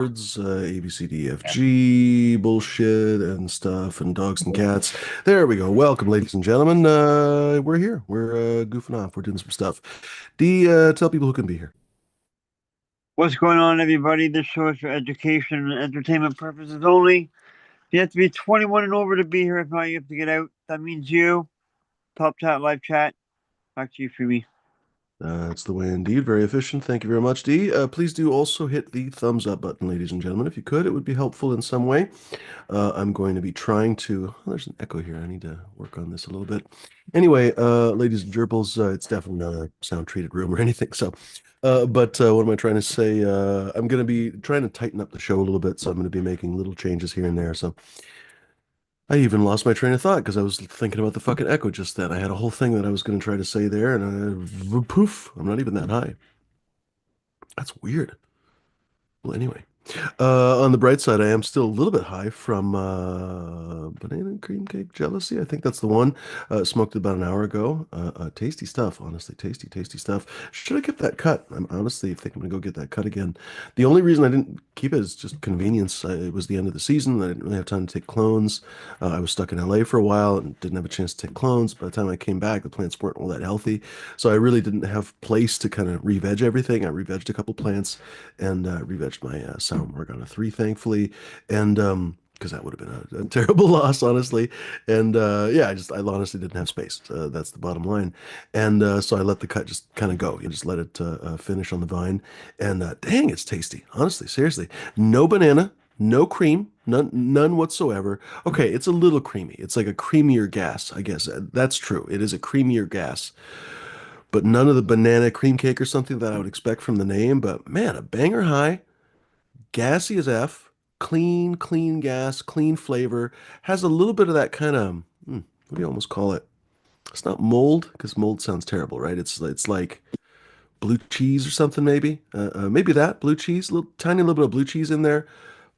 words, A, B, C, D, F, G, bullshit and stuff, and dogs and cats. There we go. Welcome, ladies and gentlemen. We're here. We're goofing off. We're doing some stuff. D, tell people who can be here. What's going on, everybody? This show is for education and entertainment purposes only. You have to be 21 and over to be here. If not, you have to get out. That means you. Top chat, live chat. Back to you, Freebie. That's the way indeed. Very efficient. Thank you very much, D. Please do also hit the thumbs up button, ladies and gentlemen. If you could, it would be helpful in some way. I'm going to be trying to. Oh, there's an echo here. I need to work on this a little bit. Anyway, ladies and gerbils, it's definitely not a sound treated room or anything. So, but what am I trying to say? I'm going to be trying to tighten up the show a little bit. So I'm going to be making little changes here and there. So I even lost my train of thought because I was thinking about the fucking echo just then. I had a whole thing that I was going to try to say there, and poof, I'm not even that high. That's weird. Well, anyway. On the bright side, I am still a little bit high from banana cream cake jealousy. I think that's the one. Smoked it about an hour ago. Tasty stuff, honestly. Tasty, tasty stuff. Should have kept that cut. I'm honestly thinking I'm gonna go get that cut again. The only reason I didn't keep it is just convenience. It was the end of the season. I didn't really have time to take clones. I was stuck in LA for a while and didn't have a chance to take clones. By the time I came back, the plants weren't all that healthy. So I really didn't have place to kind of re-veg everything. I re-vegged a couple plants and re-vegged my sour Morgana 3, thankfully. And because that would have been a terrible loss, honestly. And yeah, I honestly didn't have space. That's the bottom line. And so I let the cut just kind of go. You just let it finish on the vine. And dang, it's tasty. Honestly, seriously. No banana, no cream, none whatsoever. Okay, it's a little creamy. It's like a creamier gas, I guess. That's true. It is a creamier gas, but none of the banana cream cake or something that I would expect from the name. But man, a banger high, gassy as F, clean, clean gas, clean flavor, has a little bit of that kind of, what do you almost call it? It's not mold, because mold sounds terrible, right? It's like blue cheese or something, maybe. Maybe that, blue cheese, little tiny little bit of blue cheese in there.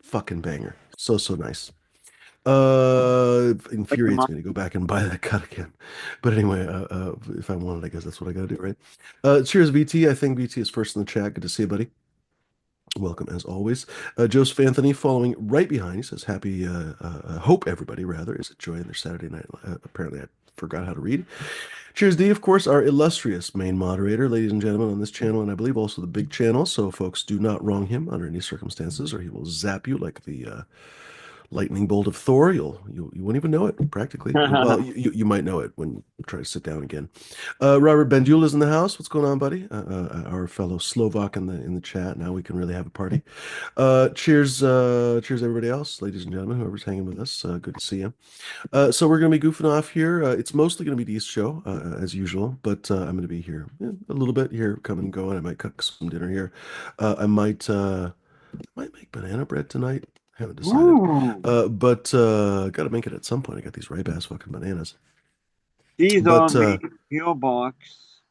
Fucking banger. So, so nice. It Like your infuriates mom. me to go back and buy that cut again. But anyway, if I wanted, I guess that's what I gotta do, right? Cheers, VT. I think VT is first in the chat. Good to see you, buddy. Welcome as always. Joseph Anthony following right behind. He says, happy, hope everybody rather is enjoying their Saturday night. Apparently, I forgot how to read. Cheers, D, of course, our illustrious main moderator, ladies and gentlemen, on this channel, and I believe also the big channel. So, folks, do not wrong him under any circumstances, or he will zap you like the lightning bolt of Thor. You won't even know it practically. Well, you might know it when you try to sit down again. Robert Benjul is in the house. What's going on, buddy? Our fellow Slovak in the chat. Now we can really have a party. Cheers, everybody else, ladies and gentlemen, whoever's hanging with us. Good to see you. So we're gonna be goofing off here. It's mostly gonna be Dee's show, as usual, but I'm gonna be here a little bit here, coming and going. I might cook some dinner here. I might make banana bread tonight. Haven't decided. Ooh. But gotta make it at some point. I got these ripe ass fucking bananas. These But on the PO box.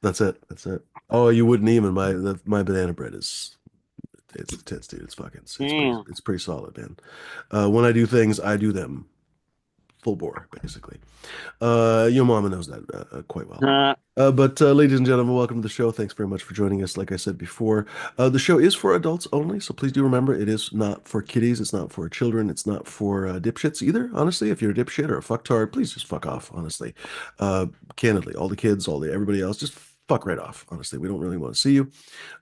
that's it. That's it. Oh, you wouldn't even. My banana bread is it's intense, dude. Damn. It's pretty solid, man. When I do things, I do them full bore, basically. Your mama knows that quite well. But ladies and gentlemen, welcome to the show. Thanks very much for joining us. Like I said before, the show is for adults only, so please do remember it is not for kiddies, it's not for children, it's not for dipshits either. Honestly, if you're a dipshit or a fucktard, please just fuck off. Honestly, candidly, all the kids, all the everybody else, just fuck right off. Honestly, we don't really want to see you.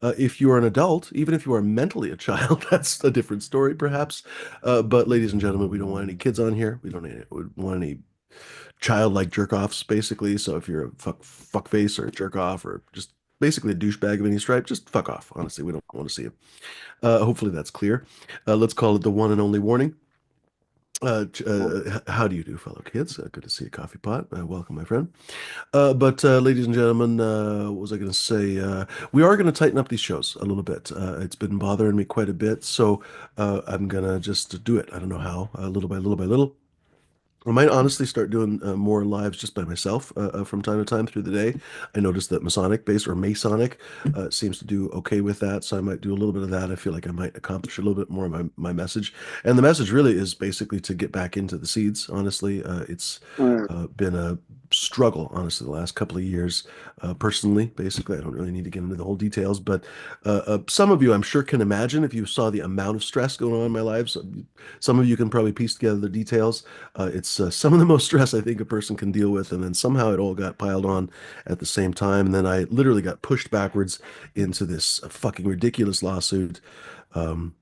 If you are an adult, even if you are mentally a child, that's a different story, perhaps. But ladies and gentlemen, we don't want any kids on here. We don't want any childlike jerk offs, basically. So if you're a fuck face or a jerk off or just basically a douchebag of any stripe, just fuck off. Honestly, we don't want to see you. Hopefully that's clear. Let's call it the one and only warning. How do you do, fellow kids? Good to see you, Coffee Pot. Welcome, my friend. But ladies and gentlemen, what was I going to say? We are going to tighten up these shows a little bit. It's been bothering me quite a bit, so I'm going to just do it. I don't know how, little by little by little. I might honestly start doing more lives just by myself from time to time through the day. I noticed that Masonic base or Masonic seems to do okay with that, so I might do a little bit of that. I feel like I might accomplish a little bit more of my message. And the message really is basically to get back into the seeds. Honestly, it's been a struggle, honestly, the last couple of years, personally. Basically, I don't really need to get into the whole details, but some of you, I'm sure, can imagine if you saw the amount of stress going on in my life. So some of you can probably piece together the details. It's some of the most stress I think a person can deal with, and then somehow it all got piled on at the same time, and then I literally got pushed backwards into this fucking ridiculous lawsuit. Um,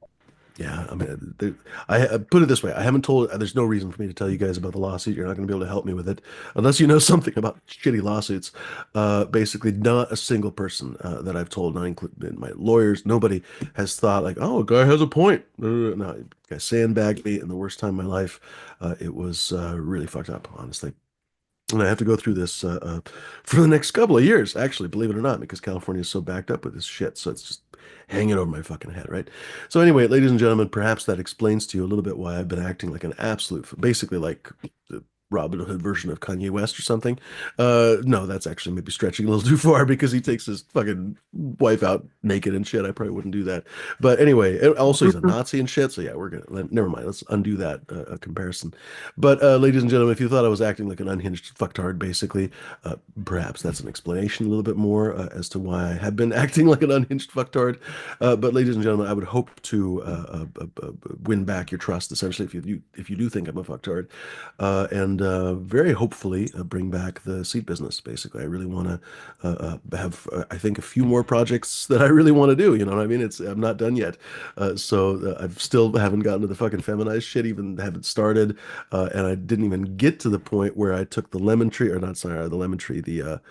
yeah, I mean, I put it this way. I haven't told, there's no reason for me to tell you guys about the lawsuit. You're not going to be able to help me with it unless you know something about shitty lawsuits. Basically, not a single person that I've told, not including my lawyers, nobody has thought like, oh, a guy has a point. No, the guy sandbagged me in the worst time of my life. It was really fucked up, honestly. And I have to go through this for the next couple of years, actually, believe it or not, because California is so backed up with this shit. So it's just hanging over my fucking head, right? So anyway, ladies and gentlemen, perhaps that explains to you a little bit why I've been acting like an absolute, basically like the Robin Hood version of Kanye West or something. No, that's actually maybe stretching a little too far because he takes his fucking wife out naked and shit. I probably wouldn't do that. But anyway, also he's a Nazi and shit. So yeah, never mind. Let's undo that comparison. But ladies and gentlemen, if you thought I was acting like an unhinged fucktard, basically, uh, perhaps that's an explanation a little bit more as to why I have been acting like an unhinged fucktard. But ladies and gentlemen, I would hope to win back your trust, essentially, if you do think I'm a fucktard, and very hopefully bring back the seed business. Basically, I really want to have, I think, a few more projects that I really want to do. You know what I mean? I'm not done yet, so I've still haven't gotten to the fucking feminized shit. Even haven't started, and I didn't even get to the point where I took the lemon tree, or not, sorry, the lemon tree, the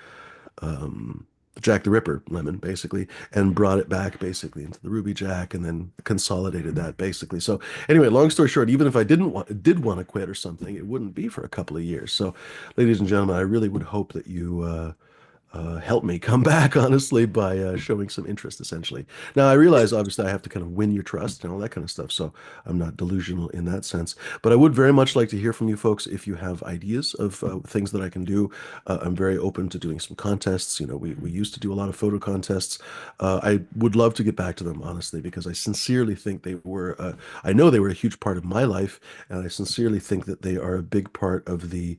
um, Jack the Ripper lemon, basically, and brought it back basically into the Ruby Jack, and then consolidated that basically. So anyway, long story short, even if I did want to quit or something, it wouldn't be for a couple of years. So, ladies and gentlemen, I really would hope that you help me come back, honestly, by showing some interest, essentially. Now, I realize, obviously, I have to kind of win your trust and all that kind of stuff, so I'm not delusional in that sense. But I would very much like to hear from you folks if you have ideas of things that I can do. I'm very open to doing some contests. You know, we used to do a lot of photo contests. I would love to get back to them, honestly, because I sincerely think I know they were a huge part of my life, and I sincerely think that they are a big part of the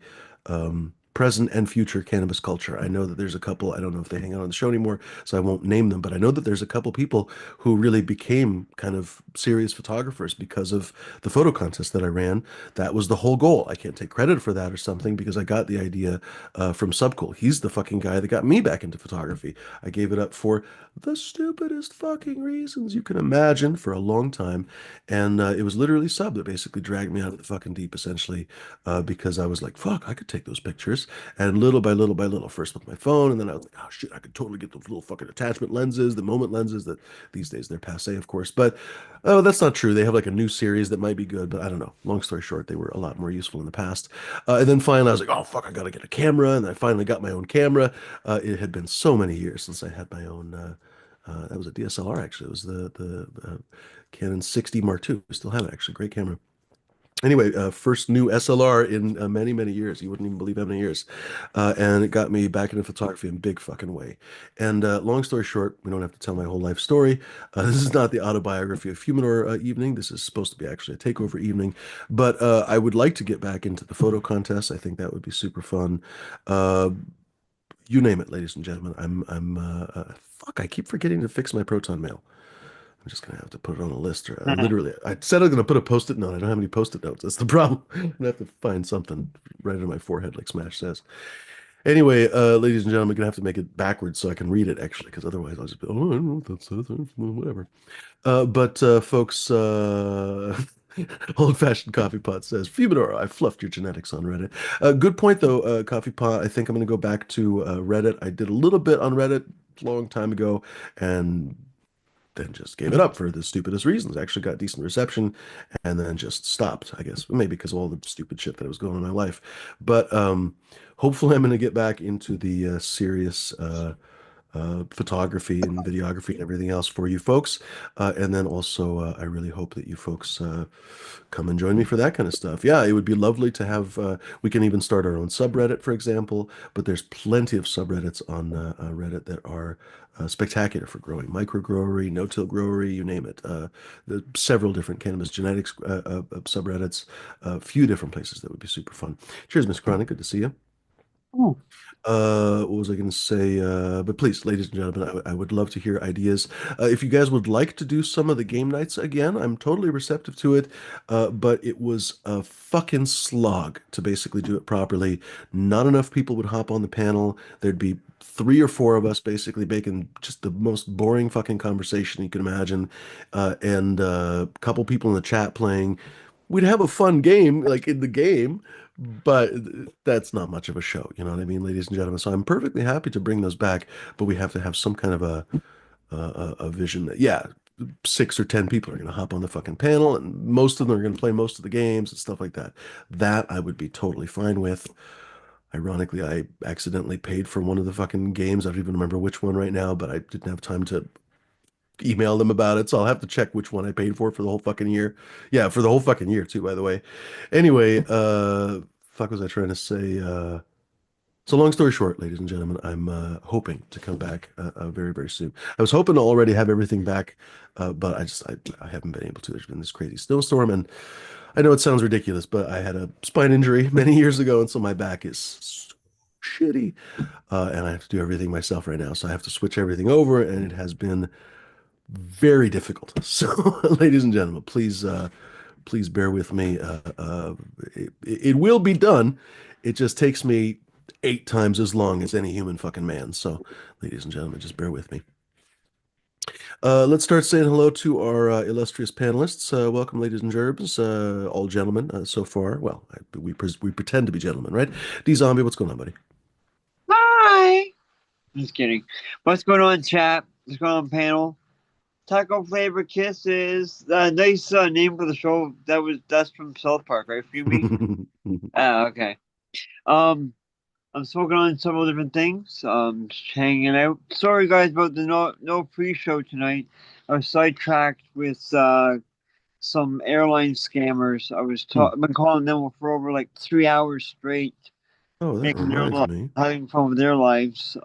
present and future cannabis culture. I know that there's a couple, I don't know if they hang out on the show anymore, so I won't name them, but I know that there's a couple people who really became kind of serious photographers because of the photo contest that I ran. That was the whole goal. I can't take credit for that or something because I got the idea from Subcool. He's the fucking guy that got me back into photography. I gave it up for the stupidest fucking reasons you can imagine for a long time. And it was literally Sub that basically dragged me out of the fucking deep, essentially, because I was like, fuck, I could take those pictures. And little by little, first with my phone, and then I was like, oh shit, I could totally get those little fucking attachment lenses, the moment lenses that these days they're passe, of course. But oh, that's not true. They have like a new series that might be good, but I don't know. Long story short, they were a lot more useful in the past. And then finally, I was like, oh fuck, I gotta get a camera, and I finally got my own camera. It had been so many years since I had my own. That was a DSLR actually. It was the Canon 60 Mark II. We still have it actually. Great camera. Anyway, first new SLR in many years. You wouldn't even believe how many years. And it got me back into photography in a big fucking way. And long story short, we don't have to tell my whole life story. This is not the autobiography of Humidor evening. This is supposed to be actually a takeover evening. But I would like to get back into the photo contest. I think that would be super fun. Uh, you name it, ladies and gentlemen. Fuck, I keep forgetting to fix my Proton mail. I'm just gonna have to put it on a list. Or literally, I said I was gonna put a post-it note. I don't have any post-it notes. That's the problem. I'm gonna have to find something right on my forehead, like Smash says. Anyway, ladies and gentlemen, I'm gonna have to make it backwards so I can read it actually, because otherwise I'll just be, oh, I don't know what that says, whatever. But folks, old-fashioned coffee pot says, Fumidor, I fluffed your genetics on Reddit. Good point though, coffee pot. I think I'm gonna go back to Reddit. I did a little bit on Reddit a long time ago, and then just gave it up for the stupidest reasons. Actually got decent reception and then just stopped, I guess. Maybe because of all the stupid shit that was going on in my life. But hopefully I'm going to get back into the serious photography and videography and everything else for you folks. And then also, I really hope that you folks come and join me for that kind of stuff. Yeah, it would be lovely to have, we can even start our own subreddit, for example, but there's plenty of subreddits on Reddit that are spectacular for growing microbrewery, no-till growery, you name it. Several different cannabis genetics subreddits, a few different places that would be super fun. Cheers, Miss Chronic. Good to see you. Oh, What was I going to say? But please, ladies and gentlemen, I would love to hear ideas. If you guys would like to do some of the game nights again, I'm totally receptive to it. But it was a fucking slog to basically do it properly. Not enough people would hop on the panel. There'd be three or four of us basically making just the most boring fucking conversation you can imagine, and a couple people in the chat playing. We'd have a fun game, like in the game, but that's not much of a show, you know what I mean, ladies and gentlemen? So I'm perfectly happy to bring those back, but we have to have some kind of a vision that, yeah, 6 or 10 people are going to hop on the fucking panel, and most of them are going to play most of the games and stuff like that. That I would be totally fine with. Ironically, I accidentally paid for one of the fucking games. I don't even remember which one right now, but I didn't have time to email them about it, so I'll have to check which one I paid for the whole fucking year. Yeah, for the whole fucking year too, by the way. Anyway, fuck was I trying to say? So long story short, ladies and gentlemen, I'm hoping to come back very, very soon. I was hoping to already have everything back, but I haven't been able to. There's been this crazy snowstorm, and I know it sounds ridiculous, but I had a spine injury many years ago, and so my back is so shitty, and I have to do everything myself right now. So I have to switch everything over, and it has been very difficult. So, ladies and gentlemen, please bear with me. It will be done. It just takes me 8 times as long as any human fucking man. So, ladies and gentlemen, just bear with me. Let's start saying hello to our illustrious panelists. Welcome, ladies and gerbs, all gentlemen so far. Well, we pretend to be gentlemen, right? D Zombie, what's going on, buddy? hi. Just kidding. What's going on, chat? What's going on, panel? Taco flavor kisses. Nice name for the show. That's from South Park, right? For me. Ah, okay. Um, I'm smoking on several different things. Just hanging out. Sorry, guys, about the no pre-show tonight. I was sidetracked with some airline scammers. I've been calling them for over like 3 hours straight, Oh, that making their reminds me. having fun with their lives.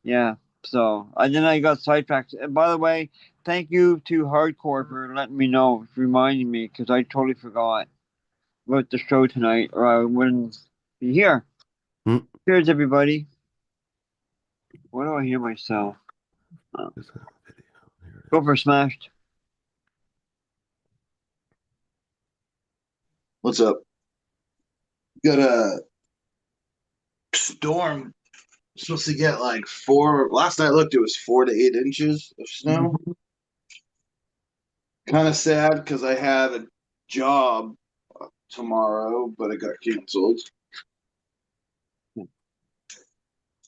Yeah. So and then I got sidetracked. And by the way, thank you to Hardcore for letting me know, reminding me, because I totally forgot about the show tonight, or I wouldn't be here. Hmm. Cheers, everybody. Why do I hear myself? Oh, Is that video? Here it go is. for smashed. What's up? Got a storm. Supposed to get like four. Last I looked, it was 4 to 8 inches of snow. Kind of sad because I had a job tomorrow, but it got canceled.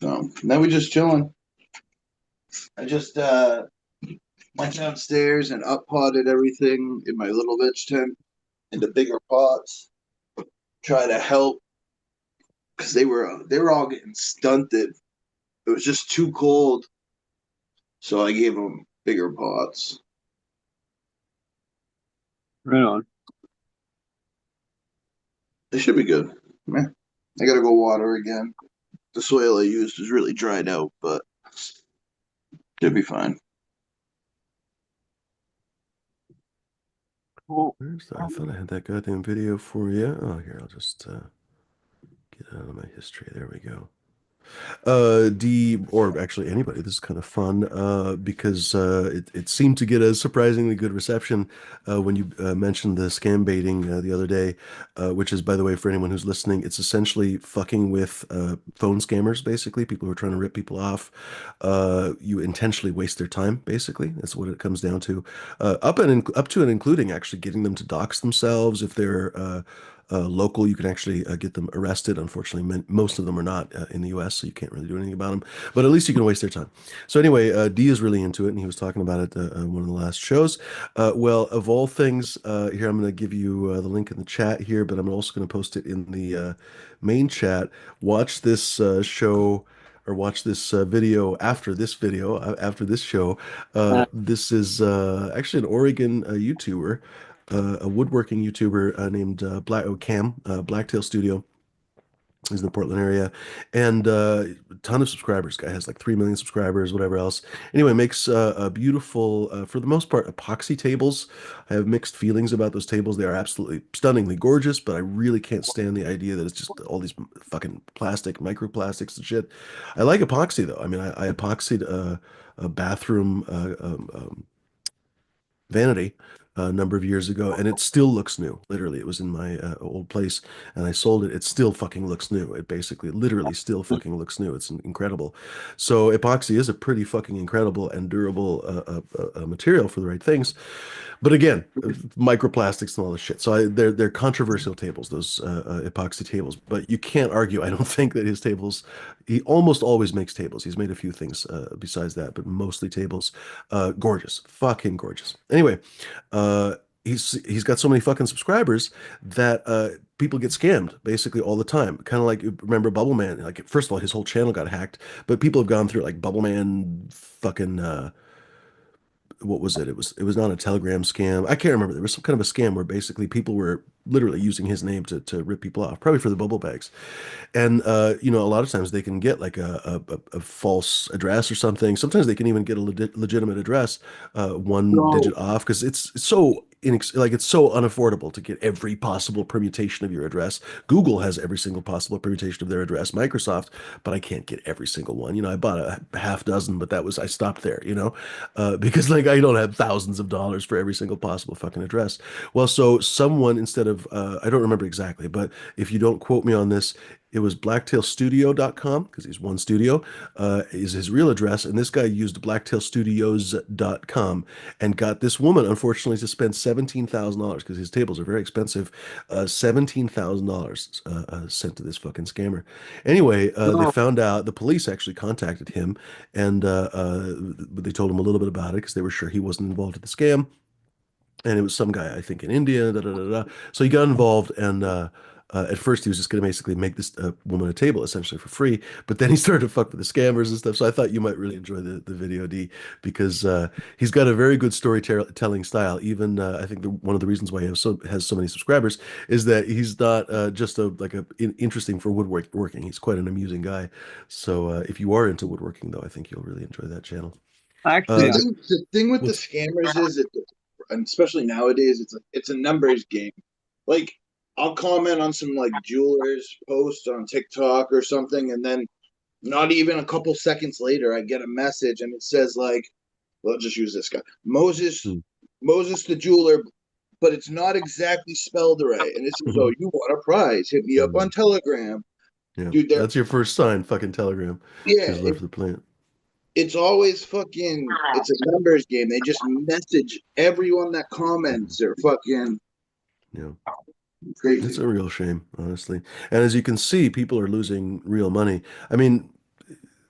So now we just chilling. I just went downstairs and up potted everything in my little veg tent into bigger pots. Try to help because they were all getting stunted. It was just too cold, so I gave them bigger pots. Right on. They should be good. Yeah. I gotta go water again. The soil I used is really dried out, but should be fine. Cool. I thought I had that goddamn video for you. Oh, here, I'll just get out of my history. There we go. D, or actually anybody, this is kind of fun because it seemed to get a surprisingly good reception when you mentioned the scam baiting the other day, which is, by the way, for anyone who's listening, it's essentially fucking with phone scammers, basically, people who are trying to rip people off. You intentionally waste their time, basically. That's what it comes down to. Up to and including actually getting them to dox themselves if they're local, you can actually get them arrested. Unfortunately, most of them are not in the US, so you can't really do anything about them. But at least you can waste their time. So anyway, D is really into it, and he was talking about it one of the last shows. Well, of all things, here I'm going to give you the link in the chat here, but I'm also going to post it in the main chat. Watch this show. Or watch this video, after this show. This is actually an Oregon YouTuber, a woodworking YouTuber named Blacktail Studio. He's in the Portland area, and a ton of subscribers. Guy has like 3 million subscribers, whatever else. Anyway, makes a beautiful, for the most part, epoxy tables. I have mixed feelings about those tables. They are absolutely stunningly gorgeous, but I really can't stand the idea that it's just all these fucking plastic, microplastics and shit. I like epoxy though. I mean, I epoxied a bathroom vanity a number of years ago, and it still looks new. Literally, it was in my old place, and I sold it. It still fucking looks new. It basically, literally, still fucking looks new. It's incredible. So epoxy is a pretty fucking incredible and durable material for the right things. But again, microplastics and all this shit. So they're controversial tables, those epoxy tables. But you can't argue. I don't think that his tables. He almost always makes tables. He's made a few things besides that, but mostly tables. Gorgeous, fucking gorgeous. Anyway, uh, he's got so many fucking subscribers that people get scammed basically all the time. Kind of like remember Bubble Man. Like first of all, his whole channel got hacked, but people have gone through like Bubble Man fucking. What was it? It was not a Telegram scam. I can't remember. There was some kind of a scam where basically people were literally using his name to rip people off, probably for the bubble bags. And a lot of times they can get like a false address or something. Sometimes they can even get a legitimate address, one So, digit off, because it's so like it's so unaffordable to get every possible permutation of your address. Google has every single possible permutation of their address. Microsoft, but I can't get every single one. I bought a half dozen, but I stopped there. Because like I don't have thousands of dollars for every single possible fucking address. Well, so someone instead of I don't remember exactly, but if you don't quote me on this, it was blacktailstudio.com because he's one studio, is his real address. And this guy used blacktailstudios.com and got this woman, unfortunately, to spend $17,000 because his tables are very expensive. $17,000 sent to this fucking scammer. Anyway, they so found out the police actually contacted him and they told him a little bit about it because they were sure he wasn't involved in the scam. And it was some guy, I think, in India. Da, da, da, da. So he got involved, and at first he was just going to basically make this woman a table essentially for free. But then he started to fuck with the scammers and stuff. So I thought you might really enjoy the video, D, because he's got a very good storytelling style. Even I think one of the reasons why he has so many subscribers is that he's not just interesting for woodworking. He's quite an amusing guy. So if you are into woodworking, though, I think you'll really enjoy that channel. Actually, the The, thing, the thing with the what's scammers is it, and especially nowadays, it's a numbers game. Like I'll comment on some like jewelers post on TikTok or something, and then not even a couple seconds later, I get a message and it says like, well, I'll just use this guy, hmm. Moses the jeweler, but it's not exactly spelled right, and it says, "Oh, you want a prize? Hit me up on Telegram, Yeah, dude." They're that's your first sign, fucking Telegram. yeah, She's left the plant. it's always fucking it's a numbers game. They just message everyone that Mhm. comments. They're fucking Yeah, it's crazy. a real shame, honestly. And as you can see, people are losing real money. I mean,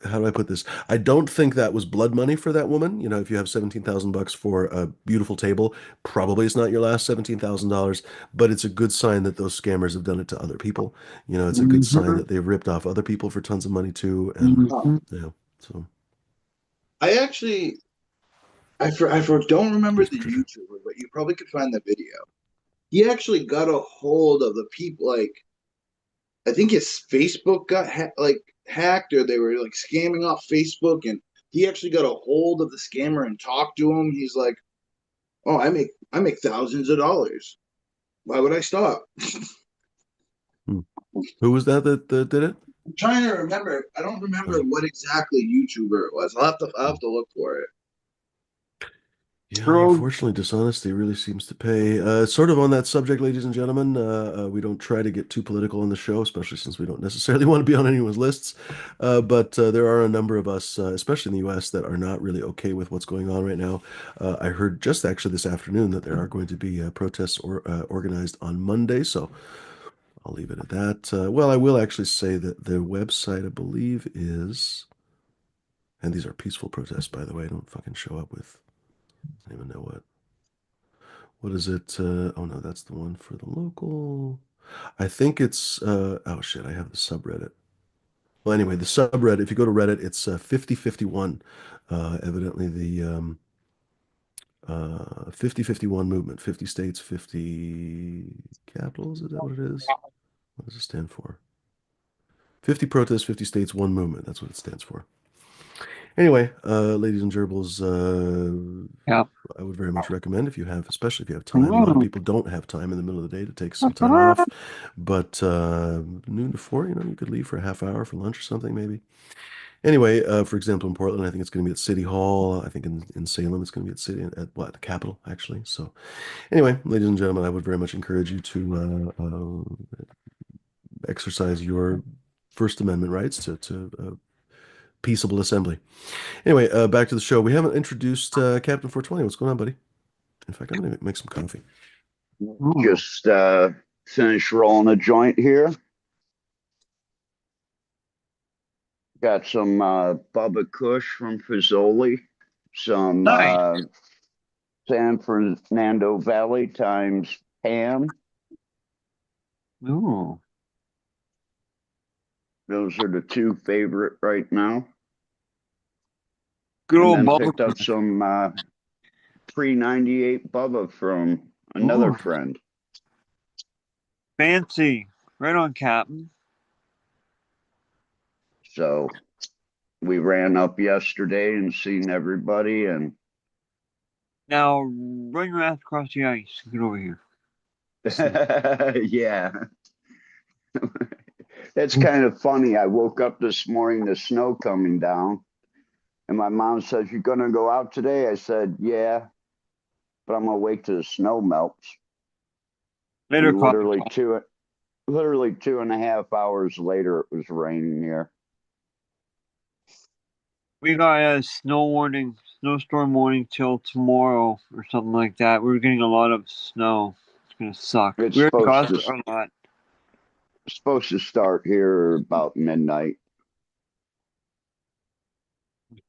how do I put this? I don't think that was blood money for that woman. If you have 17,000 bucks for a beautiful table, probably it's not your last $17,000, but it's a good sign that those scammers have done it to other people. It's a good sign Mhm. that they've ripped off other people for tons of money too. And yeah, so I actually I don't remember here's a the picture. YouTuber, but you probably could find the video. He actually got a hold of the people. Like I think his Facebook got hacked, or they were like scamming off Facebook, and he actually got a hold of the scammer and talked to him. He's like, "Oh, I make thousands of dollars. Why would I stop?" Hmm. Who was that did it? I'm trying to remember. I don't remember Oh. what exactly YouTuber it was. I'll have to look for it. Yeah, bro, unfortunately, dishonesty really seems to pay. Sort of on that subject, ladies and gentlemen, we don't try to get too political on the show, especially since we don't necessarily want to be on anyone's lists. But there are a number of us, especially in the U.S., that are not really okay with what's going on right now. I heard just actually this afternoon that there are going to be protests organized on Monday, so I'll leave it at that. Well, I will actually say that the website, I believe, and these are peaceful protests, by the way. Don't fucking show up with, I don't even know what is it? Oh no, that's the one for the local. I think it's oh shit, I have the subreddit. Well, anyway, the subreddit, if you go to Reddit, it's 5051. Evidently the 5051 movement, 50 states, 50 capitals, is that what it is? What does it stand for? 50 protests, 50 states, one movement. That's what it stands for. Anyway, ladies and gerbils, Yeah. I would very much recommend especially if you have time. A lot of people don't have time in the middle of the day to take some time off, but noon to 4, you could leave for a half hour for lunch or something maybe. Anyway, for example, in Portland, I think it's going to be at City Hall. I think in Salem, it's going to be the Capitol, actually. So anyway, ladies and gentlemen, I would very much encourage you to exercise your First Amendment rights to peaceable assembly. Anyway, back to the show. We haven't introduced Captain 420. What's going on, buddy? In fact, I'm going to make some coffee. Just finished rolling a joint here. Got some Bubba Kush from Fazoli, some Nice. San Fernando Valley times Pam. Ooh. Those are the two favorite right now. Good And old then Bubba picked up Kush. some pre-98 Bubba from another Ooh. friend. Fancy. Right on, Captain. So we ran up yesterday and seen everybody, and Now run your ass across the ice. Get over here. yeah. It's kind of funny. I woke up this morning, the snow coming down, and my mom says, "You're gonna go out today?" I said, "Yeah, but I'm gonna wait till the snow melts." Later, And coffee. literally 2.5 hours later, it was raining here. We got a snowstorm warning till tomorrow or something like that. We're getting a lot of snow. It's gonna suck. It's We already supposed got to a lot. supposed to start here about midnight,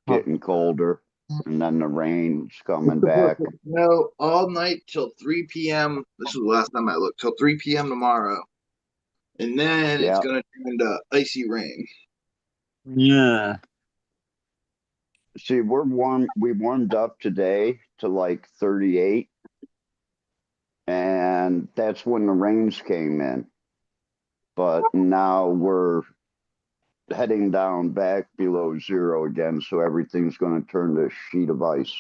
getting colder, and then the rain's coming back. No, all night till 3 p.m. This was the last time I looked, till 3 p.m. tomorrow. And then it's Yeah, going to turn into icy rain. Yeah. see, we're warm. We warmed up today to like 38, and that's when the rains came in. But now we're heading down back below zero again, so everything's going to turn to a sheet of ice.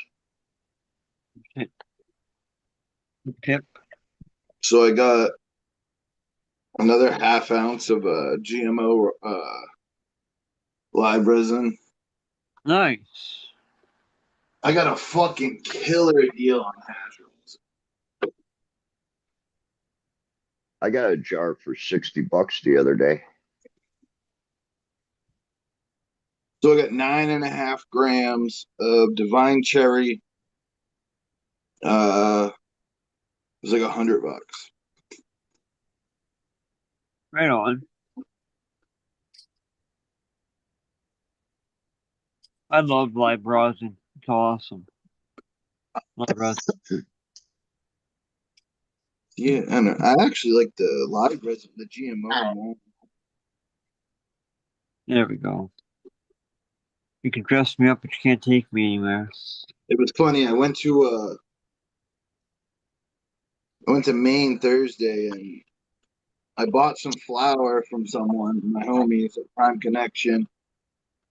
Tip. So I got another half ounce of GMO live resin. Nice. I got a fucking killer deal on hash rolls. I got a jar for $60 the other day. So I got 9.5 grams of divine cherry. It was like $100. Right on. I love live rosin. It's awesome. Live rosin. Yeah, and I actually like the live resin, the GMO more. There we go. You can dress me up, but you can't take me anywhere. It was funny. I went to Maine Thursday and I bought some flour from someone, my homies at Prime Connection.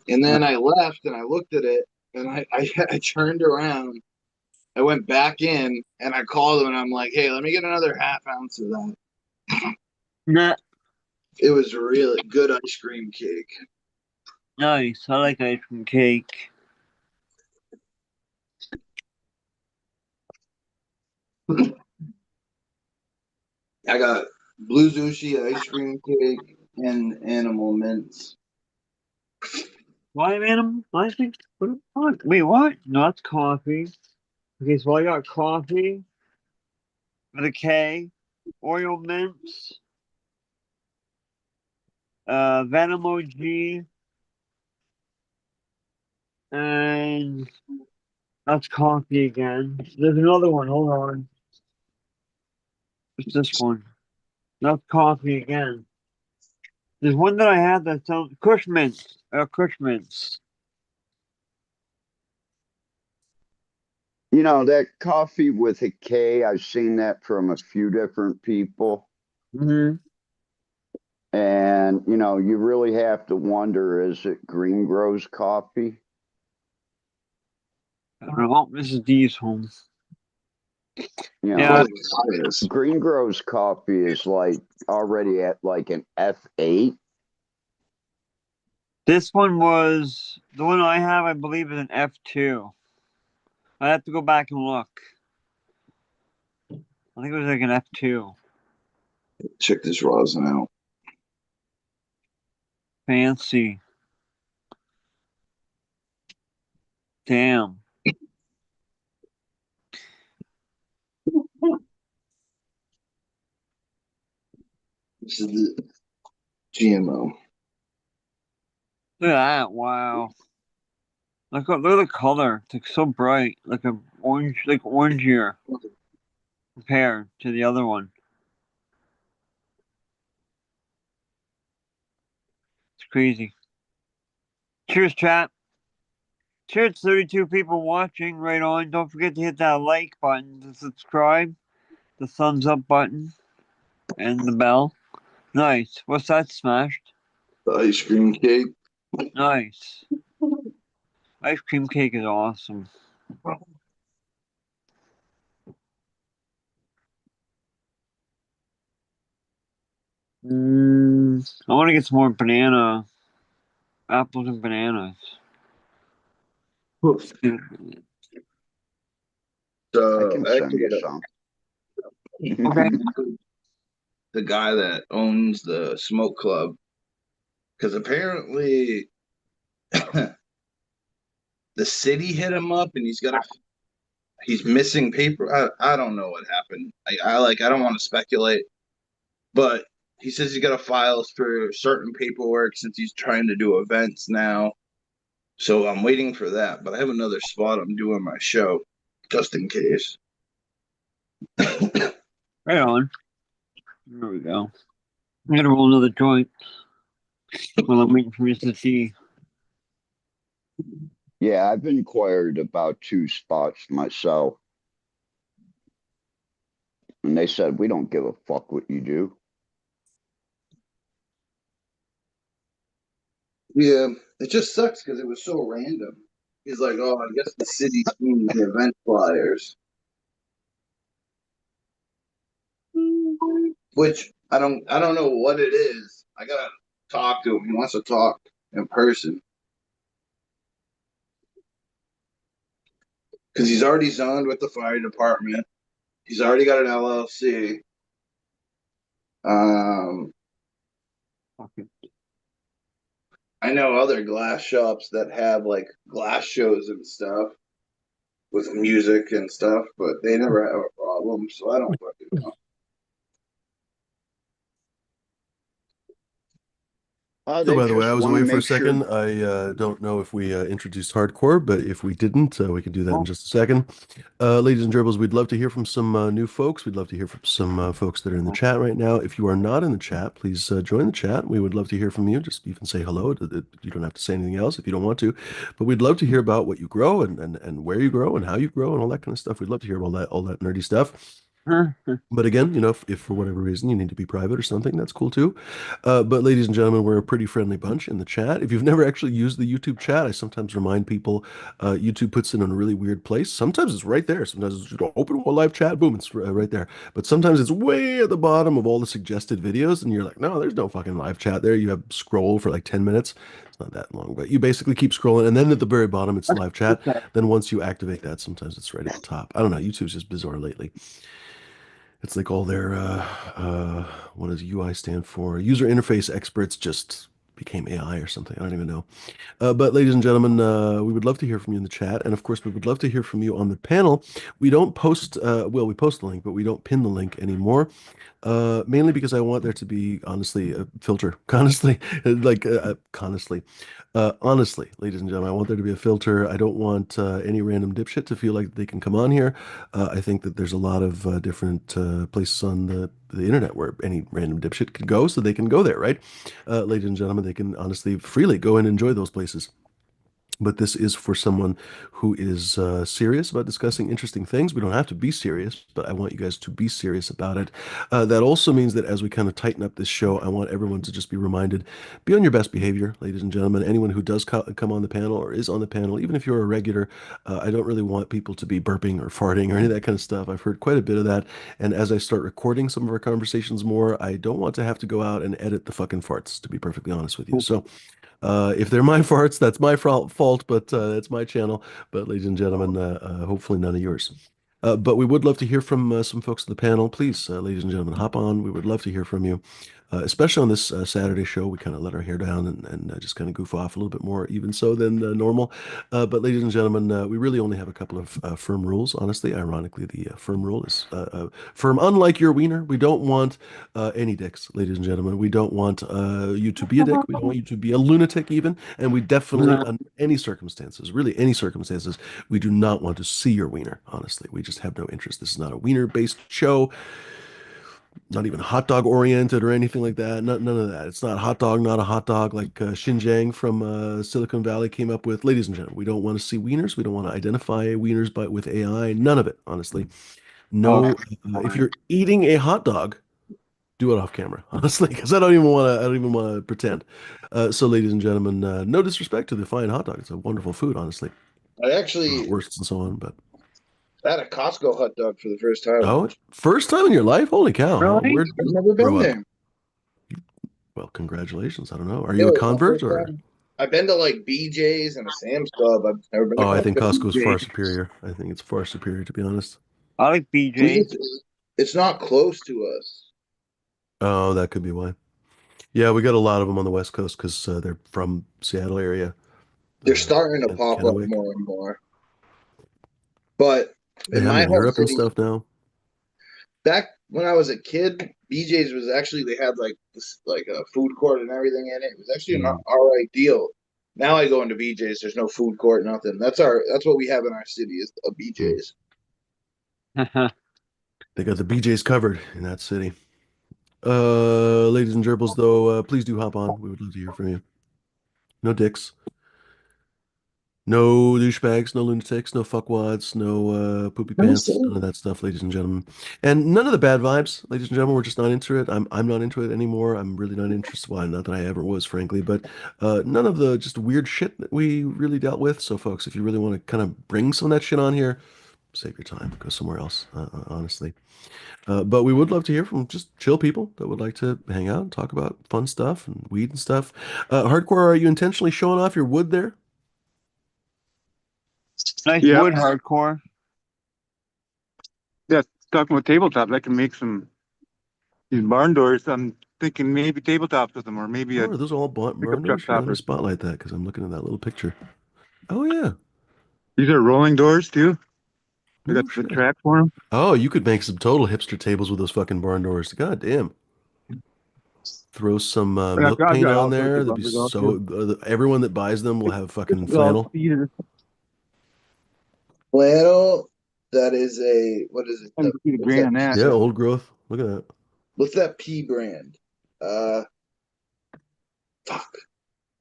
And then I left and I looked at it and I turned around. I went back in and I called him and I'm like, hey, let me get another half ounce of that. Nah, It was really good ice cream cake. nice. I like ice cream cake. I got blue sushi ice cream cake and animal mints. Why, man? I think. What? Wait, what? No, that's coffee. Okay, so I got coffee with a K, Oreo mints, Venom OG, and that's coffee again. There's another one. Hold on. What's this one? That's coffee again. There's one that I had that's Kush mints. Kush mints. You know, that coffee with a K, I've seen that from a few different people. Mm-hmm. And, you really have to wonder, is it Green Grows coffee? I don't know. Mrs. D's home. Yeah, Oh, Well, it is. Green Grows coffee is like already at like an F8. this one was the one I have. I believe is an F2. I have to go back and look. I think it was like an F2. Check this rosin out. Fancy. Damn. This is the GMO. Look at that. Wow. Look at the color. It's like so bright. Like a orange, like orangier compared to the other one. It's crazy. Cheers, chat. Cheers, 32 people watching. Right on. Don't forget to hit that like button, to subscribe, the thumbs up button, and the bell. Nice. What's that smashed? The ice cream cake. Nice. Ice cream cake is awesome. I want to get some more apples and bananas. So I can send actually, you some. Okay. the guy that owns the smoke club, because apparently the city hit him up and he's missing paper. I don't know what happened. I don't want to speculate, but he says he's got to file for certain paperwork since he's trying to do events now. So I'm waiting for that, but I have another spot I'm doing my show just in case. Right on. There we go. I'm gonna roll another joint while I'm waiting for Mr. T. Yeah, I've inquired about 2 spots myself, and they said, we don't give a fuck what you do. Yeah, it just sucks because it was so random. He's like, "Oh, I guess the city's doing the event flyers," which I don't know what it is. I gotta talk to him. He wants to talk in person because he's already zoned with the fire department. He's already got an LLC. Um, I know other glass shops that have like glass shows and stuff with music and stuff, but they never have a problem. So I don't fucking know. So, They by the way, I just was want to away for a make sure. second. I don't know if we introduced hardcore, but if we didn't, we can do that in Oh, just a second. Ladies and gerbils, we'd love to hear from some new folks. We'd love to hear from some folks that are in the chat right now. If you are not in the chat, please join the chat. We would love to hear from you. Just even say hello. You don't have to say anything else if you don't want to, but we'd love to hear about what you grow and where you grow and how you grow and all that kind of stuff. We'd love to hear all that nerdy stuff. But again, if for whatever reason you need to be private or something, that's cool too. But ladies and gentlemen, we're a pretty friendly bunch in the chat. If you've never actually used the YouTube chat, I sometimes remind people YouTube puts it in a really weird place. Sometimes it's right there. Sometimes it's just open a live chat, boom, it's right there. But sometimes it's way at the bottom of all the suggested videos, and you're like, no, there's no fucking live chat there. You have scroll for like 10 minutes. It's not that long, but you basically keep scrolling, and then at the very bottom, it's live chat. Then once you activate that, sometimes it's right at the top. I don't know. YouTube's just bizarre lately. It's like all their what does UI stand for? User interface experts just became AI or something. I don't even know. But ladies and gentlemen, we would love to hear from you in the chat, and of course, we would love to hear from you on the panel. We don't post, well, we post the link, but we don't pin the link anymore. Mainly because I want there to be, honestly, a filter. Honestly, honestly, ladies and gentlemen, I want there to be a filter. I don't want any random dipshit to feel like they can come on here. I think that there's a lot of different places on the internet where any random dipshit can go, so they can go there, right? Ladies and gentlemen, they can honestly freely go and enjoy those places. But this is for someone who is serious about discussing interesting things. We don't have to be serious, but I want you guys to be serious about it. That also means that as we kind of tighten up this show, I want everyone to just be reminded, be on your best behavior, ladies and gentlemen. Anyone who does come on the panel or is on the panel, even if you're a regular, I don't really want people to be burping or farting or any of that kind of stuff. I've heard quite a bit of that. And as I start recording some of our conversations more, I don't want to have to go out and edit the fucking farts, to be perfectly honest with you. So if they're my farts, that's my fault, but it's my channel. But ladies and gentlemen, hopefully none of yours. But we would love to hear from some folks on the panel. Please, ladies and gentlemen, hop on. We would love to hear from you, especially on this Saturday show. We kind of let our hair down and just kind of goof off a little bit more, even so, than normal. But ladies and gentlemen, we really only have a couple of firm rules. Honestly, ironically, the firm rule is firm. Unlike your wiener, we don't want any dicks, ladies and gentlemen. We don't want you to be a dick. We don't want you to be a lunatic, even. And we definitely, under any circumstances, really any circumstances, we do not want to see your wiener, honestly. We just have no interest. This is not a wiener-based show, not even hot dog oriented or anything like that. None of that. It's not hot dog, not a hot dog like Xinjiang from Silicon Valley came up with. Ladies and gentlemen, we don't want to see wieners. We don't want to identify wieners but with AI. None of it, honestly. No, if you're eating a hot dog, do it off camera, honestly, because I don't even want to pretend. So, ladies and gentlemen, no disrespect to the fine hot dog. It's a wonderful food, honestly. I actually Worst and so on, but had a Costco hot dog for the first time. oh, first time in your life? Holy cow! Really? Where'd I've you never grow been up? there. Well, congratulations. I don't know. Are Yeah, you a it was my convert first or? time. I've been to like BJ's and a Sam's Club. I've never been to Oh, I think Costco. Costco is far BJ. superior. I think it's far superior, to be honest. I like BJ's. It's not close to us. Oh, that could be why. Yeah, we got a lot of them on the West Coast because they're from Seattle area, They're starting to and pop up Kennewick. more and more. But They in have them my in home Europe and city, stuff now. back when I was a kid, BJ's was actually they had like this like a food court and everything in it. It was actually an Mm. all right deal. Now I go into BJ's, there's no food court, nothing. That's what we have in our city is a Mm. BJ's. They got the BJ's covered in that city. Ladies and gerbils, though, please do hop on. We would love to hear from you. No dicks, no douchebags, no lunatics, no fuckwads, no poopy pants, none of that stuff, ladies and gentlemen. And none of the bad vibes, ladies and gentlemen. We're just not into it. I'm not into it anymore. I'm really not interested. Well, not that I ever was, frankly, but none of the just weird shit that we really dealt with. So, folks, if you really want to kind of bring some of that shit on here, save your time. Go somewhere else, honestly. But we would love to hear from just chill people that would like to hang out and talk about fun stuff and weed and stuff. Hardcore, are you intentionally showing off your wood there? Nice Yeah, wood hardcore. yeah. Talking about tabletop, I can make some these barn doors. I'm thinking maybe tabletops with them, or maybe Oh, a are those all pickup barn truck doors? Here, let me topper. spotlight that because I'm looking at that little picture. Oh, yeah. These are rolling doors too. They got No the shit. track for them. Oh, you could make some total hipster tables with those fucking barn doors. God damn. Throw some And milk I've paint got on all sorts there. of That'd be bumpers out too. so. Everyone that buys them will have This fucking is all flannel. cedar Flannel, that is a what is it? and you see the What's grain that on P that. Yeah, stuff? old growth. Look at that. What's that P brand? Fuck. I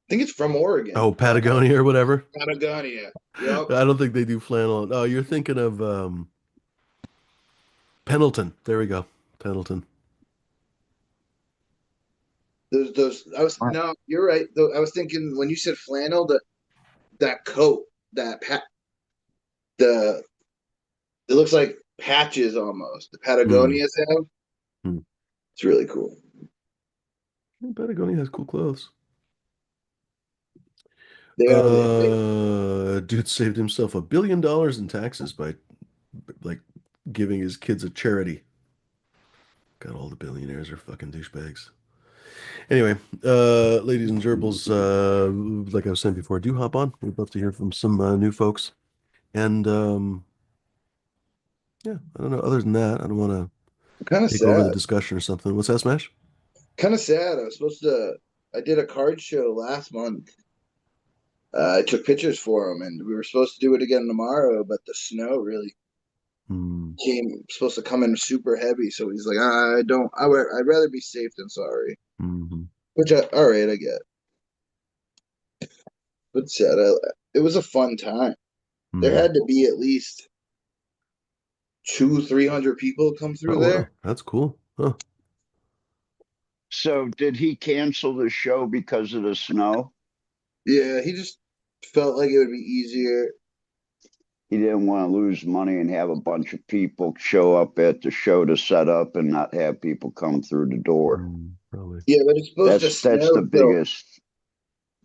think it's from Oregon. Oh, Patagonia or whatever. Patagonia. Yep. I don't think they do flannel. Oh, you're thinking of Pendleton. There we go. Pendleton. Those. I was no. You're right. Though I was thinking when you said flannel, that coat, that the it looks like patches almost. The Hmm. Patagonias have. Hmm. It's really cool. Yeah, Patagonia has cool clothes. They are. Dude saved himself $1 billion in taxes by like giving his kids a charity. God, all the billionaires are fucking douchebags. Anyway, ladies and gerbils, like I was saying before, do hop on. We'd love to hear from some new folks. And yeah, I don't know. Other than that, I don't want to Kind of take over the sad. discussion or something. What's that, Smash? Kind of sad. I was supposed to. I did a card show last month. I took pictures for him, and we were supposed to do it again tomorrow, but the snow really Hmm. came supposed to come in super heavy. So he's like, I don't. I'd rather be safe than sorry. Hmm. Which all right, I get. But sad. it was a fun time. There Hmm. had to be at least 200-300 people come through Oh wow, there. that's cool. Huh. So did he cancel the show because of the snow? Yeah, he just felt like it would be easier. He didn't want to lose money and have a bunch of people show up at the show to set up and not have people come through the door. Probably. Yeah, but it's supposed to That's the snow till biggest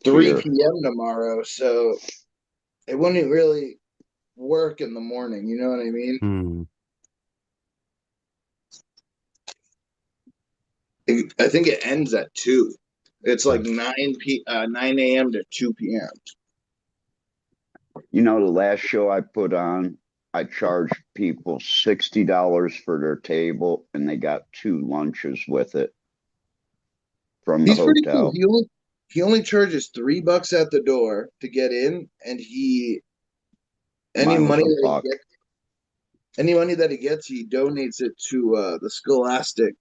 3 fear. p.m. tomorrow, so it wouldn't really work in the morning. You know what I mean? Hmm. I think it ends at 2. It's like Okay. 9 a.m. to 2 p.m. You know, the last show I put on, I charged people $60 for their table and they got 2 lunches with it from the He's pretty cool. hotel. He only charges $3 at the door to get in, and any Mine was money a that buck. he gets, he donates it to the Scholastic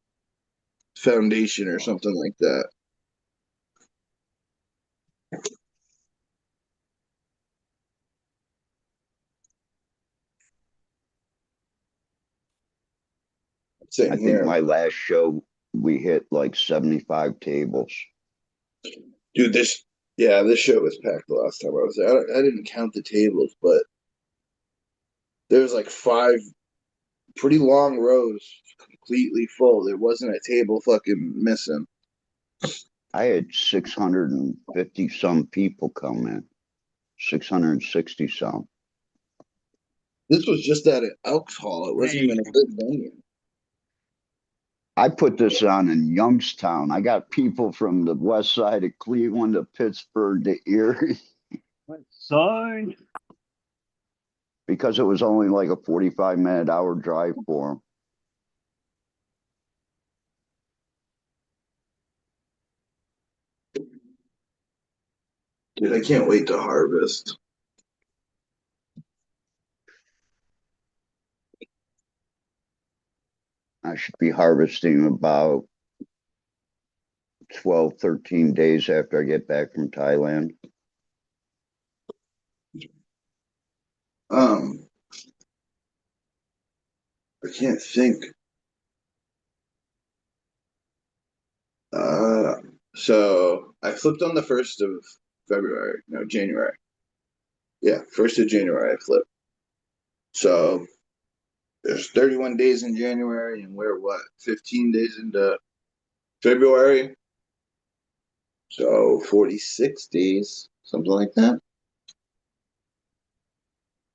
Foundation or something like that. I Same think here, my last show, we hit like 75 tables. dude. This show was packed the last time I was there. I didn't count the tables, but there was like 5 pretty long rows completely full. There wasn't a table fucking missing. I had 650 some people come in, 660 some. This was just at an Elks Hall. It wasn't even a good venue. I put this on in Youngstown. I got people from the west side of Cleveland to Pittsburgh to Erie What side? because it was only like a 45-minute hour drive for them. Dude, I can't wait to harvest. I should be harvesting about 12, 13 days after I get back from Thailand. Um, I can't think. Uh, so I flipped on the 1st of February. No, January. Yeah, 1st of January I flipped. So there's 31 days in January, and we're what, 15 days into February? So 46 days, something like that.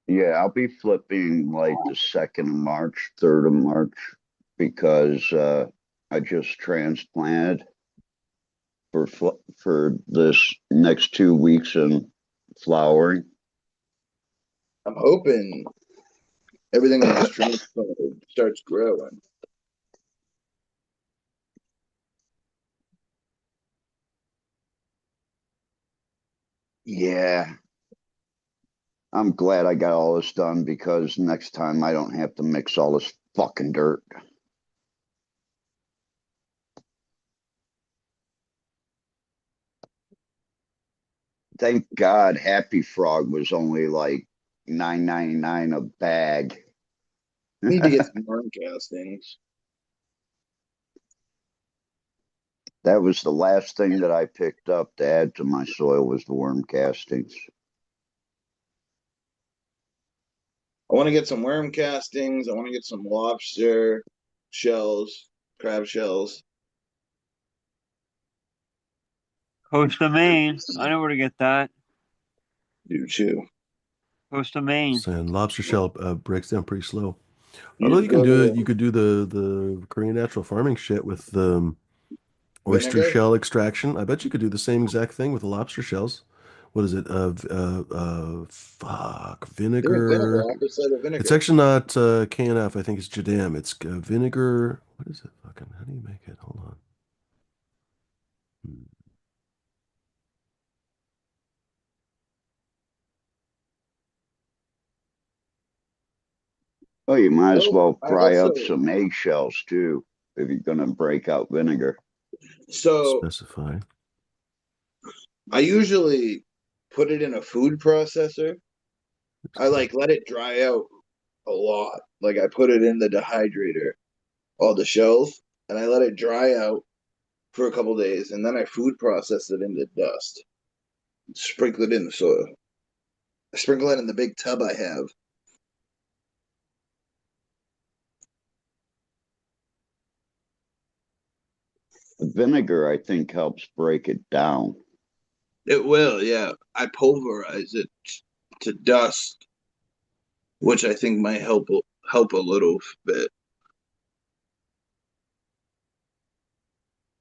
Yeah, I'll be flipping like the 2nd of March, 3rd of March, because I just transplanted for this next 2 weeks in flowering. I'm hoping everything in this transplant starts growing. Yeah, I'm glad I got all this done because next time I don't have to mix all this fucking dirt. Thank God Happy Frog was only like $9.99 a bag. Need to get some worm castings. That was the last thing that I picked up to add to my soil was the worm castings. I want to get some worm castings. I want to get some lobster shells, crab shells. Coast of Maine. I know where to get that. Do too. Coast of Maine. And lobster shell breaks down pretty slow. You Although just you can go do it, to you could do the Korean natural farming shit with the oyster vinegar. shell extraction. I bet you could do the same exact thing with the lobster shells. What is it? Fuck, Doing vinegar, vinegar. opposite of It's vinegar. actually not KNF. I think it's Jadam. It's vinegar. What is it? Fucking, how do you make it? Hold on. Hmm. Oh, you might as Oh, well I fry also up some eggshells too if you're going to break out vinegar. so Specify. I usually put it in a food processor. I like let it dry out a lot. Like I put it in the dehydrator, all the shells, and I let it dry out for a couple days, and then I food process it into dust. Sprinkle it in the soil. I sprinkle it in the big tub I have. Vinegar, I think, helps break it down. It will, yeah. I pulverize it to dust, which I think might help a little bit.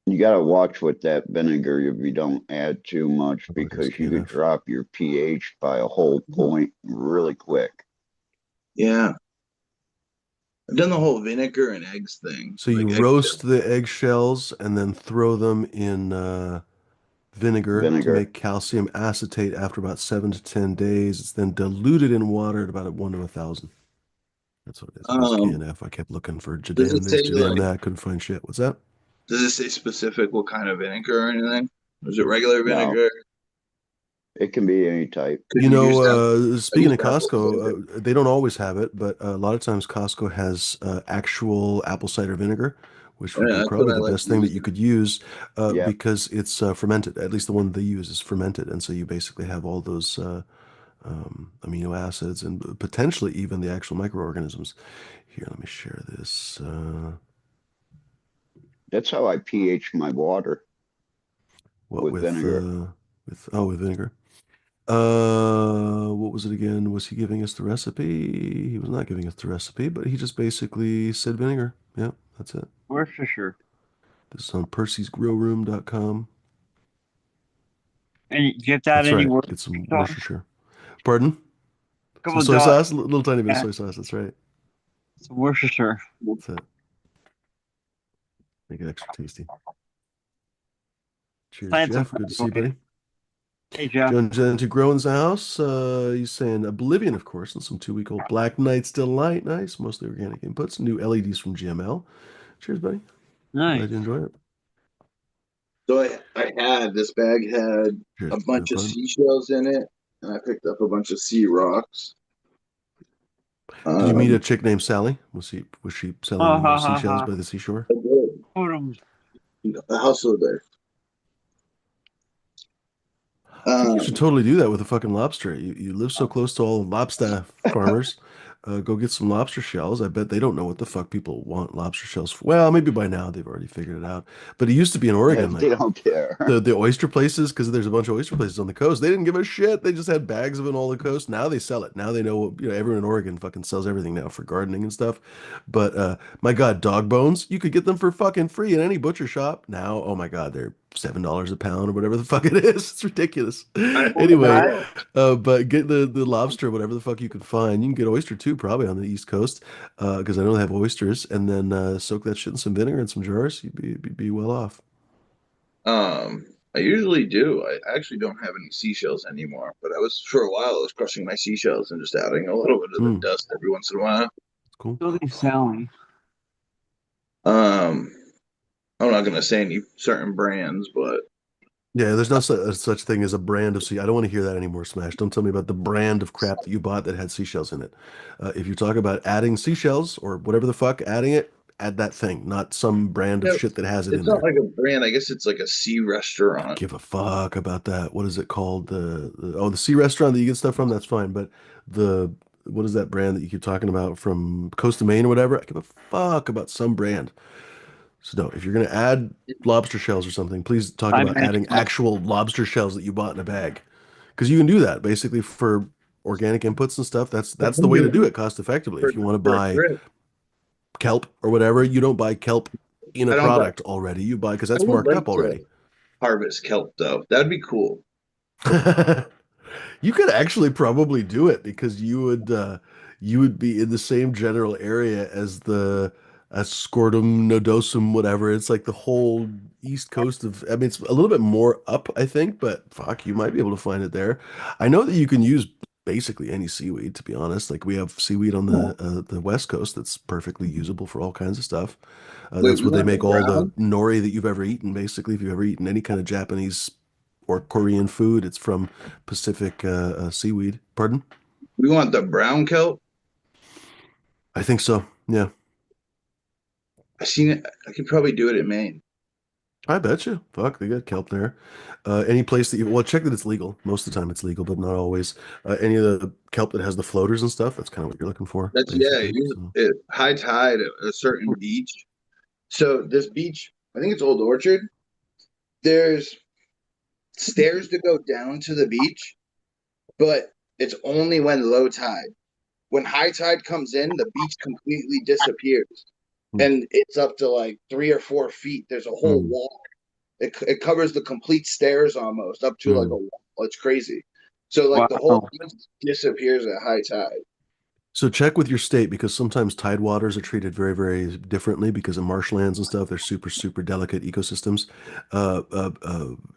You got to watch with that vinegar if you don't add too much Oh, here's because you could KNF. drop your pH by a whole point really quick. Yeah. I've done the whole vinegar and eggs thing. So you Like egg roast the eggshells and then throw them in vinegar to Vinegar. make calcium acetate after about 7 to 10 days. It's then diluted in water at about 1 to 1,000. That's what it is. Here's um KNF. I kept looking for does it Jadam say this, Jadam like that. Couldn't find shit. What's that? does it say specific what kind of vinegar or anything? Is it regular No, vinegar? it can be any type. Because you use I Speaking use of apple cider. Costco, they don't always have it, but a lot of times Costco has actual apple cider vinegar, which would Yeah, be that's what probably I the like best thing that you using. could use Yeah, because it's fermented. At least the one they use is fermented, and so you basically have all those amino acids and potentially even the actual microorganisms. Here, let me share this. that's how I pH my water What with vinegar. with vinegar. What was it again? Was he giving us the recipe? He was not giving us the recipe, but he just basically said vinegar. Yeah, that's it. Worcestershire. This is on percysgrowroom.com. And you get that That's any right. Worcestershire Get some sauce? Worcestershire. Pardon? Some Couple of soy dollars. sauce, a little tiny bit of Yeah, soy sauce. That's right. some Worcestershire. That's it. Make it extra tasty. Cheers, Plant some Jeff. Good to see you, away. buddy. Hey Jeff. John Gentry Grows the house. He's saying Oblivion, of course, and some 2-week-old Black Knight's Delight. Nice. Mostly organic inputs. New LEDs from GML. Cheers, buddy. Nice. Glad you enjoy it. So I had this bag had Cheers. a bunch of Pardon? seashells in it, and I picked up a bunch of sea rocks. Did you meet a Um, chick named Sally? Was she selling Oh, you ha ha seashells ha. I by the seashore? did. Totems. I hustled there. I think you should Um, totally do that with a fucking lobster. You live so close to all the lobster farmers. Go get some lobster shells. I bet they don't know what the fuck people want lobster shells for. Well, maybe by now they've already figured it out. But it used to be in Oregon, They like don't care. the oyster places, because there's a bunch of oyster places on the coast. They didn't give a shit. They just had bags of it on all the coast. Now they sell it. Now they know, everyone in Oregon fucking sells everything now for gardening and stuff. But my God, dog bones, you could get them for fucking free in any butcher shop. Now, oh my God, they're $7 a pound or whatever the fuck it is. It's ridiculous. I Anyway, That but get the lobster, whatever the fuck you can find. You can get oyster too, probably on the East Coast, because I know they have oysters. And then soak that shit in some vinegar and some jars. You'd be well off. um I usually do. I actually don't have any seashells anymore, but I was for a while I was crushing my seashells and just adding a little bit of the Mm, dust every once in a while. cool. building Sally. Um, I'm not gonna say any certain brands, but Yeah, there's no such thing as a brand of sea. I don't want to hear that anymore, Smash. Don't tell me about the brand of crap that you bought that had seashells in it. If you talk about adding seashells or whatever the fuck, adding it, add that thing, not some brand of yeah, shit that has it it's in not there. like a brand. I guess it's like a sea I don't restaurant. give a fuck about that. What is it called? The sea restaurant that you get stuff from, that's fine. But the what is that brand that you keep talking about from Coast of Maine or whatever? I give a fuck about some brand. So no, if you're gonna add lobster shells or something, please talk I about make adding actual lobster shells that you bought in a bag. Because you can do that basically for organic inputs and stuff. That's the way to do it cost effectively. For, If you want to for a buy trip. kelp or whatever, you don't buy kelp in a I don't buy. product already. You buy because I that's would marked like up to already. harvest kelp though. That'd be cool. You could actually probably do it because you would be in the same general area as the Ascordum nodosum, whatever. It's like the whole east coast of, I mean, it's a little bit more up, I think, but fuck, you might be able to find it there. I know that you can use basically any seaweed, to be honest. Like we have seaweed on the west coast that's perfectly usable for all kinds of stuff. Wait, That's we where they want the make all the ground? nori that you've ever eaten, basically. If you've ever eaten any kind of Japanese or Korean food. It's from Pacific seaweed. Pardon? We want the brown kelp. I think so. Yeah. I seen it. I could probably do it in Maine. I bet you. Fuck, they got kelp there. Any place that you well, check that it's legal. Most of the time, it's legal, but not always. Any of the kelp that has the floaters and stuff, that's kind of what you're looking for, That's yeah. basically. So, High tide at a certain beach. So this beach, I think it's Old Orchard. There's stairs to go down to the beach, but it's only when low tide. When high tide comes in, the beach completely disappears, hmm, and it's up to like 3 or 4 feet. There's a whole hmm, wall. It covers the complete stairs almost up to like a hmm. wall. It's crazy. So like the whole Wow. beach disappears at high tide. So check with your state because sometimes tidewaters are treated very, very differently because of marshlands and stuff. They're super, super delicate ecosystems.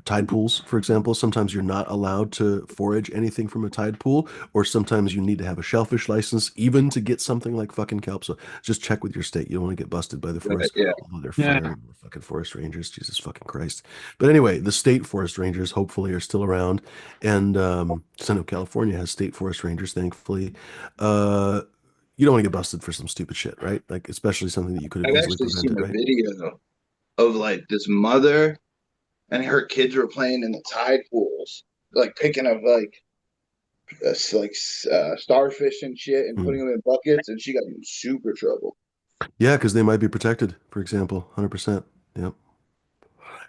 Tide pools, for example, sometimes you're not allowed to forage anything from a tide pool, or sometimes you need to have a shellfish license even to get something like fucking kelp. So just check with your state. You don't want to get busted by the Right, forest, yeah. although they're Yeah. firing more fucking forest rangers. Jesus fucking Christ. But anyway, the state forest rangers hopefully are still around. And I know California has state forest rangers, thankfully. Uh, you don't want to get busted for some stupid shit, right? Like especially something that you could have I've easily actually seen prevented, a right? video of like this mother and her kids were playing in the tide pools, like picking up starfish and shit and Mm. putting them in buckets, and she got in super trouble. Yeah, because they might be protected, for example, 100%. Yep.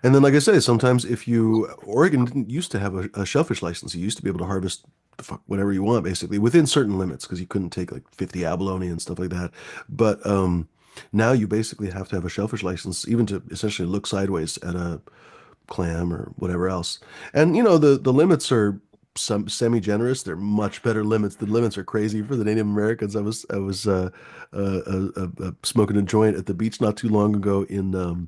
And then, like I say, sometimes if you, Oregon didn't used to have a shellfish license. You used to be able to harvest the fuck whatever you want, basically, within certain limits, because you couldn't take like 50 abalone and stuff like that. But now you basically have to have a shellfish license, even to essentially look sideways at a clam or whatever else. And the limits are some semi-generous. They're much better limits. The limits are crazy for the Native Americans. I was smoking a joint at the beach not too long ago in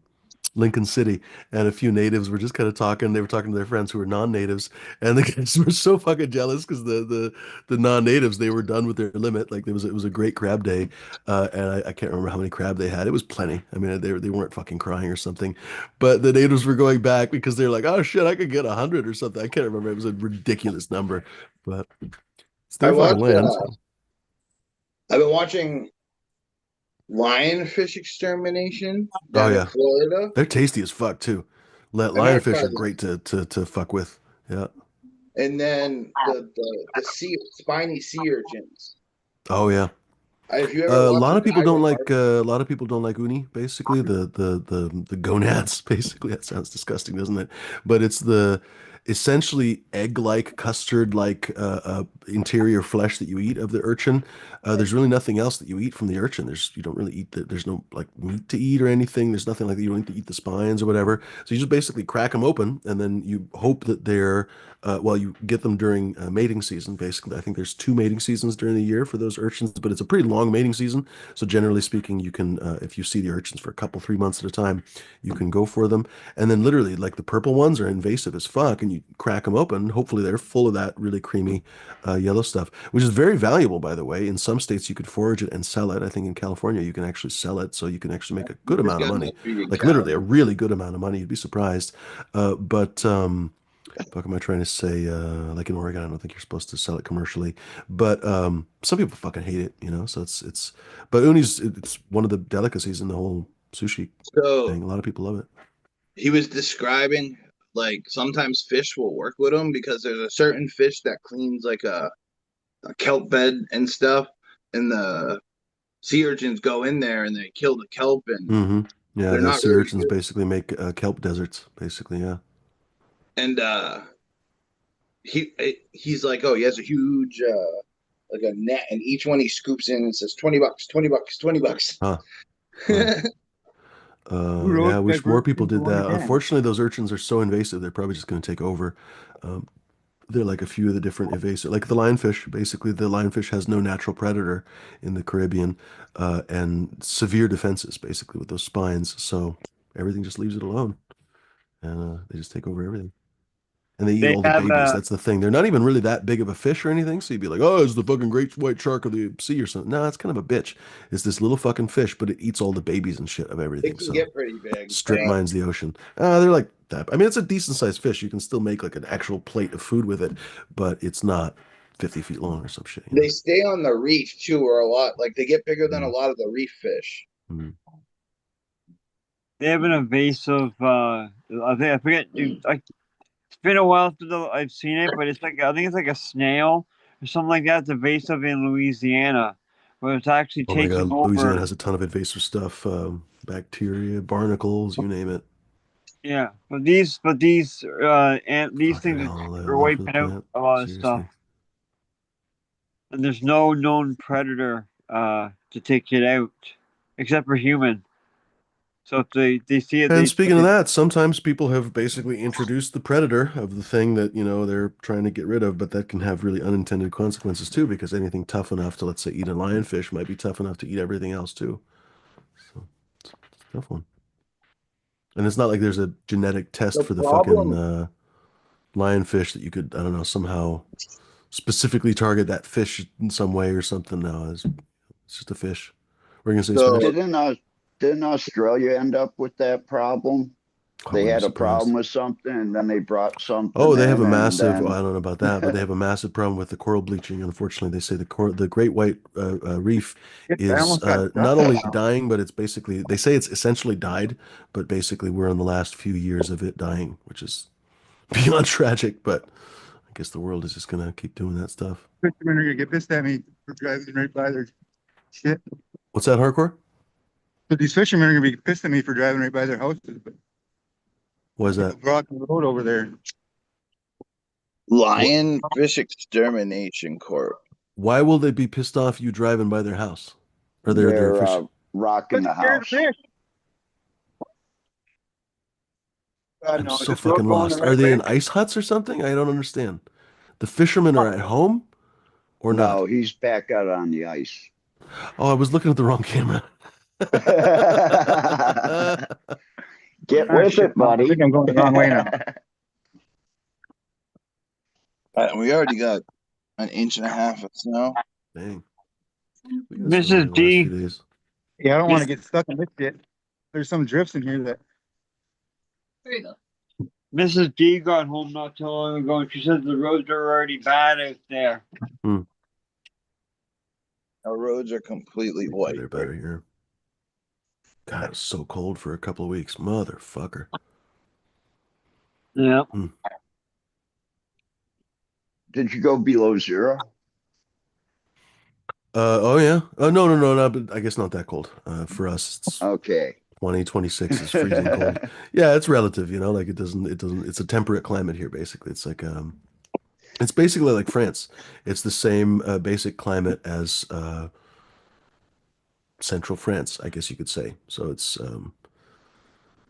Lincoln City, and a few natives were just kind of talking. They were talking to their friends who were non-natives, and the guys were so fucking jealous because the non-natives they were done with their limit. Like it was a great crab day, and I can't remember how many crab they had. It was plenty. I mean, they weren't fucking crying or something, but the natives were going back because they're like, oh shit, I could get 100 or something. I can't remember. It was a ridiculous number, but it's I their fucking watched. land. So. I've been watching lionfish extermination Oh down in yeah, Florida. they're tasty as fuck too. I gotta Lionfish try are great this. to fuck with. Yeah. And then the spiny sea urchins. Oh yeah. If you ever A watch lot a of people guy don't go like harvest, a lot of people don't like uni, basically the gonads, basically. That sounds disgusting, doesn't it? But it's the essentially egg-like custard-like interior flesh that you eat of the urchin. There's really nothing else that you eat from the urchin. You don't really eat there's no like meat to eat or anything. There's nothing like that. You don't need to eat the spines or whatever. So you just basically crack them open and then you hope that they're well, you get them during mating season, basically. I think there's two mating seasons during the year for those urchins, but it's a pretty long mating season. So generally speaking, you can, if you see the urchins for a couple, 3 months at a time, you can go for them. And then literally, like the purple ones are invasive as fuck, and you crack them open. Hopefully, they're full of that really creamy yellow stuff, which is very valuable, by the way. In some states, you could forage it and sell it. I think in California, you can actually sell it, so you can actually make a good just amount of got money, enough feeding like literally a cows. really good amount of money. You'd be surprised. But fuck am I trying to say? Like in Oregon, I don't think you're supposed to sell it commercially, but some people fucking hate it, So but uni's it's one of the delicacies in the whole sushi So thing. A lot of people love it. he was describing like sometimes fish will work with him because there's a certain fish that cleans like a kelp bed and stuff, and the sea urchins go in there and they kill the kelp, and Hmm. Yeah, they're the not sea really urchins good. basically make kelp deserts, basically. Yeah. And he's like, oh, he has a huge like a net, and each one he scoops in and says 20 bucks, 20 bucks, 20 bucks. Huh. Wow. Kudos Yeah, I wish more people diversity did going that. again. Unfortunately, those urchins are so invasive, they're probably just going to take over. Um, They're like a few of the different invasive, like the lionfish. Basically, the lionfish has no natural predator in the Caribbean, and severe defenses, basically, with those spines. So everything just leaves it alone, and they just take over everything. And they eat They all the have babies. That's the thing. They're not even really that big of a fish or anything. So you'd be like, oh, it's the fucking great white shark of the sea or something. No, it's kind of a bitch. It's this little fucking fish, but it eats all the babies and shit of They everything. can So get pretty big. strip mines the ocean. They're like that. I mean, it's a decent sized fish. You can still make like an actual plate of food with it, but it's not 50 feet long or some shit, you They know? stay on the reef too, or a lot. Like they get bigger than a Mm, lot of the reef fish. mm. they have an invasive. I think I forget. Dude, it's been a while since I've seen it, but it's like I think it's like a snail or something like that. It's invasive in Louisiana, where it's actually Oh my taking God, Louisiana over. has a ton of invasive stuff. Bacteria, barnacles, you name it. Yeah, and these Fucking things hell, are life of the wiping out plant. a lot of stuff, Seriously. and there's no known predator to take it out except for human. So if they see it, And they speaking of say, that, sometimes people have basically introduced the predator of the thing that, they're trying to get rid of, but that can have really unintended consequences too, because anything tough enough to, let's say, eat a lionfish might be tough enough to eat everything else too. So it's a tough one. And it's not like there's a genetic test The for the fucking problem, lionfish that you could, I don't know, somehow specifically target that fish in some way or something. No, it's just a fish. We're gonna say Spanish. so Didn't Australia end up with that problem? I They wouldn't be had a surprised. problem with something, and then they brought Oh, something they have a in, and massive, oh, then I don't know about that, but they have a massive problem with the coral bleaching. Unfortunately, they say the great white reef I is almost got stuck not only somehow. dying, but it's basically, they say it's essentially died, but basically we're in the last few years of it dying, which is beyond tragic, but I guess the world is just gonna keep doing that stuff. Fishermen are gonna get pissed at me for driving right by their shit. What's that, hardcore? But these fishermen are gonna be pissed at me for driving right by their houses, but Why is that? blocking the road over there. What? Lionfish Extermination Corp. Why will they be pissed off you driving by their house or their they're fish? rocking But the scared house. the fish. God I'm no, is so this road fucking going the lost. Are right they way? in ice huts or something? I don't understand. The fishermen are at home or not? No, he's back out on the ice. Oh, I was looking at the wrong camera. Get Ah with shit, it, no, I think buddy. I'm going the wrong way now. We already got an inch and a half of snow. Dang. We got snow here Mrs. the last few D, days. Yeah, I don't want Miss, to get stuck in this shit. There's some drifts in here that Mrs. D got home not too long ago, and she said the roads are already bad out there. Hmm. Our roads are completely Hopefully white. they're better here. God, it was so cold for a couple of weeks. Motherfucker. Yeah, Hmm. Did you go below zero? Oh yeah. No, no, no, no, but I guess not that cold. For us, it's Okay. 26 is freezing cold. Yeah, it's relative, like it's a temperate climate here, basically. It's like, it's basically like France. It's the same basic climate as central France, I guess you could say. So it's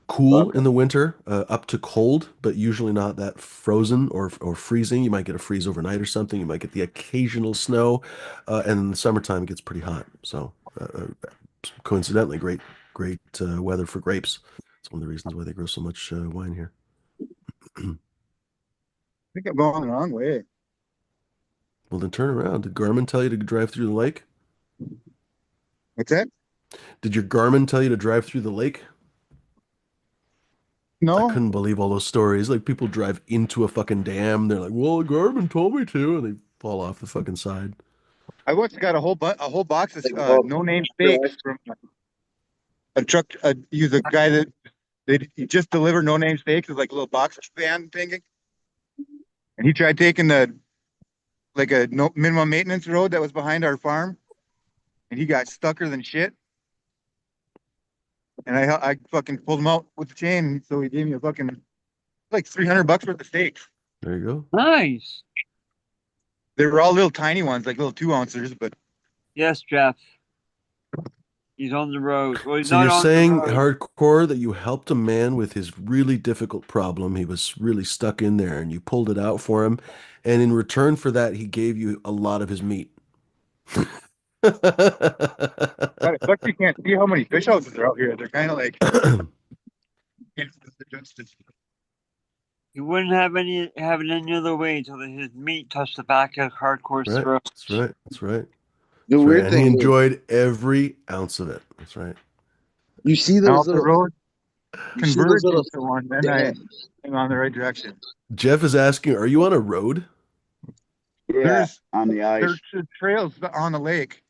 cool in the winter, up to cold, but usually not that frozen or freezing. You might get a freeze overnight or something. You might get the occasional snow, and in the summertime it gets pretty hot. So coincidentally, great weather for grapes. It's one of the reasons why they grow so much wine here. I think I'm going the wrong way. Well, then turn around. Did Garmin tell you to drive through the lake? What's that? Did your Garmin tell you to drive through the lake? I No, couldn't believe all those stories. Like people drive into a fucking dam. They're like, "Well, Garmin told me to," and they fall off the fucking side. I once got a whole box of Like, well, no name yeah. steaks from a truck. He's a guy that he just delivered no name steaks. It's like a little box van thing, and he tried taking the like a no minimum maintenance road that was behind our farm, and he got stucker than shit. And I fucking pulled him out with the chain, so he gave me a fucking like $300 worth of steaks. There you go. nice. They were all little tiny ones, like little 2 ounces, but Yes, Jeff. He's on the road. Well, he's So not you're on the saying road. hardcore that you helped a man with his really difficult problem. He was really stuck in there, and you pulled it out for him, and in return for that, he gave you a lot of his meat. God, it sucks you can't see how many fish houses are out here. They're kind of like He wouldn't have any other way until his meat touched the back of hardcore's Right. throat. That's right. That's right. The That's right. weird And he thing is, enjoyed every ounce of it. That's right. you see Now those if the little, road you see those converged little into one, then I stands. am on the right direction. Jeff is asking, are you on a road? Yeah, There's on the ice. trails on the lake,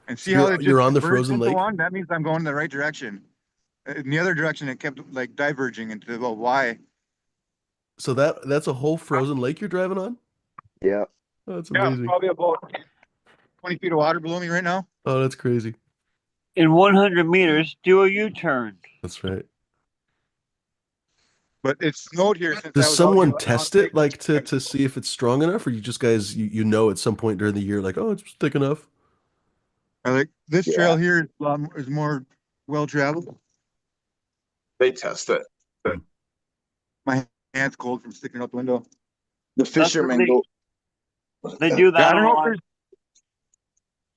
and So see how it you're just on the converged frozen into lake? one? That means I'm going in the right direction. In the other direction, it kept like diverging into, well, why? So that's a whole frozen lake you're driving on? Yeah. Oh, that's Yeah, it's amazing. probably about 20 feet of water below me right now. Oh, that's crazy. In 100 meters, do a U-turn. That's right. But it snowed here since Does I was out here someone on test the it lake. like to see if it's strong enough, or you just guys you know at some point during the year like, oh, it's thick enough? Like this Yeah, trail here is, is more well traveled. they test it. Hmm. My hand's cold from sticking out the window. The That's what fishermen go. they do Yeah, that a lot.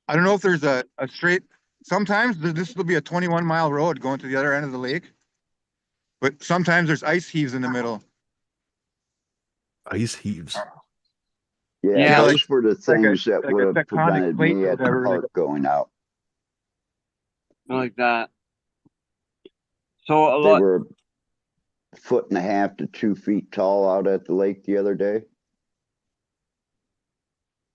I don't know if there's a straight. Sometimes this will be a 21-mile road going to the other end of the lake, but sometimes there's ice heaves in the middle. Ice heaves. Yeah, Yeah, Yeah, like those were the like a things that like would a have tectonic prevented plate me or at the whatever. Like, park going out. like that. So a They lot. were a foot and a half to 2 feet tall out at the lake the other day.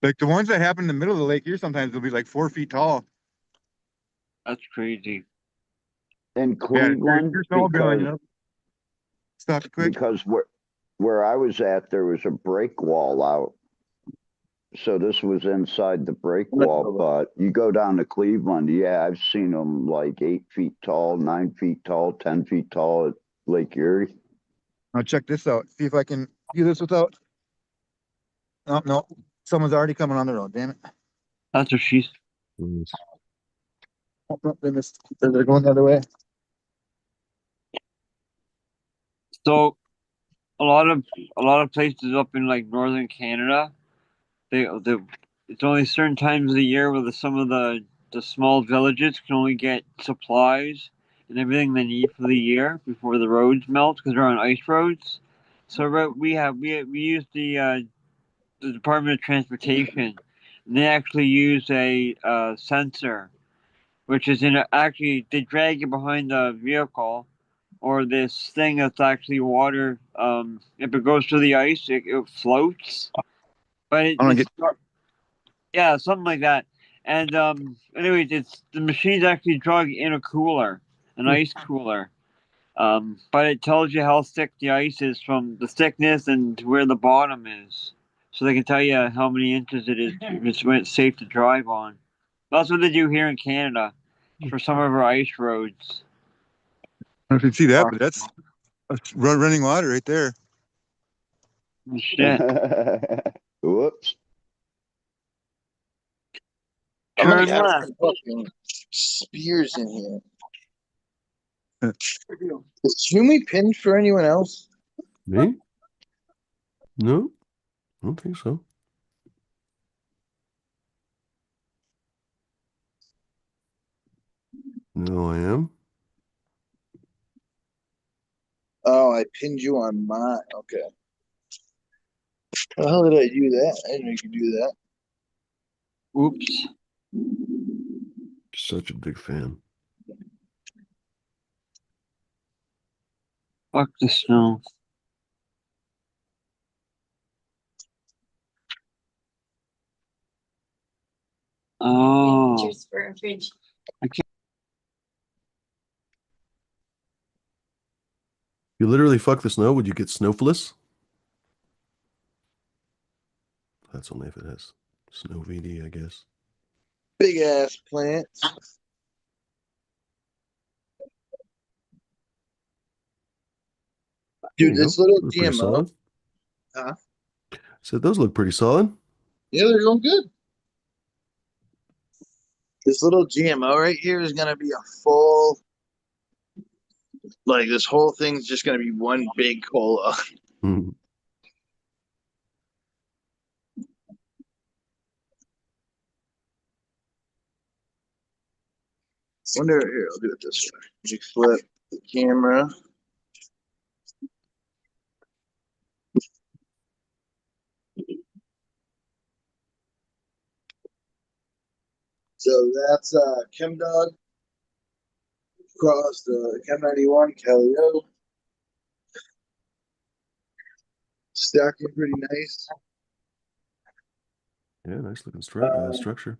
like the ones that happen in the middle of the lake here, sometimes they'll be like 4 feet tall. That's crazy. In Yeah, you're Cleveland, snowmobiling, you know. Stop it quick. because where I was at, there was a break wall out. So this was inside the break wall, but you go down to Cleveland, yeah, I've seen them like 8 feet tall, 9 feet tall, 10 feet tall at Lake Erie. I'll check this out. See if I can do this without. Oh no, someone's already coming on the road. Damn it! That's what she's. Hmm. Oh, no, they're going the other way. So a lot of places up in like northern Canada, they it's only certain times of the year where some of the small villages can only get supplies and everything they need for the year before the roads melt because they're on ice roads. So we use the Department of Transportation. And they actually use a sensor, which is actually they drag it behind the vehicle or this thing that's actually water. If it goes through the ice, it floats. But I don't it's get. yeah, something like that. And anyways, it's the machine's actually drug in a cooler, an ice cooler. But it tells you how thick the ice is from the thickness and to where the bottom is, so they can tell you how many inches it is if it's when it's safe to drive on. That's what they do here in Canada for some of our ice roads. I don't know if you can see that, but that's running water right there. Shit. Whoops. I might Turn have left. some fucking spears in here. Is Shumi pinned for anyone else? Me? No, I don't think so. No, I am. Oh, I pinned you on mine. Okay. How the hell did I do that? I didn't know you could do that. Oops. Such a big fan. Fuck the snow. Oh. Pictures for a fridge. You literally fuck the snow. Would you get snowfless? That's only if it has snow VD, I guess. Big ass plants. There Dude, you this go. little They're pretty GMO. solid. Huh? So those look pretty solid. Yeah, they're going good. This little GMO right here is gonna be a full, like this whole thing's just gonna be one big cola. Mhm. Wonder here, I'll do it this way. You flip the camera. So that's Chem Dog across the Chem 91 Calio. Stacking pretty nice. Yeah, nice looking Uh, structure.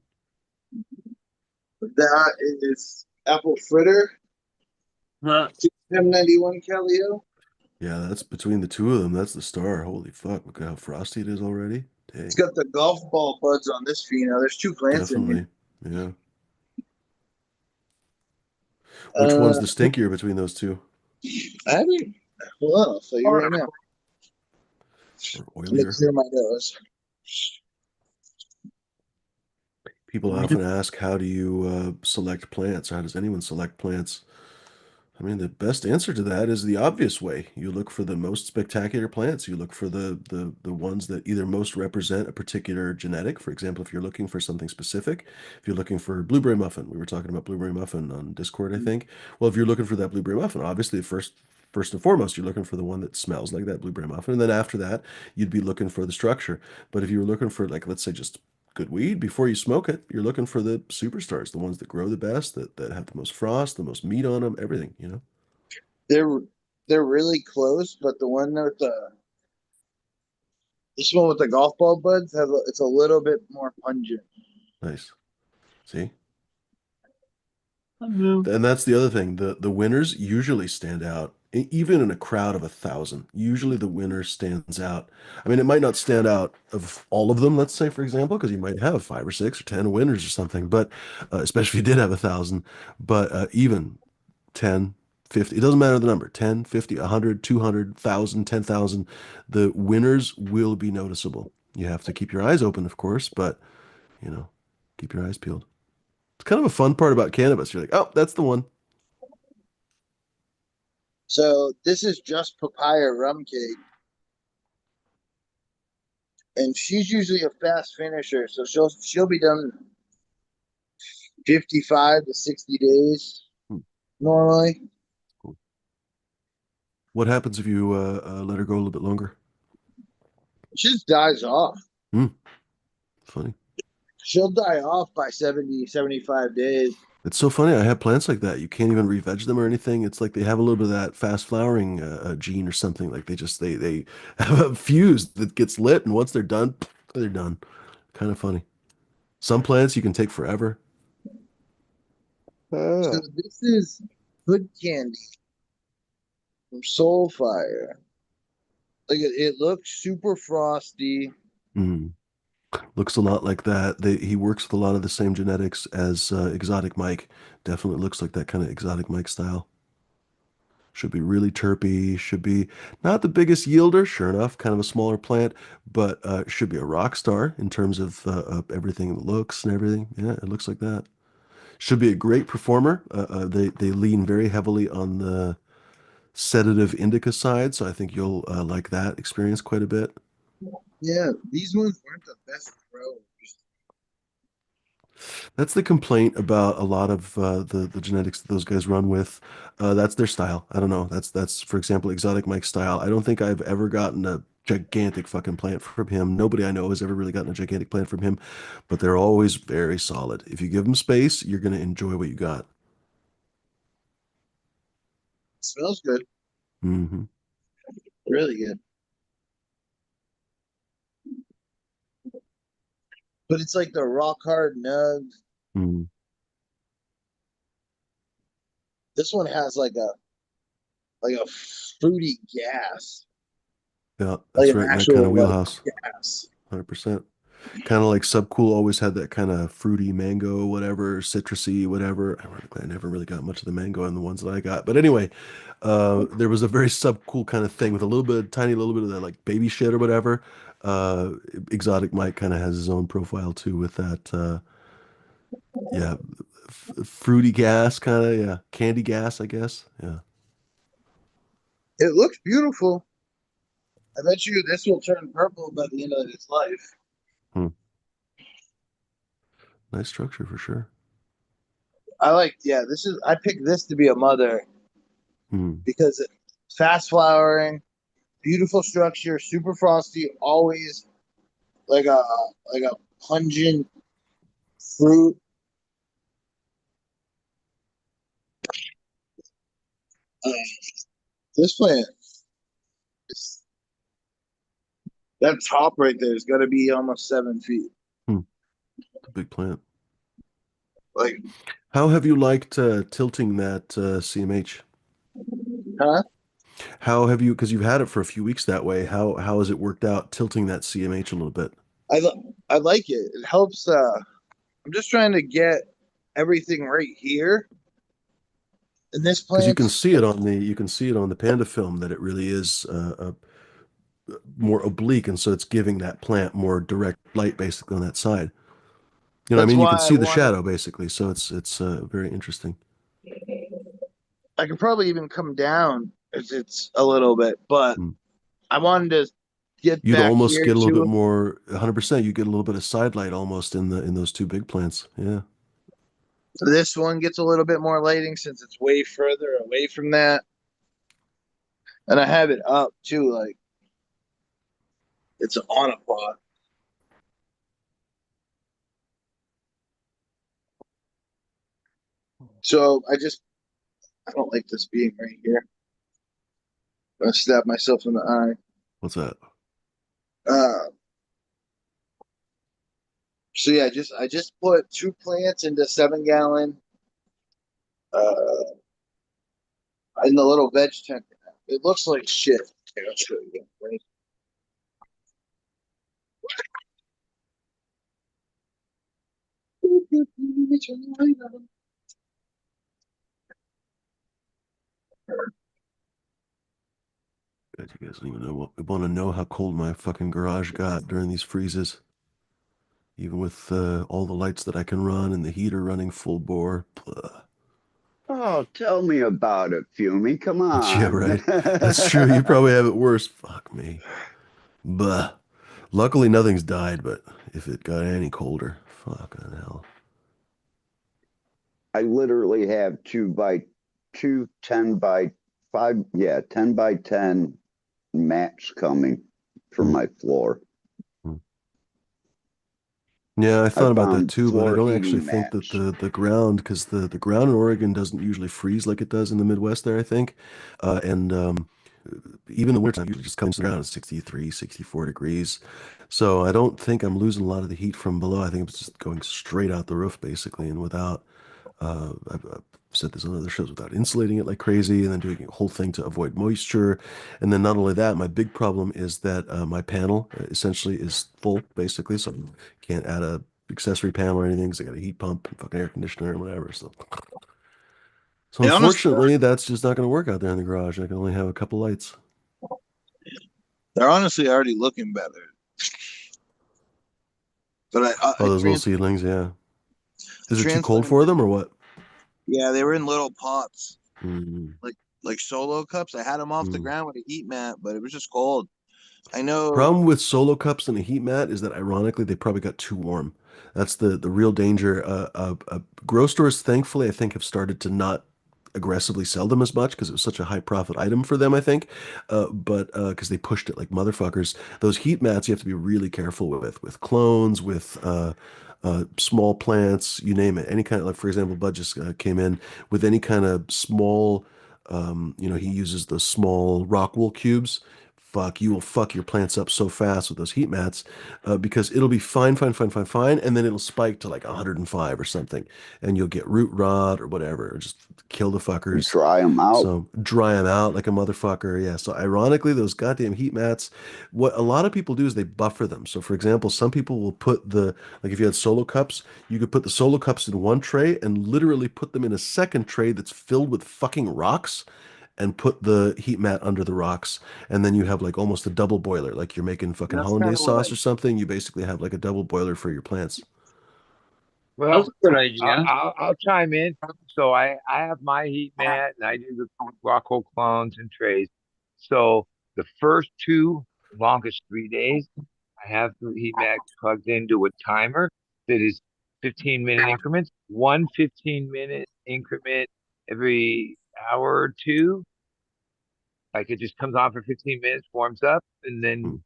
that is Apple Fritter, Huh? Chem 91 Calio. Yeah, that's between the two of them. That's the star. Holy fuck! Look at how frosty it is already. It's Dang, got the golf ball buds on this pheno. There's two plants in here. definitely. Yeah. Which Uh, one's the stinkier between those two, I haven't. Well, I'll tell you right now. or Let me oilier? clear my nose. People often ask, how do you select plants? How does anyone select plants? I mean, the best answer to that is the obvious way. You look for the most spectacular plants. You look for the ones that either most represent a particular genetic. For example, if you're looking for something specific, if you're looking for blueberry muffin, we were talking about blueberry muffin on Discord, I think. Well, if you're looking for that blueberry muffin, obviously first and foremost, you're looking for the one that smells like that blueberry muffin, and then after that, you'd be looking for the structure. But if you were looking for, like, let's say just good weed before you smoke it, you're looking for the superstars, the ones that grow the best, that have the most frost, the most meat on them, everything, you know? They're they're really close, but the one with this one with the golf ball buds it's a little bit more pungent. Nice. See? Mhm. And that's the other thing. The winners usually stand out, even in a crowd of 1,000. Usually the winner stands out. I mean, it might not stand out of all of them, let's say, for example, because you might have 5 or 6 or 10 winners or something, but especially if you did have 1,000, but even 10, 50, it doesn't matter the number, 10, 50, 100, 200, 1,000, 10,000, the winners will be noticeable. You have to keep your eyes open, of course, but, you know, keep your eyes peeled. It's kind of a fun part about cannabis. You're like, oh, that's the one. So this is just papaya rum cake, and she's usually a fast finisher, so she'll be done 55 to 60 days Hmm, normally. cool. What happens if you let her go a little bit longer? She just dies off. Hmm, funny. She'll die off by 70, 75 days. It's so funny. I have plants like that. You can't even re-veg them or anything. It's like they have a little bit of that fast flowering gene or something. Like they have a fuse that gets lit, and once they're done, they're done. Kind of funny. Some plants you can take forever. So this is hood candy from Soulfire. Like it looks super frosty. Mm. Looks a lot like that. He works with a lot of the same genetics as Exotic Mike. Definitely looks like that kind of Exotic Mike style. Should be really terpy. Should be not the biggest yielder, sure enough, kind of a smaller plant, but should be a rock star in terms of everything, the looks and everything. Yeah, it looks like that. Should be a great performer. They lean very heavily on the sedative indica side, so I think you'll like that experience quite a bit. Yeah, these ones weren't the best growers. That's the complaint about a lot of the genetics that those guys run with. That's their style. I don't know. That's for example, Exotic Mike's style. I don't think I've ever gotten a gigantic fucking plant from him. Nobody I know has ever really gotten a gigantic plant from him, but they're always very solid. If you give them space, you're gonna enjoy what you got. Smells good. Hmm. Really good. But it's like the rock hard nugs. Hmm. This one has like a fruity gas. Yeah, Like that's an right in that kind of actual like wheelhouse. gas. 100%. Kind of like Subcool always had that kind of fruity mango, whatever, citrusy, whatever. Ironically, I never really got much of the mango in the ones that I got. But anyway, there was a very Subcool kind of thing with a little bit, tiny little bit of that like baby shit or whatever. Uh, Exotic Mike kind of has his own profile too with that, yeah, fruity gas kind of, yeah, candy gas, I guess. Yeah. It looks beautiful. I bet you this will turn purple by the end of its life. Hmm. Nice structure for sure. I picked this to be a mother Hmm. because it's fast flowering, beautiful structure, super frosty, always like a like a pungent fruit. Uh, this plant, that top right there is got to be almost 7 feet. Hmm. It's a big plant. Like, How have you liked tilting that CMH? huh? How have you, because you've had it for a few weeks that way, how has it worked out tilting that CMH a little bit? I like it. It helps. I'm just trying to get everything right here. And this Because you can plant, see it on the Panda film that it really is more oblique, and so it's giving that plant more direct light basically on that side. You know what I that's mean? You can why I see the wanted, shadow basically, so it's very interesting. I could probably even come down as it's a little bit, but Hmm. I wanted to get You'd back almost here get a little bit too. more, 100%. You get a little bit of side light almost in those two big plants. Yeah. This one gets a little bit more lighting since it's way further away from that. And I have it up too, like it's on a pot. So I don't like this being right here. I'm gonna stab myself in the eye. What's that? Uh, so yeah, I just put 2 plants into 7 gallon uh in the little veg tank. It looks like shit. Okay, I'll show you. Right? God, you guys don't even want to know how cold my fucking garage got during these freezes. Even with all the lights that I can run and the heater running full bore. Blah. Oh, tell me about it, Fumi. Come Yeah, on. right. That's true. You probably have it worse. Fuck me. Blah. Luckily, nothing's died, but if it got any colder, fucking hell. I literally have 2 by 2, 10 by 5, yeah, 10 by 10 mats coming for Hmm. my floor. Hmm. Yeah, I I thought about that found too, but I floor don't actually heating think that mats. the ground, because the ground in Oregon doesn't usually freeze like it does in the Midwest there, I think. And even in the winter, usually just comes around at 63, 64 degrees. So I don't think I'm losing a lot of the heat from below. I think it's just going straight out the roof basically, and without I've said this on other shows, without insulating it like crazy and then doing a whole thing to avoid moisture. And then not only that, my big problem is that my panel essentially is full basically. So I can't add a accessory panel or anything because I got a heat pump and fucking air conditioner and whatever. So And honestly, unfortunately, that's just not going to work out there in the garage. I can only have a couple lights. they're honestly already looking better. But Oh, those little seedlings, yeah. Is it too cold for transplanted. them or what? Yeah, they were in little pots, Mm, like solo cups. I had them off the mm. ground with a heat mat, but it was just cold. I know. Problem with solo cups and a heat mat is that ironically they probably got too warm. That's the real danger. Grocery stores, thankfully, I think have started to not aggressively sell them as much because it was such a high profit item for them, I think. But because they pushed it like motherfuckers. Those heat mats you have to be really careful with clones, with small plants, you name it. Any kind of, like for example, Bud just came in with any kind of small. He uses the small rock wool cubes. Fuck, you will fuck your plants up so fast with those heat mats because it'll be fine, fine, fine, fine, fine, and then it'll spike to like 105 or something, and you'll get root rot or whatever, or just kill the fuckers. Dry them out. So dry them out like a motherfucker. Yeah. So ironically, those goddamn heat mats, what a lot of people do is they buffer them. So for example, some people will put like if you had solo cups, you could put the solo cups in one tray and literally put them in a second tray that's filled with fucking rocks and put the heat mat under the rocks. And then you have like almost a double boiler. Like you're making fucking That's kind hollandaise of what sauce or something. You basically have like a double boiler for your plants. That's a Well, good I'll, idea. I'll, I'll chime in. So I have my heat mat and I do the Rocco clones and trays. So the first two longest 3 days, I have the heat mat plugged into a timer that is 15-minute increments, one 15-minute increment every hour or two. Like it just comes on for 15 minutes, warms up, and then Mm,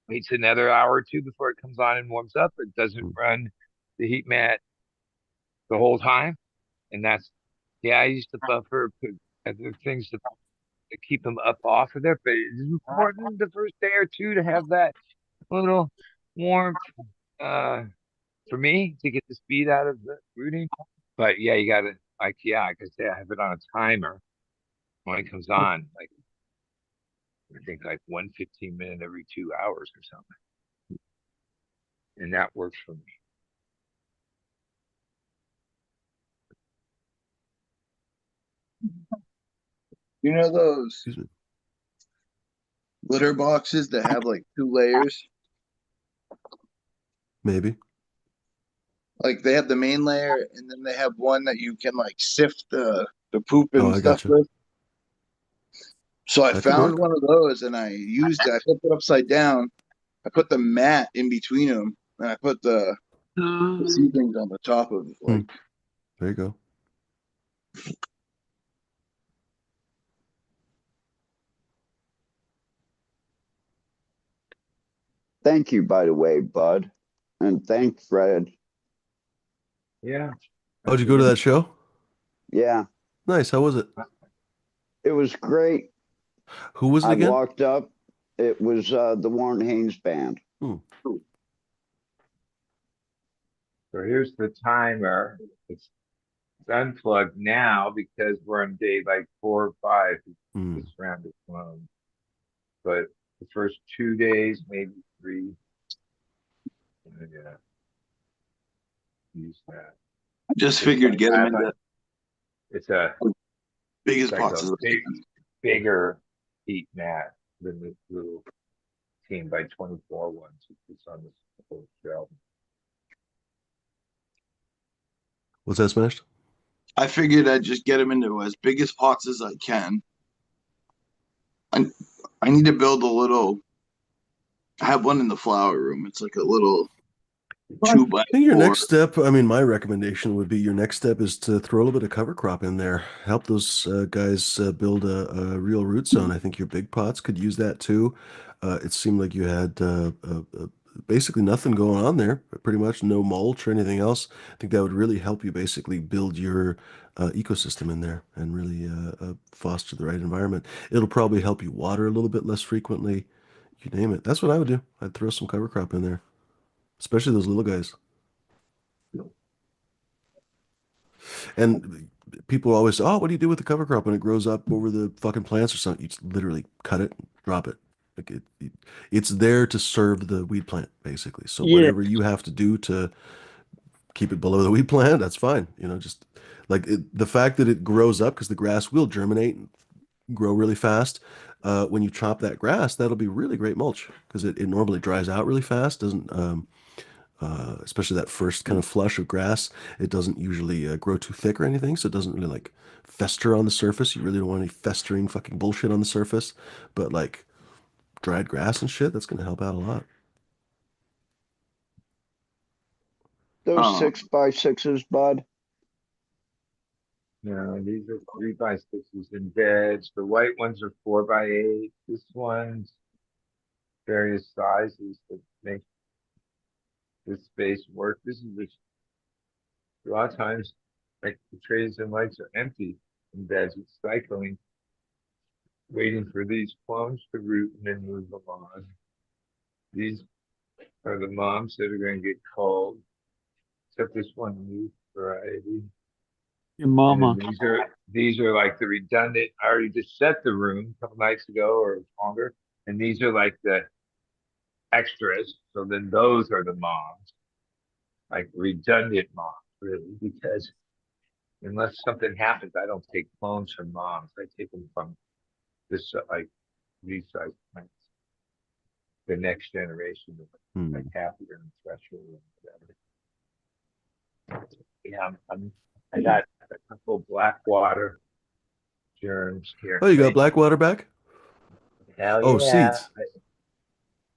waits another hour or two before it comes on and warms up. It doesn't mm. run the heat mat the whole time. And that's, yeah, I used to buffer, put other things to to keep them up off of there. But it's important the first day or two to have that little warmth for me to get the speed out of the rooting. But yeah, you gotta like yeah, I could say I have it on a timer when it comes on, like I think like 1 15 minute every 2 hours or something. And that works for me. You know those Excuse me. litter boxes that have like 2 layers? Maybe. Like they have the main layer and then they have one that you can like sift the poop Oh, and I stuff gotcha. with. So I That could found work. one of those and I used it. I flipped it upside down. I put the mat in between them and I put the seedlings on the top of Hmm. like. There you go. Thank you, by the way, Bud. And thank Fred. Yeah. Oh, did you go to that show? Yeah, Nice. How was it? it was great. Who was it I again? walked up. It was the Warren Haynes band. Hmm. So here's the timer. It's unplugged now because we're on day like 4 or 5. Hmm. This round is clone. But the first 2 days, maybe 3, yeah, use that. I just It's figured like get I them have into it's a biggest like pots a as I can. bigger heat mat than this little 10 by 24 ones. It's on this whole shelf. Was that smashed? I figured I'd just get them into as big as pots as I can. I I need to build a little. I have one in the flower room. It's like a little two by I think your four. next step, I mean, my recommendation would be your next step is to throw a little bit of cover crop in there. Help those guys build a real root zone. I think your big pots could use that too. It seemed like you had basically nothing going on there, pretty much no mulch or anything else. I think that would really help you basically build your ecosystem in there and really foster the right environment. It'll probably help you water a little bit less frequently. You name it. That's what I would do. I'd throw some cover crop in there, especially those little guys. And people always say, "Oh, what do you do with the cover crop when it grows up over the fucking plants or something?" You just literally cut it, drop it. Like it's there to serve the weed plant, basically. So Yeah. whatever you have to do to keep it below the weed plant, that's fine. Just like the fact that it grows up because the grass will germinate and grow really fast. When you chop that grass, that'll be really great mulch because it normally dries out really fast, doesn't especially that first kind of flush of grass. It doesn't usually grow too thick or anything, so it doesn't really like fester on the surface. You really don't want any festering fucking bullshit on the surface, but like dried grass and shit, that's gonna help out a lot. Those Um, 6x6s, Bud. No, these are 3 by 6s in beds. The white ones are 4 by 8. This one's various sizes that make this space work. This is just a lot of times like the trays and lights are empty in beds with cycling, waiting for these clones to root and then move them on. These are the moms that are going to get culled, except this one new variety. Your And then mama. these are like the redundant. I already just set the room a couple nights ago or longer, and these are like the extras. So then those are the moms, like redundant moms, really, because unless something happens, I don't take clones from moms. I take them from this like these size plants, the next generation of like Hmm. happier and fresher and whatever. Yeah, I got a couple black water germs here. Oh, you got Blackwater back? Hell Oh, yeah. seeds.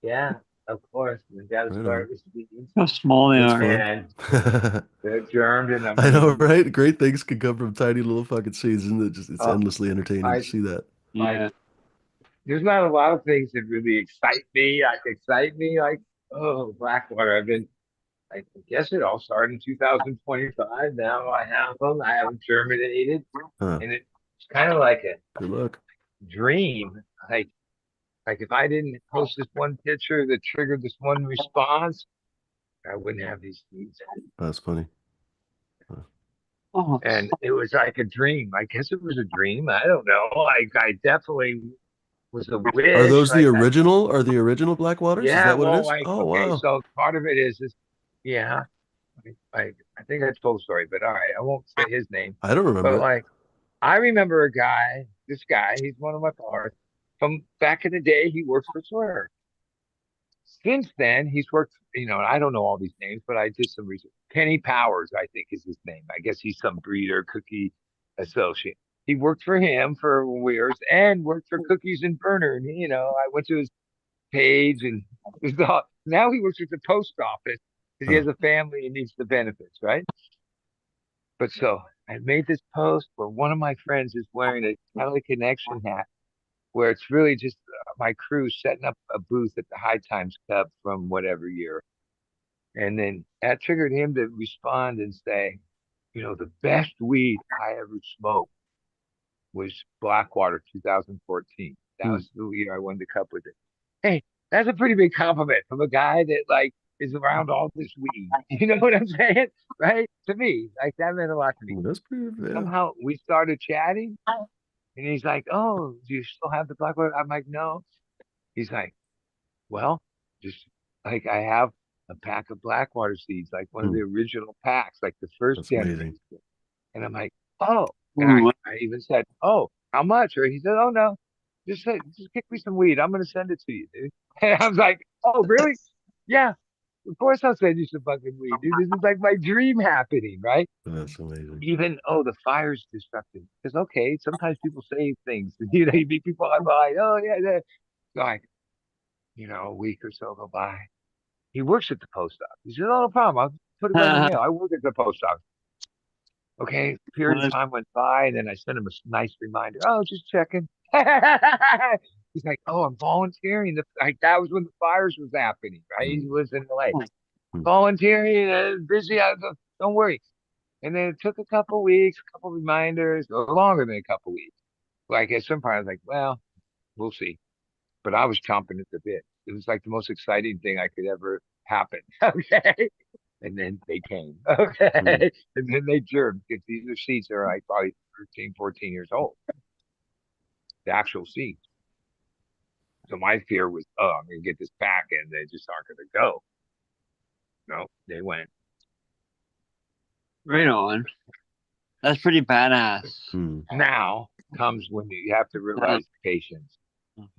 Yeah, of course. We got to Right on. start with seeds. How small they That's are. fun. And they're germed, and I'm I going to know, use, right? Great things can come from tiny little fucking seeds, isn't it? Just it's uh, endlessly entertaining to like, see that. Yeah. there's not a lot of things that really excite me, like, oh, Blackwater. I guess it all started in 2025. Now I have them. I have them germinated, Huh. and it's kind of like a Good luck. dream, like if I didn't post this one picture that triggered this one response, I wouldn't have these seeds. That's funny. Oh, And it was like a dream. I guess it was a dream. I don't know. Like I definitely was a Are wish. those the Like I, original? Are the original Black Waters? Is yeah, that what it well, is? like Oh, okay, wow. so part of it is yeah. I think I told the story, but all right, I won't say his name. I don't remember But it. like I remember a guy, this guy, he's one of my cars. From back in the day, he worked for Sawyer. Since then, he's worked, I don't know all these names, but I did some research. Kenny Powers, I think is his name. I guess he's some breeder cookie associate. He worked for him for years and worked for Cookies and Burner. And, I went to his page and now he works with the post office because he Huh. has a family and needs the benefits, right? But so I made this post where one of my friends is wearing a teleconnection hat where it's really just my crew setting up a booth at the High Times Cup from whatever year. And then that triggered him to respond and say, the best weed I ever smoked was Blackwater 2014. That hmm. was the year I won the cup with it. Hey, that's a pretty big compliment from a guy that like is around all this weed. You know what I'm saying? Right? To me, like that meant a lot to me. That's pretty, yeah. Somehow we started chatting and he's like, oh, do you still have the Blackwater? I'm like, no. He's like, well, just like I have a pack of Blackwater seeds, like one of Hmm. the original packs, like the first That's generation. amazing. And I'm like, oh. And Ooh, I even said, oh, how much? Or he said, oh no, just kick me some weed. I'm gonna send it to you, dude. And I was like, oh, really? Yeah, of course I'll send you some fucking weed, dude. This is like my dream happening, right? That's amazing. Even the fire's destructive. Because okay, sometimes people say things. You meet people online. Oh yeah, yeah. Like, a week or so go by. He works at the post office. He said, "Oh, no problem. I'll put it right in the mail. I work at the post office." Okay, period of time went by, and then I sent him a nice reminder. Oh, just checking. He's like, "Oh, I'm volunteering." Like that was when the fires was happening, right? He was in LA. Hmm. Volunteering, busy. Don't worry. And then it took a couple weeks, a couple reminders, or longer than a couple weeks. Like at some point, I was like, "Well, we'll see." But I was chomping at the bit. It was like the most exciting thing I could ever happen. Okay. And then they came. Hmm. Okay. And then they germed because these are seeds that are like probably 13, 14 years old. The actual seeds. So my fear was, oh, I'm going to get this back and they just aren't going to go. No, they went. right on. That's pretty badass. Hmm. Now comes when you have to realize patience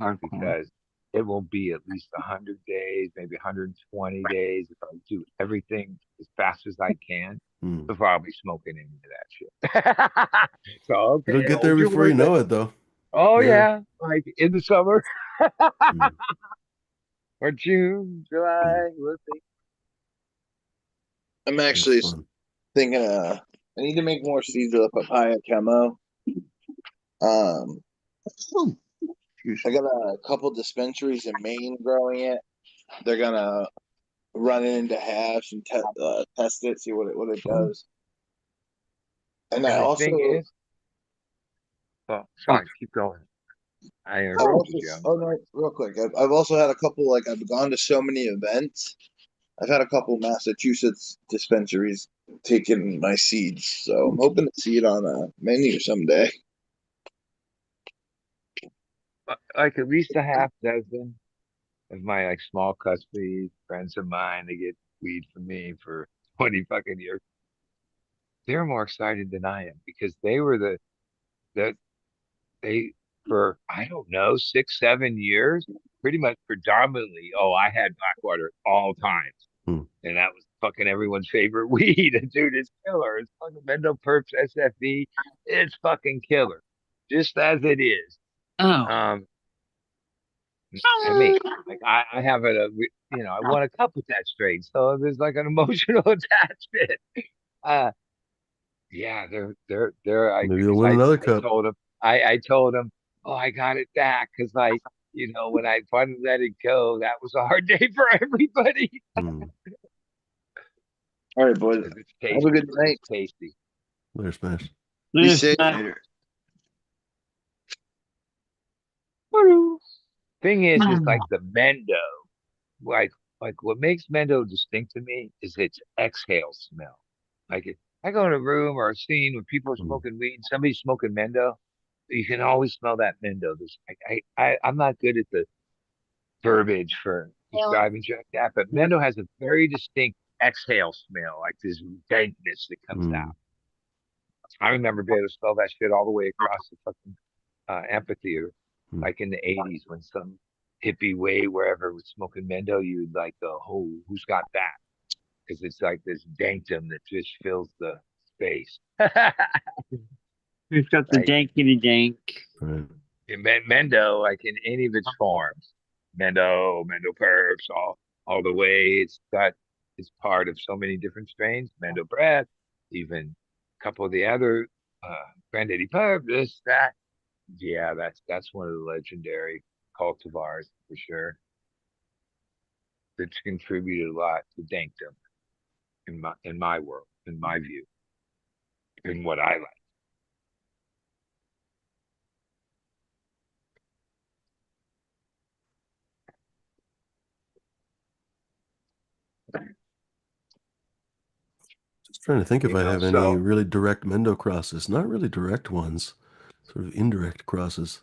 Hardcore. because it will be at least 100 days, maybe 120 days if I do everything as fast as I can Hmm. before I'll be smoking any of that shit. So, okay, It'll get there hold your before you horses. know it, though. Oh, Yeah. yeah, like in the summer Hmm. or June, Hmm. July, we'll see. I'm That's actually fun. thinking, I need to make more seeds of the papaya camo. Um, I got a couple dispensaries in Maine growing it. They're gonna run it into hash and test it, see what it Fun. does. And I And the also, thing is, oh, sorry, keep going. I I've interrupted also, you. oh no, real quick, I've also had a couple, like I've gone to so many events. I've had a couple Massachusetts dispensaries taking my seeds, so I'm hoping to see it on a menu someday. Like at least a half dozen of my like small custody friends of mine, they get weed from me for 20 fucking years. They're more excited than I am because they were the they for I don't know 6 7 years pretty much predominantly. Oh, I had Blackwater at all times, Hmm. and that was fucking everyone's favorite weed. And dude, it's killer. It's fucking Mendo Perps SFB. It's fucking killer, just as it is. Oh. Um, and me, like I have I won a cup with that strain, so there's like an emotional attachment. Uh, Yeah, they're like Maybe you'll because win I another I cup. told him I told him, oh, I got it back because like when I finally let it go, that was a hard day for everybody Hmm. All right, boys. because it's Have a tasty. good night. It's tasty. There's Smash. Be safe. Thing is like the Mendo. Like what makes Mendo distinct to me is its exhale smell. I go in a room or a scene where people are Mm. smoking weed, somebody's smoking Mendo, you can always smell that Mendo. I'm not good at the verbiage for describing shit like that, but Mendo has a very distinct exhale smell, like this dankness that comes Mm. out. I remember being able to smell that shit all the way across the fucking amphitheater, Mm. like in the '80s when some hippie way wherever was smoking Mendo, you'd like go, oh, who's got that? Because it's like this dankdom that just fills the space. We've got the Like dankity dank. Right. Mendo, like in any of its forms, Mendo Perps, all the way. It's part of so many different strains. Mendo Breath, even a couple of the other Granddaddy Perp, this, that. Yeah, that's one of the legendary cultivars for sure. It's contributed a lot to dankdom in my world, in my view, in what I like. Just trying to think if You I know, have any so really direct Mendo crosses. Not really direct ones, sort of indirect crosses.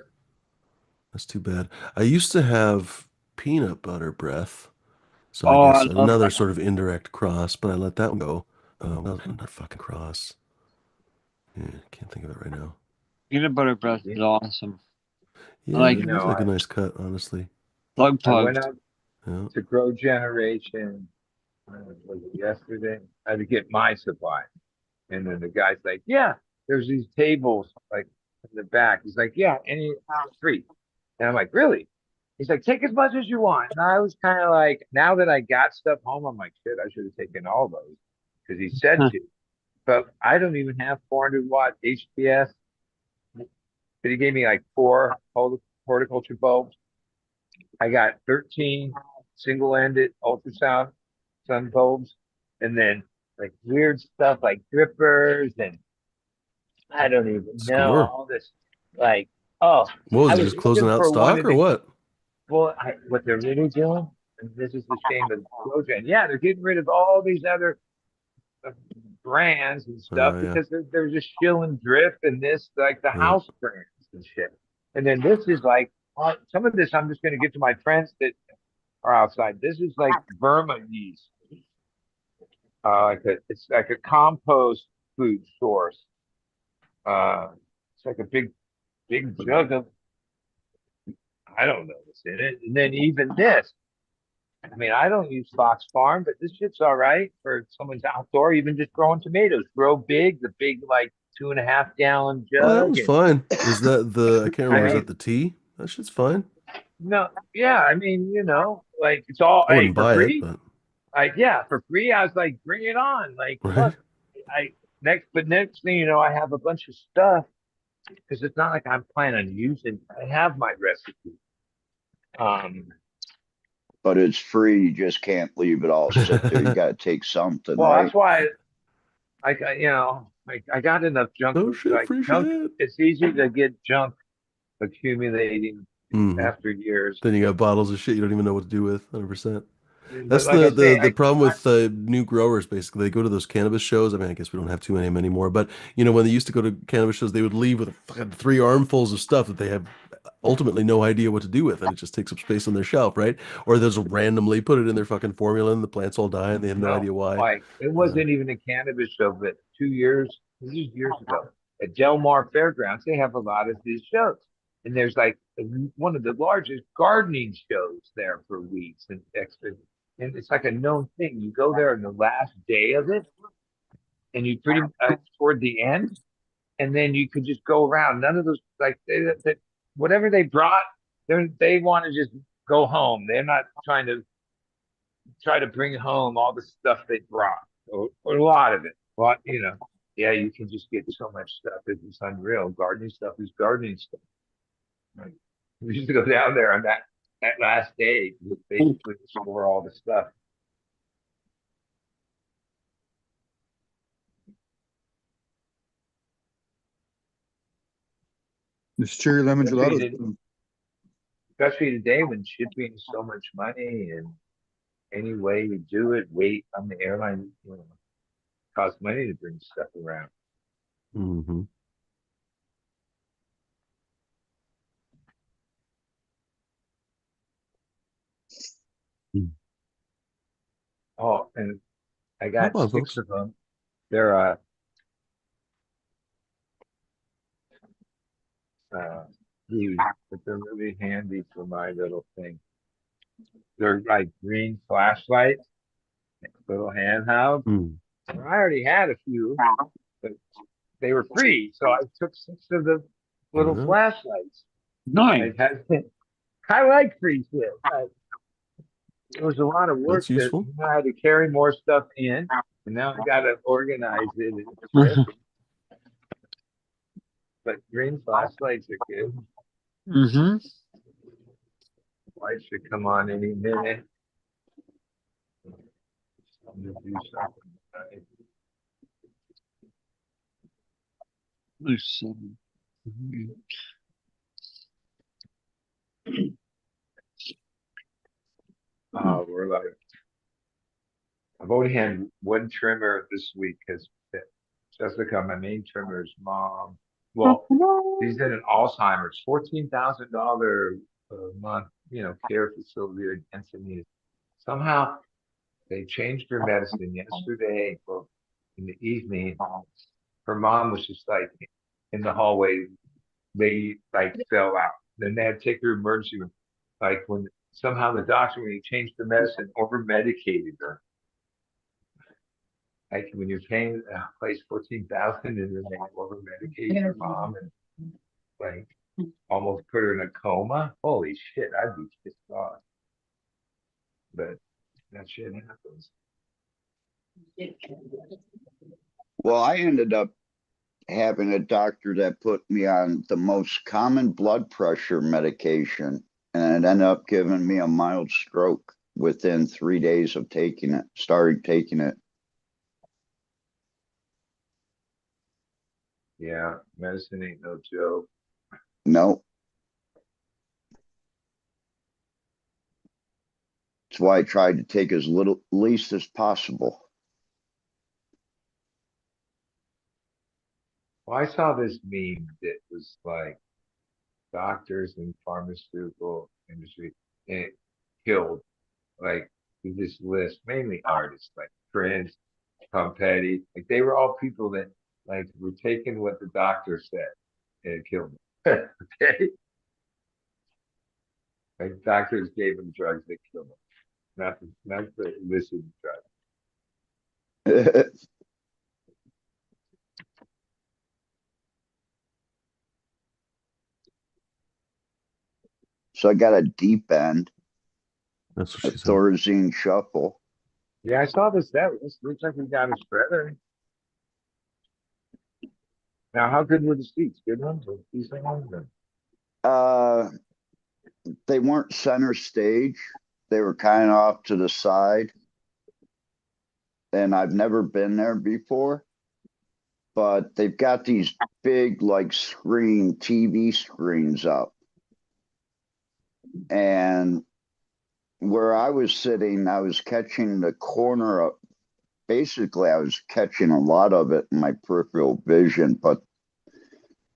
That's too bad. I used to have peanut butter breath, so I Oh, I guess love another that. sort of indirect cross, but I let that one go. Well, not fucking cross. Yeah, can't think of it right now. Peanut butter breath is you, awesome. I Yeah, like you it is know, like a nice cut, honestly. plug I went plugs. out Yeah. to Grow Generation. Was it yesterday? I had to get my supply. And then the guy's like, yeah, there's these tables like in the back. He's like, yeah, any free. And I'm like, really? He's like, take as much as you want. And I was kind of like, now that I got stuff home, I'm like, shit, I should have taken all those because he said Huh. to. But I don't even have 400-watt HPS. But he gave me like four horticulture bulbs. I got 13 single-ended ultrasound sun bulbs, and then like weird stuff like drippers and I don't even know Score. all this. Like, oh, What was I it, was just closing looking out for one stock of or the what? well, what they're really doing, and this is the shame of Trojan. Yeah, they're getting rid of all these other uh, brands and stuff Oh, yeah. because they're just shilling drip and this like the Right. house brands and shit. And then this is like some of this I'm just going to give to my friends that are outside. This is like Burma yeast. It's like a compost food source. It's like a big jug of I don't know what's in it. And then even this, I mean, I don't use Fox Farm, but this shit's all right for someone's outdoor, even just growing tomatoes. Grow big, the big like 2.5 gallon Oh, that jug. one's And fine. Is that I can't I remember, is that mean, the tea? That shit's fine. no, yeah, I mean, like it's all I hey wouldn't for buy it, free. but Like, yeah, for free. I was like, bring it on. Like, right. look, next thing you know, I have a bunch of stuff because it's not like I'm planning on using. I have my recipe. Um, But it's free. You just can't leave it all sit there. You got to take something, well, right? that's why I got, I got enough junk Oh food. shit, Like free junk, shit. it's easy to get junk accumulating Hmm. after years. Then you got bottles of shit you don't even know what to do with, 100%. But That's like I say, the problem with new growers. Basically, they go to those cannabis shows. I mean, I guess we don't have too many of them anymore. But when they used to go to cannabis shows, they would leave with fucking 3 armfuls of stuff that they have ultimately no idea what to do with, and it just takes up space on their shelf, right? Or they'll just randomly put it in their fucking formula, and the plants all die, and they have no no, idea why. like it Uh, wasn't even a cannabis show, but 2 years, this is years ago, at Del Mar Fairgrounds, they have a lot of these shows. And there's like one of the largest gardening shows there for weeds and extra. And it's like a known thing. You go there on the last day of it, and you pretty toward the end, and then you could just go around. None of those like whatever they brought, they want to just go home. They're not trying to try to bring home all the stuff they brought, or a lot of it. But yeah, you can just get so much stuff. It's unreal. Gardening stuff is gardening stuff. Right? We used to go down there on that last day to basically explore all the stuff. This cherry lemon If they gelato is didn't, especially today when shipping is so much money and any way you do it, weight on the airline, costs money to bring stuff around. Mm-hmm. Oh, and I Hold got on, six folks. of them. They're huge, but they're really handy for my little thing. They're like green flashlights, little handheld. Mm. I already had a few, but they were free, so I took six of the little Yeah, flashlights. Nice. I like free shit. It was a lot of work that's that useful. I had to carry more stuff in, and now I got to organize it and ship. But green flashlights are good. Mm-hmm. Light should come on any minute. I'm gonna do something. We're like, I've only had one trimmer this week because Jessica, my main trimmer's mom, well, she's in an Alzheimer's, $14,000 a month, care facility in Encinitas. Somehow they changed her medicine yesterday, well, in the evening. Her mom was just like in the hallway. They like fell out. Then they had to take her to emergency room. Like when somehow the doctor, when he changed the medicine, over medicated her. Like when you're paying a place 14,000 and then they over medicate your mom and like almost put her in a coma. Holy shit, I'd be pissed off. But that shit happens. Well, I ended up having a doctor that put me on the most common blood pressure medication, and it ended up giving me a mild stroke within 3 days of taking it, started taking it. Yeah, medicine ain't no joke. No. That's why I tried to take as little, least as possible. Well, I saw this meme that was like doctors and pharmaceutical industry and it killed like this list, mainly artists like Prince, Tom Petty. Like they were all people that like were taking what the doctor said and it killed them. Okay. Like doctors gave them drugs that killed them. Not the illicit drugs. So I got a deep end, That's what a she said. Thorazine shuffle. Yeah, I saw this. That looks like we got a spreader. Now, how good were the seats? Good ones or decent ones? Or? Uh, they weren't center stage. They were kind of off to the side. And I've never been there before, but they've got these big like screen TV screens up. And where I was sitting, I was catching the corner of, basically I was catching a lot of it in my peripheral vision, but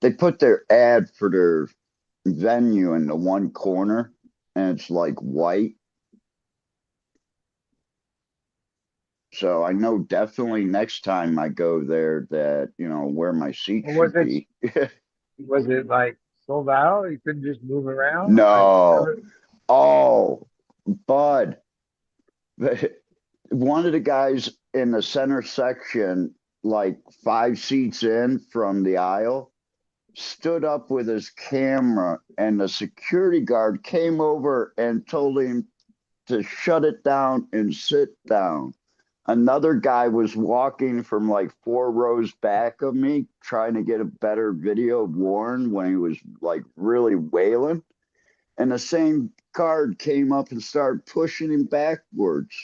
they put their ad for their venue in the one corner and it's like white. So I know definitely next time I go there that, where my seat Or should be. was it like sold out? You couldn't just move around? Like No. Oh, Bud. One of the guys in the center section, like 5 seats in from the aisle, stood up with his camera, and the security guard came over and told him to shut it down and sit down. Another guy was walking from like 4 rows back of me, trying to get a better video of Warren when he was like really wailing. And the same guard came up and started pushing him backwards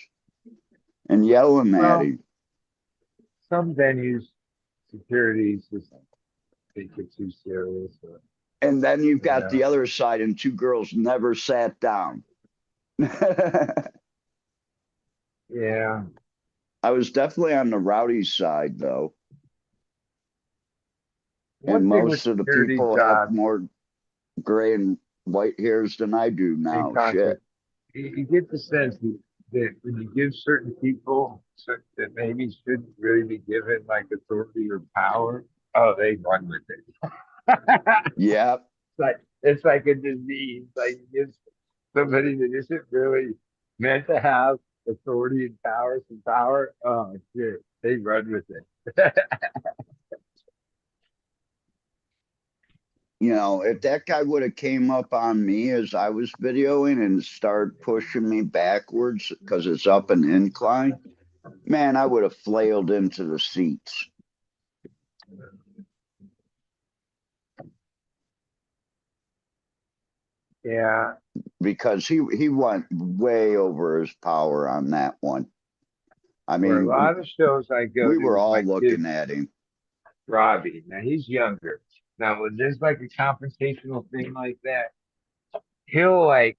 and yelling at Well, him. some venues, securities just take it too serious. And then you've got Yeah. the other side, and two girls never sat down. Yeah. I was definitely on the rowdy side, though. And One thing with most of the security people have jobs more gray and white hairs than I do in now. Shit. concert, you get the sense that when you give certain people that maybe shouldn't really be given like authority or power, oh, they run with it. Yeah. It's like a disease. Like you give somebody that isn't really meant to have authority and power, some power. Oh shit, they run with it. You know, if that guy would have came up on me as I was videoing and started pushing me backwards because it's up an incline, man, I would have flailed into the seats Yeah, because he went way over his power on that one. I for a mean, lot of shows I go we to were with all my kids, looking at him. Robbie. Now he's younger. Now when there's like a confrontational thing like that, he'll like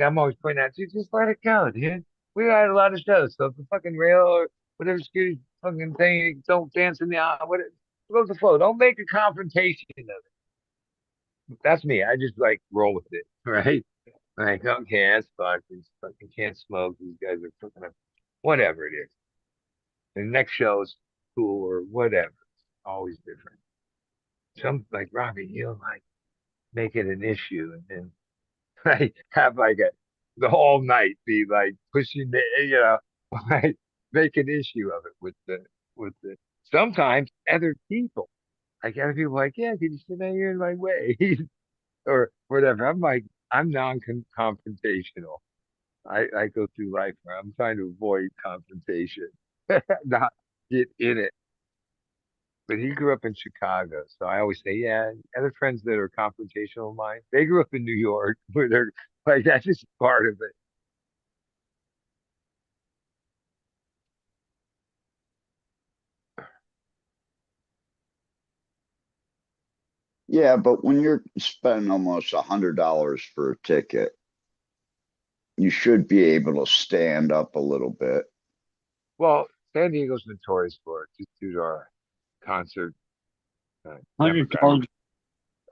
I'm always pointing out, dude, just let it go, dude. We had a lot of shows, so if the fucking rail or whatever security fucking thing don't dance in the aisle, what goes the flow. Don't make a confrontation of it. That's me. I just like roll with it, right? Like, okay, that's fine. These fucking can't smoke. These guys are fucking up. Whatever it is. The next show is cool or whatever. It's always different. Some like Robbie, he'll like make it an issue and then like have like the whole night be like pushing like make an issue of it with the sometimes other people. Like other people like, yeah, can you sit down here in my way? Or whatever. I'm like, I'm non-confrontational. I go through life where I'm trying to avoid confrontation, not get in it. But he grew up in Chicago, so I always say, yeah, other friends that are confrontational of mine, they grew up in New York, where they're like that's just part of it. Yeah, but when you're spending almost $100 for a ticket, you should be able to stand up a little bit. Well, San Diego's notorious for it, just due to our concert demographic. $100.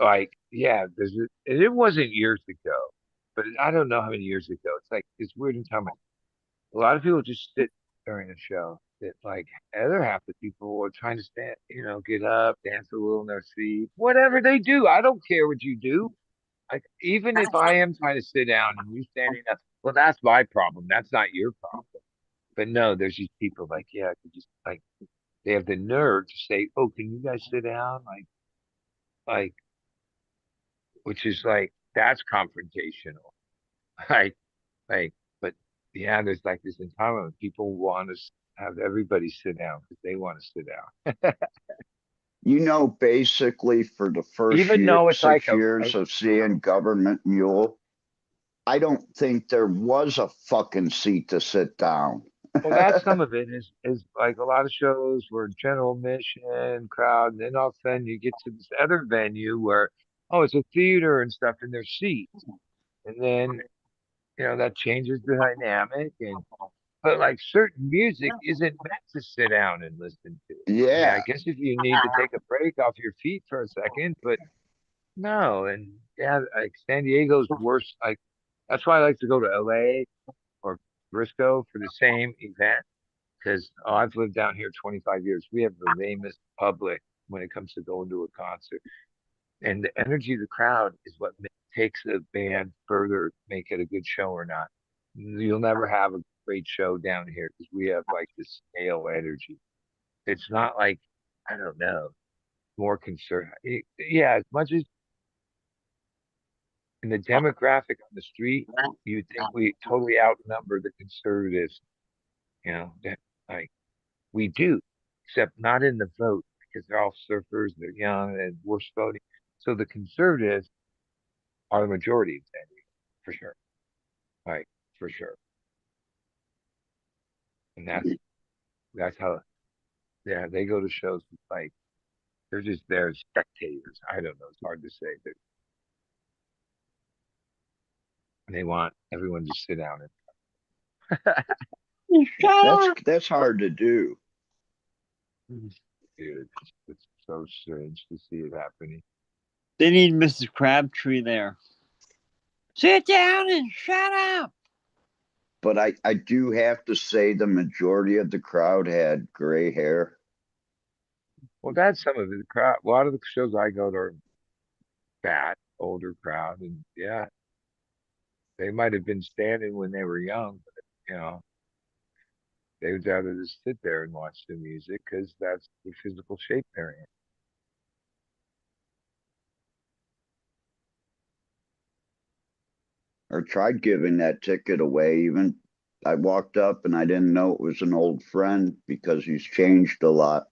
Like, yeah, and it wasn't years ago, but I don't know how many years ago. It's like it's weird in time. A lot of people just sit during a show. That like other half the people are trying to stand, get up, dance a little in their seat, whatever they do. I don't care what you do. Like even if I am trying to sit down and you standing up, well, that's my problem. That's not your problem. But no, there's these people like, yeah, I could just like they have the nerve to say, "Oh, can you guys sit down?" Like, which is like that's confrontational. Like, like, but yeah, there's like this entitlement. People want to have everybody sit down because they want to sit down. You know, basically for the first Even year, though it's like 6 years of seeing Government Mule, I don't think there was a fucking seat to sit down. well, that's some of it is like a lot of shows were general admission crowd, and then all of a sudden you get to this other venue where, oh, it's a theater and stuff, and there's seats, and then that changes the dynamic, and but like certain music isn't meant to sit down and listen to. I mean, I Yeah. guess if you need to take a break off your feet for a second, but no, and yeah, like San Diego's worse. Like that's why I like to go to LA or Briscoe for the same event because I've lived down here 25 years. We have the lamest public when it comes to going to a concert, and the energy of the crowd is what takes a band further, make it a good show or not. You'll never have a great show down here because we have like this stale energy. It's not like I don't know, more concern. Yeah, as much as in the demographic on the street, you'd think we totally outnumber the conservatives. That like we do, except not in the vote because they're all surfers, they're young and worse voting. So the conservatives are the majority in San Diego, for sure. Like for sure. And that's how yeah, they go to shows with like They're just there as spectators. I don't know. It's hard to say. They want everyone to sit down That's hard to do. and dude, it's so strange to see it happening. They need Mrs. Crabtree there. Sit down and shut up. But I do have to say the majority of the crowd had gray hair. Well, that's some of it. The crowd. A lot of the shows I go to are fat, older crowd, and yeah, they might have been standing when they were young, but they would rather just sit there and watch the music because that's the physical shape they're in. Or tried giving that ticket away. Even I walked up and I didn't know it was an old friend because he's changed a lot.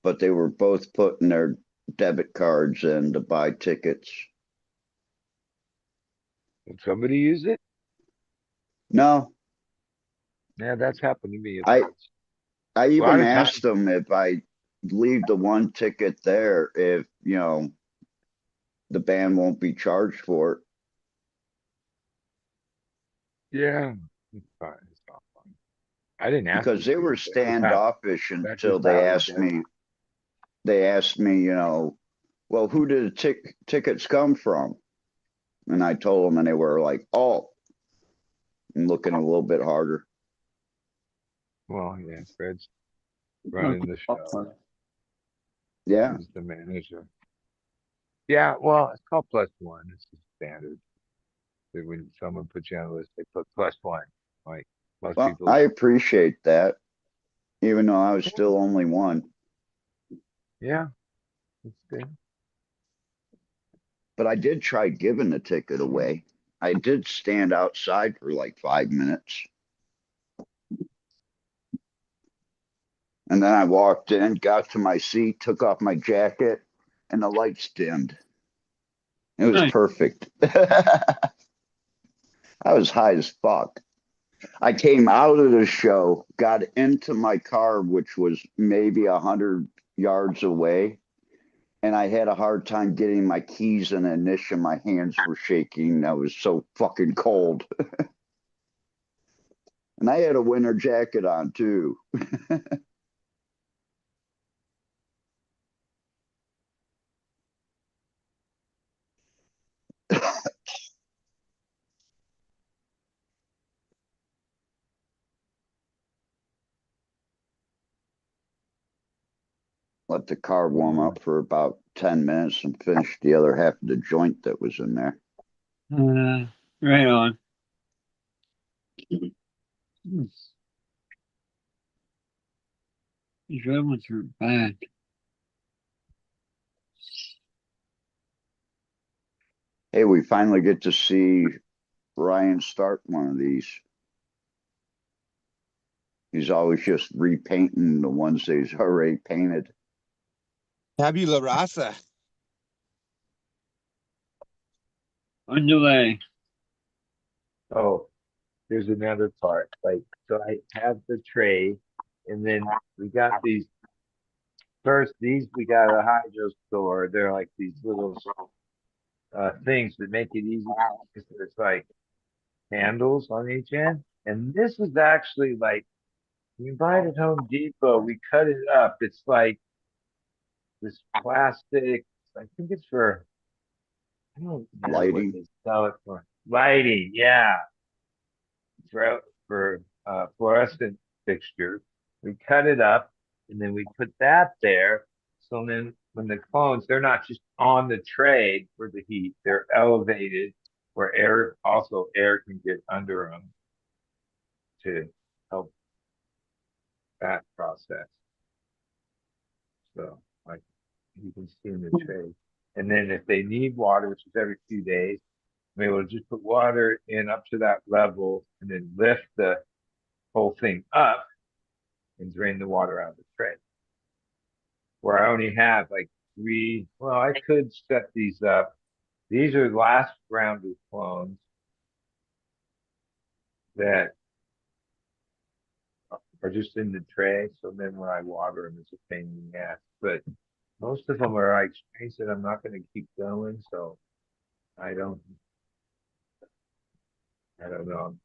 But they were both putting their debit cards in to buy tickets. Did somebody use it? No, Yeah, that's happened to me I once. I A lot even of asked times, them if I leave the one ticket there, if the band won't be charged for it. yeah, it's fine. It's not fun. I didn't ask Because them they to. were standoffish That until just they happened. asked me. They asked me, well, who did the tickets come from? And I told them, and they were like, "Oh," and looking a little bit harder. Well, yeah, Fred's running the show. Yeah, He's the manager. Yeah, well, it's called plus one. It's the standard. When someone puts you on the list, they put plus one. Like most well, people. I appreciate that, even though I was Yeah, still only one. yeah, it's good. But I did try giving the ticket away. I did stand outside for like 5 minutes. And then I walked in, got to my seat, took off my jacket, and the lights dimmed. It was Nice. perfect. I was high as fuck. I came out of the show, got into my car, which was maybe 100 yards away, and I had a hard time getting my keys and ignition. My hands were shaking. I was so fucking cold. And I had a winter jacket on too. Let the car warm up for about 10 minutes and finish the other half of the joint that was in there. Right on. These red ones are bad. Hey, we finally get to see Ryan start one of these. He's always just repainting the ones that he's already painted. Tabula rasa. Underlay. Oh, there's another part. Like, so I have the tray, and then we got these. First, these we got at a hydro store. They're like these little things that make it easy because it's like handles on each end. And this is actually like you buy it at Home Depot. We cut it up. It's like this plastic. I think it's for I don't know what Lighting. they sell it for. Lighting, yeah, for fluorescent fixtures. We cut it up and then we put that there. So then when the clones, they're not just on the tray for the heat, they're elevated where air can get under them to help that process. So like you can see in the tray. And then if they need water, which is every few days, I'm able to just put water in up to that level and then lift the whole thing up and drain the water out of the tray. Where I only have like three, well, I could set these up. These are last round of clones that are just in the tray. So then when I water them, it's a pain in the ass. But Most of them are like strains that I'm not going to keep going, so I don't, I don't know. I'm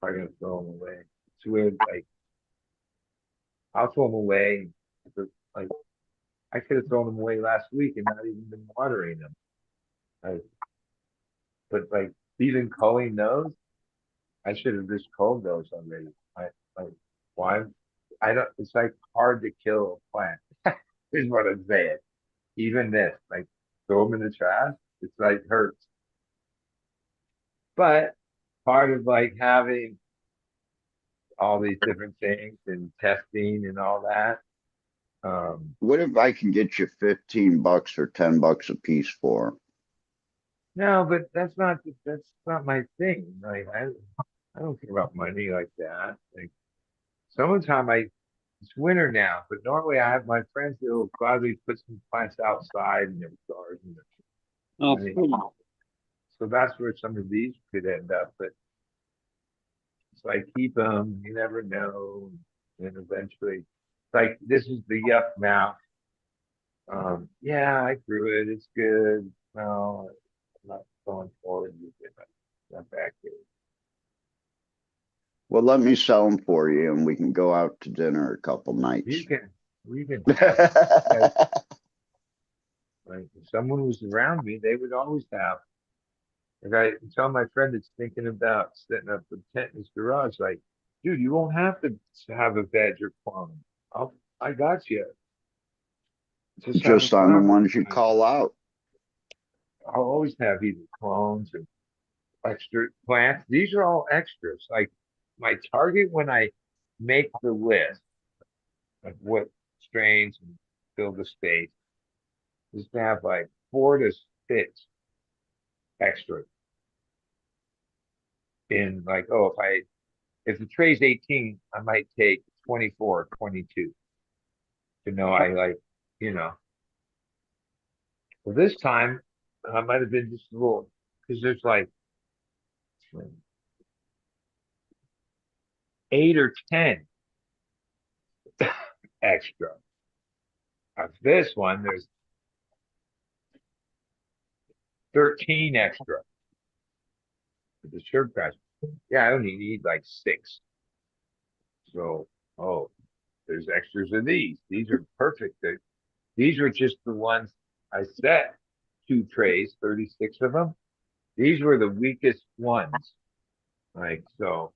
probably gonna throw them away. It's weird. Like I'll throw them away. But, like I could have thrown them away last week and not even been watering them. I, but like even culling those, I should have just culled those already. I like why? I don't. It's like hard to kill a plant. Is what I'm saying. Even this, like throw them in the trash. It's like hurts. But part of like having all these different things and testing and all that. What if I can get you 15 bucks or 10 bucks a piece for 'em? No, but that's not my thing. Like I don't care about money like that. Like summertime, it's winter now, but normally I have my friends that will gladly put some plants outside in their garden. Oh, I mean, pretty. so that's where some of these could end up. But it's like keep them. You never know. And eventually, like this is the yuck now. Yeah, I grew it. It's good. No, I'm not going forward with it. Not back there. Well, let me sell them for you and we can go out to dinner a couple You nights. can, we can have, like, like if someone was around me, they would always have. Like I tell my friend that's thinking about setting up a tent in his garage, like, dude, you won't have to have a veg or clone. I got you. Just have a Just on the flower. ones you call out. I'll always have either clones or extra plants. These are all extras. Like my target when I make the list of what strains and fill the space is to have like 4 to 6 extra in like, oh, if the tray's 18, I might take 24, 22 to know I like, you know. Well, this time I might have been just a little because there's like 8 or 10 extra. Of this one, there's 13 extra for the sugar crash. Yeah, I only need like 6. So, oh, there's extras of these. These are perfect. These are just the ones I set 2 trays, 36 of them. These were the weakest ones. Like, so,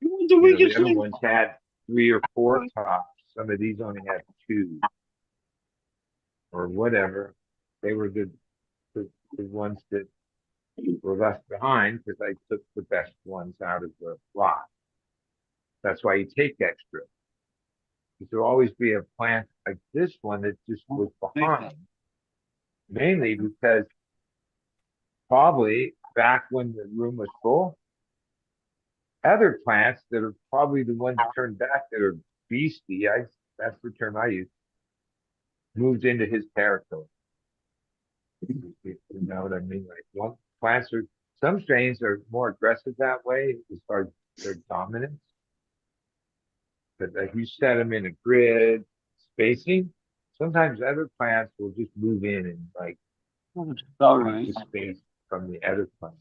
You want the the weakest other one? ones had 3 or 4 tops. Some of these only had 2 or whatever. They were the ones that were left behind because I took the best ones out of the lot. That's why you take extra. There'll always be a plant like this one that just was behind, mainly because probably back when the room was full, other plants that are probably the ones turned back that are beastie, that's the term I use, moved into his territory. You know what I mean? Like one plants are some strains are more aggressive that way as far as their dominance. But like you set them in a grid spacing, sometimes other plants will just move in and like All take right. the space from the other plant.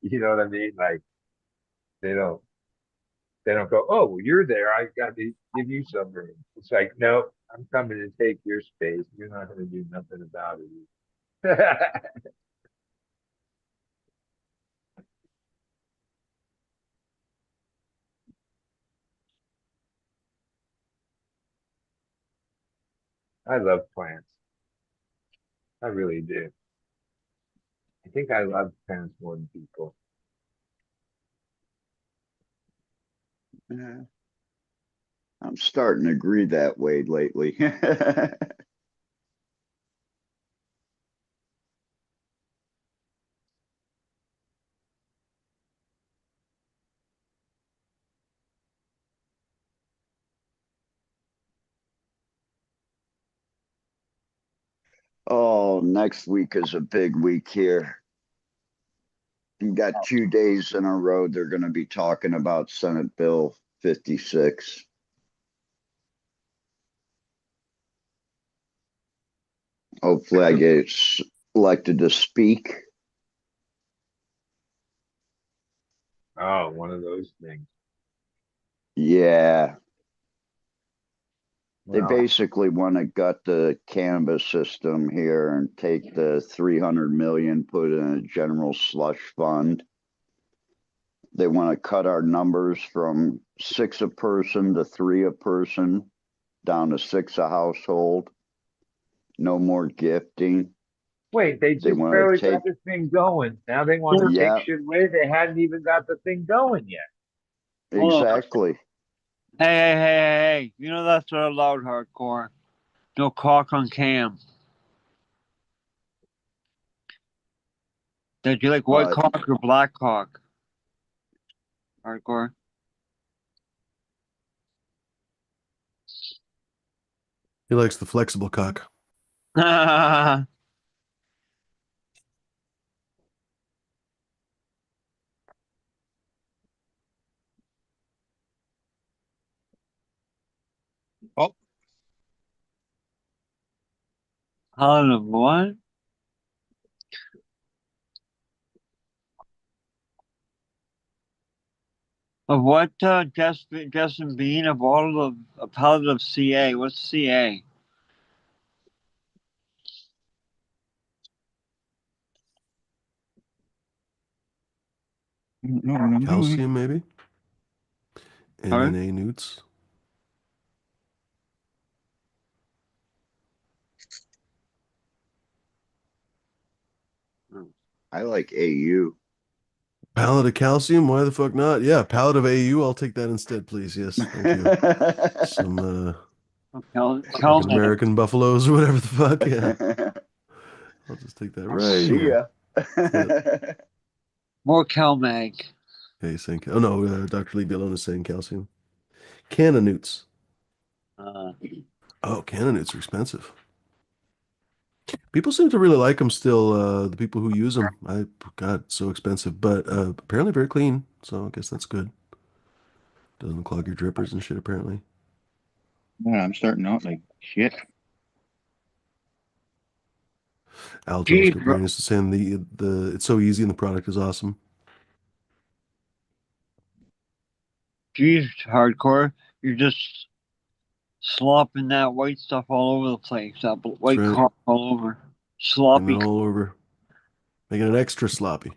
You know what I mean? Like they don't they don't go, oh, well, you're there. I got to give you some room. It's like, no, I'm coming to take your space. You're not going to do nothing about it. I love plants. I really do. I think I love plants more than people. Yeah, I'm starting to agree that way lately. Oh, next week is a big week here. You got 2 days in a row. They're going to be talking about Senate Bill 56. Hopefully I get elected to speak. Oh, one of those things. Yeah. They Well, basically want to gut the cannabis system here and take the 300 million, put in a general slush fund. They want to cut our numbers from 6 a person to 3 a person, down to 6 a household. No more gifting. wait, they They just want to barely take, got this thing going. Now they want to take yeah, shit away. They hadn't even got the thing going yet. Hold on. exactly. Hey. You know that's not allowed, hardcore. No cock on cam. Did you like white Uh, cock or black cock? Hardcore. He likes the flexible cock. Oh, Hold on, what? Of what, Justin Bean, of all of a palette of CA? What's CA? I don't know what I'm doing. Calcium, maybe? Sorry? NNA newts. I like AU. Pallet of calcium? Why the fuck not? Yeah, pallet of AU. I'll take that instead, please. Yes, thank you. Some fucking Calm. American buffaloes or whatever the fuck. Yeah, I'll just take that right See here. ya. More CalMag. Okay, saying oh no, Dr. Lee Dillon is saying calcium. Canna newts. Uh, Oh, canna newts are expensive. People seem to really like them still. The people who use them, God, so expensive, but apparently very clean. So I guess that's good. Doesn't clog your drippers and shit. Apparently. Man, I'm starting out like shit. Al geez, Telescope Uranus is saying the it's so easy and the product is awesome. geez, hardcore. You're just slopping that white stuff all over the place. That That's white right. cock all over. And then Sloppy. all over, making it extra sloppy.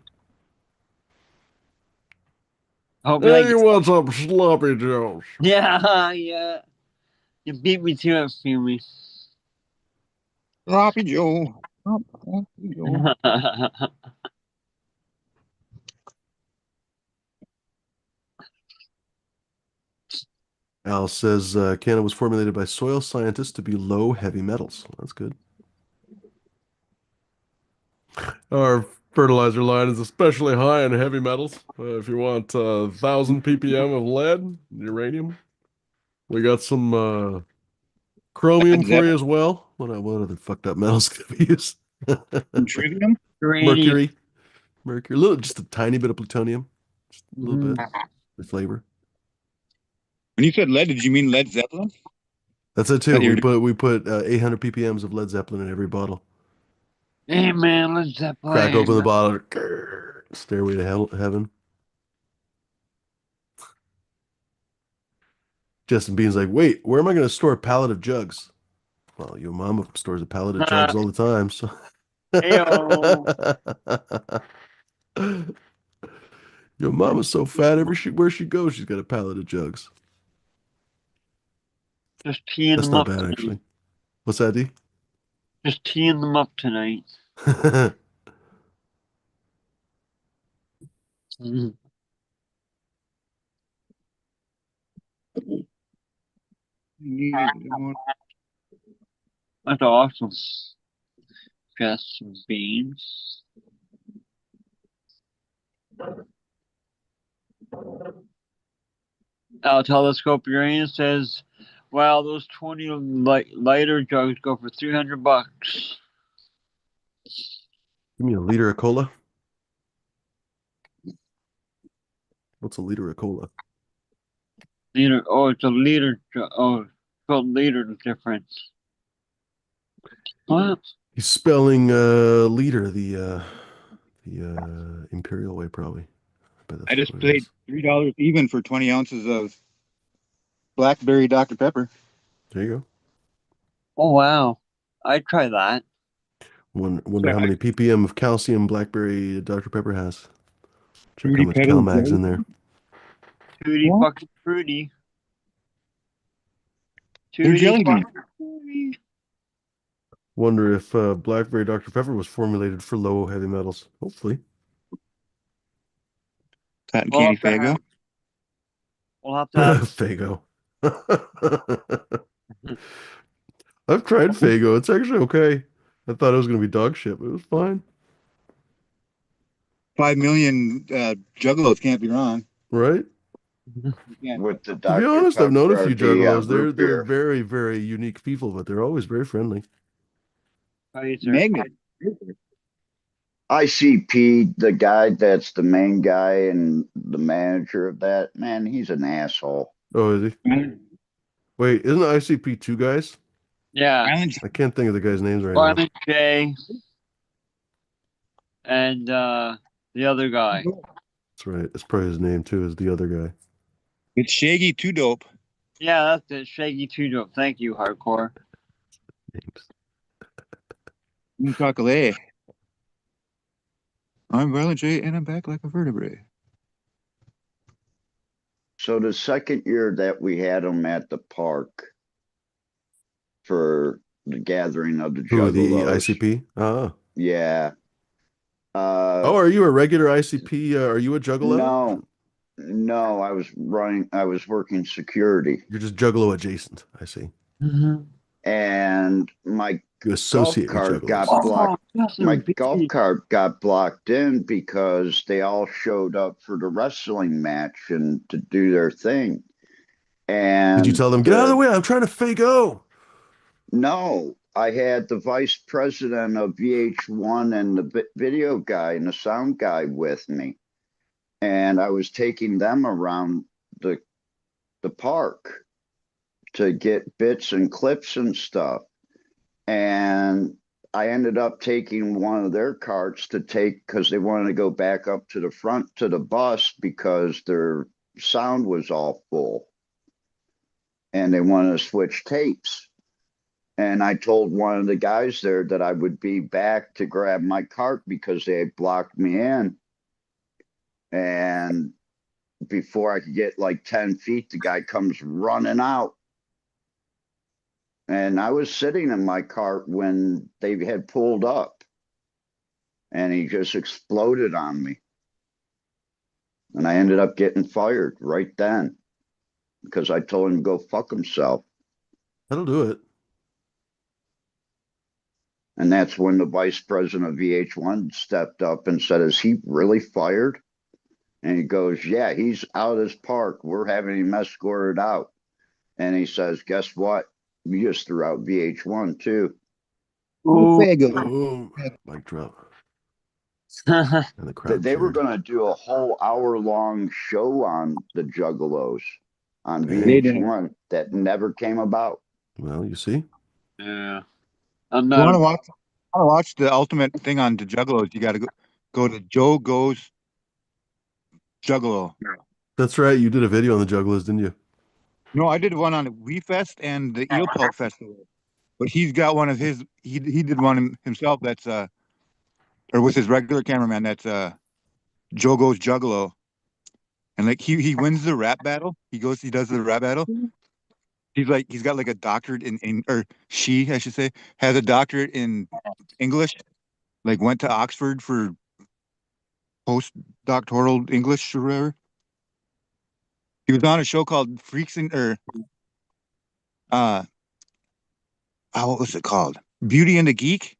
Hope you like Hey, what's up, sloppy joes? Yeah. You beat me to it, Fumi. Sloppy Joe. Sloppy Joe. Al says Canna was formulated by soil scientists to be low heavy metals. That's good. Our fertilizer line is especially high in heavy metals. If you want 1,000 ppm of lead, uranium, we got some chromium Led for you Zeppelin. as well. What other fucked up metals could we use? Trivium. Uranium. Mercury, just a tiny bit of plutonium, just a little bit Mhm. for flavor. When you said lead, did you mean Led Zeppelin? That's it That too. you're 800 ppms of lead Zeppelin in every bottle. Hey man, Led Crack Zeppelin. open the bottle. Stairway to heaven. Justin Bean's like, wait, where am I going to store a pallet of jugs? Well, your mama stores a pallet of jugs all the time, so. Ayo. Your mama's so fat, where she goes, she's got a pallet of jugs. Just teeing That's them not up bad, tonight. actually. What's that, D? Just teeing them up tonight. Mhm. That's awesome. Got some beans. Our telescope Uranus says, "Wow, those 20 lighter jugs go for $300." Give me a liter of cola. What's a liter of cola? Liter. Oh, it's a liter. Oh, it's called liter difference. What? He's spelling leader the imperial way probably. I bet that's I just what it paid is. $3 even for 20 ounces of blackberry Dr. Pepper. There you go. Oh wow, I'd try that. Wonder how many ppm of calcium blackberry Dr. Pepper has. Check how Fruity much Petals. CalMag's in there. Tutti What? fucking fruity. They're Tutti jelly beans. fucking fruity. Wonder if blackberry Dr. Pepper was formulated for low heavy metals. Hopefully. Cotton We'll candy have to Fago. we'll have to have Fago. I've tried Fago. It's actually okay. I thought it was going to be dog shit, but it was fine. 5 million juggalos can't be wrong. Right? Yeah. With the To be Dr. honest, I've known a Pepper or few the juggalos. They're root they're beer. very, very unique people, but they're always very friendly. Magnet. ICP, the guy that's the main guy and the manager of that, man, he's an asshole. Oh, is he? Wait, isn't ICP two guys? Yeah, Island. I can't think of the guys' names right now. Violent J and the other guy. That's right. That's probably his name too, is the other guy. It's Shaggy Two Dope. Yeah, that's it. Shaggy Two Dope. Thank you, Hardcore. Names. Chocolate. I'm Violent J and I'm back like a vertebrae. So the second year that we had him at the park for the gathering of the Who, the Juggalos, ICP? Ah. yeah. Oh, are you a regular ICP? Are you a juggalo? No, I was working security, You're just juggalo adjacent. I see. and my You golf associate with cart juggalos. got blocked. Justin My B. golf cart got blocked in because they all showed up for the wrestling match and to do their thing. Did you And tell them, get out of the way? I'm trying to Fago. no, I had the vice president of VH1 and the video guy and the sound guy with me. And I was taking them around the park to get bits and clips and stuff. And I ended up taking one of their carts to take because they wanted to go back up to the front to the bus because their sound was all full and they wanted to switch tapes. And I told one of the guys there that I would be back to grab my cart because they had blocked me in. And before I could get like 10 feet, the guy comes running out. And I was sitting in my cart when they had pulled up. And he just exploded on me. And I ended up getting fired right then because I told him to go fuck himself. That'll do it. And that's when the vice president of VH1 stepped up and said, is he really fired? And he goes, yeah, he's out of this park. We're having him escorted out. And he says, guess what? We just threw out VH1 too. Ooh. Boom. Mic drop. And the crowd They were cheered. going to do a whole hour-long show on the Juggalos on Dang. VH1 that never came about. Well, you see? Yeah. I'm You not. want to watch the ultimate thing on the Juggalos? You got to go to Joe Goes Juggalo. That's right. You did a video on the juggalos, didn't you? No, I did one on Wee Fest and the Eel Pelt Festival. But he's got one of his. He did one himself. That's or with his regular cameraman. That's Joe Goes Juggalo. And like he wins the rap battle. He does the rap battle. He's got like a doctorate in or she, I should say, has a doctorate in English. Like went to Oxford for postdoctoral English or whatever. He was on a show called Freaks and or what was it called? Beauty and the Geek.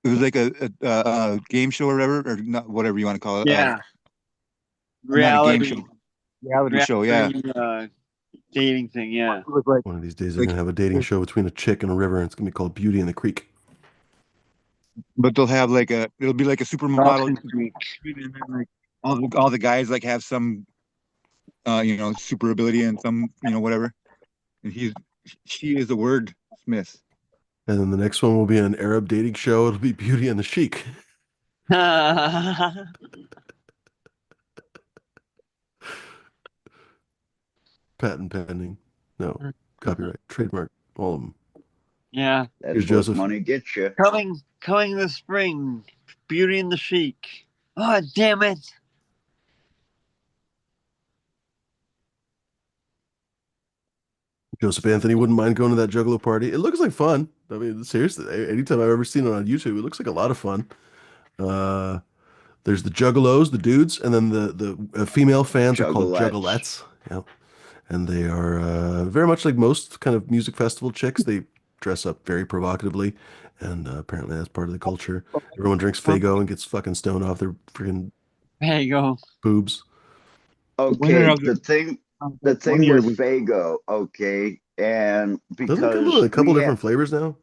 It was like a game show or whatever, or not, whatever you want to call it. Yeah. Not a game Reality. show. Reality show, yeah. Dating thing, yeah. It was like One of these days, they're going to have a dating show between a chick and a river, and it's going to be called Beauty in the Creek. but they'll have like it'll be like a supermodel, and then like all the guys like have some super ability and some whatever, and she is the wordsmith. And then the next one will be an Arab dating show. It'll be Beauty and the Sheik. Patent pending. No. Copyright. Trademark. All of them. Yeah. Here's That's what Joseph. money gets you. Coming this spring. Beauty and the Sheik. Oh, damn it. Joseph Anthony wouldn't mind going to that Juggalo party. It looks like fun. I mean, seriously, anytime I've ever seen it on YouTube, it looks like a lot of fun. Uh, there's the Juggalos, the dudes, and then the female fans are called Juggalettes. Juggalettes. Yeah, and they are very much like most kind of music festival chicks. They dress up very provocatively, and apparently that's part of the culture. Everyone drinks Faygo and gets fucking stoned off their freaking There you go. boobs. Winner Okay, of the one thing year with we Fago, okay, and Doesn't it come in because a couple different flavors now?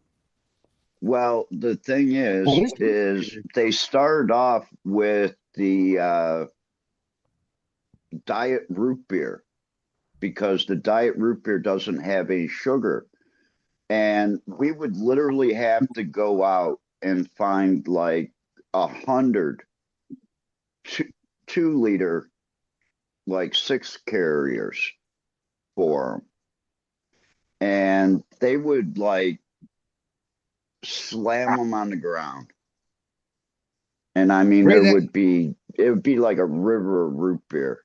well, the thing what is they started off with the diet root beer because the diet root beer doesn't have any sugar. And we would literally have to go out and find like 100 2 liter, like 6 carriers for them. And they would like slam them on the ground. And I mean, right it would be like a river of root beer,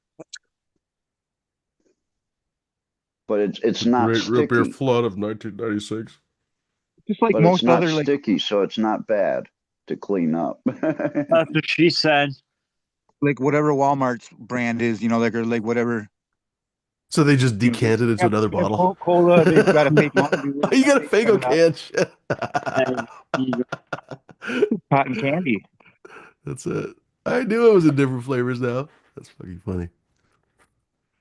but it's not Great root beer sticky. flood of 1996. just like But it's most not other like sticky, so it's not bad to clean up. That's what she said. whatever Walmart's brand is, like or like whatever So they just you know. decanted into another They have bottle. Coca-Cola. They've got a fake Mountain Dew. You got a Fago Coming up. can. Shit. And you Cotton candy. That's it. I knew it was in different flavors now. That's fucking funny.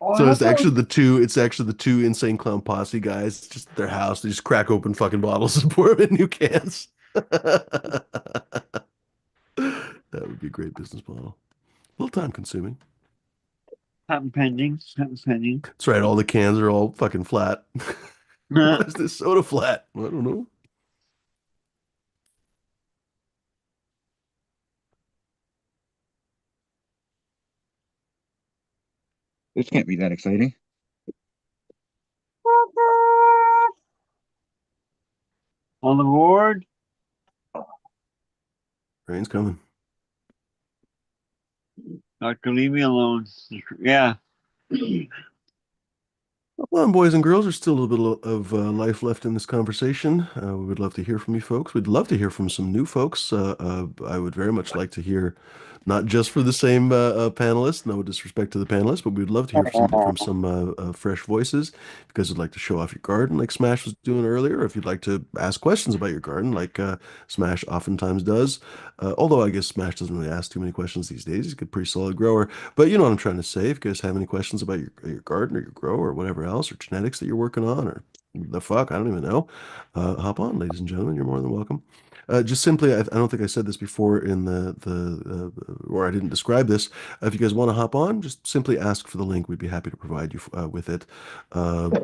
oh, So how it's come? actually the two. It's actually the two Insane Clown Posse guys. It's just their house. They just crack open fucking bottles and pour them in new cans. That would be a great business model. A little time consuming. Patent pending. Patent pending. That's right. All the cans are all fucking flat. Why is this soda flat? I don't know. This can't be that exciting. On the board. Rain's coming. Doctor, leave me alone. Yeah. Well, boys and girls, there's still a little bit of life left in this conversation. We would love to hear from you folks. We'd love to hear from some new folks. I would very much like to hear, not just for the same panelists, no disrespect to the panelists, but we'd love to hear from some fresh voices. If you guys would like to show off your garden like Smash was doing earlier, or if you'd like to ask questions about your garden like Smash oftentimes does. Although I guess Smash doesn't really ask too many questions these days. He's a pretty solid grower. But you know what I'm trying to say. If you guys have any questions about your garden or your grow or whatever else, or genetics that you're working on, or the fuck, I don't even know. Hop on, ladies and gentlemen. You're more than welcome. Just simply, I don't think I said this before in or I didn't describe this. If you guys want to hop on, just simply ask for the link. We'd be happy to provide you with it.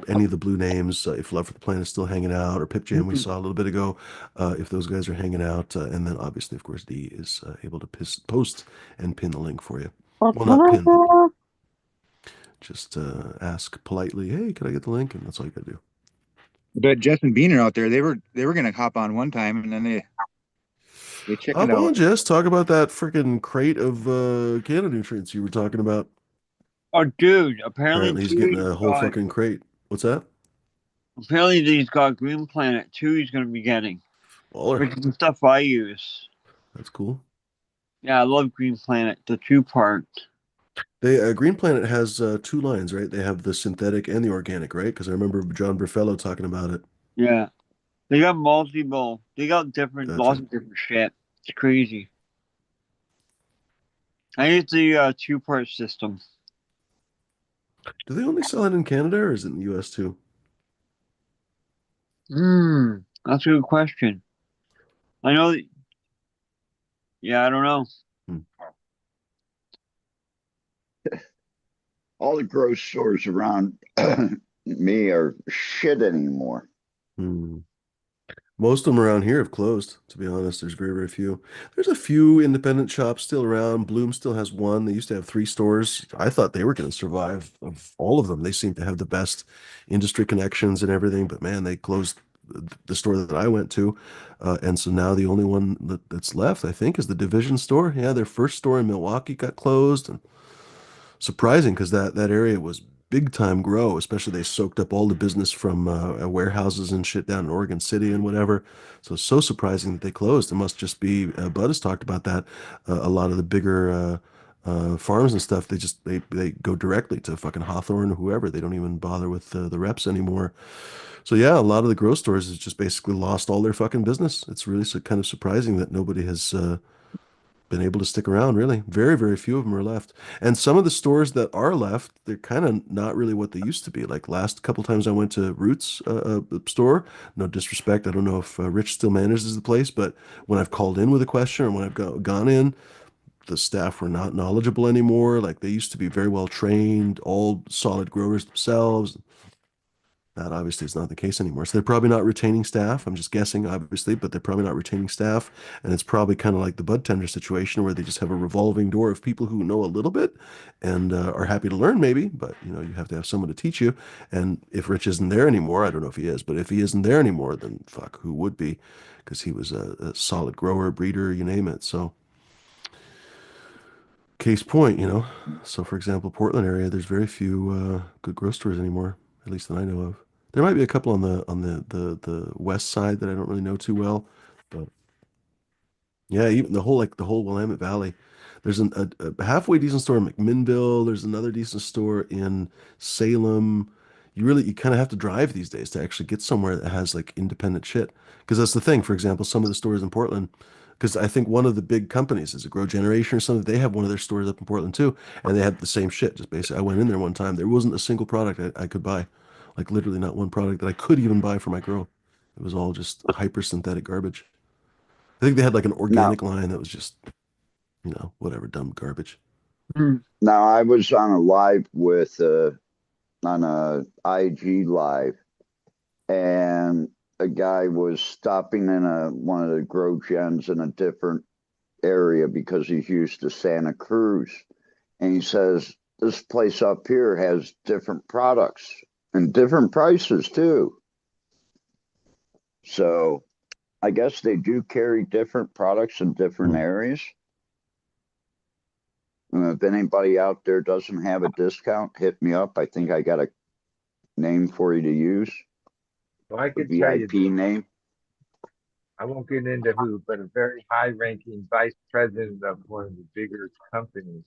Any of the blue names, if Love for the Planet is still hanging out, or Pip Jam we saw a little bit ago, if those guys are hanging out, and then obviously, of course, D is able to post and pin the link for you. Well, not pin, but just ask politely, "Hey, can I get the link?" And that's all you gotta do. But Jess and Bean are out there. They were gonna hop on one time and then they chickened Hop on, out. Jess. Talk about that freaking crate of Canada nutrients you were talking about. Oh, dude. Apparently, Apparently, he's getting a whole fucking crate. What's that? apparently he's got Green Planet too. He's going to be getting, Waller. which is the stuff I use. That's cool. Yeah, I love Green Planet. The two part. They Green Planet has two lines, right? They have the synthetic and the organic, right? Because I remember John Burfello talking about it. Yeah, they got multiple. They got different, lots Gotcha. of different shit. It's crazy. I use the two-part system. Do they only sell it in Canada or is it in the US too? That's a good question. I know that, yeah, I don't know. Hmm. All the grocery stores around me are shit anymore. Hmm. Most of them around here have closed, to be honest. There's very, very few. There's a few independent shops still around. Bloom still has one. They used to have 3 stores. I thought they were going to survive of all of them. They seem to have the best industry connections and everything, but man, they closed the store that I went to. And so now the only one that's left, I think, is the Division store. Yeah, their first store in Milwaukee got closed. And surprising because that area was big time grow, especially they soaked up all the business from warehouses and shit down in Oregon City and whatever. So surprising that they closed. It must just be Bud has talked about that. A lot of the bigger farms and stuff, they go directly to fucking Hawthorne or whoever. They don't even bother with the reps anymore. So yeah, a lot of the grow stores has just basically lost all their fucking business. It's really kind of surprising that nobody has been able to stick around, really. Very, very few of them are left. And some of the stores that are left, they're kind of not really what they used to be. Like last couple times I went to Roots store, no disrespect, I don't know if Rich still manages the place, but when I've called in with a question or when I've gone in, the staff were not knowledgeable anymore. Like they used to be very well trained, all solid growers themselves. That obviously is not the case anymore. So they're probably not retaining staff. I'm just guessing, obviously, but they're probably not retaining staff. And it's probably kind of like the bud tender situation where they just have a revolving door of people who know a little bit and are happy to learn, maybe. But you have to have someone to teach you. And if Rich isn't there anymore, I don't know if he is, but if he isn't there anymore, then fuck, who would be? Because he was a solid grower, breeder, you name it. So case point. So for example, Portland area, there's very few good grocery stores anymore, at least that I know of. There might be a couple on the west side that I don't really know too well, but yeah, even the whole Willamette Valley. There's a halfway decent store in McMinnville. There's another decent store in Salem. You kind of have to drive these days to actually get somewhere that has like independent shit. Because that's the thing. For example, some of the stores in Portland, because I think one of the big companies is a Grow Generation or something. They have one of their stores up in Portland too, and they had the same shit. Just basically, I went in there one time. There wasn't a single product I could buy, like literally not one product that I could even buy for my grow. It was all just hyper synthetic garbage. I think they had like an Now, organic line that was just whatever, dumb garbage. Hmm. now I was on a live with on a IG live, and a guy was stopping in one of the grow gens in a different area because he's used to Santa Cruz, and he says this place up here has different products and different prices too. So I guess they do carry different products in different Hmm. areas. If anybody out there doesn't have a discount, hit me up. I think I got a name for you to use, So I a could tell you VIP this. name. I won't get into who, but a very high-ranking vice president of one of the bigger companies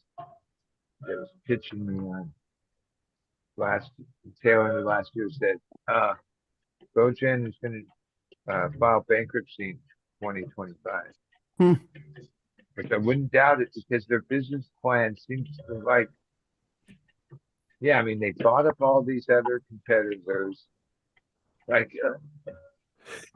that was pitching me on last tail end of last year said, GoGen is going to file bankruptcy in 2025, Hmm. which I wouldn't doubt it because their business plan seems to like, yeah, I mean, they bought up all these other competitors. Like,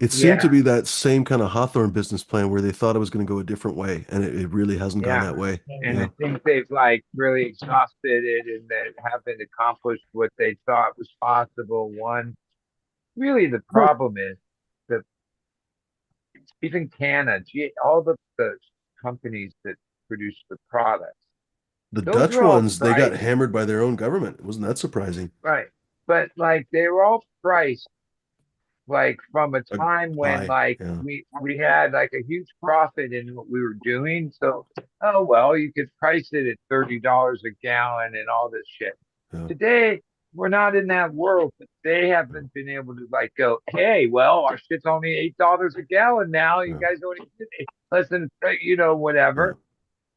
It seemed to yeah, be that same kind of Hawthorne business plan where they thought it was going to go a different way, and it really hasn't gone yeah. that way. And Yeah. I think they've like really exhausted it and that haven't accomplished what they thought was possible. One, really, the problem is that even Canna, all the companies that produce the products, The those Dutch are all ones, they got priced, hammered by their own government. Wasn't that surprising? right? But like they were all priced like from a A time when high. like Yeah. we had like a huge profit in what we were doing. So oh well, you could price it at $30 a gallon and all this shit. Yeah. Today we're not in that world, but they Yeah. haven't been able to like go, hey, well, our shit's only $8 a gallon now. You Yeah. guys don't even less than Yeah. whatever.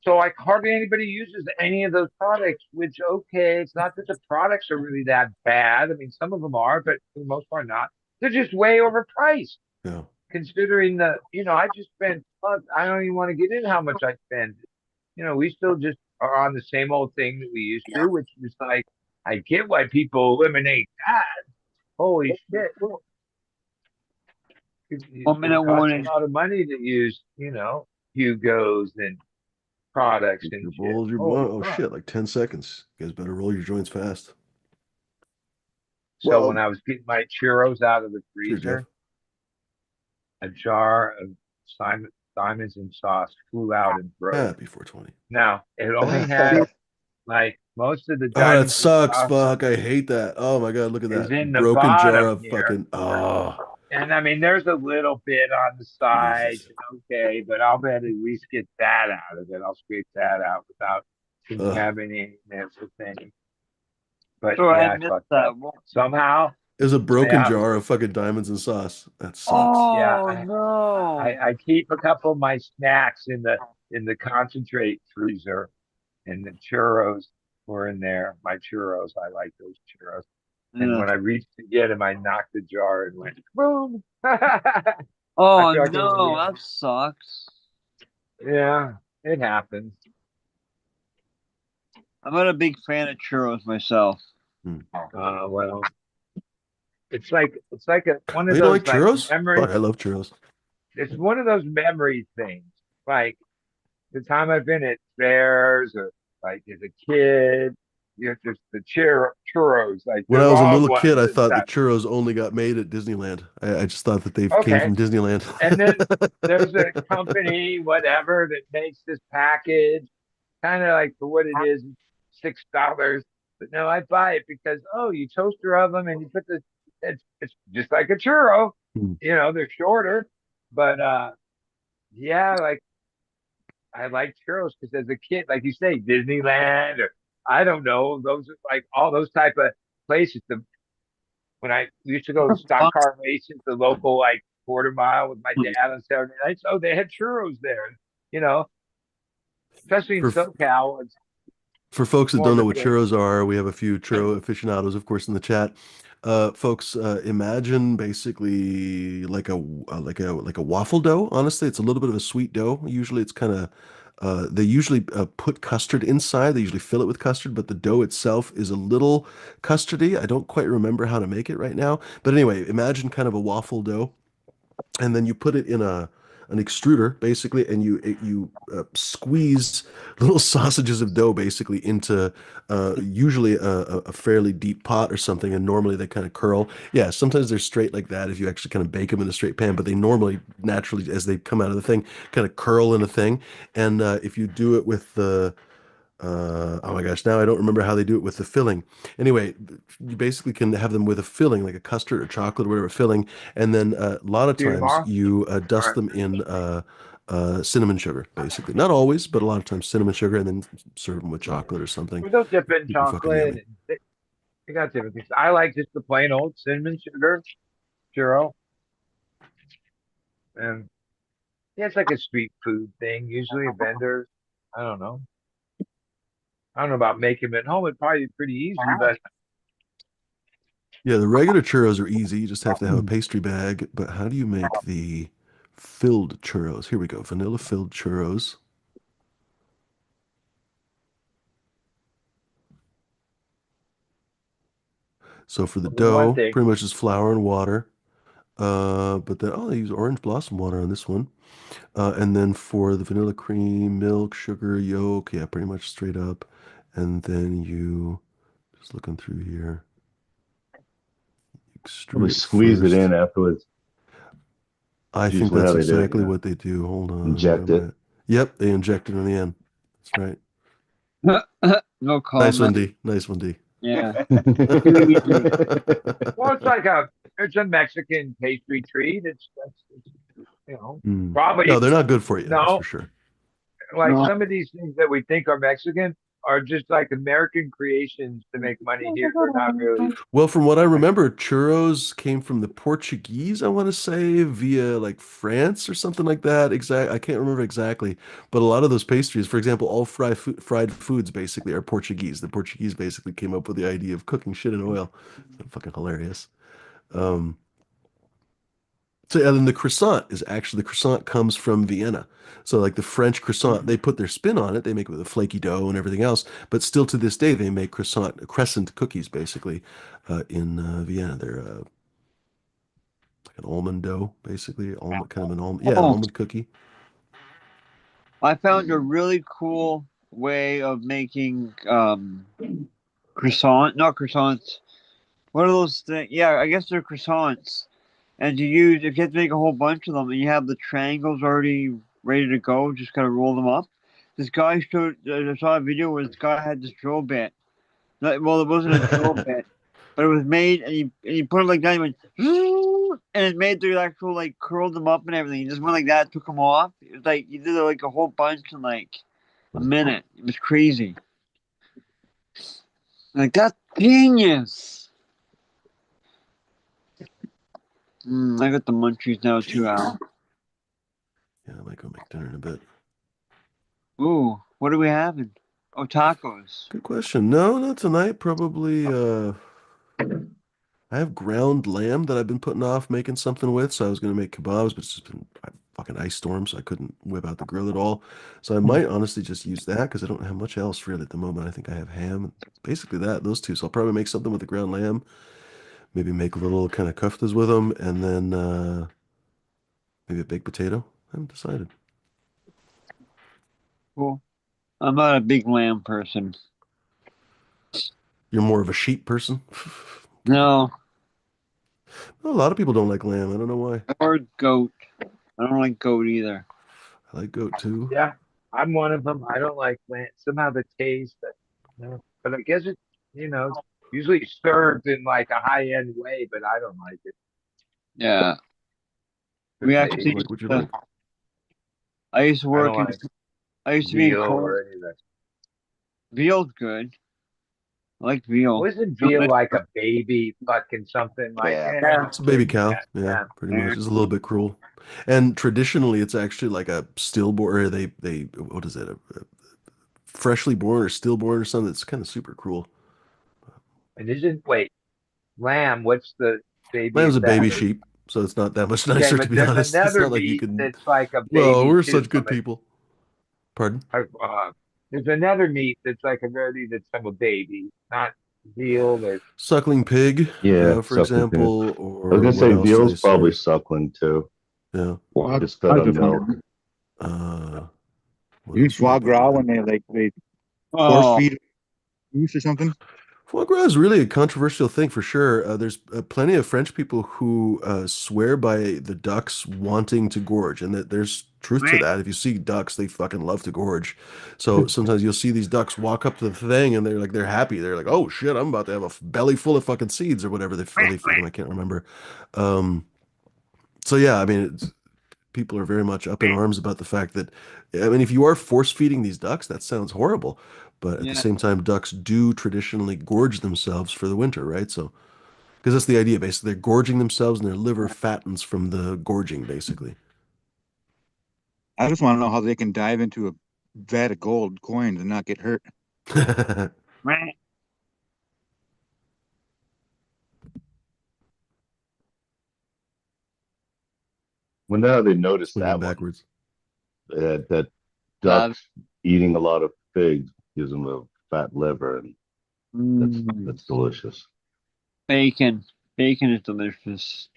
So like hardly anybody uses any of those products, which okay, it's not that the products are really that bad. I mean, some of them are, but for the most part not. They're just way overpriced Yeah. considering I just spent I don't even want to get in how much I spend. We still just are on the same old thing that we used to, which is like I get why people eliminate that. Holy shit. One It minute costs a warning. lot of money to use, Hugos and products Keep and your shit. bowls, your Holy bun. Oh fuck. shit, like 10 seconds. You guys better roll your joints fast. So when Well, I was getting my churros out of the Cheers, Jeff. freezer, a jar of diamonds and sauce flew out and broke. Happy 420. Now it only had like most of the Oh, that diamonds and sucks. sauce Fuck. I hate that. Oh my God. Look at is that in the broken jar bottom of here. fucking. Oh, And I mean, there's a little bit on the sides, Jesus. okay, but I'll bet at least get that out of it. I'll scrape that out without Ugh. contaminating the thing. But So I yeah, I missed fucked that up. one. Somehow, There's a I broken have, jar of fucking diamonds and sauce. That sucks. yeah, Oh no. I keep a couple of my snacks in the concentrate freezer, and the churros were in there. My churros, I like those churros. And Yeah. when I reached to get them, I knocked the jar and went boom. I Oh feel like an no, idiot. that sucks. Yeah, it happens. I'm not a big fan of churros myself. Well, it's like one Oh, of you don't those like like churros? memory. Fuck, I love churros. It's one of those memory things. Like the time I've been at fairs or like as a kid, you know, just the churros, like When the I was a long little kid, ones I and thought the stuff. churros only got made at Disneyland. I just thought that they came Okay, from Disneyland. and then there's a company, whatever, that makes this package, kind of like for what it is, $6. But no, I buy it because you toaster oven and you put the it's just like a churro. Hmm. You know, they're shorter, but yeah, like I like churros because as a kid, like you say, Disneyland or I don't know, those are like all those type of places. When I used to go to stock car races, the local like quarter mile with my dad on Saturday nights, they had churros there. You know, especially in For SoCal, it's For folks that more don't of know a what thing. churros are, we have a few churro aficionados, of course, in the chat. Folks, imagine basically like a waffle dough. Honestly, it's a little bit of a sweet dough. Usually, it's kind of they usually put custard inside. They usually fill it with custard, but the dough itself is a little custardy. I don't quite remember how to make it right now, but anyway, imagine kind of a waffle dough, and then you put it in a an extruder basically, and you squeeze little sausages of dough basically into usually a fairly deep pot or something, and normally they kind of curl. Yeah, sometimes they're straight like that if you actually kind of bake them in a straight pan, but they normally naturally as they come out of the thing kind of curl in a thing. And if you do it with the oh my gosh, now I don't remember how they do it with the filling. Anyway, you basically can have them with a filling, like a custard or chocolate or whatever filling, and then a lot of See you times tomorrow. you All dust right. them in cinnamon sugar, basically. Not always, but a lot of times cinnamon sugar, and then serve them with chocolate or something. We don't dip it in Super fucking chocolate. yummy. And they got different things. I like just the plain old cinnamon sugar churro, and yeah, it's like a street food thing. Usually vendors. I don't know. I don't know about making them at home. It'd probably be pretty easy, but Yeah, the regular churros are easy. You just have to have a pastry bag. But how do you make the filled churros? Here we go. Vanilla filled churros. So for the only one dough, thing. pretty much just flour and water. But then, they use orange blossom water on this one. And then for the vanilla cream, milk, sugar, yolk, yeah, pretty much straight up. And then you, just looking through here, Probably extrude it squeeze it in first. afterwards. I It's think usually how that's they do it. exactly Yeah. what they do. Hold on, where Inject am it. I? Yep, they inject it in the end. That's right. No Nice one, comment. D. Nice one, D. Yeah. Too easy. Well, it's a Mexican pastry treat. It's Mm. No, probably they're not good for you, that's for no. sure. Like No. some of these things that we think are Mexican are just like American creations to make money here. They're not really. Well, from what I remember, churros came from the Portuguese, I want to say, via like France or something like that. I can't remember exactly, but a lot of those pastries, for example, all fried foods basically are Portuguese. The Portuguese basically came up with the idea of cooking shit in oil. Fucking hilarious. Um, so and then the croissant comes from Vienna. So like the French croissant, they put their spin on it. They make it with a flaky dough and everything else. But still to this day, they make crescent cookies basically in Vienna. They're like an almond dough, basically almond kind of an almond, yeah, an Oh, almond cookie. I found a really cool way of making not croissants. What are those things? Yeah, I guess they're croissants. And you use if you have to make a whole bunch of them, and you have the triangles already ready to go, just gotta roll them up. This guy showed. I saw a video where this guy had this drill bit. Well, it wasn't a drill bit, but it was made, and he put it like that. He went, and it made the actual like curled them up and everything. He just went like that, took them off. It was like you did like a whole bunch in like a minute. It was crazy. Like that's genius. I got the munchies now too, Al. Yeah, I might go make dinner in a bit. Ooh, what are we having? Oh, tacos. Good question. No, not tonight. Probably I have ground lamb that I've been putting off making something with, so I was gonna make kebabs, but it's just been a fucking ice storm, so I couldn't whip out the grill at all. So I might honestly just use that because I don't have much else really at the moment. I think I have ham and basically those two. So I'll probably make something with the ground lamb, maybe make little kind of koftas with them, and then maybe a baked potato. I haven't decided. Cool. I'm not a big lamb person. You're more of a sheep person? No, A lot of people don't like lamb. I don't know why. or goat. I don't like goat either. I like goat too. Yeah, I'm one of them. I don't like somehow the taste, but I guess it's usually served in like a high-end way, but I don't like it. Yeah, The we What you actually. taste. like? What you like? I used to I work don't in. like I used to be in veal cold. or any of that. Veal's good. I like veal. Wasn't veal like a baby fucking something like Yeah. It's a baby cow. yeah, Yeah, yeah. pretty much. It's a little bit cruel. And traditionally, it's actually like a stillborn, or they what is it? A freshly born or stillborn or something. It's kind of super cruel. And wait, lamb, what's the baby Lamb's of a that? baby sheep, so it's not that much Okay, nicer to but be there's honest. It's another not like you meat can. that's like a Well, baby we're too. such good people. Pardon? There's another meat that's like a rarity that's from a baby, not veal or Suckling pig, Yeah, for suckling pig. example, I was or gonna what say else do they veal's probably say? suckling too. Yeah. Just fed on milk. Uh, what Use else would foie it be? gras when they force Oh, feed goose or something. Foie gras is really a controversial thing for sure. There's plenty of French people who swear by the ducks wanting to gorge, and that there's truth to that. If you see ducks, they fucking love to gorge. So sometimes you'll see these ducks walk up to the thing, and they're happy. They're like, "Oh shit, I'm about to have a belly full of fucking seeds or whatever they feed them." I can't remember. Um, so yeah, I mean, people are very much up in arms about the fact that, I mean, if you are force feeding these ducks, that sounds horrible. But at the yeah. same time, ducks do traditionally gorge themselves for the winter, right? So, because that's the idea, basically. They're gorging themselves and their liver fattens from the gorging, basically. I just want to know how they can dive into a vat of gold coins and not get hurt. Well, now they noticed Swinging that one. backwards. That Uh, ducks eating a lot of figs gives them a fat liver, and that's delicious. bacon. Bacon is delicious.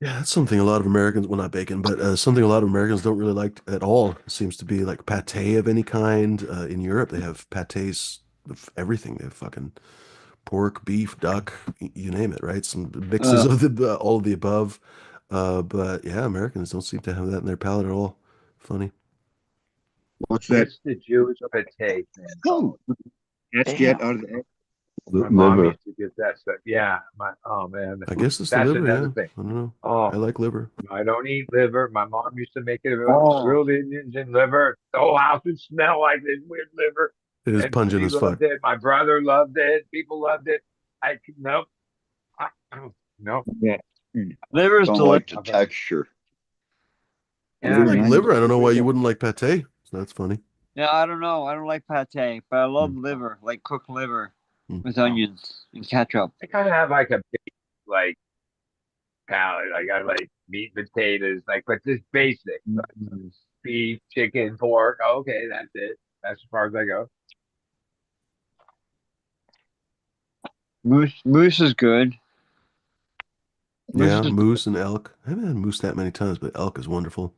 Yeah, that's something a lot of Americans, well, not bacon, but something a lot of Americans don't really like at all. It seems to be like pate of any kind. In Europe, they have pates of everything. They have fucking pork, beef, duck, you name it, right? Some mixes Uh, of all of the above. But yeah, Americans don't seem to have that in their palate at all. Funny. What's that? what's the Jewish potato, man? Oh, Etched yet out of the egg? My mom Liver. used to get that stuff. Yeah, oh man, I guess it's the that's liver, another yeah. thing. I don't know. I Oh, like liver. I don't eat liver. My mom used to make it about oh, grilled Indians and liver. The whole house would smell like this weird liver, It is and pungent she as fuck. loved it. My brother loved it. People loved it. Nope. Nope. Yeah. liver is don't like delicious. the texture. If you Yeah, like Yeah. liver, I don't know why you wouldn't like pate. So that's funny. Yeah, I don't know. I don't like pate, but I love Mm. liver, like cooked liver Mm. with onions and ketchup. I kind of have like a big, like palate. Like I like meat and potatoes, like but just basic beef, chicken, pork. Okay, that's it. That's as far as I go. Moose is good. Moose Yeah, is moose and elk. I haven't had moose that many times, but elk is wonderful.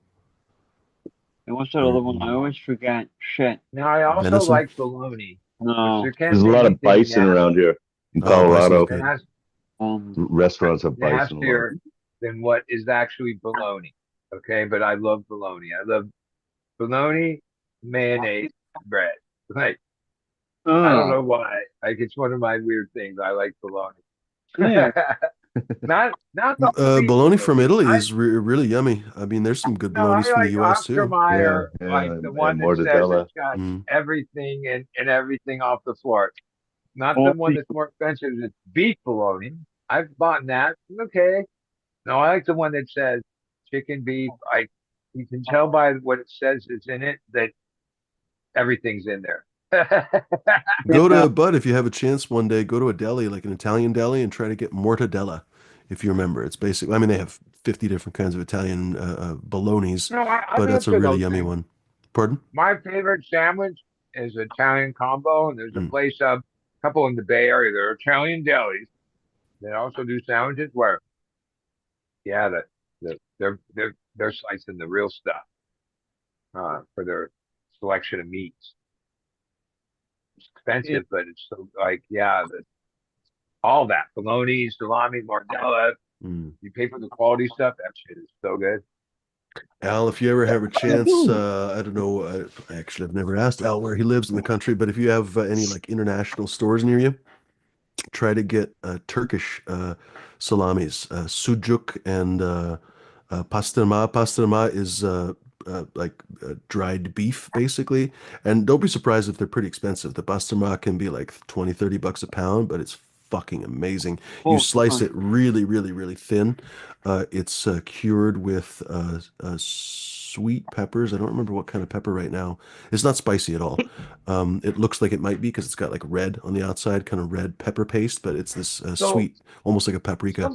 and what's that Very other one? I always forget. Shit. Now I also venison. like bologna, which No. there There's can't a be lot of anything bison now. around here in Oh, bison's Colorado. And good. Restaurants have bison a lot. nastier than what is actually bologna. Okay, but I love bologna. I love bologna, mayonnaise, bread. Like I don't know why. Like it's one of my weird things. I like bologna. Yeah. Not the sweet Bologna from bologna. Italy is really yummy. I mean, there's some good No, I bolognas from the like U.S. Oscar too. Yeah, Mayer, like yeah, the one and that says it's mortadella. got Mm. everything and everything off the floor. Not the one that's more expensive. It's beef bologna. I've bought that. Okay. No, I like the one that says chicken, beef. I you can tell by what it says is in it that everything's in there. Go to Bud if you have a chance one day. Go to a deli, like an Italian deli, and try to get mortadella. If you remember, it's basically. I mean, they have 50 different kinds of Italian bolognas, No, but I'm that's a into really those yummy things. one. Pardon? My favorite sandwich is Italian combo, and there's a Mm. place a couple in the Bay Area. They're Italian delis. They also do sandwiches where, yeah, they're slicing the real stuff for their selection of meats. It's Yeah. expensive, but it's so like yeah, all that bologna, salami, mortadella. Mm. You pay for the quality stuff. That shit is so good. Al, if you ever have a chance, I don't know. I've never asked Al where he lives in the country, but if you have any like international stores near you, try to get Turkish salamis, sucuk and pastırma. Pastırma is like dried beef, basically. And don't be surprised if they're pretty expensive. The pastırma can be like 20, 30 bucks a pound, but it's fucking amazing. You slice it really, really, really thin. It's cured with sweet peppers. I don't remember what kind of pepper right now. It's not spicy at all. It looks like it might be because it's got like red on the outside, kind of red pepper paste, but it's this So sweet, almost like a paprika.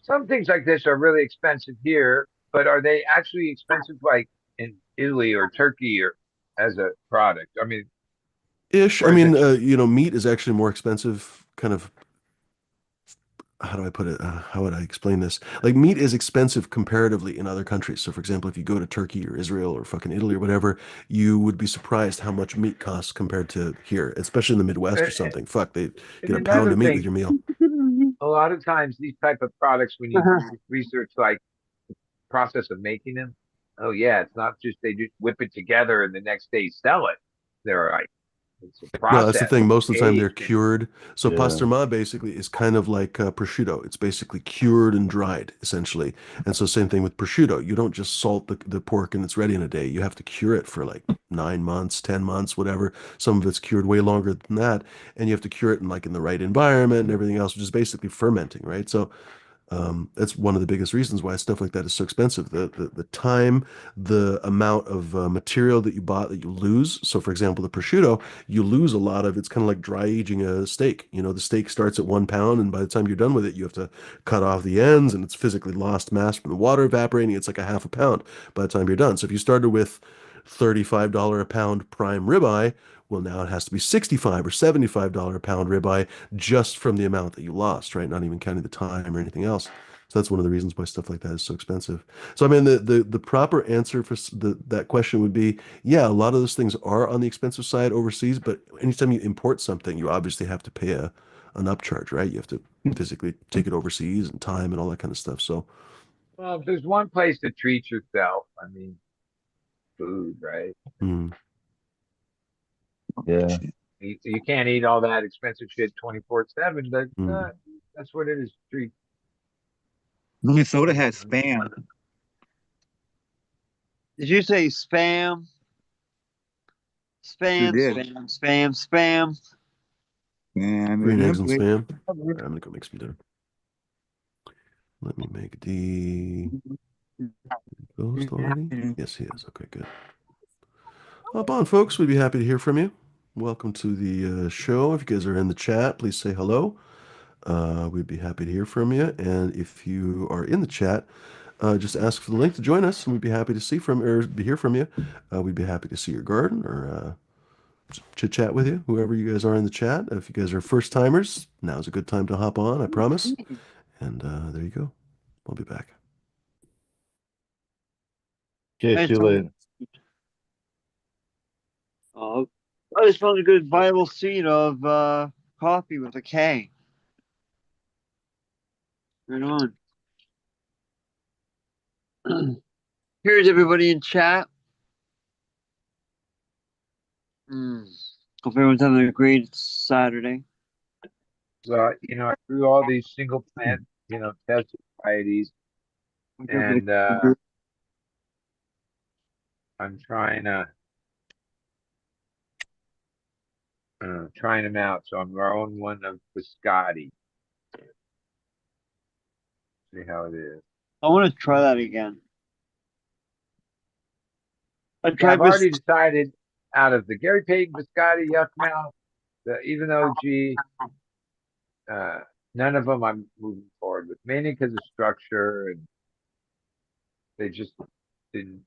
some things like this are really expensive here, but are they actually expensive like in Italy or Turkey or as a product? I mean, Ish. I or is mean, it meat is actually more expensive, kind of how do I put it? How would I explain this? Like meat is expensive comparatively in other countries. So, for example, if you go to Turkey or Israel or fucking Italy or whatever, you would be surprised how much meat costs compared to here, especially in the Midwest or and something. Fuck, they and get a pound another of meat with thing, your meal. a lot of times these type of products when you research like process of making them, oh yeah, it's not just they just whip it together and the next day sell it. They're like it's a No, that's the process, thing. Most of the time they're aged and cured. So Yeah. pastırma basically is kind of like prosciutto. It's basically cured and dried, essentially. And so same thing with prosciutto. You don't just salt the pork and it's ready in a day. You have to cure it for like 9 months, 10 months, whatever. Some of it's cured way longer than that. And you have to cure it in the right environment and everything else, which is basically fermenting, right? So that's one of the biggest reasons why stuff like that is so expensive. The time, the amount of material that you bought that you lose. So, for example, the prosciutto, you lose a lot of. It's kind of like dry aging a steak. You know, the steak starts at 1 pound, and by the time you're done with it, you have to cut off the ends, and it's physically lost mass from the water evaporating. It's like a half a pound by the time you're done. So, if you started with $35 a pound prime ribeye, well, now it has to be $65 or $75 a pound ribeye just from the amount that you lost, right? Not even counting the time or anything else. So that's one of the reasons why stuff like that is so expensive. So I mean, the proper answer for that question would be, yeah, a lot of those things are on the expensive side overseas, but anytime you import something, you obviously have to pay an upcharge, right? You have to physically take it overseas and time and all that kind of stuff. So, well, if there's one place to treat yourself, I mean food, right? mm, Yeah. You can't eat all that expensive shit 24/7, but mm. that's what it is. Treat. Minnesota has spam. Did you say spam? Sure Spam, did. spam, spam, spam. Green eggs Yep. and spam. All right, I'm gonna go make some dinner. Let me make the ghost already. Yes, he is. Okay, good. Hop on, folks. We'd be happy to hear from you. Welcome to the show. If you guys are in the chat, please say hello. We'd be happy to hear from you. And if you are in the chat, just ask for the link to join us, and we'd be happy to see from or hear from you. We'd be happy to see your garden or chit chat with you, whoever you guys are in the chat. If you guys are first timers, now's a good time to hop on, I promise. And there you go. I'll be back. Okay, Nice see you later. I just found a good viral seed of coffee with a K. Right on. Here's everybody in chat. Hope everyone's having a great Saturday. So, I grew all these single plant, test varieties, and I'm trying them out. So I'm growing one of biscotti. See how it is. I want to try that again. I Yeah, tried I've already decided out of the Gary Payton biscotti yuck mouth, even though none of them I'm moving forward with, mainly because of structure, and they just didn't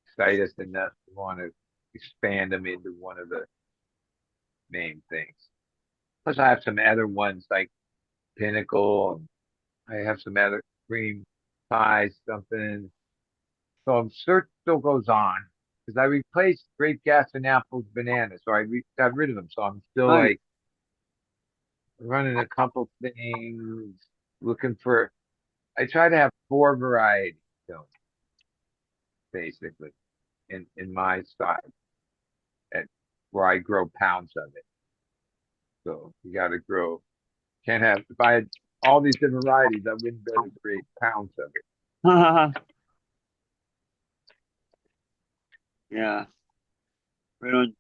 excite us enough to want to expand them into one of the main things. Plus, I have some other ones like Pinnacle. I have some other cream pie, something. So search still goes on because I replaced grape gas and apples, bananas. So I got rid of them. So I'm still Nice. like running a couple things, looking for. I try to have 4 varieties, basically, in my style, at where I grow pounds of it. So you got to grow. Can't have if I had all these different varieties, I wouldn't be able to create pounds of it. Yeah. Right on.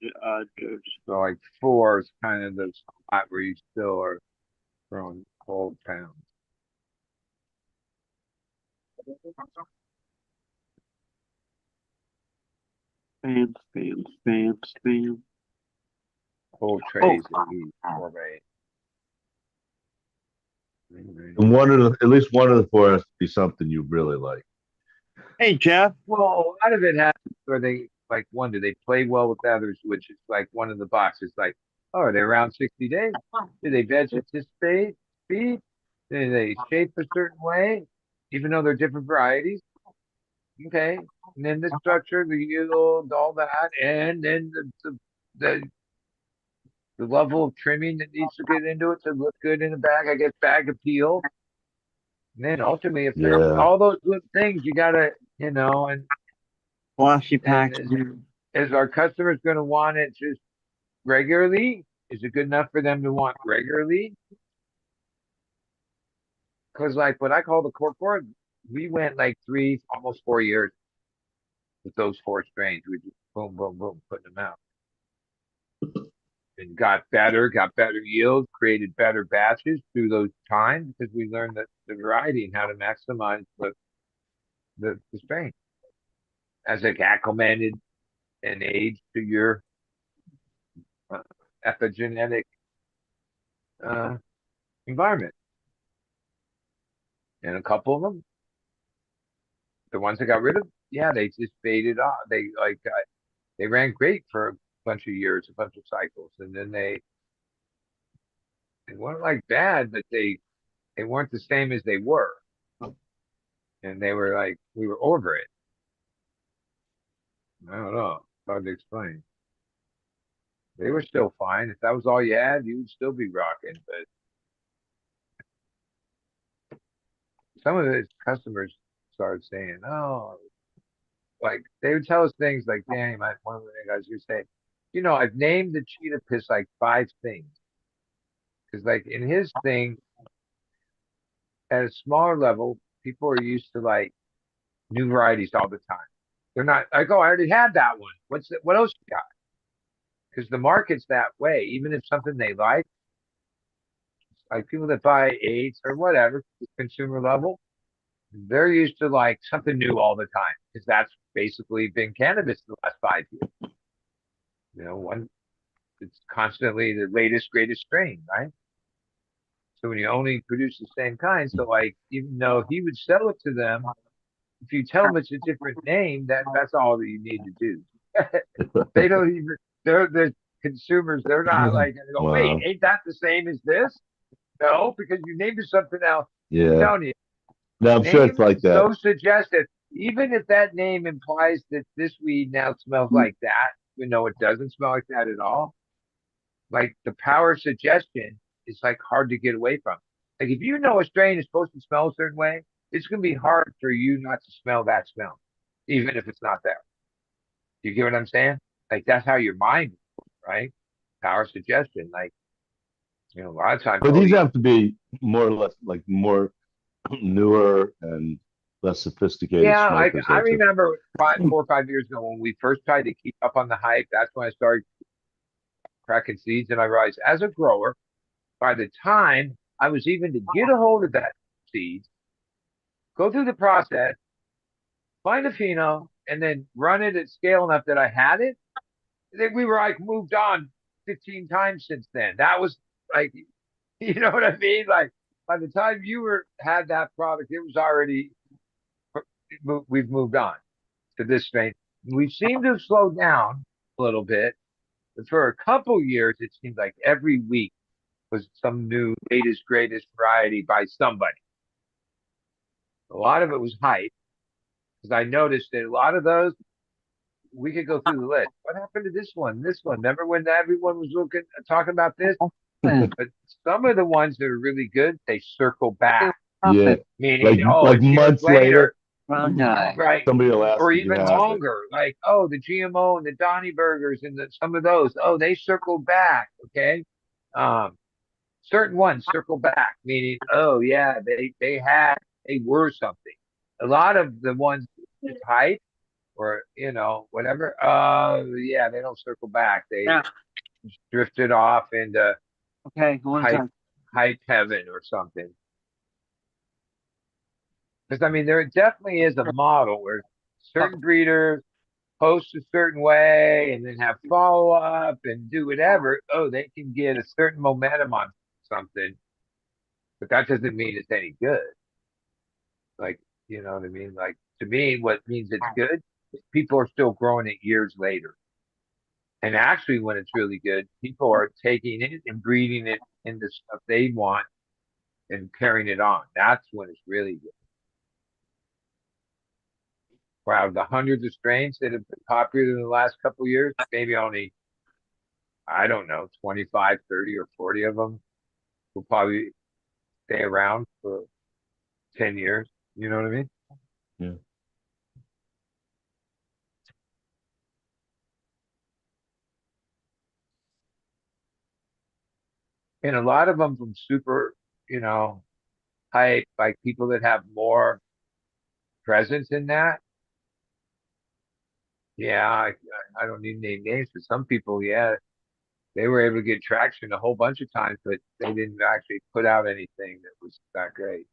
So like 4 is kind of the spot where you still are growing whole pounds. Spam. Whole trays at least 4 by 8. And at least one of the 4 has to be something you really like. Hey, Jeff. Well, a lot of it happens where they like do they play well with others, which is like one of the boxes. Like, oh, are they around 60 days? Do they vegetate speed? Do they shape a certain way, even though they're different varieties? Okay, and then the structure, the yield, all that, and then the the level of trimming that needs to get into it to look good in the bag. I guess bag appeal. And then ultimately, if they're Yeah. all those good things, you gotta, and Flashy and pack. is our customers going to want it just regularly? Is it good enough for them to want regularly? Because like what I call the cork board, we went like 3, almost 4 years with those 4 strains. We just boom, boom, boom, putting them out. And got better yield, created better batches through those times because we learned that the variety and how to maximize the strain as it acclimated and aged to your uh, epigenetic environment. And a couple of them, the ones that got rid of, yeah, they just faded off. They ran great for a bunch of years, a bunch of cycles, and then they weren't like bad, but they weren't the same as they were, and they were like we were over it. I don't know, it's hard to explain. They were still fine. If that was all you had, you would still be rocking. But some of the customers started saying, "Oh, like they would tell us things like, damn, one of the guys you say, I've named the cheetah piss like 5 things. Because like in his thing, at a smaller level, people are used to like new varieties all the time. They're not like, oh, I already had that one. What else you got? Because the market's that way. Even if something they like people that buy 8s or whatever, consumer level, they're used to like something new all the time. Because that's basically been cannabis the last 5 years. It's constantly the latest, greatest strain, right? So when you only produce the same kind, so like even though he would sell it to them, if you tell them it's a different name, that's all that you need to do. They don't even they're the consumers, they're not like gonna go, wait, Wow. ain't that the same as this? No, because you named it something else. I'm Yeah. telling you, No, I'm sure it's names like that. so suggestive. Even if that name implies that this weed now smells like that, even though it doesn't smell like that at all, like the power of suggestion is like hard to get away from. Like if you know a strain is supposed to smell a certain way, it's gonna be hard for you not to smell that smell, even if it's not there. You get what I'm saying? Like that's how your mind works, right? Power suggestion. Like, a lot of times, But oh, these have to be more or less like more newer and less sophisticated yeah, like smokers I though too. remember 4 or 5 years ago when we first tried to keep up on the hype. That's when I started cracking seeds, and I realized as a grower, by the time I was even to get a hold of that seed, go through the process, find a pheno, and then run it at scale enough that I had it, then we were like moved on 15 times since then. That was like, you know what I mean? Like by the time you were had that product, it was already we've moved on to this strain. We seem to have slowed down a little bit, but for a couple years, it seemed like every week was some new latest greatest variety by somebody. A lot of it was hype because I noticed that a lot of those we could go through the list. What happened to this one? This one? Remember when everyone was talking about this? But some of the ones that are really good, they circle back, Yeah, meaning, oh, like it's years months later, later, right? somebody will ask Or if you even have it. longer, like, oh, the GMO and the Donny burgers and some of those, oh, they circled back. Okay. Um, certain ones circle back, meaning, oh yeah, they were something. A lot of the ones it's hype or whatever. Yeah, they don't circle back. They drifted off into Okay, one hype time. hype heaven or something. Because I mean, there definitely is a model where certain breeders post a certain way and then have follow up and do whatever. Oh, they can get a certain momentum on something, but that doesn't mean it's any good. Like, you know what I mean? Like to me, what means it's good is people are still growing it years later. And actually, when it's really good, people are taking it and breeding it into stuff they want and carrying it on. That's when it's really good. Wow, the hundreds of strains that have been popular in the last couple of years, maybe only, I don't know, 25, 30, or 40 of them will probably stay around for 10 years. You know what I mean? Yeah. And a lot of them from super, you know, hype, like people that have more presence in that. Yeah, I don't need to name names, but some people, yeah, they were able to get traction a whole bunch of times, but they didn't actually put out anything that was that great.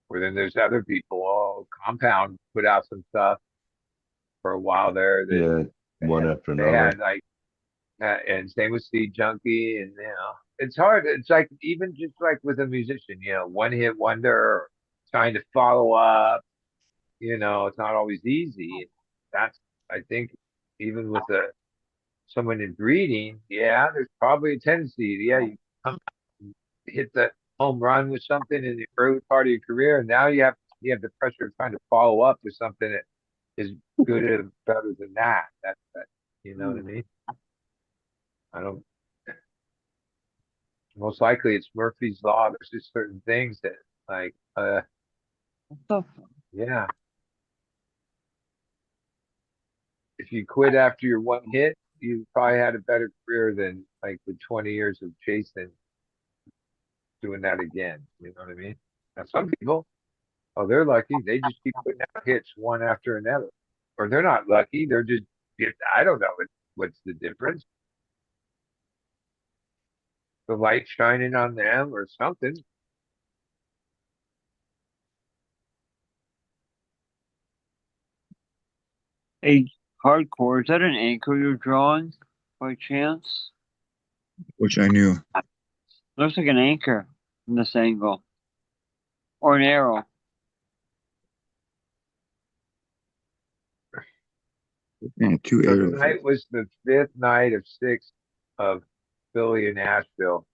Where then there's other people, oh, Compound put out some stuff for a while there that Yeah, they one had, after they another. had like, and same with Seed Junkie, and it's hard. It's like even just like with a musician, one hit wonder, or trying to follow up. It's not always easy. That's I think even with someone in breeding, yeah, there's probably a tendency. Yeah, you come hit the home run with something in the early part of your career, and now you have the pressure of trying to follow up with something that is good and better than that. That you know what I mean? I don't. Most likely, it's Murphy's law. There's just certain things that, like, yeah, if you quit after your one hit, you probably had a better career than like with 20 years of chasing doing that again. You know what I mean? Now, some people, oh, they're lucky. They just keep putting out hits one after another. Or they're not lucky. They're just, I don't know what's the difference. The light shining on them or something. Hey, hardcore, is that an anchor you're drawing by chance? Which I knew. Looks like an anchor from this angle. Or an arrow. Yeah, two So arrows. tonight was the fifth night of six of Philly and Asheville.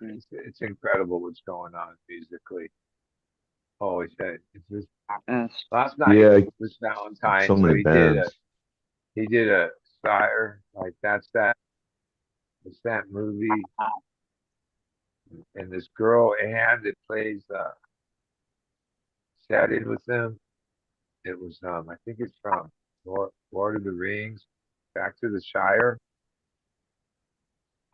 It's incredible what's going on musically. Holy shit. It's just, Yes. last night Yeah, was Valentine's, so so many bands. he did a Sire, like that's that. It's that movie, and this girl Anne that plays sat in with them. It was I think it's from Lord of the Rings, Back to the Shire.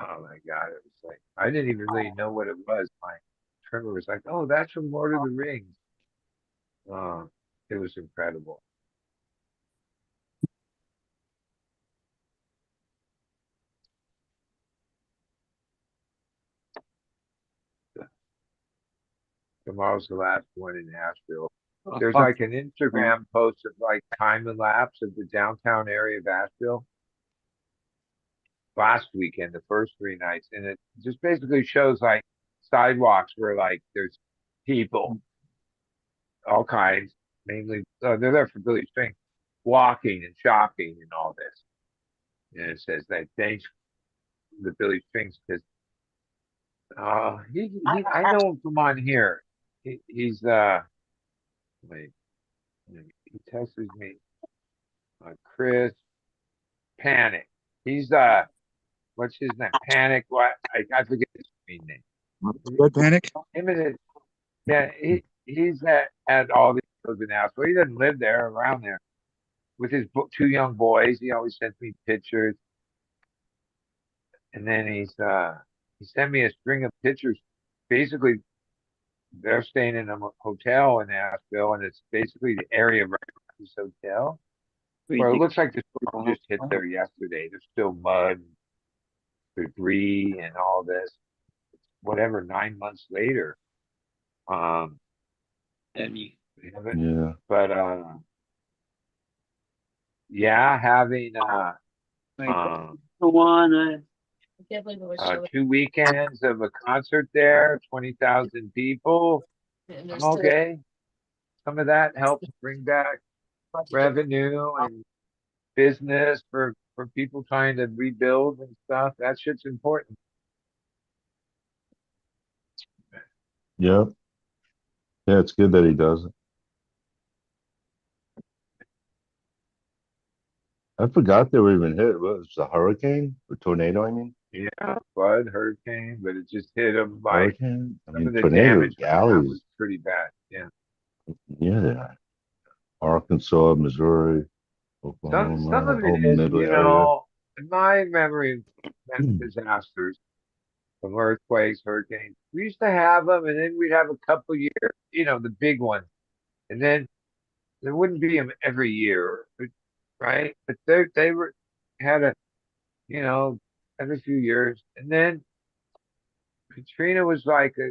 Oh my God, it was like I didn't even really know what it was. My trimmer was like, "Oh, that's from Lord of the Rings." Uh, it was incredible. Tomorrow's the last one in Asheville. There's like an Instagram post of like time and lapse of the downtown area of Asheville last weekend, the first 3 nights, and it just basically shows like sidewalks where like there's people, all kinds, mainly they're there for Billy String, walking and shopping and all this. And it says that thanks the Billy Strings because I know him from on here. He's wait, he texts me Chris Panic. He's what's his name? Panic. What I forget his main name. Red Panic. Him and his, yeah, he's at all these shows in Asheville. He doesn't live there, around there. With his two young boys, he always sends me pictures, and then he sent me a string of pictures. Basically, they're staying in a hotel in Asheville, and it's basically the area right around this hotel. Where it looks like the storm just hit there yesterday. There's still mud, debris, and all this. Whatever, 9 months later. Um, Yeah. but yeah, having one. 2 weekends of a concert there, 20,000 people. I'm okay. Some of that helps bring back revenue and business for people trying to rebuild and stuff. That shit's important. Yep. Yeah, it's good that he does it. I forgot they were even hit. What was it, a hurricane or tornado? I mean, Yeah, flood, hurricane, but it just hit them like hurricane. I some mean, of the tornado damage from that was galleys. pretty bad. Yeah. Yeah, they are. Arkansas, Missouri, Some Oklahoma, of it whole is, middle area. in my memory of disasters from earthquakes, hurricanes, we used to have them and then we'd have a couple years, the big ones. And then there wouldn't be them every year, right? But they were had a, you know, every few years. And then Katrina was like a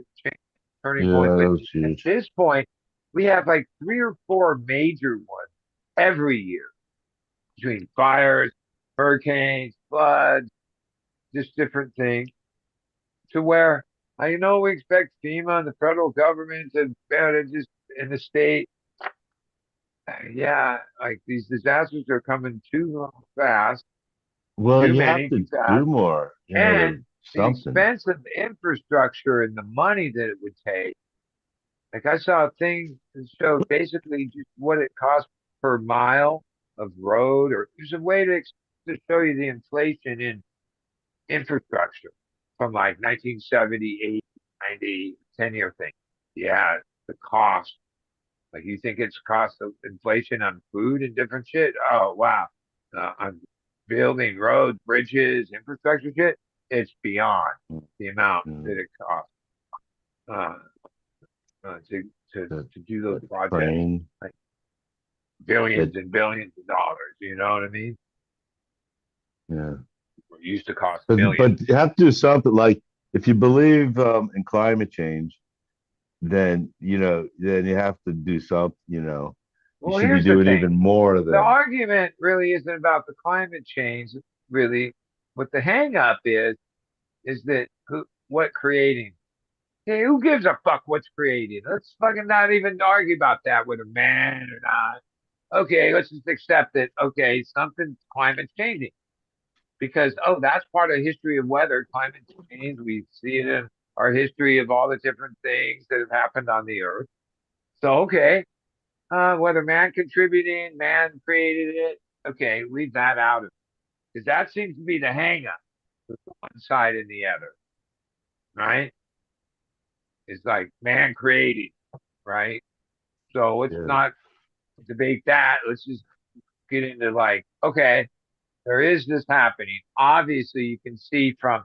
turning point. Yeah, But that was at huge. this point, we have like 3 or 4 major ones every year between fires, hurricanes, floods, just different things. To where I know we expect FEMA and the federal government to just in the state. Yeah, like these disasters are coming too fast, Well, too you have many, to too fast, do more, to and the something. expensive infrastructure and the money that it would take. Like I saw a thing that showed basically just what it costs per mile of road, or there's a way to show you the inflation in infrastructure from like 1978, 90, 10-year thing. Yeah, the cost. Like you think it's cost of inflation on food and different shit? Oh wow. On building roads, bridges, infrastructure shit, it's beyond the amount that Mm, it costs uh, to The, to do those the projects. train Like billions that, and billions of dollars. You know what I mean? yeah. It used to cost But millions. you have to do something like if you believe in climate change, then then you have to do something. You Well, should be here's the doing thing. even more The than. argument really isn't about the climate change. Really, what the hang up is that what creating. Hey, who gives a fuck what's created? Let's fucking not even argue about that with a man or not. Okay, let's just accept that. Okay, something climate's changing because that's part of history of weather. Climate change. We see it in our history of all the different things that have happened on the earth. So okay, whether man contributing, man created it. Okay, leave that out of it because that seems to be the hang up. one side and the other, right? It's like man created, right? So let's Yeah. not debate that. Let's just get into like, okay, there is this happening. Obviously, you can see from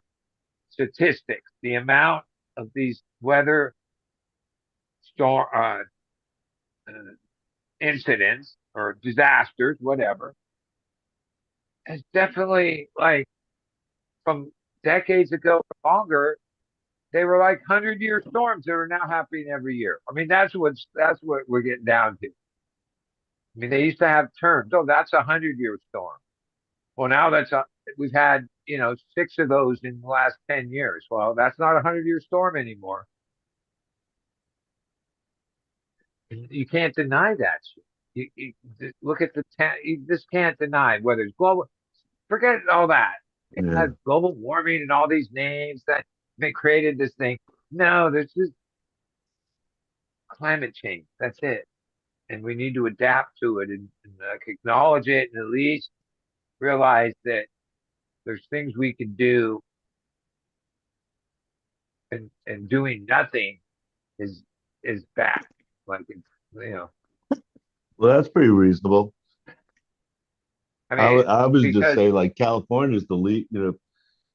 statistics the amount of these weather storm uh, incidents or disasters, whatever, has definitely like from decades ago or longer. They were like 100-year storms that are now happening every year. I mean, that's what we're getting down to. I mean, they used to have terms. Oh, that's a 100-year storm. Well, now we've had, 6 of those in the last 10 years. Well, that's not a 100-year storm anymore. You can't deny that shit. You look at you just can't deny whether it's global. Forget all that. It Yeah. has global warming and all these names that they created this thing. No, there's just climate change. That's it. And we need to adapt to it and acknowledge it and at least realize that there's things we can do and doing nothing is bad. Like it's, you know, Well, that's pretty reasonable. I mean, I was just because say like California is the lead, the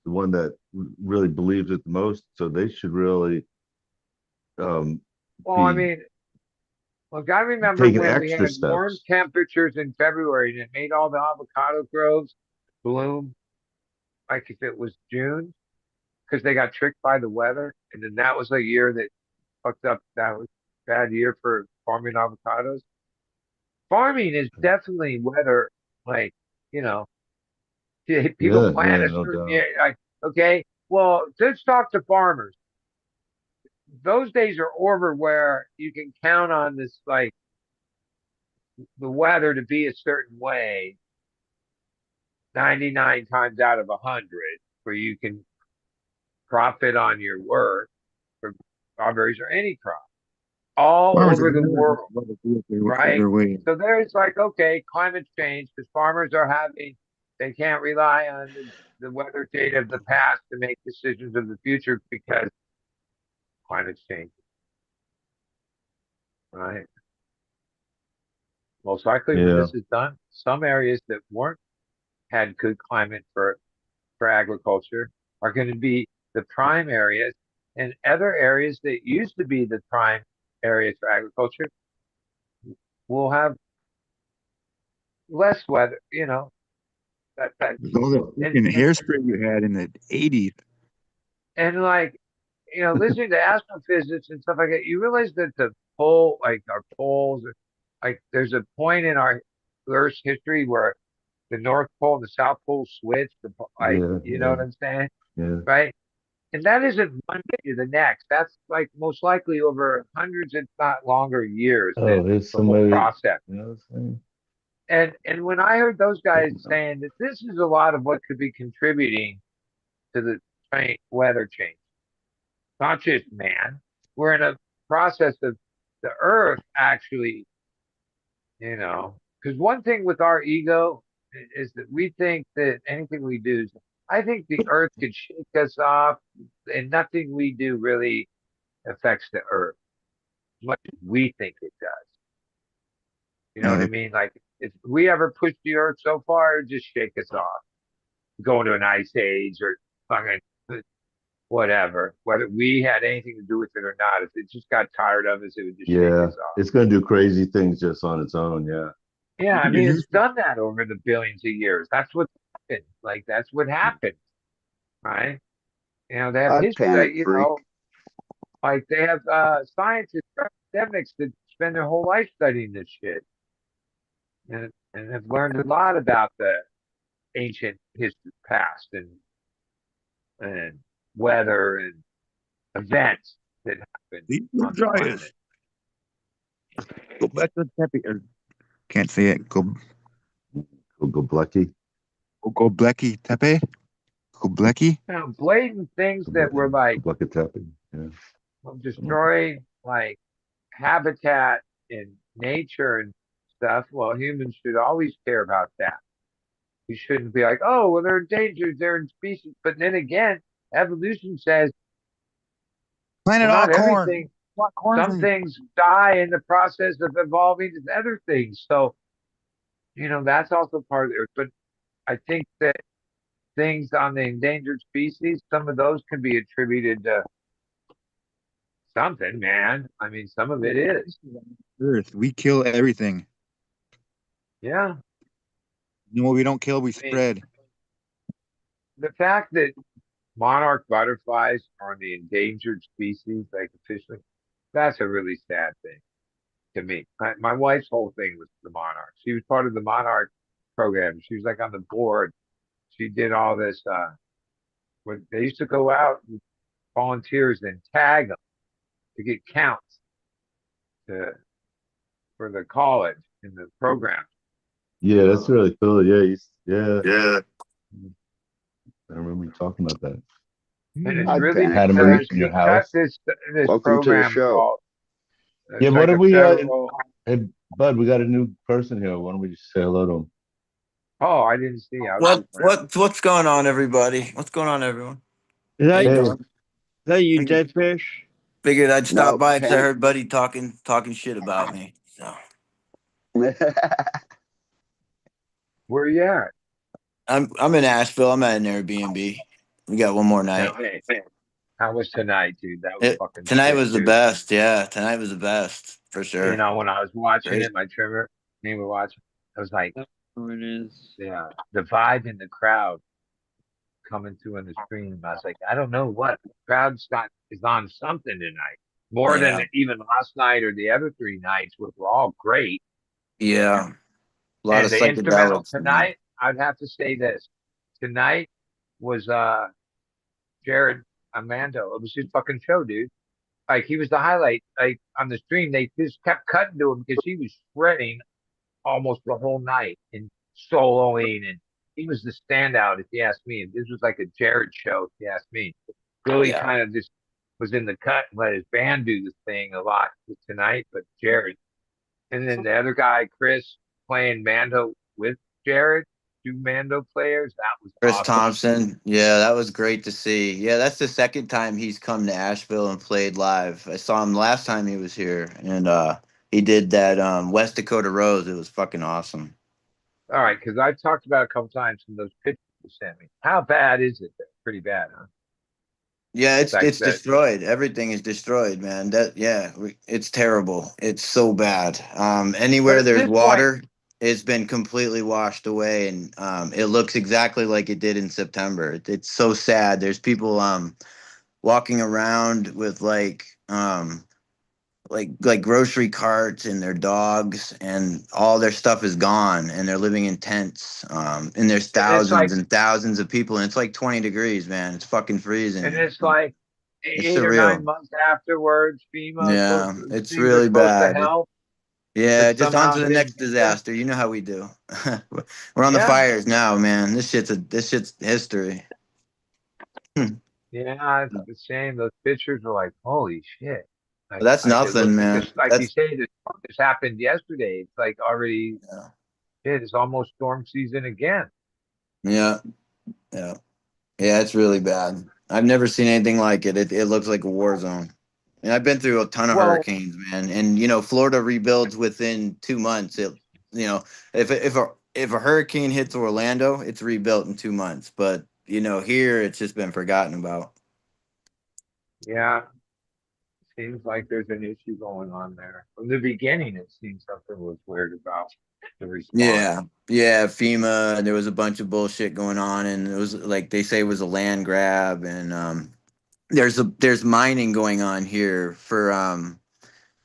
one that really believes it the most. So they should really um, well, I be mean, look, I remember taking when we extra had warm steps. temperatures in February and it made all the avocado groves bloom like if it was June because they got tricked by the weather. And then that was a year that fucked up. That was a bad year for farming avocados. Farming is definitely weather, like, you know, people Yeah, plant yeah, a no certain doubt. year. Like, okay, well, let's talk to farmers. Those days are over where you can count on this, like, the weather to be a certain way 99 times out of 100, where you can profit on your work for strawberries or any crop all Farmers are over the never world, going to do it right? their way. So there's like, okay, climate change, because farmers are they can't rely on the weather data of the past to make decisions of the future because climate change, right? Most likely when Yeah. this is done, some areas that weren't had good climate for agriculture are going to be the prime areas, and other areas that used to be the prime areas for agriculture will have less weather, that With all that and freaking and hairspray you had in the 80s. and like listening to astrophysics and stuff like that, you realize that the pole, like our poles, like there's a point in our Earth's history where the North Pole and the South Pole switch. Like, Yeah, you know yeah, what I'm saying, yeah. right? And that isn't one day to the next. That's like most likely over hundreds, if not longer, years. Oh, here's The whole somebody, process. you know what I'm saying? And when I heard those guys saying that this is a lot of what could be contributing to the weather change, not just man. We're in a process of the Earth actually, because one thing with our ego is that we think that anything we do, I think the Earth could shake us off, and nothing we do really affects the Earth as much as we think it does. You know what I Uh, mean? Like, if we ever push the Earth so far, it just shake us off, go into an ice age or fucking whatever. Whether we had anything to do with it or not, if it just got tired of us, it would just shake Yeah, us off. it's gonna do crazy things just on its own. Yeah. Yeah, I you mean, hear it's done that over the billions of years. That's what happened. Like, that's what happened, right? They have I history, panic freak. like they have scientists, academics that spend their whole life studying this shit and have learned a lot about the ancient history past and weather and events that happen these are on the dryest. planet. Go back to the tepe. Can't say it. Go Blecky. Go Blecky Tepe. Go Blecky. Blatant things that were Go like Bleckatapping. Yeah. destroying like habitat and nature and stuff. Well, humans should always care about that We shouldn't be like, oh, well, they're endangered, they're in species. But then again, evolution says, Planet well, all not corn. everything. Want corn Some from things die in the process of evolving to other things. So, that's also part of it. But I think that things on the endangered species, some of those can be attributed to something, man. I mean, some of it is. Earth. We kill everything. Yeah. You know what we don't kill, we I mean, spread. the fact that monarch butterflies are the endangered species, like officially, that's a really sad thing to me. My wife's whole thing was the monarch. She was part of the monarch program. She was like on the board. She did all this. When they used to go out with volunteers and tag them to get counts to for the college in the program. Yeah, that's really cool. Yeah, yeah, Yeah. I remember you talking about that. And it's Hi, really Ben. Had them because released in your he got house. this Welcome to the program show. called Yeah, it's what like have a we? federal. Hey, Bud, we got a new person here. Why don't we just say hello to him? Oh, I didn't see. I was What just wondering. what's going on, everybody? What's going on, everyone? Is How that, you Hey, doing? is that you, Figured, dead fish? figured I'd stop No, by because I Pen. heard Buddy talking shit about me. So Where you at? I'm in Asheville. I'm at an Airbnb. We got one more Now, night. hey, how was tonight, dude? That was fucking Tonight sick, was the dude. best. Yeah, tonight was the best for sure. When I was watching Great. it, my trimmer, me were watching. I was like, Oh, it is. yeah, the vibe in the crowd coming through in the stream. I was like, I don't know what the crowd's got is on something tonight, more than Yeah, even last night or the other 3 nights, which were all great. yeah. A lot And of the instrumental psychedelics, man. tonight, I'd have to say this. Tonight was Jared Amando. It was his fucking show, dude. Like he was the highlight. Like on the stream, they just kept cutting to him because he was shredding almost the whole night and soloing, and he was the standout if you ask me. This was like a Jared show if you ask me. Billy Yeah. kind of just was in the cut and let his band do the thing a lot tonight, but Jared and then the other guy, Chris, playing Mando with Jared, two Mando players. That was Chris awesome. Thompson. Yeah, that was great to see. Yeah, that's the second time he's come to Asheville and played live. I saw him last time he was here, and he did that West Dakota Rose. It was fucking awesome. All right, because I've talked about it a couple times from those pictures you sent me. How bad is it there? Pretty bad, huh? Yeah, Like it's that. destroyed. Everything is destroyed, man. It's terrible. It's so bad. But Anywhere at there's this point, water, it's been completely washed away, and it looks exactly like it did in September. It's so sad. There's people walking around with like grocery carts and their dogs, and all their stuff is gone, and they're living in tents. And there's and it's thousands like, and thousands of people, and it's like 20 degrees, man. It's fucking and freezing. it's like It's 8 or 9 surreal. months afterwards. FEMA is supposed Yeah, to, it's things are really supposed to bad. help, Yeah, but just on somehow to the didn't next get there. disaster. You know how we do. We're on the Yeah, fires now, man. This shit's history. yeah, it's the same. Those pictures were like, holy shit. But that's It looks nothing, like man. this, like you That's say, this happened yesterday. It's like already, yeah, shit, it's almost storm season again. yeah, yeah. Yeah, it's really bad. I've never seen anything like it. It looks like a war zone. And I've been through a ton of Well, hurricanes, man. And Florida rebuilds within 2 months. You know, if a hurricane hits Orlando, it's rebuilt in 2 months. But here it's just been forgotten about. yeah, seems like there's an issue going on there. From the beginning, it seemed something was weird about the response. Yeah, yeah, FEMA. There was a bunch of bullshit going on, and it was like they say it was a land grab, and there's mining going on here for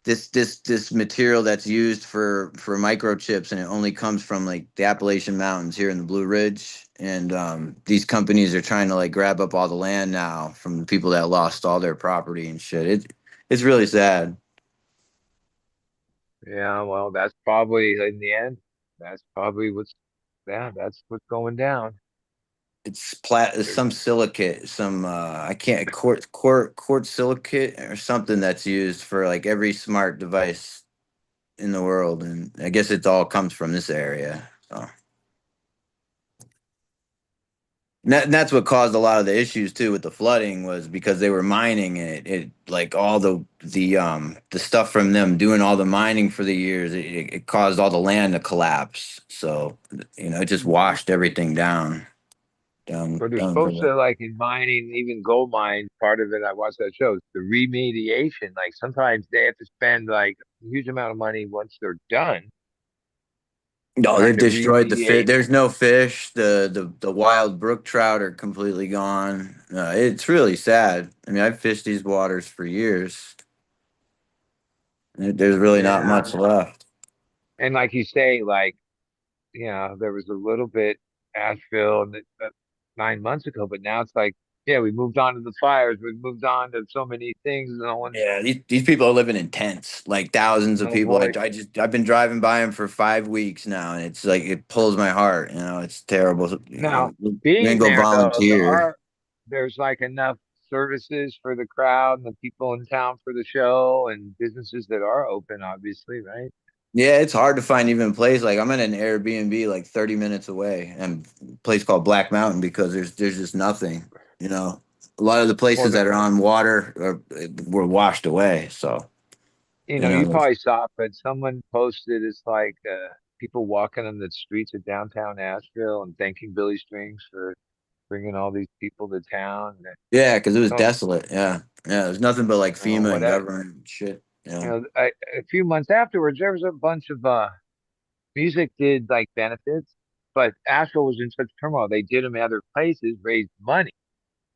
this material that's used for microchips, and it only comes from like the Appalachian Mountains here in the Blue Ridge, and these companies are trying to like grab up all the land now from the people that lost all their property and shit. It's really sad. Yeah, well, that's probably in the end. That's probably that's what's going down. It's There's some silicate, some I can't quartz silicate or something that's used for like every smart device in the world, and I guess it all comes from this area. So And that's what caused a lot of the issues too with the flooding was because they were mining it like all the stuff from them doing all the mining for the years, it caused all the land to collapse. So, it just washed everything But they're down supposed river. to, like in mining, even gold mines, part of it, I watched that show, is the remediation. Like sometimes they have to spend like a huge amount of money once they're done No, they've trying to destroyed the fish. remediate. There's no fish. The wild brook trout are completely gone. It's really sad. I mean, I've fished these waters for years. There's really not Yeah. much left. And like you say, like, there was a little bit Asheville 9 months ago, but now it's like, yeah, we moved on to the fires. We've moved on to so many things. No one, Yeah, these people are living in tents, like thousands of no people. voice. I've been driving by them for 5 weeks now, and it's like it pulls my heart. It's terrible. Now, You ain't being go there though, volunteer. there's like enough services for the crowd and the people in town for the show and businesses that are open, obviously, right? Yeah, it's hard to find even a place. Like I'm in an Airbnb like 30 minutes away, and a place called Black Mountain because there's just nothing. You know, a lot of the Well, places that are on water were washed away. So you there's- probably saw it, but someone posted it's like people walking on the streets of downtown Asheville and thanking Billy Strings for bringing all these people to town. yeah, because it was So, desolate. Yeah, yeah, there's nothing but like FEMA what and government and shit. Yeah, a few months afterwards, there was a bunch of music did like benefits, but Asheville was in such turmoil. They did them other places, raised money,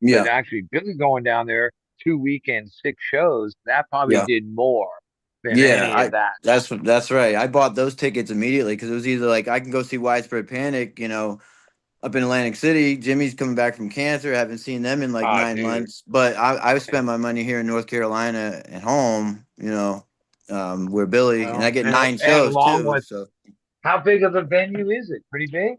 but yeah, actually Billy going down there 2 weekends, 6 shows, that probably yeah. did more than Yeah, any of I that. that's right. I bought those tickets immediately because it was either like I can go see Widespread Panic, up in Atlantic City. Jimmy's coming back from cancer. I haven't seen them in like Ah, nine dude. months. But I spent my money here in North Carolina at home, where Billy and I Well, get and 9 shows along too. with So how big of a venue is it? Pretty big.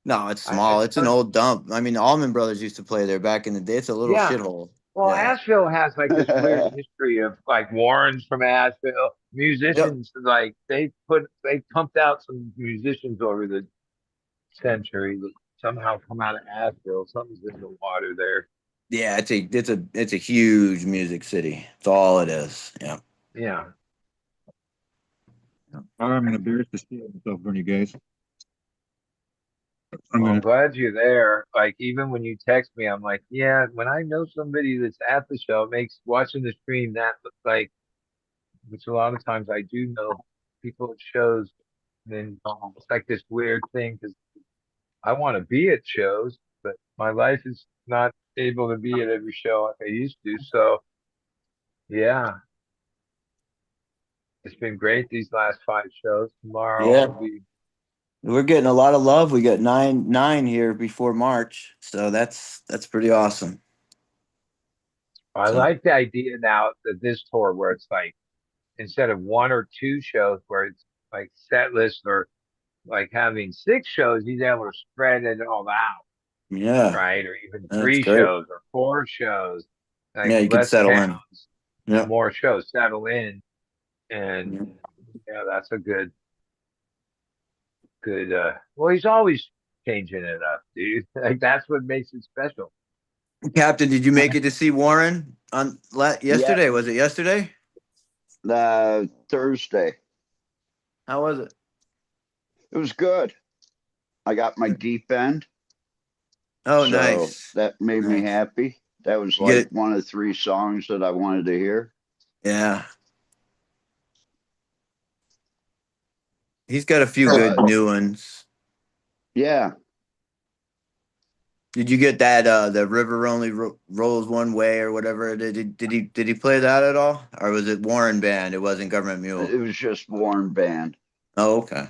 no, it's It's small. It's an fun. old dump. I mean, the Allman Brothers used to play there back in the day. It's a little Yeah. shithole. Well, Yeah. Asheville has like this weird history of like Warren's from Asheville. Yep. Musicians, like they pumped out some musicians over the century that somehow come out of Asheville. Something's in the water there. Yeah, it's a huge music city. It's all it is. Yeah. Yeah. I'm embarrassed to see myself from you guys. I'm Well, I'm gonna. glad you're there. Like even when you text me, I'm like, yeah, when I know somebody that's at the show, it makes watching the stream that look like, which a lot of times I do know people at shows. And then it's like this weird thing because I want to be at shows, but my life is not able to be at every show like I used to. So yeah, it's been great these last 5 shows. Tomorrow Yeah. will be. We're getting a lot of love. We got nine here before March, so that's pretty awesome. I So like the idea now that this tour where it's like instead of 1 or 2 shows where it's like set list or like having 6 shows, he's able to spread it all out, yeah, right? Or even that's three great. shows or 4 shows, like Yeah, you could less settle in. towns, Yeah. more shows, settle in. And Yeah. yeah, that's a good well, he's always changing it up, dude. Like that's what makes it special. Captain, did you make it to see Warren on Yeah, yesterday? Was it yesterday? Thursday. How was it? It was good. I got my deep end, Oh, so nice, that made me nice. happy. That was You get like it? one of 3 songs that I wanted to hear. Yeah, he's got a few good But new ones. yeah, Did you get that the river only rolls one way or whatever? Did he play that at all, or was it Warren Band? It wasn't Government Mule. it was just Warren Band. Oh, okay.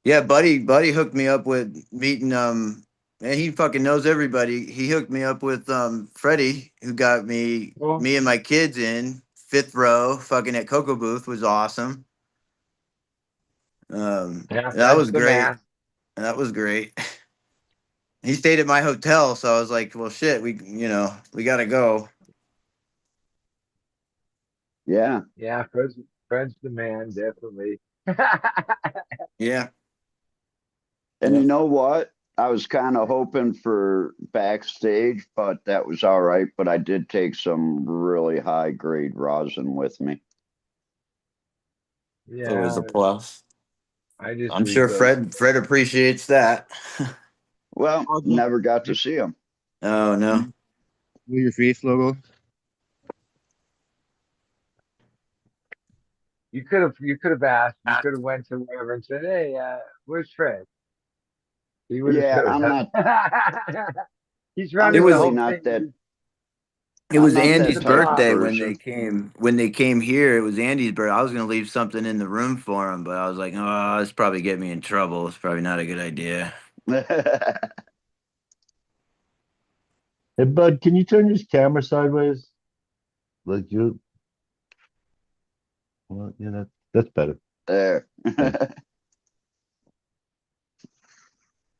Yeah, buddy hooked me up with meeting and he fucking knows everybody. He hooked me up with Freddie, who got Well, me and my kids in fifth row, fucking at Cocoa Booth was awesome. yeah, That Fred's was the great. man. That was great. He stayed at my hotel, so I was like, well shit, we gotta go. Yeah, Yeah, Fred's the man, definitely. Yeah. and Yeah. you know what? I was kind of hoping for backstage, but that was all right. But I did take some really high grade rosin with me. It's always a Yeah, plus. I just I'm sure refilled. Fred appreciates that. Well, Also, never got to see him. Oh no. your face logo. You could have asked. You could have went to wherever and said, "Hey, where's Fred?" He would have Yeah, showed I'm up. not. He's I'm It running the was really whole not that. thing. it I'm was not He's that Andy's the type of boss. birthday person. when they came here. It was Andy's birthday. I was gonna leave something in the room for him, but I was like, oh, this probably get me in trouble. It's probably not a good idea. Hey, bud, can you turn your camera sideways? Like you, well, yeah, that's better. There. Yeah.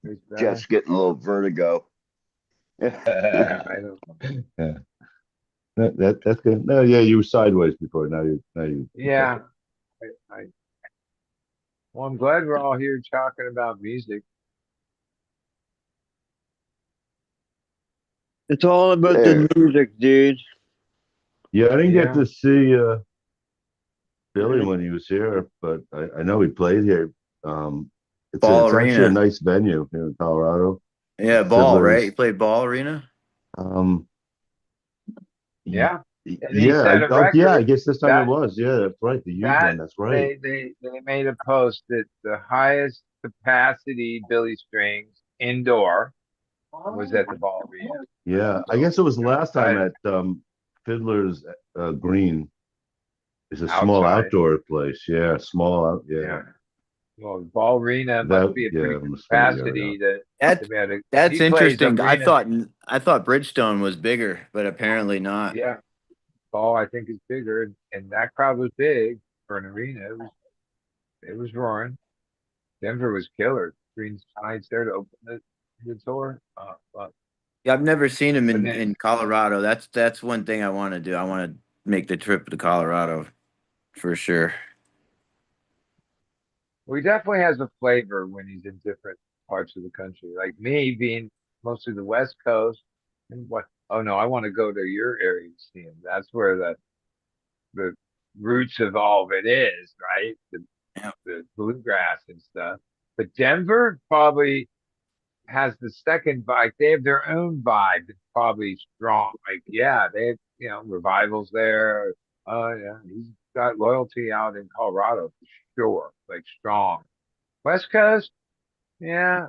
He's better. Jeff's getting a little vertigo. Yeah, I don't. Yeah. That's good. No, yeah, you were sideways before. Now you Yeah, I. Well, I'm glad we're all here talking about music. It's all about the There. music, dude. Yeah, I didn't get Yeah. to see Billy when he was here, but I know he played here. Um, Ball it's actually a Arena. nice venue here in Colorado. Yeah, ball, right? You Fiddlers. played Ball Arena? Um, y- Yeah. And he set a yeah, I record guess this time it that was. Yeah, that's right. The huge that one. That's right. they made a post that the highest capacity Billy Strings indoor was at the Ball Arena. Yeah, I So guess it was they're last time excited. at Fiddlers Green. It's a small Outside. outdoor place. Yeah, small out. Yeah, Yeah. Well, Ball Arena must that be a pretty yeah, good almost funny. Yeah, yeah. capacity to That be able to, because that's he plays interesting. arena. I thought Bridgestone was bigger, but apparently not. Yeah. Ball, I think, is bigger, and that crowd was big for an arena. It was roaring. Denver was killer. Green nights there to open the tour. Yeah, I've never seen him But then in Colorado. That's one thing I want to do. I want to make the trip to Colorado for sure. well, he definitely has a flavor when he's in different parts of the country. Like me being mostly the West Coast, and what? Oh no, I want to go to your area to see him. That's where the roots of all of it is, right? Yeah. The bluegrass and stuff. But Denver probably has the second vibe. They have their own vibe that's probably strong. Like, yeah, they have, revivals there. Yeah, he's got loyalty out in Colorado for sure, like strong. West Coast, yeah,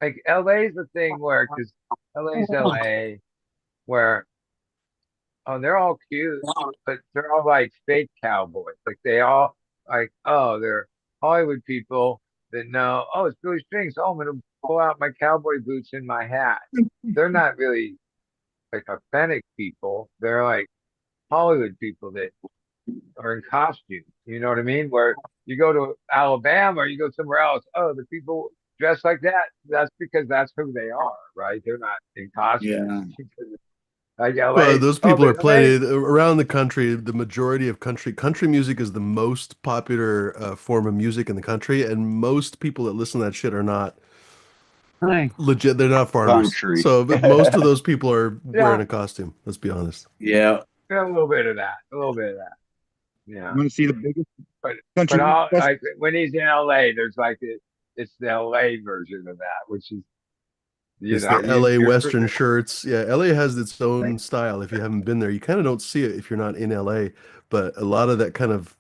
like LA's the thing where, because LA's LA, where, oh, they're all cute, but they're all like fake cowboys. Like they all, like, oh, they're Hollywood people that know, oh, it's Billy Strings. Oh, I'm gonna pull out my cowboy boots and my hat. They're not really like authentic people. They're like Hollywood people that are in costume. You know what I mean? Where you go to Alabama or you go somewhere else, oh, the people dressed like that. That's because that's who they are, right? They're not in costume. Yeah. Like Well, LA. those Oh, people but are LA. plenty around the country. The majority of country music is the most popular form of music in the country, and most people that listen to that shit are not Hi. legit. They're not farmers. Country. So but most of those people are wearing Yeah, a costume. Let's be honest. Yeah. yeah, a little bit of that. A little bit of that. Yeah. You want to see the biggest But country music all festival? like when he's in LA, there's like it's the LA version of that, which is It's the you LA you're Western shirts. Yeah, LA has its own style. If you haven't been there, you kind of don't see it if you're not in LA. But a lot of that kind of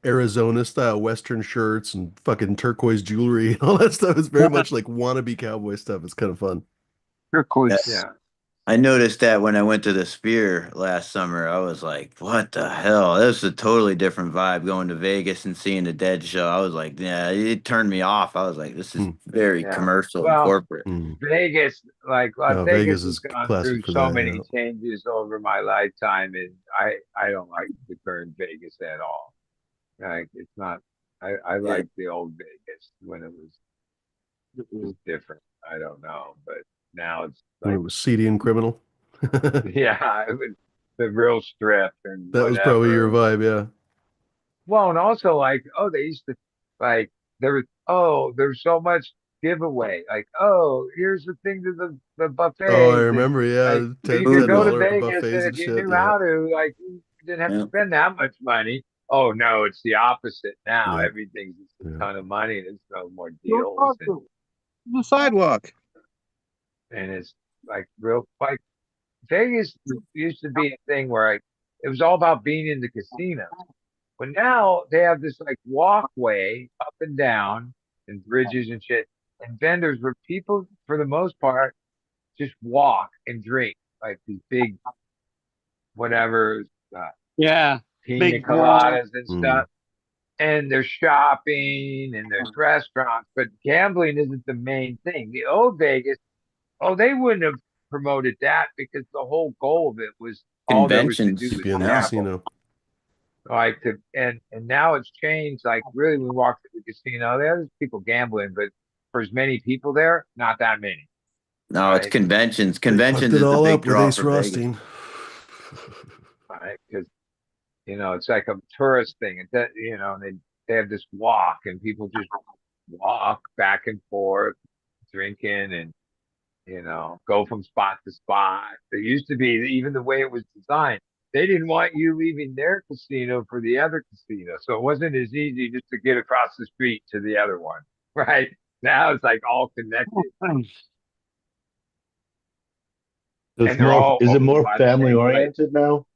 Arizona style Western shirts and fucking turquoise jewelry and all that stuff is very much like wannabe cowboy stuff. It's kind of fun. Turquoise. yeah. I noticed that when I went to the Sphere last summer, I was like, "What the hell?" That was a totally different vibe going to Vegas and seeing the Dead show. I was like, "Yeah," it turned me off. I was like, "This is Hmm. very Yeah. commercial and Well, corporate." Hmm. Vegas, like No, Vegas Vegas has is gone classic through for so that. Yeah. many changes over my lifetime, and I don't like the current Vegas at all. Like it's not. I Yeah. like the old Vegas when it was different. I don't know, but now it's When it like was seedy and criminal. yeah, it was the real strip and That was probably your whatever. vibe. Yeah. Well, and also like, oh, they used to like there's so much. giveaway. Like, oh, here's the thing to the Oh, I buffets, and remember. Yeah, like ten you could ten go to Food. dollar Vegas, buffets and and if you shit. knew Yeah, how to, like, you didn't have to Yeah. spend that much money. Oh no, it's the opposite now. yeah, Everything's just a yeah. ton of money, and there's no more Don't deals, talk to the sidewalk. and it's like real like Vegas used to be a thing where like it was all about being in the casino. But now they have this like walkway up and down and bridges and shit and vendors where people, for the most part, just walk and drink like these big whatever uh, Yeah. pina Big brawl. coladas and Mm. stuff. And there's shopping and there's restaurants, but gambling isn't the main thing. The old Vegas, oh, they wouldn't have promoted that because the whole goal of it was all there was to do Conventions. To was be in the Yeah. gamble. casino. Like to, and now it's changed. Like really, when we walk to the casino, there's people gambling, but for as many people there, not that many, No, it's right? conventions. They fucked Conventions it is the all big up with draw Ace for Vegas. Rothstein. Right? Because it's like a tourist thing. They have this walk, and people just walk back and forth, drinking, and go from spot to spot. There used to be even the way it was designed. They didn't want you leaving their casino for the other casino, so it wasn't as easy just to get across the street to the other one, right? Now it's like all connected, It's and they're more, all is it owned more by the family same place. oriented now?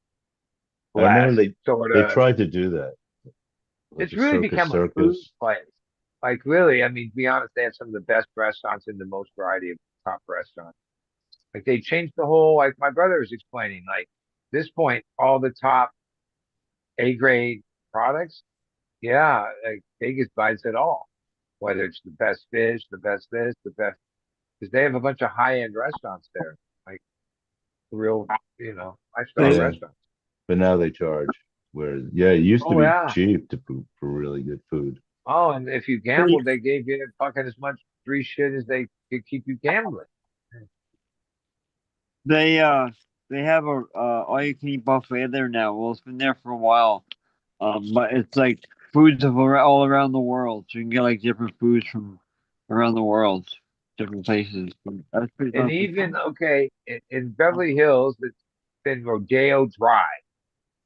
I remember Less sort they of. tried to do that, like It's a really circus become a food circus. place. Like really, I mean, to be honest, they have some of the best restaurants and the most variety of top restaurants. Like they changed the whole. Like my brother was explaining, like this point, all the top A grade products. Yeah, like Vegas buys it all. Whether it's the best fish, the best this, the best, because they have a bunch of high end restaurants there, like real, 5-star They, Yeah, restaurants. but now they charge. Where yeah, it used to Oh be yeah. cheap to for really good food. Oh, and if you they, gambled, they gave you fucking as much free shit as they could keep you gambling. they, they have a all you can eat buffet there now. Well, it's been there for a while. But it's like foods of all around the world. So you can get like different foods from around the world, different places. That's pretty And fun. even okay, in Beverly Hills, it's been Rodeo Drive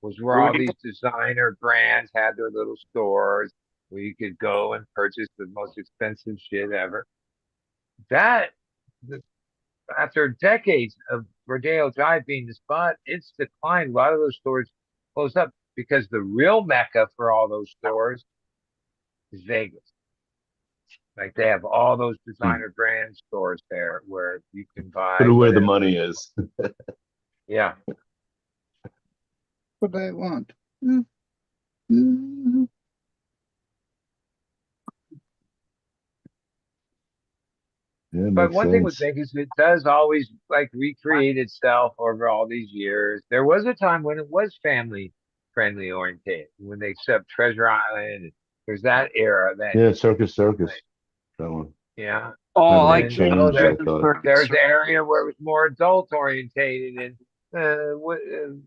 was where all these designer brands had their little stores where you could go and purchase the most expensive shit ever. That after decades of Rodeo Drive being the spot, it's declined. A lot of those stores closed up because the real mecca for all those stores is Vegas. Like they have all those Hmm. designer brand stores there where you can buy Put where the whatever. money is. Yeah. What I want. Mm-hmm. Yeah, it But makes one thing with sense. Vegas, it does always like recreate itself over all these years. There was a time when it was family friendly oriented, when they set up Treasure Island. There's that era that Yeah, Circus Circus. That one. yeah. Oh, Kind I of And like like then changed, I Circus, thought. there's Circus. the area where it was more adult orientated and the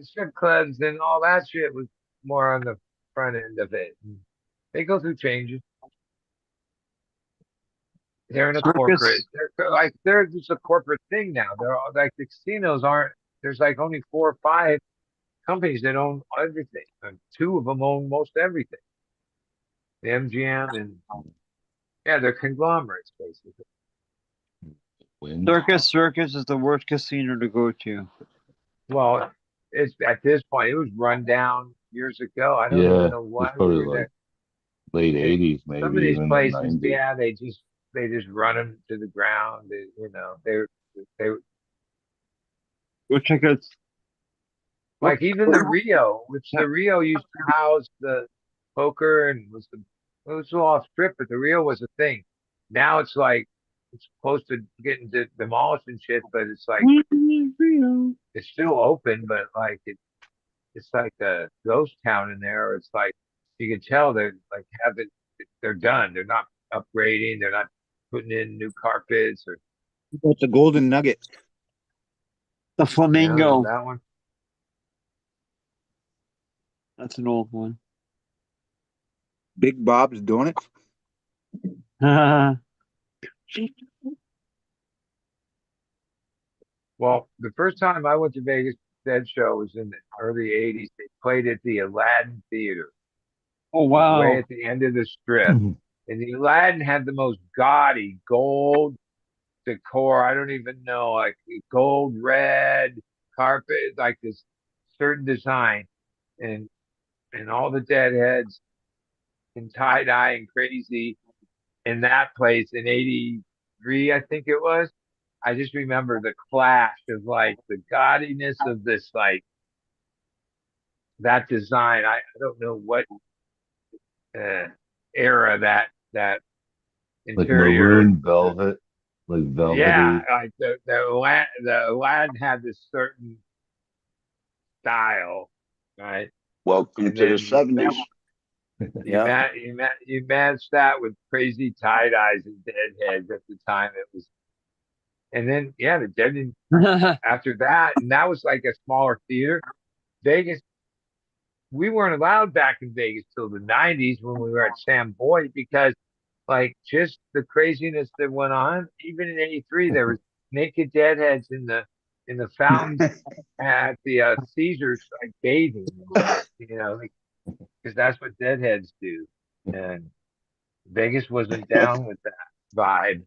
strip clubs and all that shit was more on the front end of it. They go through changes. They're in a corporate. Circus. They're just a corporate thing now. They're all, like the casinos aren't. There's like only 4 or 5 companies that own everything, and 2 of them own most everything. The MGM and yeah, they're conglomerates basically. Wind. Circus is the worst casino to go to. Well, it's at this point it was run down years ago. I don't even Yeah, know it's why we probably were like there. late It, 80s, some maybe of these even or places, 90s. yeah, they just run them to the ground. They Which I could. like even the Rio, which the Rio used to house the poker and it was off strip, but the Rio was a thing. Now it's like it's close to getting demolished and shit, but it's like it's still open, but like it's like a ghost town in there. It's like you can tell they're like they're done. They're not upgrading. They're not putting in new carpets or That's a golden nugget. The yeah, Flamingo. that one. That's an old one. Big Bob's doing it. Well, the first time I went to Vegas Dead show was in the early '80s. They played at the Aladdin Theater. Oh It was way wow. at the end of the strip. And the Aladdin had the most gaudy gold decor. I don't even know, like gold, red carpet, like this certain design. And all the deadheads in tie dye and crazy in that place in '83, I think it was. I just remember the clash of like the gaudiness of this, like that design. I don't know what uh, era that Like interior. maroon velvet, like Yeah, velvety. like the Aladdin had this certain style, right? Welcome And to the then '70s. Yeah. you match that with crazy tie dyes and deadheads at the time. It was, and then yeah, the dead after that, and that was like a smaller theater. Vegas, we weren't allowed back in Vegas till the '90s when we were at Sam Boyd because like just the craziness that went on. Even in '83, there was naked deadheads in the fountains at the Caesars, like bathing, you know, because that's what deadheads do. And Vegas wasn't down with that vibe.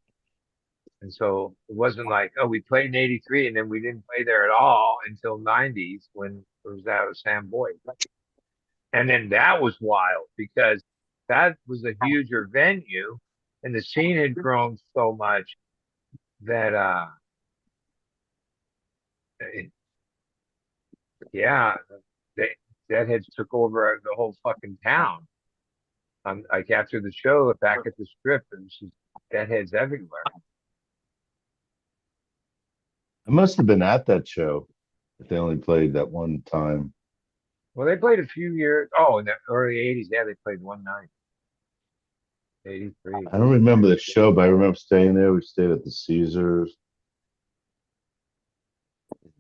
And so it wasn't like, oh, we played in '83 and then we didn't play there at all until '90s when it was out of Sam Boyd. And then that was wild because that was a huger venue and the scene had grown so much that it, yeah, they, Deadheads took over the whole fucking town. Like after the show, back at the strip, there was just Deadheads everywhere. I must have been at that show if they only played that one time. Well, they played a few years. Oh, in the early '80s, yeah, they played one night, '83. I don't remember the show, but I remember staying there. We stayed at the Caesars.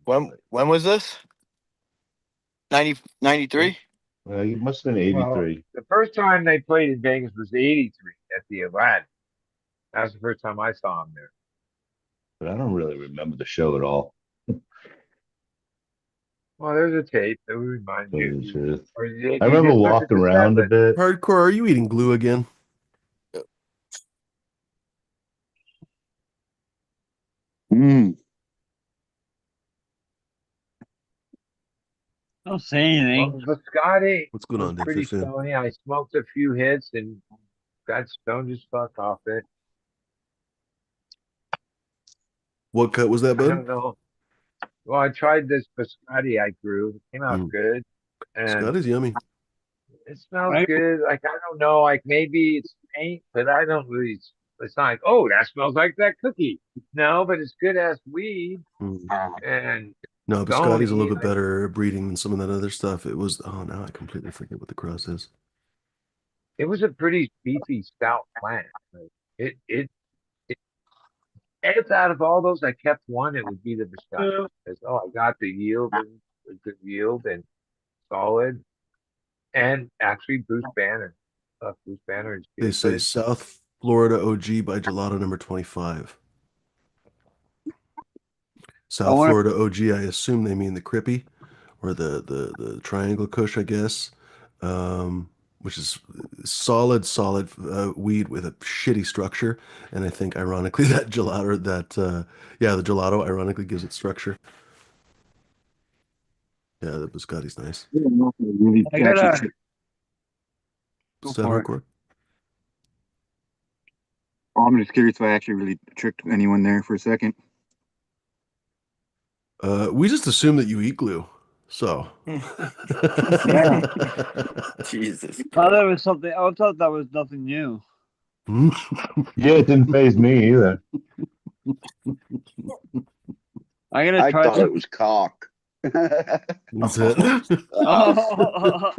When was this? 93? It must have been Well, 83. the first time they played in Vegas was '83 at the Aladdin. That was the first time I saw them there. But I don't really remember the show at all. Well, there's a tape that would remind To tell you the you, truth. or you, I you remember just took a walking cassette around a with. bit. Hardcore, are you eating glue again? Mm. Don't say anything. Well, Biscotti What's going was on, Dave pretty 15? stony. I smoked a few hits and got stoned as fuck off it. What cut was that, I bud? don't know. Well, I tried this biscotti I grew. It came out Mm. good, and Scott is yummy. it smells Right? good. Like I don't know, like maybe it's paint, but I don't really. It's not like, oh, that smells like that cookie. No, but it's good as weed Mm. and No, Biscotti's a stony. little bit Like better breeding than some of that other stuff. It was, oh, now I completely forget what the cross is. it was a pretty beefy stout plant. Like, it if out of all those I kept one, it would be the biscotti. Because I got the yield and the good yield and solid. And actually, Bruce Banner. Bruce Banner is They good, but say it's South Florida OG by Gelato number 25. I South want Florida OG, I assume they mean the Crippy or the Triangle Kush, I guess, which is solid weed with a shitty structure. And I think, ironically, that gelato, the gelato, ironically, gives it structure. Yeah, the biscotti's nice. Really I actually gotta go Is that for it. hardcore? I'm just curious if I actually really tricked anyone there for a second. We just assume that you eat glue. So. Yeah. Jesus I thought Christ. that was something. I thought that was nothing new. Yeah, it didn't phase me either. I gotta I try thought some. it was cock. That's it. Oh,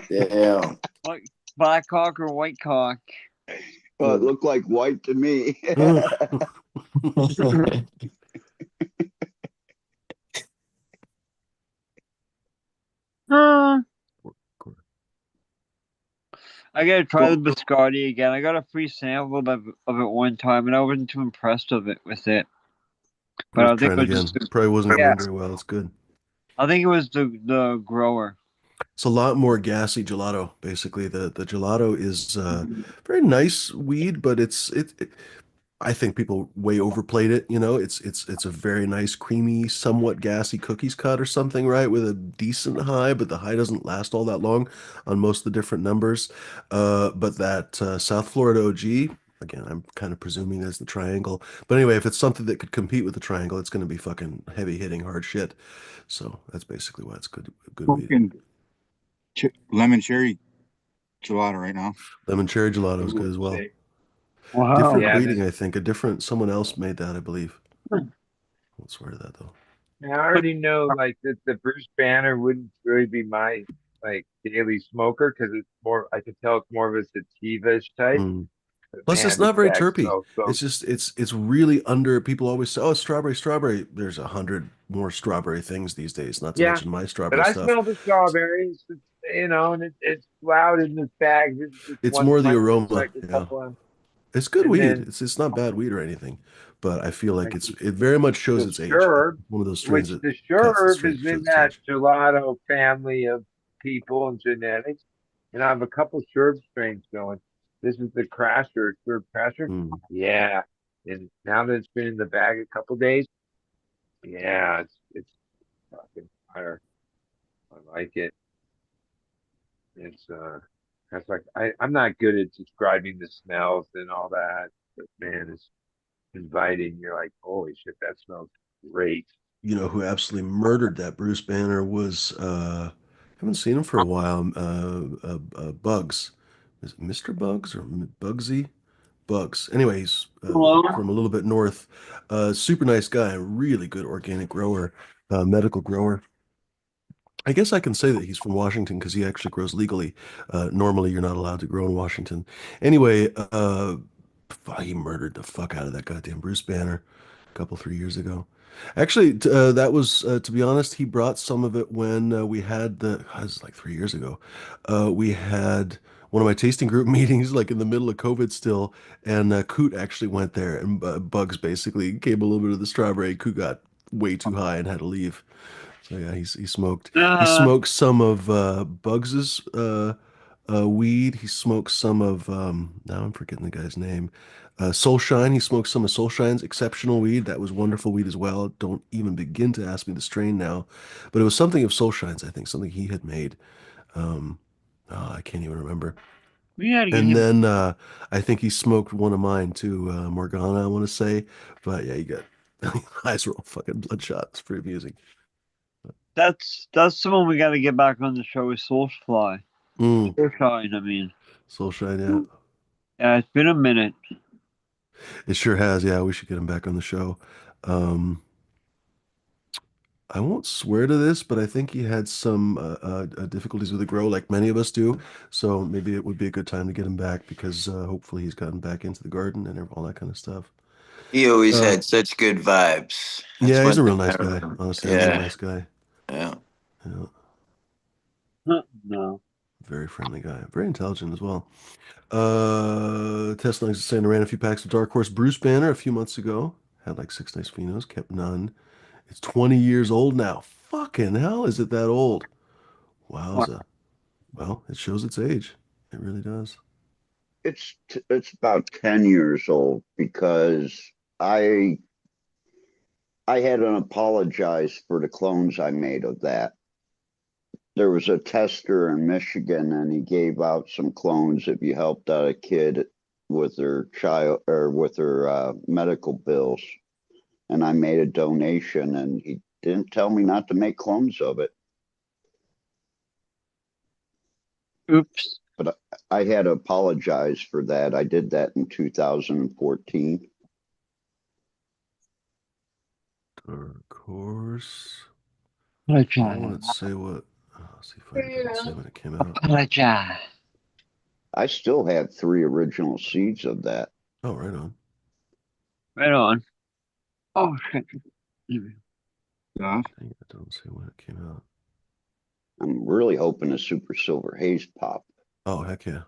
Damn. like black cock or white cock. Well, it looked like white to me. I I gotta try the biscotti again. I got a free sample of it one time, and I wasn't too impressed with it. But Worth I think trying it was again. just Probably wasn't yeah. going very well. It's good. I think it was the grower. It's a lot more gassy gelato. Basically, the gelato is very nice weed, but it I think people way overplayed it. You know, it's a very nice, creamy, somewhat gassy cookies cut or something, right? With a decent high, but the high doesn't last all that long on most of the different numbers. But that South Florida OG, again, I'm kind of presuming that's the triangle. But anyway, if it's something that could compete with the triangle, it's going to be fucking heavy hitting, hard shit. So that's basically why it's good weed. Fucking lemon cherry gelato right now. Lemon cherry gelato is good as well. Wow. Different Yeah, breeding, I think. A different someone else made that, I believe. I won't swear to that though. I already know like that the Bruce Banner wouldn't really be my like daily smoker because it's more. I could tell it's more of a sativa type. Mm. But Plus, it's man, this not very bag terpy. smells so. It's just it's really under. People always say, "Oh, strawberry, strawberry." There's 100 more strawberry things these days. Not to Yeah, mention my but strawberry I stuff. smell the strawberries. It's, and it's loud in this bag. This is just It's one more the punch. It's aroma. like a Yeah, couple of, it's good and weed. then It's not bad weed or anything, but I feel like like it very much shows the its age. Sherb, One of those strains which that the cuts that Sherb straight is shows in its that age. gelato family of people and genetics, and I have a couple Sherb strains going. This is the Crasher, Sherb Crasher. Mm. Yeah, and now that it's been in the bag a couple days, yeah, it's fucking fire. I like it. It's that's like I'm not good at describing the smells and all that, but man, it's inviting. You're like, holy shit, that smells great. You know who absolutely murdered that Bruce Banner was haven't seen him for a while. Bugs. Is it Mr. Bugs or Bugsy? Bugs. Anyways, Hello. from a little bit north. Super nice guy, really good organic grower, medical grower. I guess I can say that he's from Washington because he actually grows legally. Normally, you're not allowed to grow in Washington. Anyway, he murdered the fuck out of that goddamn Bruce Banner a couple, 3 years ago. Actually, that was, to be honest, he brought some of it when we had it was like 3 years ago. We had one of my tasting group meetings, like in the middle of COVID still, and Coot actually went there, and Bugs basically gave a little bit of the strawberry. Coot got way too high and had to leave. So yeah, he Uh, smoked some of Bugs's weed. He smoked some of now I'm forgetting the guy's name. Soulshine. He smoked some of Soulshine's exceptional weed. That was wonderful weed as well. Don't even begin to ask me the strain now, but it was something of Soulshine's. I think something he had made. Um, I can't even remember. we gotta get And him. then I think he smoked one of mine too, Morgana, I want to say. But yeah, you got eyes were all fucking bloodshot. It's pretty amusing. That's the one we gotta get back on the show is Soulfly. Mm, Soulshine, I mean. Soulshine, yeah. Yeah, it's been a minute. It sure has. Yeah, we should get him back on the show. Um, I won't swear to this, but I think he had some difficulties with the grow, like many of us do. So maybe it would be a good time to get him back because hopefully he's gotten back into the garden and all that kind of stuff. He always Uh, had such good vibes. That's yeah, he's one a thing real I nice guy. remember. Honestly, a real Yeah, nice guy. yeah. Yeah, No. very friendly guy. Very intelligent as well. Test Lungs is saying I ran a few packs of Dark Horse Bruce Banner a few months ago. Had like 6 nice phenos, kept none. It's 20 years old now. Fucking hell, is it that old? Wowza. Well, it shows its age. It really does. It's about 10 years old because I I had an apologize for the clones I made of that. There was a tester in Michigan and he gave out some clones if you helped out a kid with their child or with their medical bills. And I made a donation and he didn't tell me not to make clones of it. Oops. But I had to apologize for that. I did that in 2014. Dark Horse. Why won't Apologize. it say what? Oh, let's see if it doesn't say when it came out. Apologize. I still have 3 original seeds of that. Oh, right on. Right on. Oh shit. Stuff. Dang it, it doesn't say when it came out. I'm really hoping a super silver haze pop. Oh, heck yeah.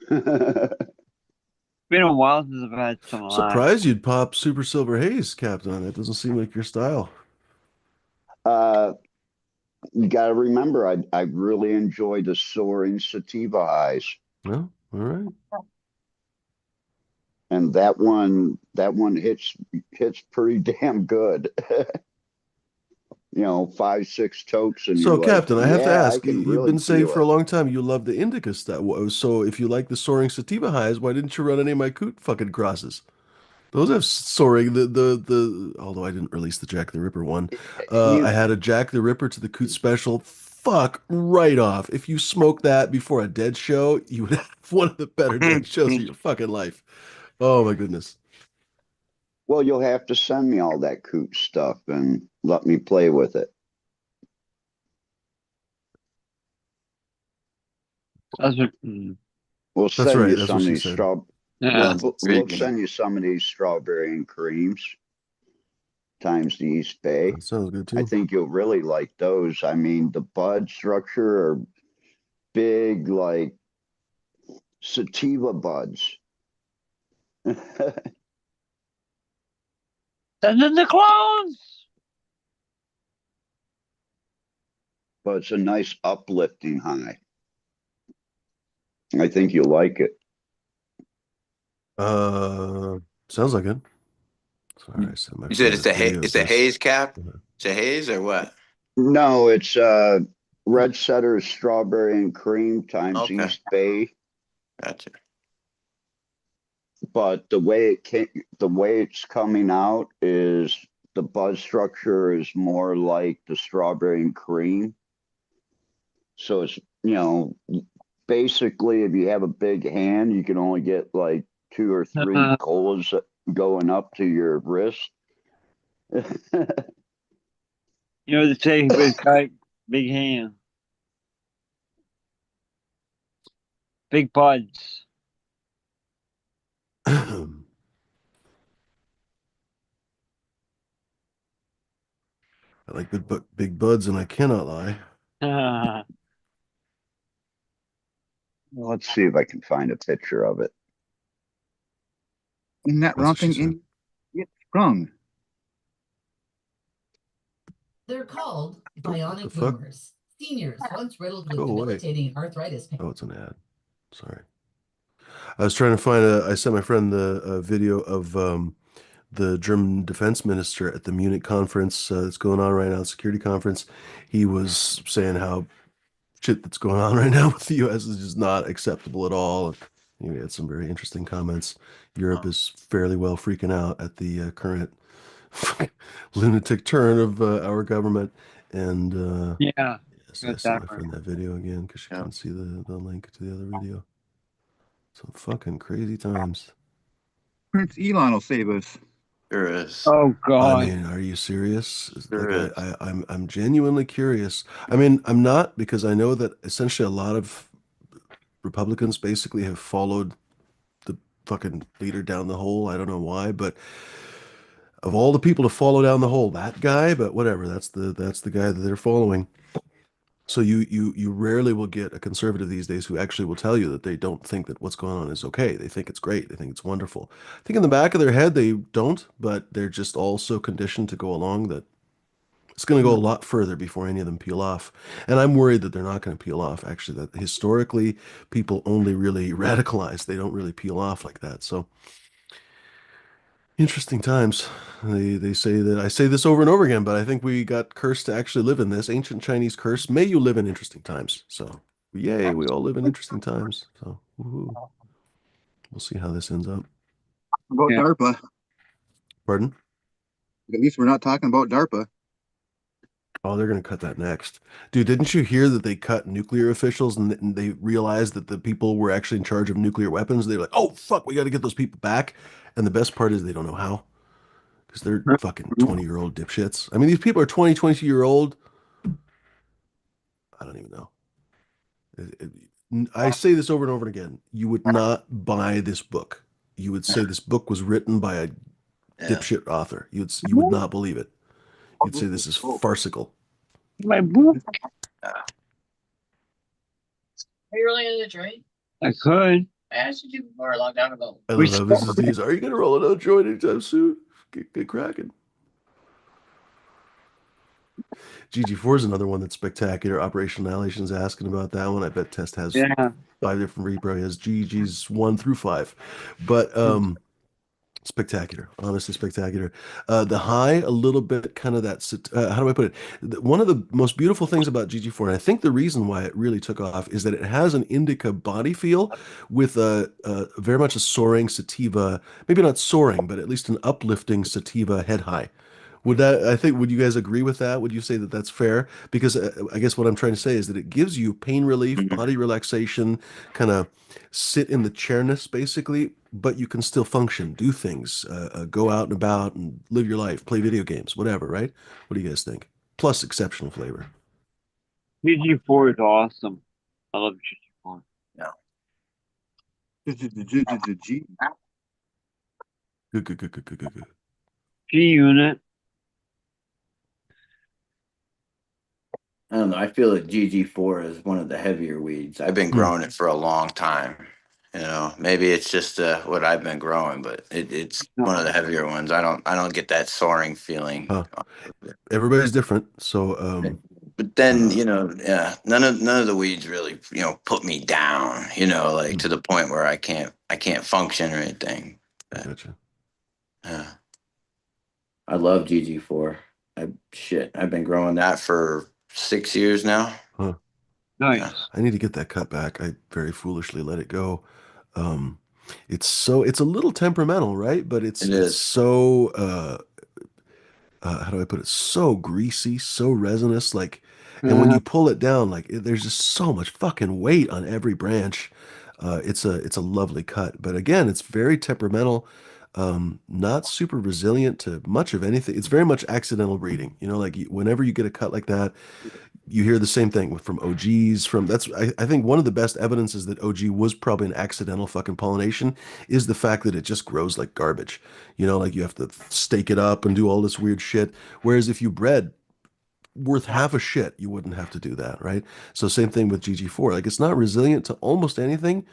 Been a while since I've had some live. Surprised you'd pop Super Silver Haze, Captain. That doesn't seem like your style. You got to remember, I really enjoy the soaring sativa highs, No? All right. and that one hits pretty damn good. 5, 6 totes, and So, you're like, Captain, I have to yeah, I ask, can you've really been saying feel for a it. long time you love the indica stuff. So, if you like the soaring sativa highs, why didn't you run any of my coot fucking crosses? Those have soaring. Although I didn't release the Jack the Ripper one, I You had a Jack the Ripper to the coot special. Fuck right off. If you smoke that before a dead show, you would have one of the better dead shows of your fucking life. Oh my goodness. Well, you'll have to send me all that coot stuff and let me play with it. That's what, We'll That's send right. you That's what some of she these said. yeah. we'll send you some of these strawberry and creams times the East Bay. That sounds good I too. think you'll really like those. I mean, the bud structure are big, like sativa buds. Send in the clones. But it's a nice uplifting high. I think you'll like it. Uh, Sounds like it. Sorry, I sent my You said friend this video of it's a this. haze cap? It's a haze or what? No, it's red setter is strawberry and cream times Okay, East Bay. gotcha. But the way it's coming out is the bud structure is more like the strawberry and cream. So it's, basically if you have a big hand, you can only get like 2 or 3 colas going up to your wrist. You know, the say with guy, big hand, big buds. I like big buds, and I cannot lie. Let's see if I can find a picture of it. In that That's what she romping said. in get sprung. They're called The bionic fuck? boomers. Seniors once riddled with Go away. debilitating arthritis pain. Oh, it's an ad. Sorry. I was trying to find I sent my friend the video of the German defense minister at the Munich conference that's going on right now, the security conference. He was saying how shit that's going on right now with the U.S. is just not acceptable at all. And he had some very interesting comments. Europe is fairly well freaking out at the current lunatic turn of our government. And Yeah, yes, I got sent that my right. friend that video again because she Yeah. couldn't see the link to the other video. Some fucking crazy times. Prince Elon will save us. There is. Oh I God. mean, are you serious? There Like is. I'm genuinely curious. I mean, I'm not, because I know that essentially a lot of Republicans basically have followed the fucking leader down the hole. I don't know why, but of all the people to follow down the hole, that guy, but whatever, that's the guy that they're following. So you rarely will get a conservative these days who actually will tell you that they don't think that what's going on is okay. They think it's great. They think it's wonderful. I think in the back of their head they don't, but they're just all so conditioned to go along that it's going to go a lot further before any of them peel off. And I'm worried that they're not going to peel off, actually, that historically people only really radicalize. They don't really peel off like that. So interesting times. They say that I say this over and over again, but I think we got cursed to actually live in this ancient Chinese curse. May you live in interesting times. So yay, we all live in interesting times. So woohoo. We'll see how this ends up. About Yeah. DARPA. Pardon? At least we're not talking about DARPA. Oh, they're going to cut that next. Dude, didn't you hear that they cut nuclear officials and they realized that the people were actually in charge of nuclear weapons? They're like, oh, fuck, we got to get those people back. And the best part is they don't know how because they're fucking 20-year-old dipshits. I mean, these people are 22-year-old. I don't even know. I say this over and over again. You would not buy this book. You would say this book was written by a Yeah. dipshit author. You would not believe it. You'd say this is farcical. My boo. Are you really in a drink? I could. asked you to before a long time ago. I We love how Mrs. D is. Are you going to roll another joint anytime soon? Get cracking. GG4 is another one that's spectacular. Operation Annihilation's asking about that one. I bet Test has Yeah. 5 different repro. He has GG's 1 through 5. But spectacular, honestly spectacular. The high, a little bit kind of that, how do I put it? One of the most beautiful things about GG4, and I think the reason why it really took off, is that it has an indica body feel with a very much a soaring sativa, maybe not soaring, but at least an uplifting sativa head high. Would you guys agree with that? Would you say that that's fair? Because I guess what I'm trying to say is that it gives you pain relief, Mhm. body relaxation, kind of sit in the chairness basically, but you can still function, do things, go out and about and live your life, play video games, whatever, right? What do you guys think? Plus exceptional flavor. GG4 is awesome. I love GG4. G. Good, good, good, good, good, good, good. G Unit. I don't know. I feel that GG4 is one of the heavier weeds. I've been growing it for a long time. You know, maybe it's just what I've been growing, but it's one of the heavier ones. I don't get that soaring feeling. Huh. Everybody's different, so But then, uh, yeah, none of the weeds really, put me down, like to the point where I can't function or anything. I But, gotcha. yeah, I love GG4. I've been growing that for 6 years now. Huh. Yeah, Nice. I need to get that cut back. I very foolishly let it go. Um, it's a little temperamental, right? But it it's is. so how do I put it? So greasy, so resinous, like, and when Uh, you pull it down, like, there's just so much fucking weight on every branch. It's a lovely cut, but again, it's very temperamental, not super resilient to much of anything. It's very much accidental breeding. Like whenever you get a cut like that, you hear the same thing from OGs. I think one of the best evidences that OG was probably an accidental fucking pollination is the fact that it just grows like garbage. Like you have to stake it up and do all this weird shit. Whereas if you bred worth half a shit, you wouldn't have to do that, right? So same thing with GG4. Like it's not resilient to almost anything,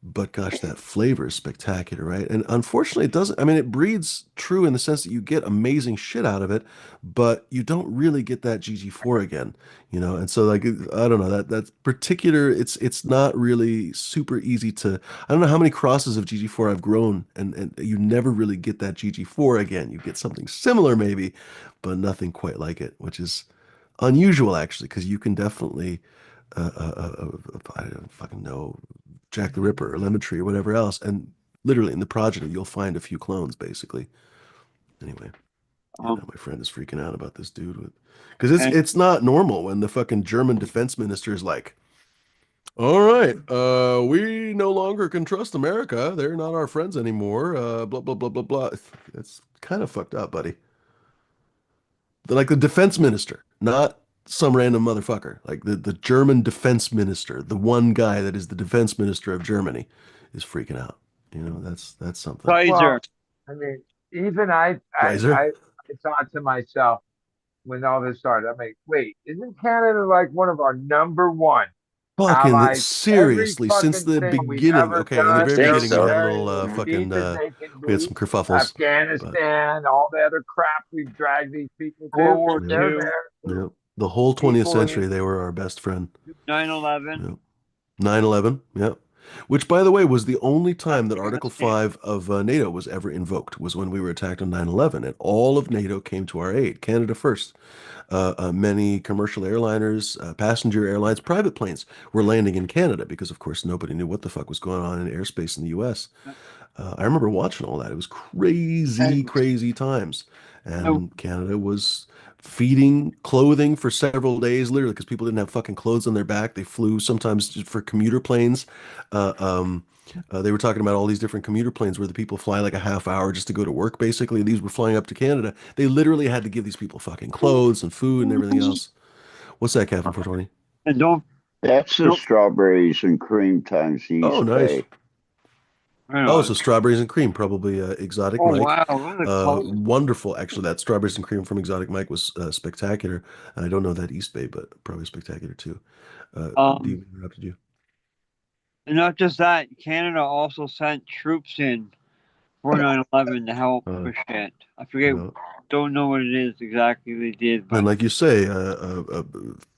but gosh, that flavor is spectacular, right? And unfortunately, it doesn't. I mean, it breeds true in the sense that you get amazing shit out of it, but you don't really get that GG4 again, And so, like, I don't know that particular. It's not really super easy to. I don't know how many crosses of GG4 I've grown, and you never really get that GG4 again. You get something similar maybe, but nothing quite like it, which is unusual actually, because you can definitely. I don't fucking know, Jack the Ripper or Lemon Tree or whatever else. And literally in the progeny, you'll find a few clones basically. Anyway, yeah, now um, my friend is freaking out about this dude because it's and it's not normal when the fucking German defense minister is like, all right, we no longer can trust America. They're not our friends anymore. Blah blah blah blah blah. It's kind of fucked up, buddy. Like the defense minister, not some random motherfucker. Like the German defense minister, the one guy that is the defense minister of Germany, is freaking out. That's something. Kaiser. Well, I mean, even I, I, Kaiser? I, I thought to myself when all this started, I'm like, wait, isn't Canada like one of our number one Fucking allies? Every seriously, since fucking the thing we've beginning. ever Okay, in the I done, very think they're beginning, we had a so. very, little they beat fucking, as they can we had some beat. kerfuffles, but Afghanistan, all the other crap we've dragged these people World to, War yeah, they're II. there. yeah, the whole 20th People century, in they were our best friend. 9/11. Yeah. 9/11, yeah. Which, by the way, was the only time that Article Afghanistan. 5 of NATO was ever invoked, was when we were attacked on 9/11, and all of NATO came to our aid, Canada first. Many commercial airliners, passenger airlines, private planes were landing in Canada because, of course, nobody knew what the fuck was going on in airspace in the U.S. I remember watching all that. It was crazy, And crazy times. I, And Canada was feeding clothing for several days, literally, because people didn't have fucking clothes on their back. They flew sometimes just for commuter planes. Uh, um, they were talking about all these different commuter planes where the people fly like a half hour just to go to work, basically. These were flying up to Canada. They literally had to give these people fucking clothes and food and everything else. What's that, Captain 420? and That's the don't strawberries and cream times the Oh, East nice. Bay. I Oh, know. so strawberries and cream, probably Exotic Oh Mike. wow, what a close. Wonderful. Actually, that strawberries and cream from Exotic Mike was spectacular. I don't know that East Bay, but probably spectacular too. Dee, Um, we interrupted you. And not just that, Canada also sent troops in for 9/11 to help Uh, with shit. I forget, yeah. don't know what it is exactly they did, And but like you say,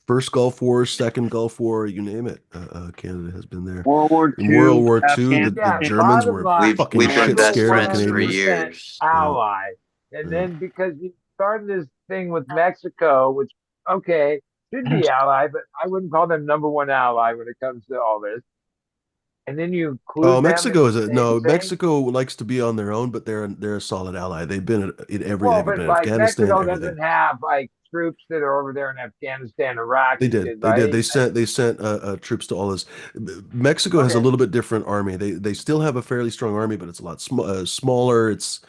first Gulf War, second Gulf War, you name it, Canada has been there. World War In World II, War II, the Yeah, Afghanistan. Germans bottom were line, fucking We've we're been shit still best scared of the friends for Canadians. 100% years. Yeah, ally. And yeah. then because you started this thing with Mexico, which, okay, should be ally, but I wouldn't call them number one ally when it comes to all this. And then you Oh, include them in Mexico the is a same no. thing. Mexico likes to be on their own, but they're a solid ally. They've been in Well, everything. They've been but in like Afghanistan, Mexico everything. doesn't have like troops that are over there in Afghanistan, Iraq, They and did. shit, They did. right? They sent troops to all this. Mexico has a Okay. little bit different army. They still have a fairly strong army, but it's a lot smaller. It's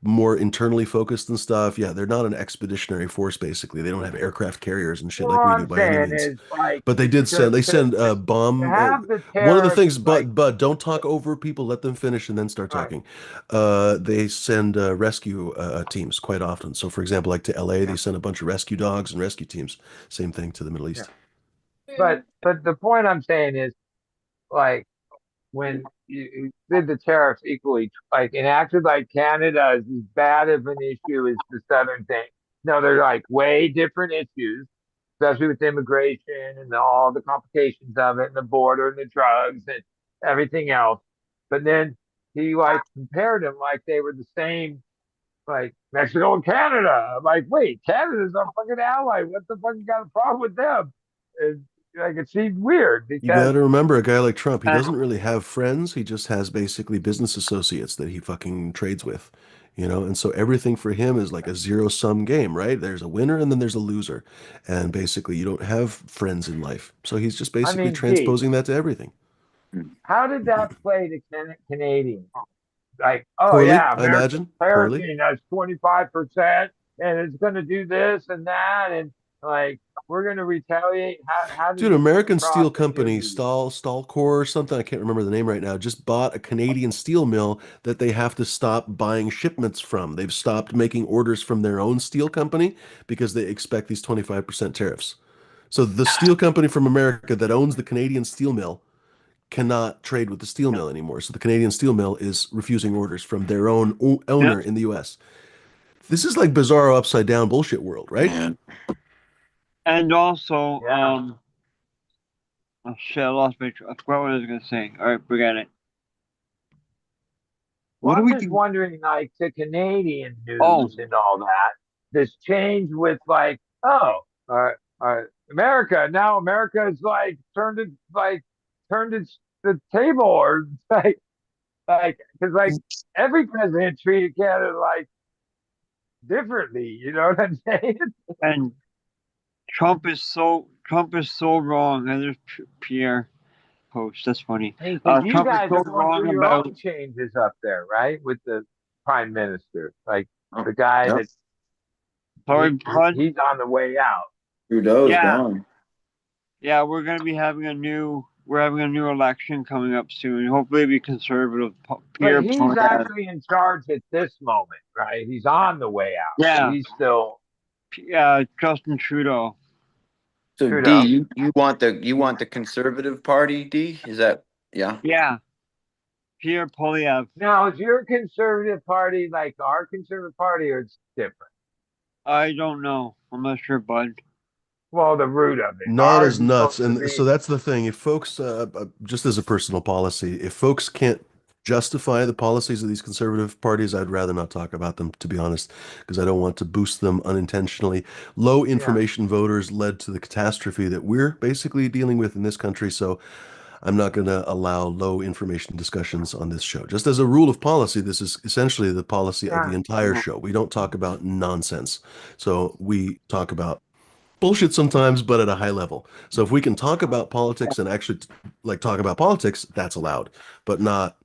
more internally focused and stuff. Yeah, they're not an expeditionary force. Basically, they don't have aircraft carriers and shit Well, like all we do I'm by any saying means. is like But they did to send. They to send to, a to bomb. have the One of the tariffs things, like but don't talk over people. Let them finish and then start right. talking. They send rescue teams quite often. So, for example, like to LA, they Yeah, send a bunch of rescue dogs and rescue teams. Same thing to the Middle yeah. East. But the point I'm saying is like when you did the tariffs equally, like enacted like Canada is as bad of an issue as the Southern thing. No, they're like way different issues, especially with immigration and all the complications of it and the border and the drugs and everything else. But then he like compared them like they were the same, like Mexico and Canada. I'm like, wait, Canada's our fucking ally. What the fuck you got a problem with them? And, like it seemed weird You got because to remember a guy like Trump, he And, doesn't really have friends. He just has basically business associates that he fucking trades with, you know? And so everything for him is like a zero-sum game, right? There's a winner and then there's a loser. And basically, you don't have friends in life. So he's just I basically mean, gee, transposing that to everything. how did that play to Canadians? Like, oh Poorly, yeah, I America's imagine. Poorly. tariffing us 25%, and it's going to do this and that, and like we're going to retaliate. How did Dude, it come American across Steel in your Company, media? Stalcor or something, I can't remember the name right now, just bought a Canadian steel mill that they have to stop buying shipments from. They've stopped making orders from their own steel company because they expect these 25% tariffs. So the steel company from America that owns the Canadian steel mill cannot trade with the steel mill anymore. So the Canadian steel mill is refusing orders from their own yeah, owner in the US. This is like bizarro upside down bullshit world, right? Yeah. and also, Yeah. oh shit, I lost my. I forgot what I was gonna say. All right, forget it. Well, What do I'm we just do? wondering, like, to Canadian Oh, news and all that, this change with like, oh, America now, America is like turned its the table or like because like every president treated Canada like differently. You know what I'm saying? and Trump is so wrong. And there's Pierre post. That's funny. I mean, because you Trump is guys so are going wrong through your about. own changes up there, right? With the prime minister, like Oh, the guy yep. that Sorry, bud. he's on the way out. Trudeau's Yeah, gone. yeah. We're gonna be having a new. We're having a new election coming up soon. Hopefully, it'll be conservative. But Pierre he's Poilievre. actually in charge at this moment, right? He's on the way out. Yeah, He's still Justin Trudeau. So D, Trudeau. you want the conservative party, D? Is that yeah? Yeah, Pierre Poilievre. Now, is your conservative party like our conservative party, or it's different? I don't know. I'm not sure, bud. Well, the root of it. Not Ours as is nuts. supposed to And so be. that's the thing. If folks, just as a personal policy, if folks can't justify the policies of these conservative parties, I'd rather not talk about them, to be honest, because I don't want to boost them unintentionally. Low Yeah. information voters led to the catastrophe that we're basically dealing with in this country. So I'm not going to allow low information discussions on this show. Just as a rule of policy, this is essentially the policy of the Yeah. entire show. We don't talk about nonsense. So we talk about bullshit sometimes, but at a high level. So if we can talk about politics and actually like talk about politics, that's allowed, but not,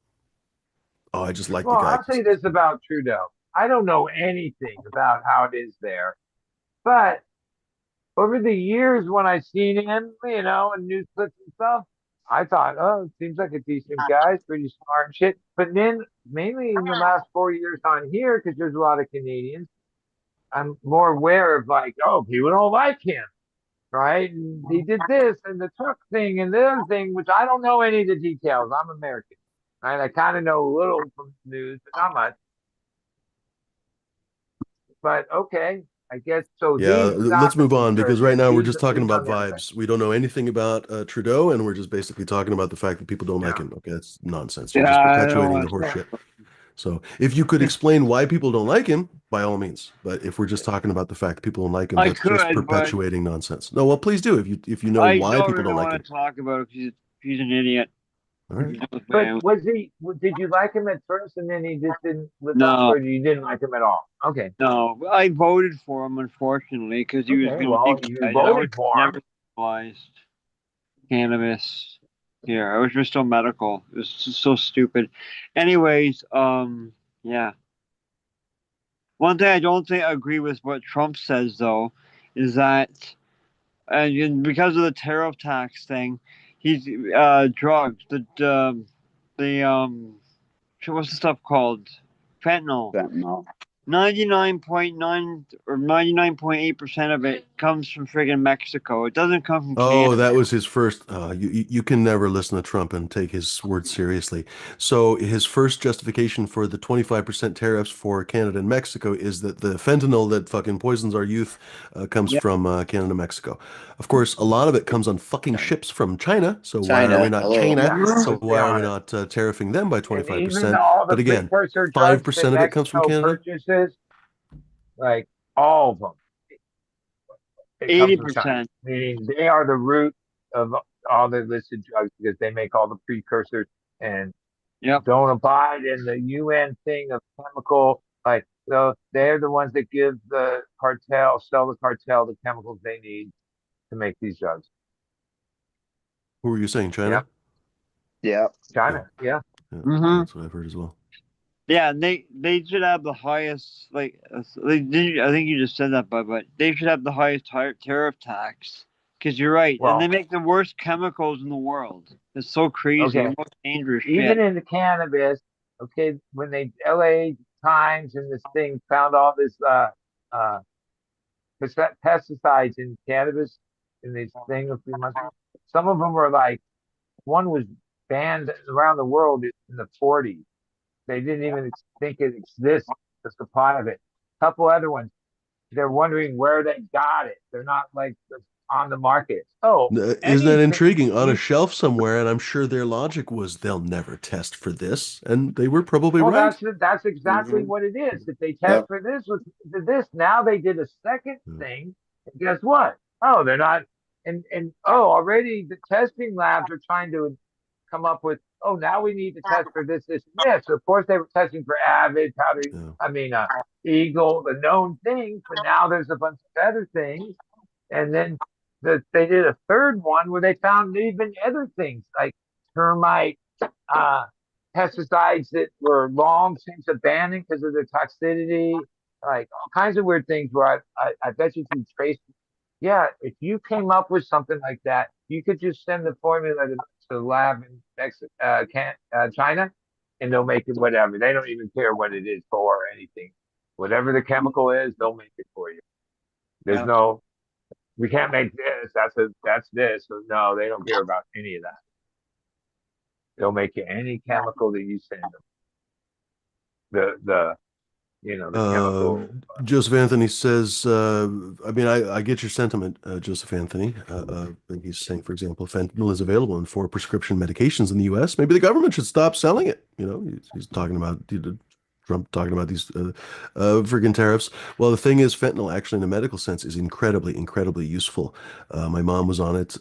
oh, I just like the Well, guy. I'll say this about Trudeau. I don't know anything about how it is there, but over the years when I seen him, in news clips and stuff, I thought, oh, seems like a decent guy, he's pretty smart and shit. But then, mainly in the last 4 years on here, because there's a lot of Canadians, I'm more aware of like, oh, people don't like him. right? And he did this and the truck thing and the other thing, which I don't know any of the details. I'm American, right? I kind of know a little from news, but not much. But okay, I guess so. Yeah, He's not let's the move on because right precursor. now we're He's just the talking he's about on the other side. vibes. We don't know anything about Trudeau, and we're just basically talking about the fact that people don't like Yeah, him. Okay, that's nonsense. You're Yeah, just I don't perpetuating the want horse yeah. shit. So if you could explain why people don't like him, by all means. But if we're just talking about the fact that people don't like him, I that's just could, but perpetuating nonsense. No, well, please do if you know I why don't people really don't like him. want to talk about it because he's an idiot. All right. But was he? Did you like him at first, and then he just didn't live up, No, or you didn't like him at all? Okay, no, I voted for him unfortunately because he was okay. going to Well, you legalize it. I would voted for him. never legalized cannabis here. I was just so medical. It was just so stupid. Anyways, yeah. One thing I don't think I agree with what Trump says though is that because of the tariff tax thing, he's drugs the what's the stuff called fentanyl. Fentanyl. 99.9 or 99.8% of it comes from friggin' Mexico. It doesn't come from Oh, Canada. that was his first. You can never listen to Trump and take his words seriously. So his first justification for the 25% tariffs for Canada and Mexico is that the fentanyl that fucking poisons our youth comes Yeah. from Canada and Mexico. Of course, a lot of it comes on fucking ships from China. So why are we China. not Hello. China? Yeah, So let's be why are we honest. not tariffing them by And even 25%? all the But again, precursor drugs that 5% of it comes from Mexico Canada. purchases, like all of them, it comes from China. 80%. Meaning they are the root of all the listed drugs because they make all the precursors and Yep. don't abide in the UN thing of chemical. Like, so they're the ones that give the cartel, sell the cartel the chemicals they need to make these drugs. Who are you saying, Yeah, China? Yeah. Yeah, China. Yeah. yeah, Mm-hmm. that's what I've heard as well. Yeah, and they should have the highest I think you just said that, but they should have the highest tariff tax because you're right, and they Well, make the worst chemicals in the world. It's so crazy, the okay. most dangerous Even shit. in the cannabis, okay, when they LA Times and this thing found all this uh pesticides in cannabis in this thing a few months ago, some of them were like one was banned around the world in the 40s. They didn't even think it exists, the supply of it. A couple other ones, they're wondering where they got it. They're not like on the market. Oh, Isn't that anything intriguing? On a you shelf somewhere, and I'm sure their logic was they'll never test for this, and they were probably well, right. that's exactly Mhm. what it is. If they test Yep. for this with this, now they did a second Yeah. thing, and guess what? Oh, they're not, and oh, already the testing labs are trying to come up with. Oh, now we need to test for this, this, and this. So of course, they were testing for avid, powder. Yeah. I mean, eagle, the known things, but now there's a bunch of other things, and then they did a third one where they found even other things like termite uh, pesticides that were long since abandoned because of their toxicity, like all kinds of weird things where I bet you can trace. Yeah, if you came up with something like that, you could just send the formula to the lab in China, and they'll make it whatever. They don't even care what it is for or anything. Whatever the chemical is, they'll make it for you. There's Yeah. no, we can't make this. That's this. So no, they don't care about any of that. They'll make you any chemical that you send them. The the Uh, chemical. Joseph Anthony says, I mean, I get your sentiment, Joseph Anthony. And he's saying, for example, fentanyl is available in 4 prescription medications in the U.S. Maybe the government should stop selling it. He's talking about Trump talking about these friggin' tariffs. Well, the thing is, fentanyl actually, in a medical sense, is incredibly, incredibly useful. My mom was on it.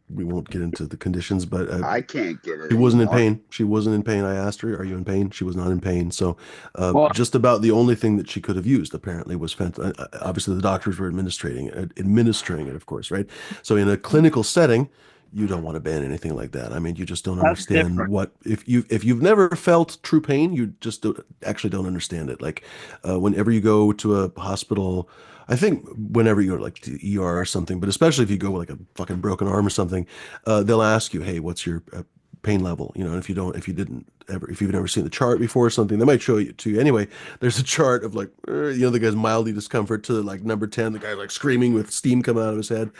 We won't get into the conditions, but I can't get it she wasn't in anymore. pain. She wasn't in pain. I asked her, "Are you in pain?" She was not in pain. So, Well, just about the only thing that she could have used apparently was fentanyl. Obviously, the doctors were administering it, of course, right? So, in a clinical setting, you don't want to ban anything like that. I mean, you just don't that's understand different. what if you've never felt true pain, you just actually don't understand it. Like, whenever you go to a hospital. I think whenever you go like to the ER or something, but especially if you go with like a fucking broken arm or something, they'll ask you, "Hey, what's your pain level?" And if you didn't if you've never seen the chart before or something, they might show it to you. Anyway, there's a chart of like, the guy's mildly discomfort to like number 10, the guy like screaming with steam coming out of his head.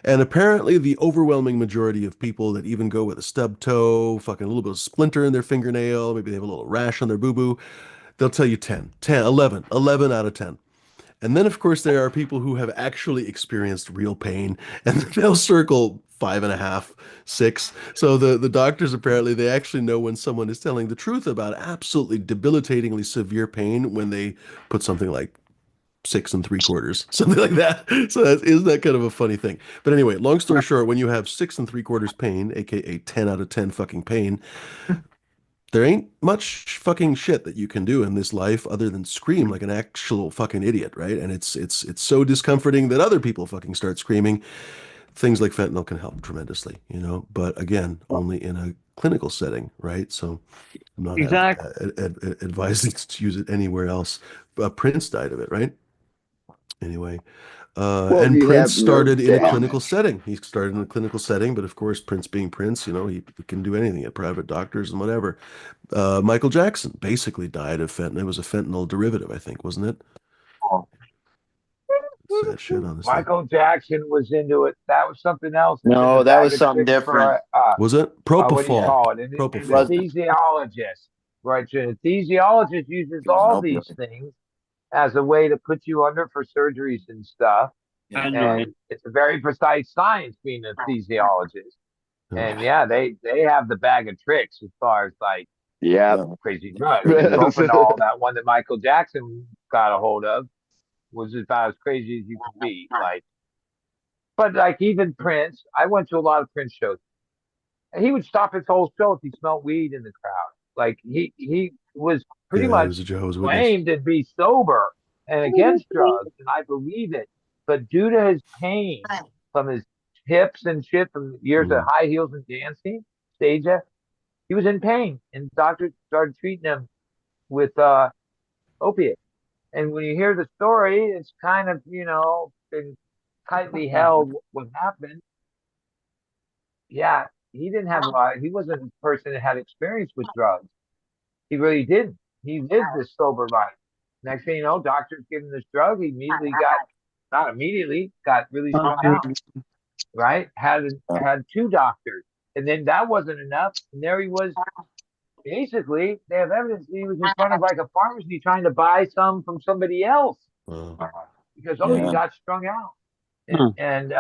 And apparently the overwhelming majority of people that even go with a stub toe, fucking a little bit of splinter in their fingernail, maybe they have a little rash on their boo-boo, they'll tell you 10, 10, 11, 11 out of 10. And then, of course, there are people who have actually experienced real pain, and they'll circle 5.5, 6. So the doctors apparently they actually know when someone is telling the truth about absolutely debilitatingly severe pain when they put something like 6 3/4, something like that. So isn't that kind of a funny thing? But anyway, long story short, when you have 6 3/4 pain, aka 10 out of 10 fucking pain, there ain't much fucking shit that you can do in this life other than scream like an actual fucking idiot, right? And it's so discomforting that other people fucking start screaming. Things like fentanyl can help tremendously, but again, only in a clinical setting, right? So I'm not Exactly. advising to use it anywhere else. Prince died of it, right? Anyway, Well, and you Prince have started nerve in a clinical damage. setting. He started in a clinical setting, but of course, Prince being Prince, he can do anything at private doctors and whatever. Michael Jackson basically died of fentanyl. It was a fentanyl derivative, I think, wasn't it? Sad shit, honestly. Michael Jackson was into it. That was something else. It's in the No, that bag was of something tricks different. for Was it what do you propofol? call it? An Propofol. Was anesthesiologist, right? So an anesthesiologist uses it was an all opioid. these things as a way to put you under for surgeries and stuff. Yeah. And it's a very precise science being an anesthesiologist. Oh. And yeah, they have the bag of tricks as far as like Yeah. crazy drugs. And propanol, that one that Michael Jackson got a hold of, was about as crazy as you could be. Like, but like even Prince, I went to a lot of Prince shows. And he would stop his whole show if he smelled weed in the crowd. Like he was pretty Yeah, he much was a Jehovah's Witness. claimed to be sober and against drugs, and I believe it. But due to his pain from his hips and shit from years of high heels and dancing, stage he was in pain, and doctors started treating him with opiates. And when you hear the story, it's kind of been tightly held what happened. Yeah, he didn't have a lot. He wasn't a person that had experience with drugs. He really didn't. He lived this sober life. Next thing you know, doctors give him this drug. He immediately got, not immediately, got really strung out. Right? Had two doctors, and then that wasn't enough. And there he was. Basically, they have evidence he was in front of like a pharmacy trying to buy some from somebody else Wow. because he Yeah. got strung out. Hmm. And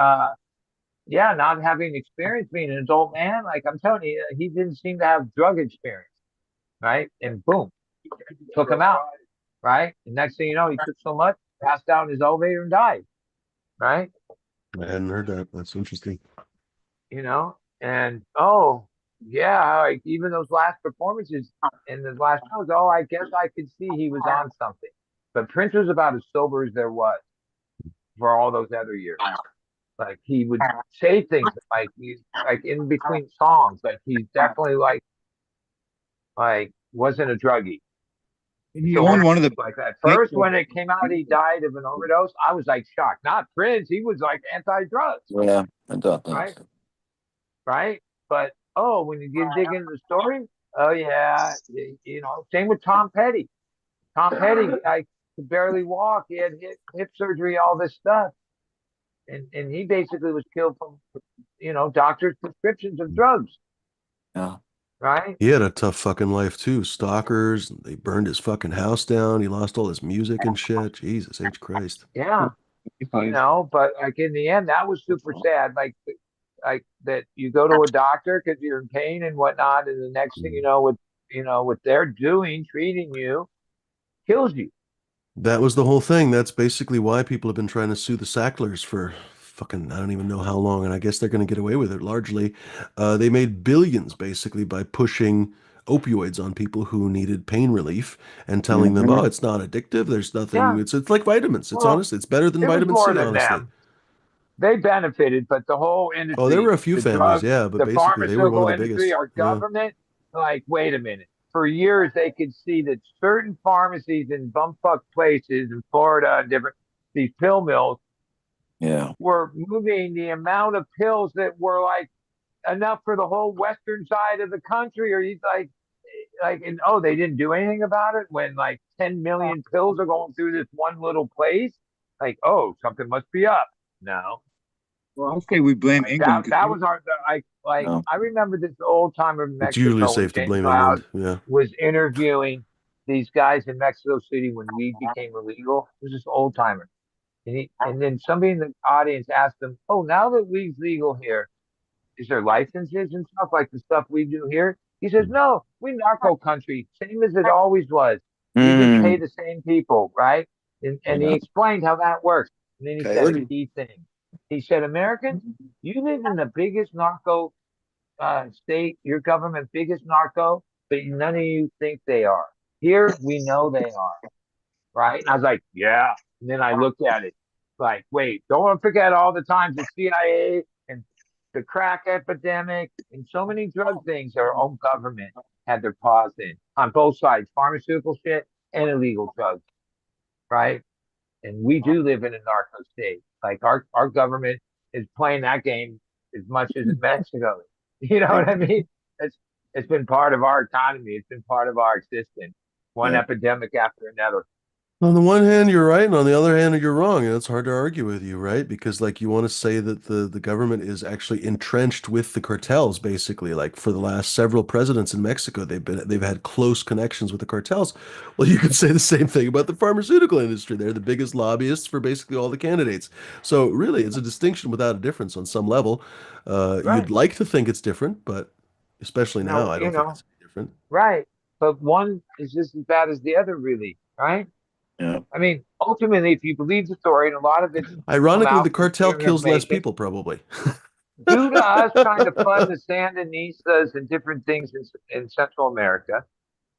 yeah, not having experience being an adult man, like I'm telling you, he didn't seem to have drug experience, right? And boom, took him out, right? And next thing you know, he took so much, passed out in his elevator and died, right? I hadn't heard that. That's interesting. And oh, yeah, like even those last performances in the last shows, oh, I guess I could see he was on something. But Prince was about as sober as there was for all those other years. Like he would say things like he's like in between songs, like he's definitely like wasn't a druggie. He So owned one of the like at big. first when it came out he died of an overdose, I was like shocked. Not Prince, he was like anti-drugs, Yeah, I thought that. right? Right? But oh, when you get dig into the story, oh yeah, same with Tom Petty. Tom Petty, like could barely walk. He had hip surgery, all this stuff, and he basically was killed from doctors' prescriptions of drugs. Yeah. Right? He had a tough fucking life too. Stalkers, they burned his fucking house down. He lost all his music and shit. Jesus H. Christ. Yeah. But like in the end, that was super sad. Like that you go to a doctor because you're in pain and whatnot, and the next thing you know, what they're doing, treating you, kills you. That was the whole thing. That's basically why people have been trying to sue the Sacklers for fucking, I don't even know how long, and I guess they're going to get away with it largely. They made billions basically by pushing opioids on people who needed pain relief and telling them, oh, it's not addictive. There's nothing. Yeah. It's like vitamins. It's Well, honest. It's better than it was vitamin more C, than honestly. them. They benefited, but the whole Oh, there industry, were a few the families, drug, yeah, but the basically they were one of pharmaceutical the industry, biggest. our Yeah. government, like, wait a minute. For years, they could see that certain pharmacies in bumfuck places in Florida and these pill mills Yeah. were moving the amount of pills that were like enough for the whole western side of the country, or he's like like, and they didn't do anything about it when like 10 million pills are going through this one little place. Like, something must be up. No, Well, I'll say we blame like England that because was our like No. I remember this old timer in It's usually Mexico when safe to James blame Cloud England. Yeah. was interviewing these guys in Mexico City when weed became illegal. It was this old timer. And then somebody in the audience asked him, "Oh, now that weed's legal here, is there licenses and stuff like the stuff we do here?" He says, "No, we narco country, same as it always was. We just pay Mm, the same people, right?" And he yeah. explained how that works. And then he said a Coyote. key thing. He said, "Americans, you live in the biggest narco state, your government biggest narco, but none of you think they are. Here, we know they are, right?" And I was like, "Yeah." And then I looked at it like, wait, don't forget all the times the CIA and the crack epidemic and so many drug things our own government had their paws in on both sides, pharmaceutical shit and illegal drugs, right? And we do live in a narco state. Like our government is playing that game as much as in Mexico. You know what I mean? It's it's been part of our economy. It's been part of our existence. One Yeah. epidemic after another. On the one hand, you're right, and on the other hand, you're wrong, and it's hard to argue with you, right? Because like you want to say that the government is actually entrenched with the cartels, basically. Like for the last several presidents in Mexico, they've had close connections with the cartels. Well, you could say the same thing about the pharmaceutical industry. They're the biggest lobbyists for basically all the candidates. So really, it's a distinction without a difference on some level. You'd Right. like to think it's different, but especially now, No, I don't think it's any different. right. But one is just as bad as the other, really, right? Yeah. I mean, ultimately, if you believe the story, and a lot of it's come Ironically, the out from cartel freedom of kills less information, people, probably. due to us trying to fund the Sandinistas and different things in Central America,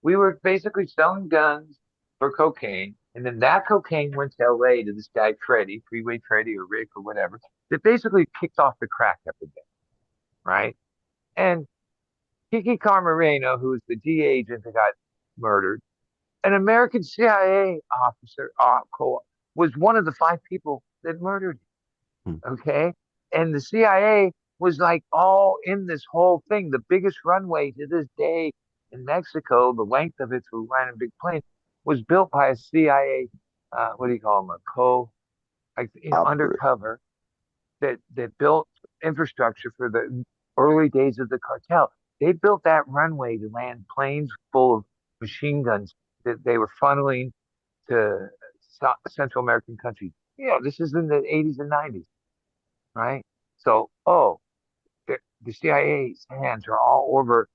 we were basically selling guns for cocaine. And then that cocaine went to LA to this guy, Freddie, Freeway Freddie or Rick or whatever, that basically kicked off the crack epidemic, right? And Kiki Camarena, who was the DA agent that got murdered, an American CIA officer, was one of the 5 people that murdered Hmm. him. Okay. And the CIA was like all in this whole thing. The biggest runway to this day in Mexico, the length of it through land and big plane, was built by a CIA, what do you call them? Like, Operate. undercover that built infrastructure for the early days of the cartel. They built that runway to land planes full of machine guns that they were funneling to Central American countries. This is in the 80s and 90s, right? So, the CIA's hands are all over.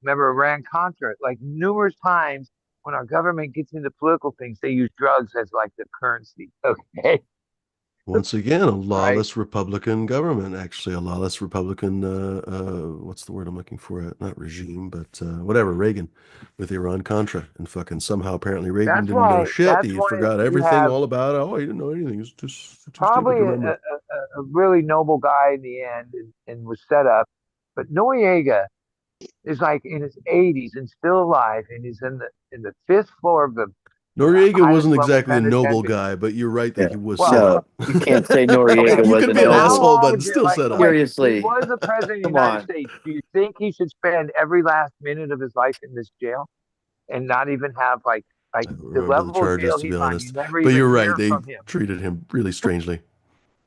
Remember Iran Contra? Like numerous times when our government gets into political things, they use drugs as like the currency. Okay, Once again, a right? lawless Republican government, actually, a lawless Republican, what's the word I'm looking for? Not regime, but whatever, Reagan with Iran-Contra. And fucking somehow apparently Reagan That's didn't know why. shit. That's He why forgot you everything have all about it. Oh, he didn't know anything. He's just too stupid probably to a remember. really noble guy in the end and was set up. But Noriega is like in his 80s and still alive, and he's in the fifth floor of the Noriega highest wasn't level exactly a noble penitentiary. guy, but you're right that Yeah. he was set Well, No, up. you can't say okay, Noriega You was can a be an and how noble. asshole, long but would it's you still like? set So up. wait, he Seriously, was the president of the come United on. States. Do you think he should spend every last minute of his life in this jail and not even have like I don't the remember the level of charges, jail to he's be on? You honest. never But even you're right. hear They from him. treated him really strangely.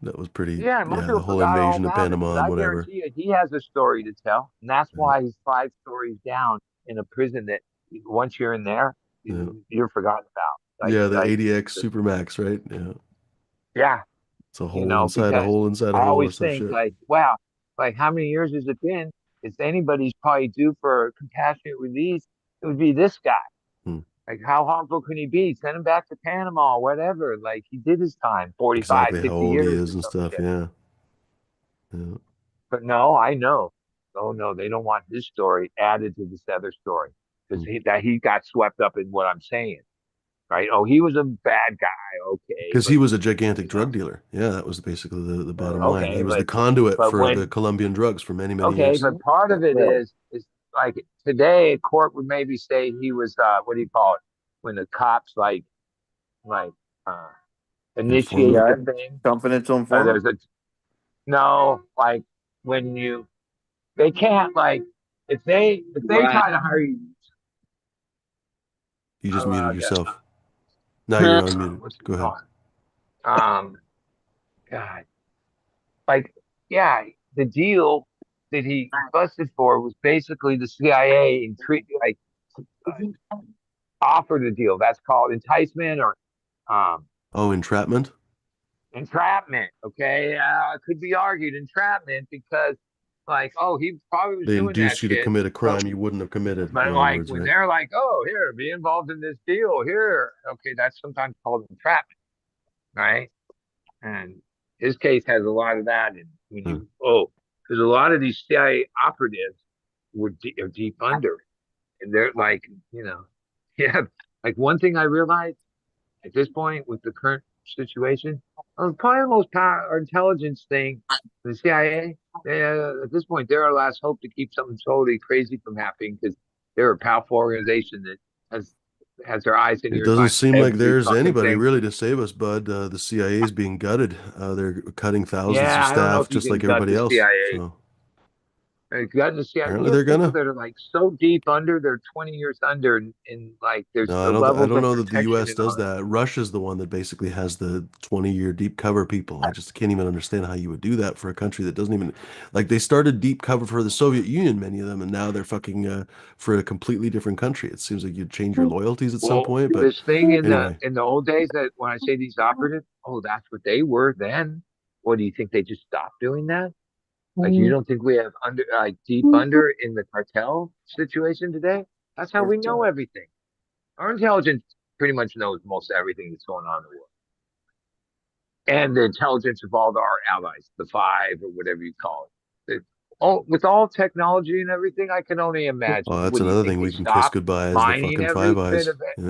That was pretty, Yeah, and most yeah, the people whole forgot all invasion of about it, Panama but and I whatever. guarantee you, he has a story to tell, and that's Yeah. why he's 5 stories down in a prison that once you're in there, Yeah. you're forgotten about. Yeah, the ADX Supermax, right? Yeah. Yeah, It's a hole inside a because hole inside a I hole or always some think shit. like, wow, like how many years has it been? If anybody's probably due for a compassionate release, it would be this guy. Hmm. Like, how harmful can he be? Send him back to Panama, whatever. Like, he did his time, 45, Exactly how 50 old he years or is and some stuff. shit. Yeah. Yeah. But no, I know. Oh no, they don't want his story added to this other story because Hmm. he got swept up in what I'm saying, right? Oh, he was a bad guy, okay, Because he but was a gigantic you know, drug dealer. Yeah, that was basically the bottom line. okay, He was the conduit but for the when Colombian drugs for many, many okay, years. but part of it is like today, a court would maybe say he was what do you call it when the cops like uh initiate Informant. Yeah, the thing? confidential informant. There's a no like when you they can't like if they try to hire you, You just muted I guess yourself. Now you're unmuted. what's it Go ahead. called? God, like yeah, the deal that he busted for was basically the CIA and treat like offered a deal. That's called enticement or um Oh, entrapment? entrapment. Okay, it could be argued entrapment because like oh he probably was They doing that induced you to shit, commit a but crime you wouldn't have committed, in but other like words, when right? they're like oh here be involved in this deal here okay that's sometimes called entrapment, right? And his case has a lot of that. And when Hmm. you because a lot of these CIA operatives are deep under, and they're like yeah. Like one thing I realized at this point with the current situation, probably the most power or intelligence thing, the CIA. At this point, they're our last hope to keep something totally crazy from happening because they're a powerful organization that has has their eyes and It ears doesn't on seem like every there's fucking anybody thing. really to save us, bud. The CIA is being gutted. They're cutting thousands of Yeah, I don't know staff if you just like can gut everybody the else. CIA. So Gut the CIA. We apparently they're have people gonna. that are like so deep under, they're 20 years under, and like there's No, still I levels don't of know that the protection US and all does that. that. Russia's the one that basically has the 20-year deep cover people. I just can't even understand how you would do that for a country that doesn't even like they started deep cover for the Soviet Union, many of them, and now they're fucking for a completely different country. It seems like you'd change your loyalties at some Well, point, but this thing anyway. in the old days that when I say these operatives, oh, that's what they were then. What do you think they just stopped doing that? Like you don't think we have under like deep under in the cartel situation today? That's how we know everything. Our intelligence pretty much knows most everything that's going on in the world. And the intelligence of all our allies, the five or whatever you call it. With all technology and everything, I can only imagine. Well, that's What do you another think thing they we can kiss stopped goodbye is the mining fucking Five every bit Eyes. of it?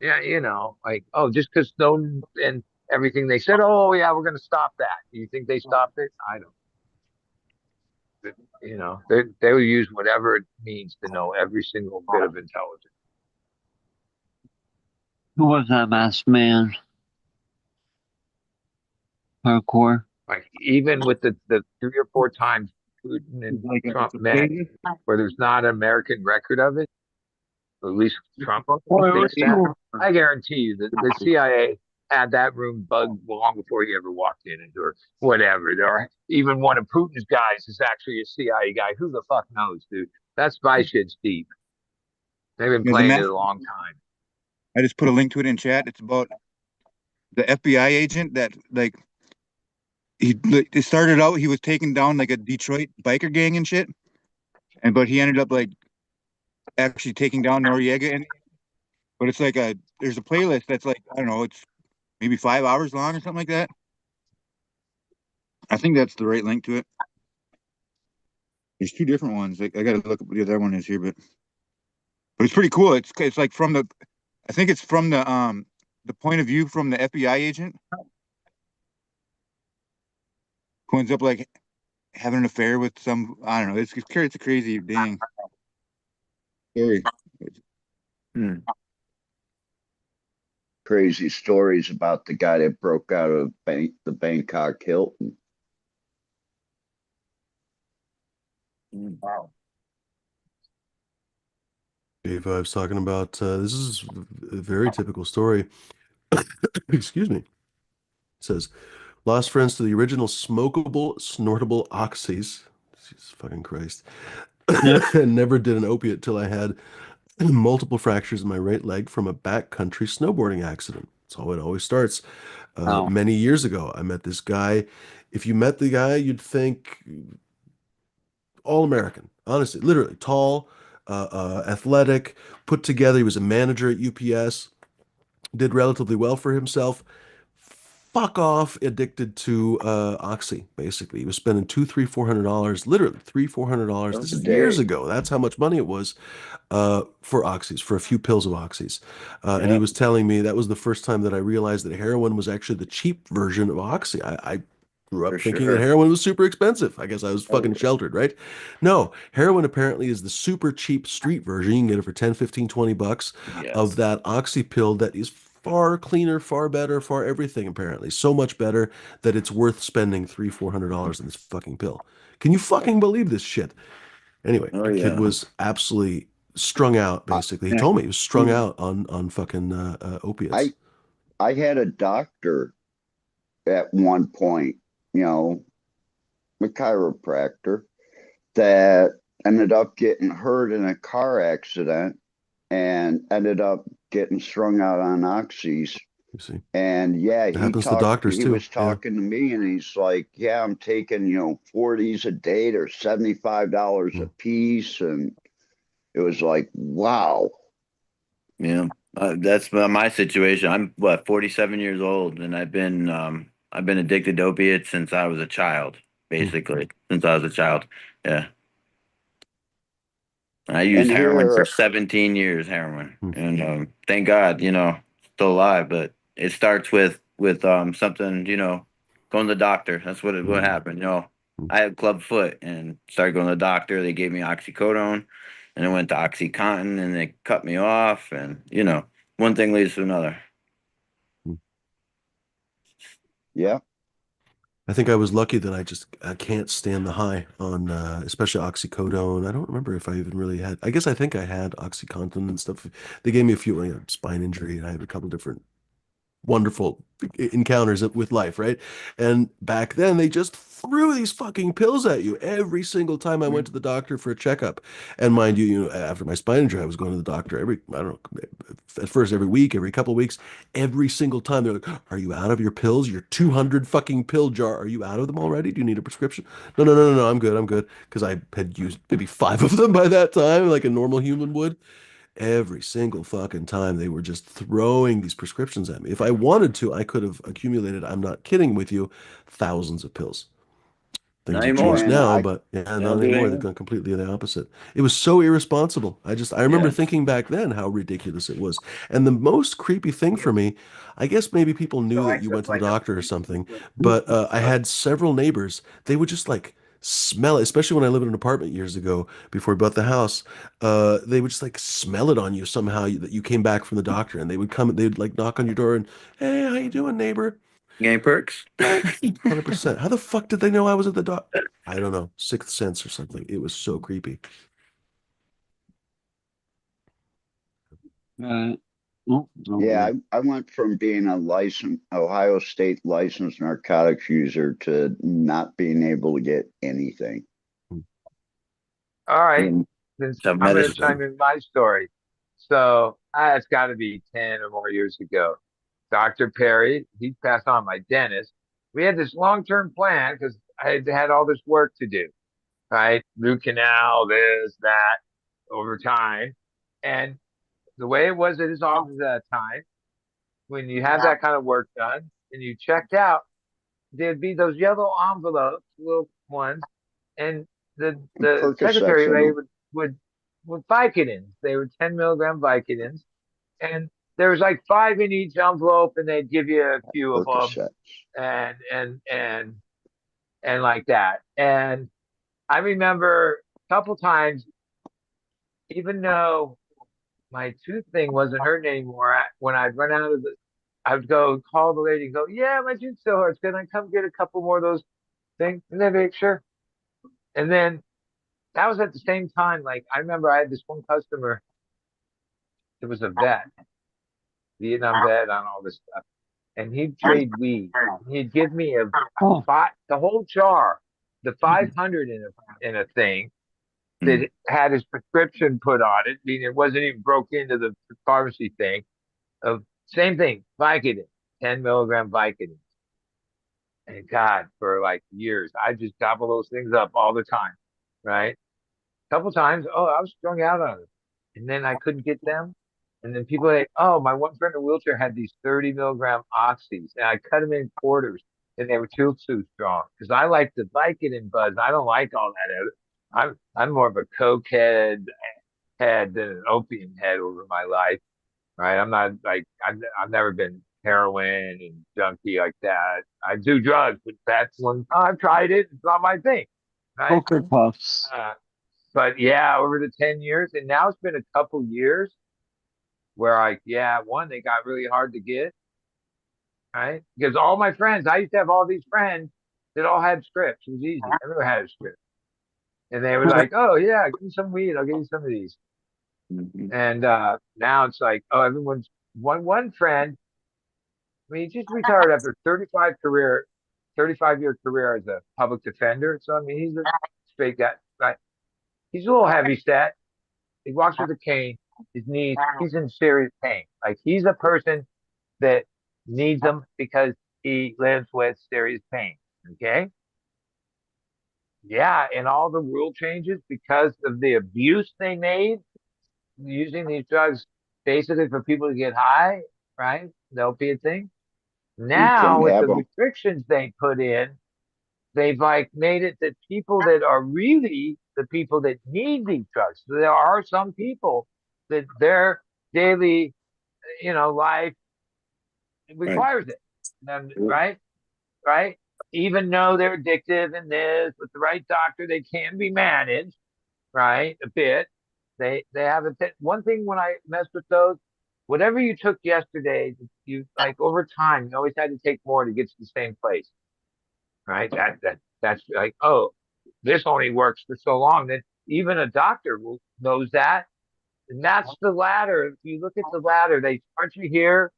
Yeah. Yeah, like just because Snowden and everything they said, oh yeah, we're going to stop that. Do you think they stopped it? I don't. But, they will use whatever it means to know every single bit of intelligence. Who was that masked man? Hardcore. Like even with the 3 or 4 times Putin and Like Trump met, where there's not an American record of it, or at least Trump thinks that. I guarantee you that the CIA had that room bugged long before he ever walked in it or whatever. Or even one of Putin's guys is actually a CIA guy. Who the fuck knows, dude? That spy shit's deep. They've been There's a playing it mess. a long time. I just put a link to it in chat. It's about the FBI agent that like it started out he was taking down like a Detroit biker gang and shit, and but he ended up like actually taking down Noriega and but it's like there's a playlist that's like I don't know it's maybe 5 hours long or something like that. I think that's the right link to it. There's two different ones. Like I gotta look up what the other one is here, but it's pretty cool. It's like from the I think it's from the point of view from the FBI agent who ends up like having an affair with some I don't know. It's a crazy dang story. Hmm. Crazy stories about the guy that broke out of the Bangkok Hilton. Wow. J5's talking about this is a very typical story. Excuse me. It says, lost friends to the original smokable, snortable oxys. Jesus fucking Christ. Yeah. And never did an opiate till I had multiple fractures in my right leg from a backcountry snowboarding accident. That's how it always starts. Oh. Many years ago, I met this guy. If you met the guy, you'd think all American, honestly, literally tall, athletic, put together. He was a manager at UPS, did relatively well for himself. Fuck off, addicted to Oxy, basically. He was spending two, three, $400, literally $300, $400. This A is years day. ago. That's how much money it was for oxys, for a few pills of oxys. And he Yeah, was telling me that was the first time that I realized that heroin was actually the cheap version of oxy. I grew for up thinking that sure. heroin was super expensive. I guess I was fucking Oh, sheltered, right? No, heroin apparently is the super cheap street version. You can get it for 10, 15, $20 of yes. that oxy pill that is far cleaner, far better, far everything, apparently. So much better that it's worth spending $300, $400 on this fucking pill. Can you fucking believe this shit? Anyway, Oh the kid yeah. was absolutely strung out, I, basically. He told me he was strung out on fucking opiates. I I had a doctor at one point, you know, a chiropractor that ended up getting hurt in a car accident and ended up getting strung out on oxys. You see, And yeah, it happens to doctors he too. was Yeah. talking to me and he's like, yeah, I'm taking, 40s a day or $75 a Mm. piece. And it was like, wow. Yeah, that's my situation. I'm what 47 years old, and I've been addicted to opiates since I was a child, Mm. basically since I was a child. Yeah, I used And heroin for here, 17 years, heroin, Mm. and thank God, still alive. But it starts with something, going to the doctor. That's what Mm. happened. Mm. I had club foot and started going to the doctor. They gave me oxycodone, and I went to OxyContin, and they cut me off, and one thing leads to another. Mm. yeah, I think I was lucky that I can't stand the high on especially oxycodone. I don't remember if I even really had. I guess I think I had OxyContin and stuff. They gave me a few, spine injury, and I had a couple different wonderful encounters with life, right? And back then, they just threw these fucking pills at you every single time I went to the doctor for a checkup. And mind you, after my spine injury, I was going to the doctor I don't know, at first every week, every couple of weeks, every single time. They're like, "Are you out of your pills? Your 200 fucking pill jar? Are you out of them already? Do you need a prescription?" No, no, no, no, no. I'm good. I'm good. Because I had used maybe five of them by that time, like a normal human would. Every single fucking time they were just throwing these prescriptions at me. If I wanted to, I could have accumulated, I'm not kidding with you, thousands of pills. Not Things have changed anymore. man, now, I, but yeah, They not don't do it anymore. They've anymore. gone completely the opposite. It was so irresponsible. I remember Yeah. thinking back then how ridiculous it was. And the most creepy thing for me, I guess maybe people knew that you went to the doctor or something, but I had several neighbors. They would just like smell it, especially when I lived in an apartment years ago before we bought the house. They would just like smell it on you somehow that you came back from the doctor, and they'd like knock on your door and, "Hey, how you doing, neighbor?" Gang perks. 100%. How the fuck did they know I was at the doc? I don't know. Sixth sense or something. It was so creepy. Oh, yeah, okay. I went from being a licensed Ohio State licensed narcotics user to not being able to get anything. Hmm. All right. Mm. Since So I'm going to medicine. chime in my story. So it's got to be 10 or more years ago. Dr. Perry, he passed on my dentist. We had this long-term plan because I had all this work to do, right? Root canal, this, that, over time. And the way it was at his office at that time, when you have that kind of work done and you checked out, there'd be those yellow envelopes, little ones, and the Percocets secretary in lady them, would Vicodins. They were 10 milligram Vicodins, and there was like five in each envelope, and they'd give you a few of them, Percocets. and and and and like that. And I remember a couple times, even though my tooth thing wasn't hurting anymore, when I'd run out of the, I would go call the lady and go, "Yeah, my tooth still hurts. Can I come get a couple more of those things?" And they'd be like, "Sure." And then that was at the same time. Like I remember I had this one customer. It was a vet, Vietnam vet, on all this stuff, and he'd trade weed. He'd give me a Oh, five, the whole jar, the 500 in a thing Mm. that had his prescription put on it. I mean, it wasn't even broke into the pharmacy thing. Of same thing, Vicodin, 10 milligram Vicodin. And God, for like years, I just gobble those things up all the time, right? A couple times, oh, I was strung out on it. And then I couldn't get them. And then people like, oh, my one friend in a wheelchair had these 30 milligram oxys, and I cut them in quarters, and they were too strong. Because I like the Vicodin buzz. I don't like all that. I'm more of a coke head than an opium head over my life, right? I'm not like I've never been heroin and junkie like that. I do drugs, but that's one I've tried it. It's not my thing, right? poker puffs. Uh, but yeah, over the 10 years, and now it's been a couple years where one, they got really hard to get, right? Because all my friends, I used to have all these friends that all had scripts. It was easy. Everyone had a script. And they were like, "Oh yeah, give me some weed. I'll give you some of these." Mhm. And now it's like, oh, everyone's one friend. I mean, he just retired after 35-year career as a public defender. So I mean, he's a straight guy. Right? He's a little heavy set. He walks with a cane. His knees. He's in serious pain. Like he's a person that needs them because he lives with serious pain. Okay. Yeah, and all the rule changes because of the abuse they made using these drugs basically for people to get high, right? The opiate thing. You Now can't with have the them. restrictions they put in, they've like made it that people that are really the people that need these drugs. There are some people that their daily, life Right. requires it. And, right? Right? Even though they're addictive and this, with the right doctor, they can be managed, right? A bit. They have a bit. One thing when I messed with those, whatever you took yesterday, you like over time, you always had to take more to get to the same place, right? That's like, oh, this only works for so long. Then even a doctor knows that, and that's the ladder. If you look at the ladder, they start you here,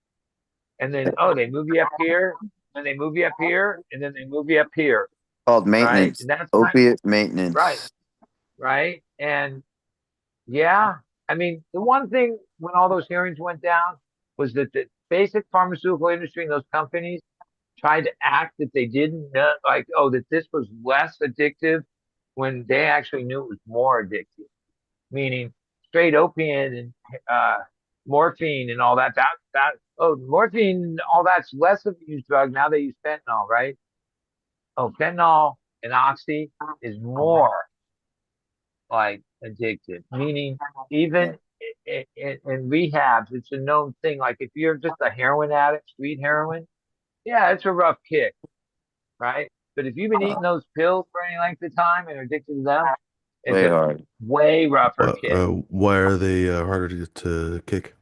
and then oh, they move you up here, and they move you up here, and then they move you up here, Called right? maintenance, And that's not opiate right, maintenance. right, and yeah, I mean, the one thing when all those hearings went down was that the basic pharmaceutical industry and those companies tried to act that they didn't know, like, oh, that this was less addictive when they actually knew it was more addictive, meaning straight opiate and uh, morphine and all that. Oh, morphine, all that's less of a used drug. Now they use fentanyl, right? Oh, fentanyl and oxy is more like addictive, meaning even in rehabs, it's a known thing. Like if you're just a heroin addict, street heroin, yeah, it's a rough kick, right? But if you've been eating those pills for any length of time and are addicted to them, it's Way a hard. way rougher kick. Why are they harder to kick?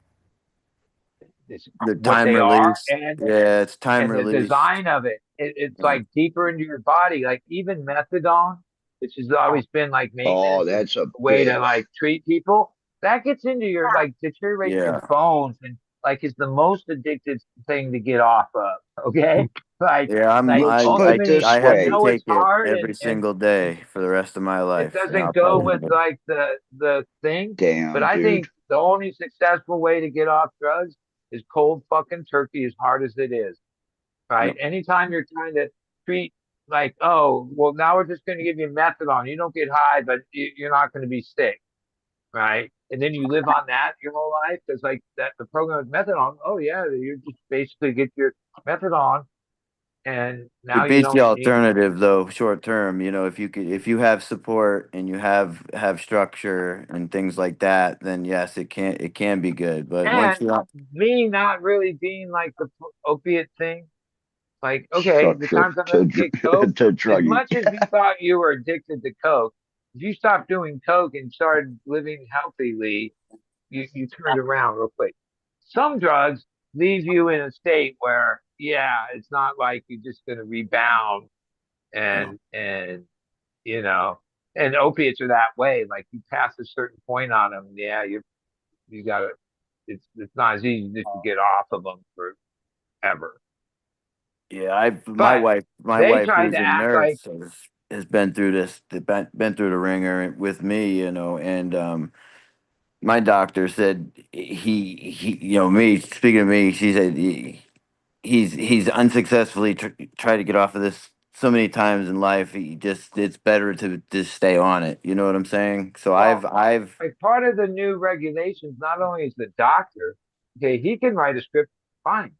It's The what time they are, release. Yeah, it's time and the release. design of it's Yeah. like deeper into your body. Like even methadone, which has always been like Oh, maintenance and that's a a way to bitch. like treat people, that gets into your like deteriorating your Yeah. bones and like is the most addictive thing to get off of. Okay, like Yeah, Let's put it ultimately, this I I have to way. know it's take it hard every and single day for the rest of my it life, and I'll doesn't go probably with never. like the thing. But Damn, I dude. think the only successful way to get off drugs is cold fucking turkey, as hard as it is. Right? Yep. Anytime you're trying to treat like, oh, well, now we're just going to give you methadone. You don't get high, but you're not going to be sick, right? And then you live on that your whole life because like that the program with methadone. Oh yeah, you just basically get your methadone, and now It you beats the don't need. alternative though, short term. If you have support and you have structure and things like that, then yes, it can be good. But once And you're on, me not really being like the opiate thing. Like, okay, the Structure times I've to ever get coke, to as druggie. much as you thought you were addicted to coke, if you stopped doing coke and started living healthily, you turned around real quick. Some drugs leave you in a state where, yeah, it's not like you're just gonna rebound no. and you know, and opiates are that way. Like you pass a certain point on them, yeah, you gotta. It's not as easy just to get off of them forever. Yeah, I've But my they wife tried who's to a act like nurse has been through this, been through the ringer with me, and my doctor said me speaking of me, she said he's unsuccessfully tried to get off of this so many times in life. It's better to just stay on it. You know what I'm saying? So well, I've like part of the new regulations, not only is the doctor, okay, he can write a script, fine.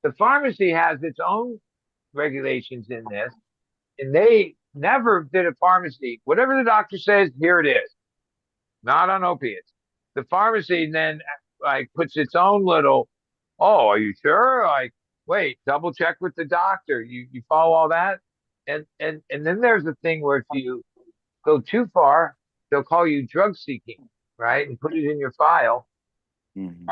The pharmacy has its own regulations in this, and they never did a pharmacy. Whatever the doctor says, here it is, not on opiates. The pharmacy then like puts its own little, oh, are you sure? Like, wait, double check with the doctor. You follow all that? And then there's a thing where if you go too far, they'll call you drug seeking, right? And put it in your file. Mhm.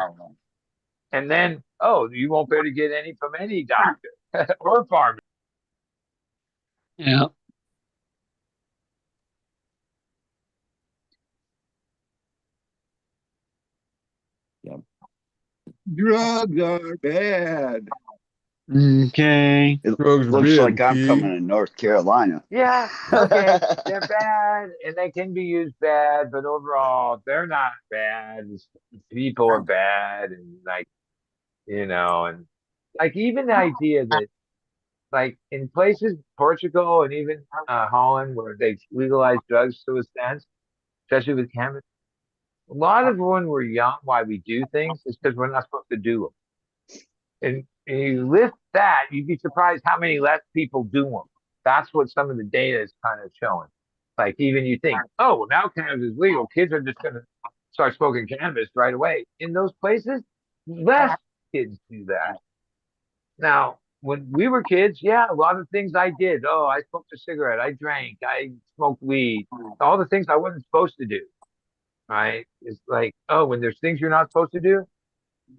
And then, oh, you won't be able to get any from any doctor or pharmacy. Yeah. Drugs are bad. Okay. It Drugs are looks bad, like I'm coming kid. to North Carolina. Yeah, okay, they're bad and they can be used bad, but overall, they're not bad. People are bad, and like, and like even the idea that like in places, Portugal and even Holland, where they've legalized drugs to a sense, especially with cannabis, a lot of when we're young, why we do things is because we're not supposed to do them. And you lift that, you'd be surprised how many less people do them. That's what some of the data is kind of showing. Like even you think, oh, well, now cannabis is legal, kids are just going to start smoking cannabis right away. In those places, less kids do that. Now, when we were kids, yeah, a lot of things I did. Oh, I smoked a cigarette, I drank, I smoked weed, all the things I wasn't supposed to do. Right? It's like, oh, when there's things you're not supposed to do,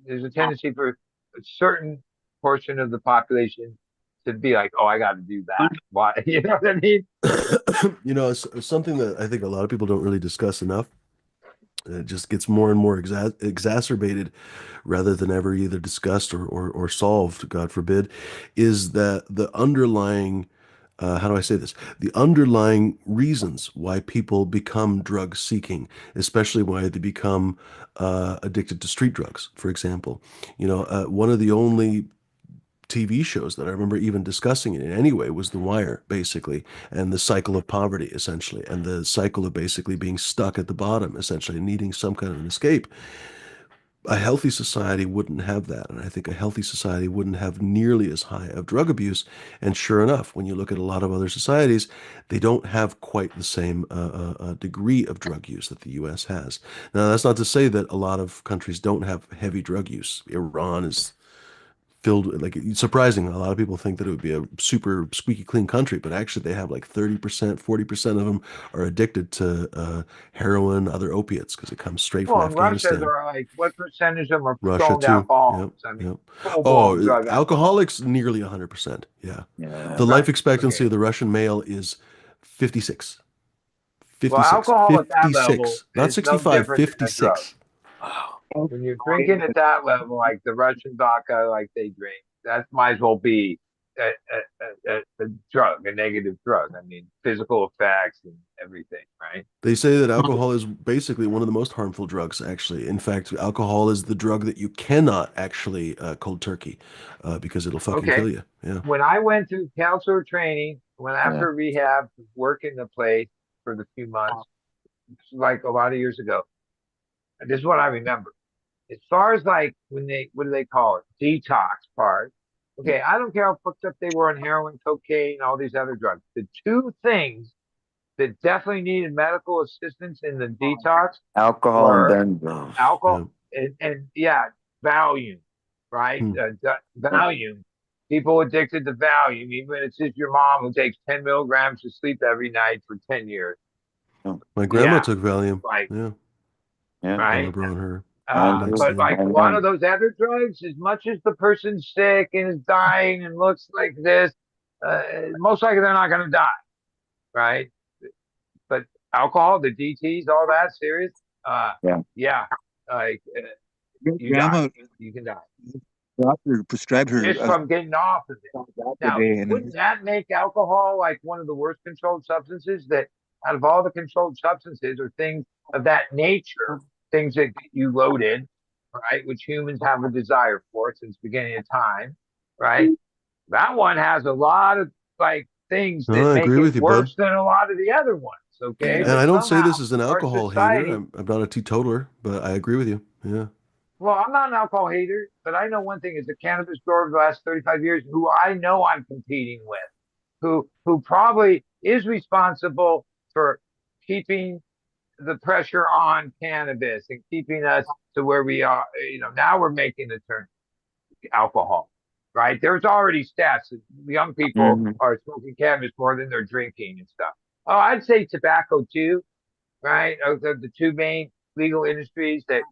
there's a tendency for a certain portion of the population to be like, oh, I got to do that. Why? You know what I mean? It's something that I think a lot of people don't really discuss enough. It just gets more and more exacerbated rather than ever either discussed or solved, God forbid, is that the underlying, how do I say this? The underlying reasons why people become drug seeking, especially why they become addicted to street drugs, for example. One of the only TV shows that I remember even discussing it in any way was The Wire, basically, and the cycle of poverty, essentially, and the cycle of basically being stuck at the bottom, essentially, needing some kind of an escape. A healthy society wouldn't have that, and I think a healthy society wouldn't have nearly as high of drug abuse. And sure enough, when you look at a lot of other societies, they don't have quite the same degree of drug use that the U.S. has. Now, that's not to say that a lot of countries don't have heavy drug use. Iran is filled with, like, it's surprising. A lot of people think that it would be a super squeaky clean country, but actually they have like 30%, 40% of them are addicted to heroin, other opiates, because it comes straight from Well, in Russia, Afghanistan. there are like, what percentage of them are Russia stoned too. Yep. alcoholics? I mean, Yep. full blown Oh, drug alcohol. alcoholics nearly 100%. Yeah. Yeah. The life Right. expectancy Okay. of the Russian male is 56. Well, 56. alcohol at that level 56. Not is no 65, different than a drug. 56. When you're drinking at that level, like the Russian vodka, like they drink, that might as well be a drug, a negative drug. I mean, physical effects and everything, right? They say that alcohol is basically one of the most harmful drugs, actually. In fact, alcohol is the drug that you cannot actually cold turkey because it'll fucking Okay. kill you. Yeah. When I went through counselor training, when Yeah. after rehab, working the place for the few months, like a lot of years ago, this is what I remember. As far as like when what do they call it? Detox part. Okay, I don't care how fucked up they were on heroin, cocaine, all these other drugs. The two things that definitely needed medical assistance in the detox Alcohol and were benzos. Yeah. alcohol and yeah, Valium, right? Hmm. Valium. People addicted to Valium, even if it's your mom who takes 10 milligrams of sleep every night for 10 years. My grandma Yeah, took Valium. like, Yeah. Yeah. I right? remember on her And nights But then. like a lot of those other drugs, as much as the person's sick and is dying and looks like this, most likely they're not going to die, right? But alcohol, the DTs, all that serious, uh, yeah. yeah, like you die, Grandma, you can die doctor prescribed her just from getting off of it. a Now, day, and wouldn't that make alcohol like one of the worst controlled substances? That out of all the controlled substances or things of that nature, things that you loaded, right, which humans have a desire for since the beginning of time, right? That one has a lot of like things No, that I make agree it with you, bud. worse than a lot of the other ones. Okay, And but I don't say somehow this as an our alcohol hater. society, I'm not a teetotaler, but I agree with you. Yeah. well, I'm not an alcohol hater, but I know one thing is a cannabis grower of the last 35 years who I know I'm competing with, who probably is responsible for keeping the pressure on cannabis and keeping us to where we are. Now we're making the turn alcohol, right? There's already stats that young people Mhm. are smoking cannabis more than they're drinking and stuff. Oh, I'd say tobacco too, right? Of the two main legal industries that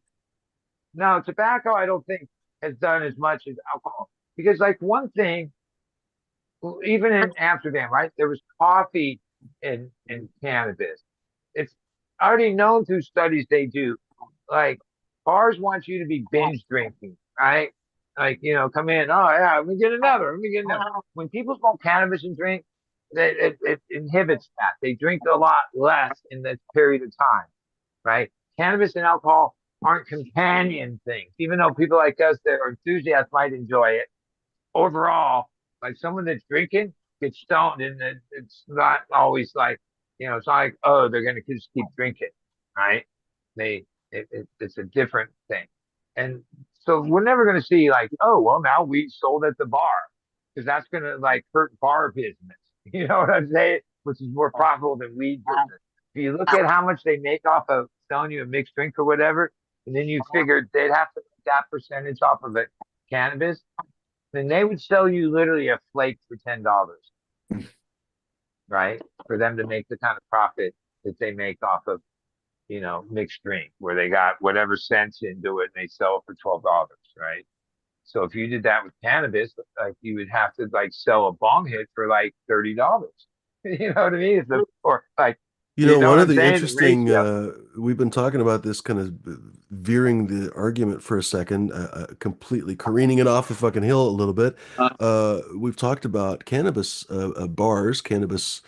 no, tobacco, I don't think has done as much as alcohol. Because, like, one thing, even in Amsterdam, right, there was coffee and cannabis. It's already known through studies they do. Like, bars want you to be binge drinking, right? Like, come in. Oh yeah, let me get another. Let me get another. When people smoke cannabis and drink, it inhibits that. They drink a lot less in this period of time, right? Cannabis and alcohol aren't companion things, even though people like us that are enthusiasts might enjoy it. Overall, like someone that's drinking gets stoned, and it's not always like, it's not like, oh, they're gonna just keep drinking, right? It's a different thing, and so we're never gonna see like, oh, well, now we sold at the bar because that's gonna like hurt bar business. You know what I'm saying? Which is more profitable than weed business. If you look at how much they make off of selling you a mixed drink or whatever, and then you figure they'd have to make that percentage off of it, cannabis, then they would sell you literally a flake for $10, right? For them to make the kind of profit that they make off of, mixed drink, where they got whatever cents into it and they sell it for $12, right? So if you did that with cannabis, like you would have to like sell a bong hit for like $30. You know what I mean? Or like, you know One what of I'm the saying? The interesting, ratio. we've been talking about this kind of veering the argument for a second, completely careening it off the fucking hill a little bit. We've talked about cannabis bars, cannabis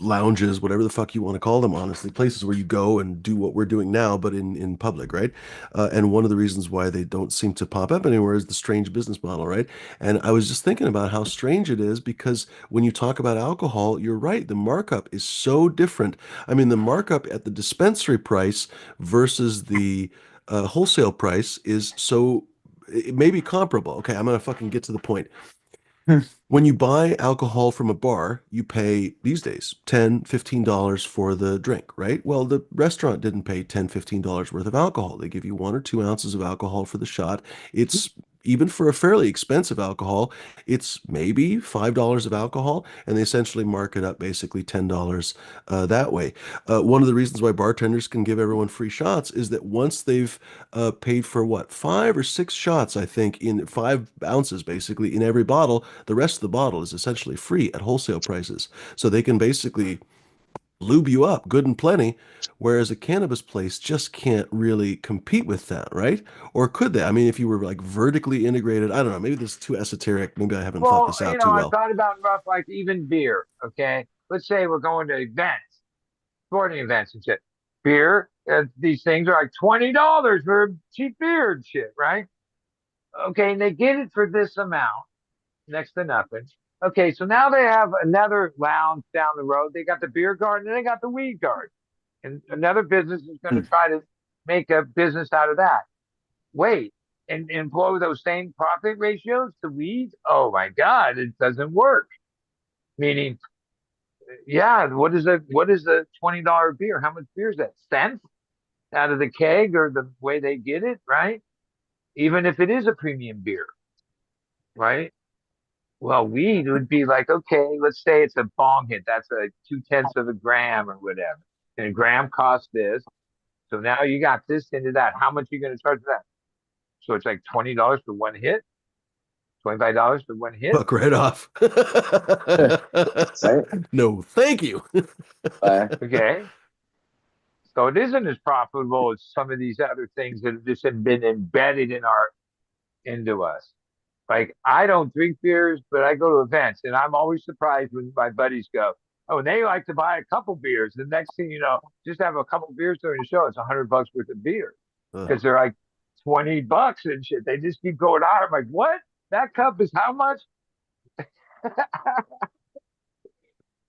lounges, whatever the fuck you want to call them, honestly, places where you go and do what we're doing now, but in public, right? And one of the reasons why they don't seem to pop up anywhere is the strange business model, right? And I was just thinking about how strange it is because when you talk about alcohol, you're right, the markup is so different. I mean, the markup at the dispensary price versus the wholesale price is so, it may be comparable. Okay, I'm gonna fucking get to the point. When you buy alcohol from a bar, you pay these days $10, $15 for the drink, right? Well, the restaurant didn't pay $10, $15 worth of alcohol. They give you 1 or 2 ounces of alcohol for the shot. It's even for a fairly expensive alcohol, it's maybe $5 of alcohol, and they essentially mark it up basically $10 that way. One of the reasons why bartenders can give everyone free shots is that once they've paid for what, 5 or 6 shots, I think, in 5 ounces basically in every bottle, the rest of the bottle is essentially free at wholesale prices. So they can basically lube you up good and plenty, whereas a cannabis place just can't really compete with that, right? Or could they? I mean, if you were like vertically integrated, I don't know, maybe this is too esoteric. Maybe I haven't thought Well, this out too I well. thought about rough, like even beer. Okay, let's say we're going to events, sporting events and shit. Beer, these things are like $20 for cheap beer and shit, right? Okay, and they get it for this amount, next to nothing. Okay, so now they have another lounge down the road. They got the beer garden and they got the weed garden. And another business is going to try to make a business out of that. Wait, and employ those same profit ratios to weed? Oh my God, it doesn't work. Meaning, yeah, what is a $20 beer? How much beer is that? Cents out of the keg or the way they get it, right? Even if it is a premium beer, right? Well, weed would be like, okay, let's say it's a bong hit. That's a 2/10 of a gram or whatever. And a gram costs this. So now you got this into that. How much are you going to charge for that? So it's like $20 for one hit, $25 for one hit. Fuck right off. Right? No, thank you. Okay. So it isn't as profitable as some of these other things that have just been embedded into us. Like I don't drink beers, but I go to events, and I'm always surprised when my buddies go, "Oh, and they like to buy a couple beers." The next thing you know, just have a couple beers during the show. It's $100 worth of beer Ugh. because they're like $20 and shit. They just keep going out. I'm like, what? That cup is how much?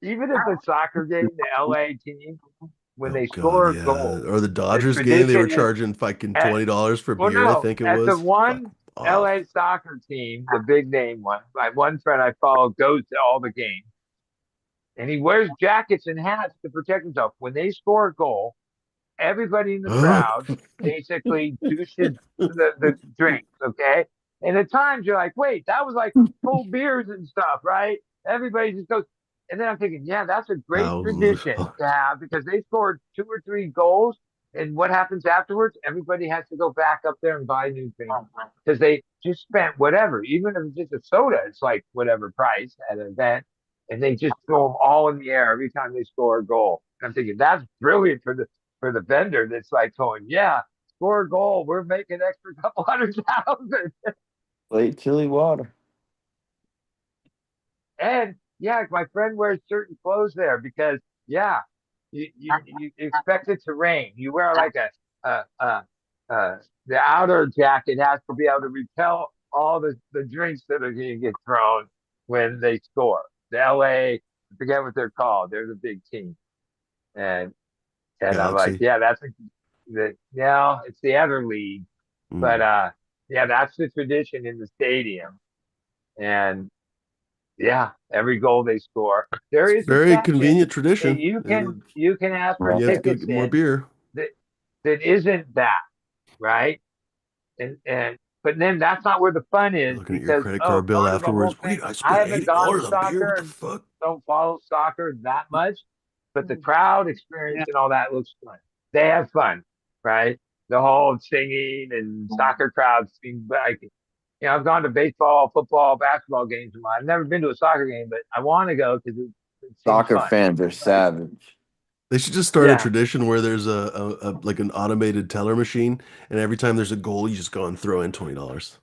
Even at the soccer game, the LA team, when Oh they God, score a yeah. goal, Or the the Dodgers game, they were tradition is charging fucking at $20 for well, beer, I no, think it at the was. Fuck one off. LA soccer team, the big name one, my one friend I follow goes to all the games, and he wears jackets and hats to protect himself. When they score a goal, everybody in the crowd basically douches the drinks, okay? And at times you're like, wait, that was like full beers and stuff, right? Everybody just goes. And then I'm thinking, yeah, that's a great tradition How to have because they scored 2 or 3 goals. And what happens afterwards? Everybody has to go back up there and buy new drinks because they just spent whatever, even if it's just a soda, it's like whatever price at an event. And they just throw them all in the air every time they score a goal. And I'm thinking, that's brilliant for the vendor that's like going, yeah. score a goal, we're making extra couple 100,000. Late chili water. And yeah, my friend wears certain clothes there because yeah, you expect it to rain. You wear like the outer jacket has to be able to repel all the drinks that are going to get thrown when they score. The LA, I forget what they're called. They're the big team, and I'm like, Galaxy. yeah, it's the other league, but Mm. yeah, that's the tradition in the stadium, and yeah, every goal they score, there It's is a very section convenient that tradition. you can ask for You have to go tickets get more in beer. that isn't that right, and but then that's not where the fun You're is looking at your because credit card bill part of the whole afterwards. thing. Wait, I I spent haven't eighty gone to dollars on beer. soccer What the and fuck? don't follow soccer that much, but the crowd experience and all that looks fun. They have fun, right? The whole singing and soccer crowds seem like I've gone to baseball, football, basketball games. I've never been to a soccer game, but I want to go because it seems Soccer fun, fans are right? savage. They should just start a Yeah, tradition where there's a like an automated teller machine, and every time there's a goal, you just go and throw in $20.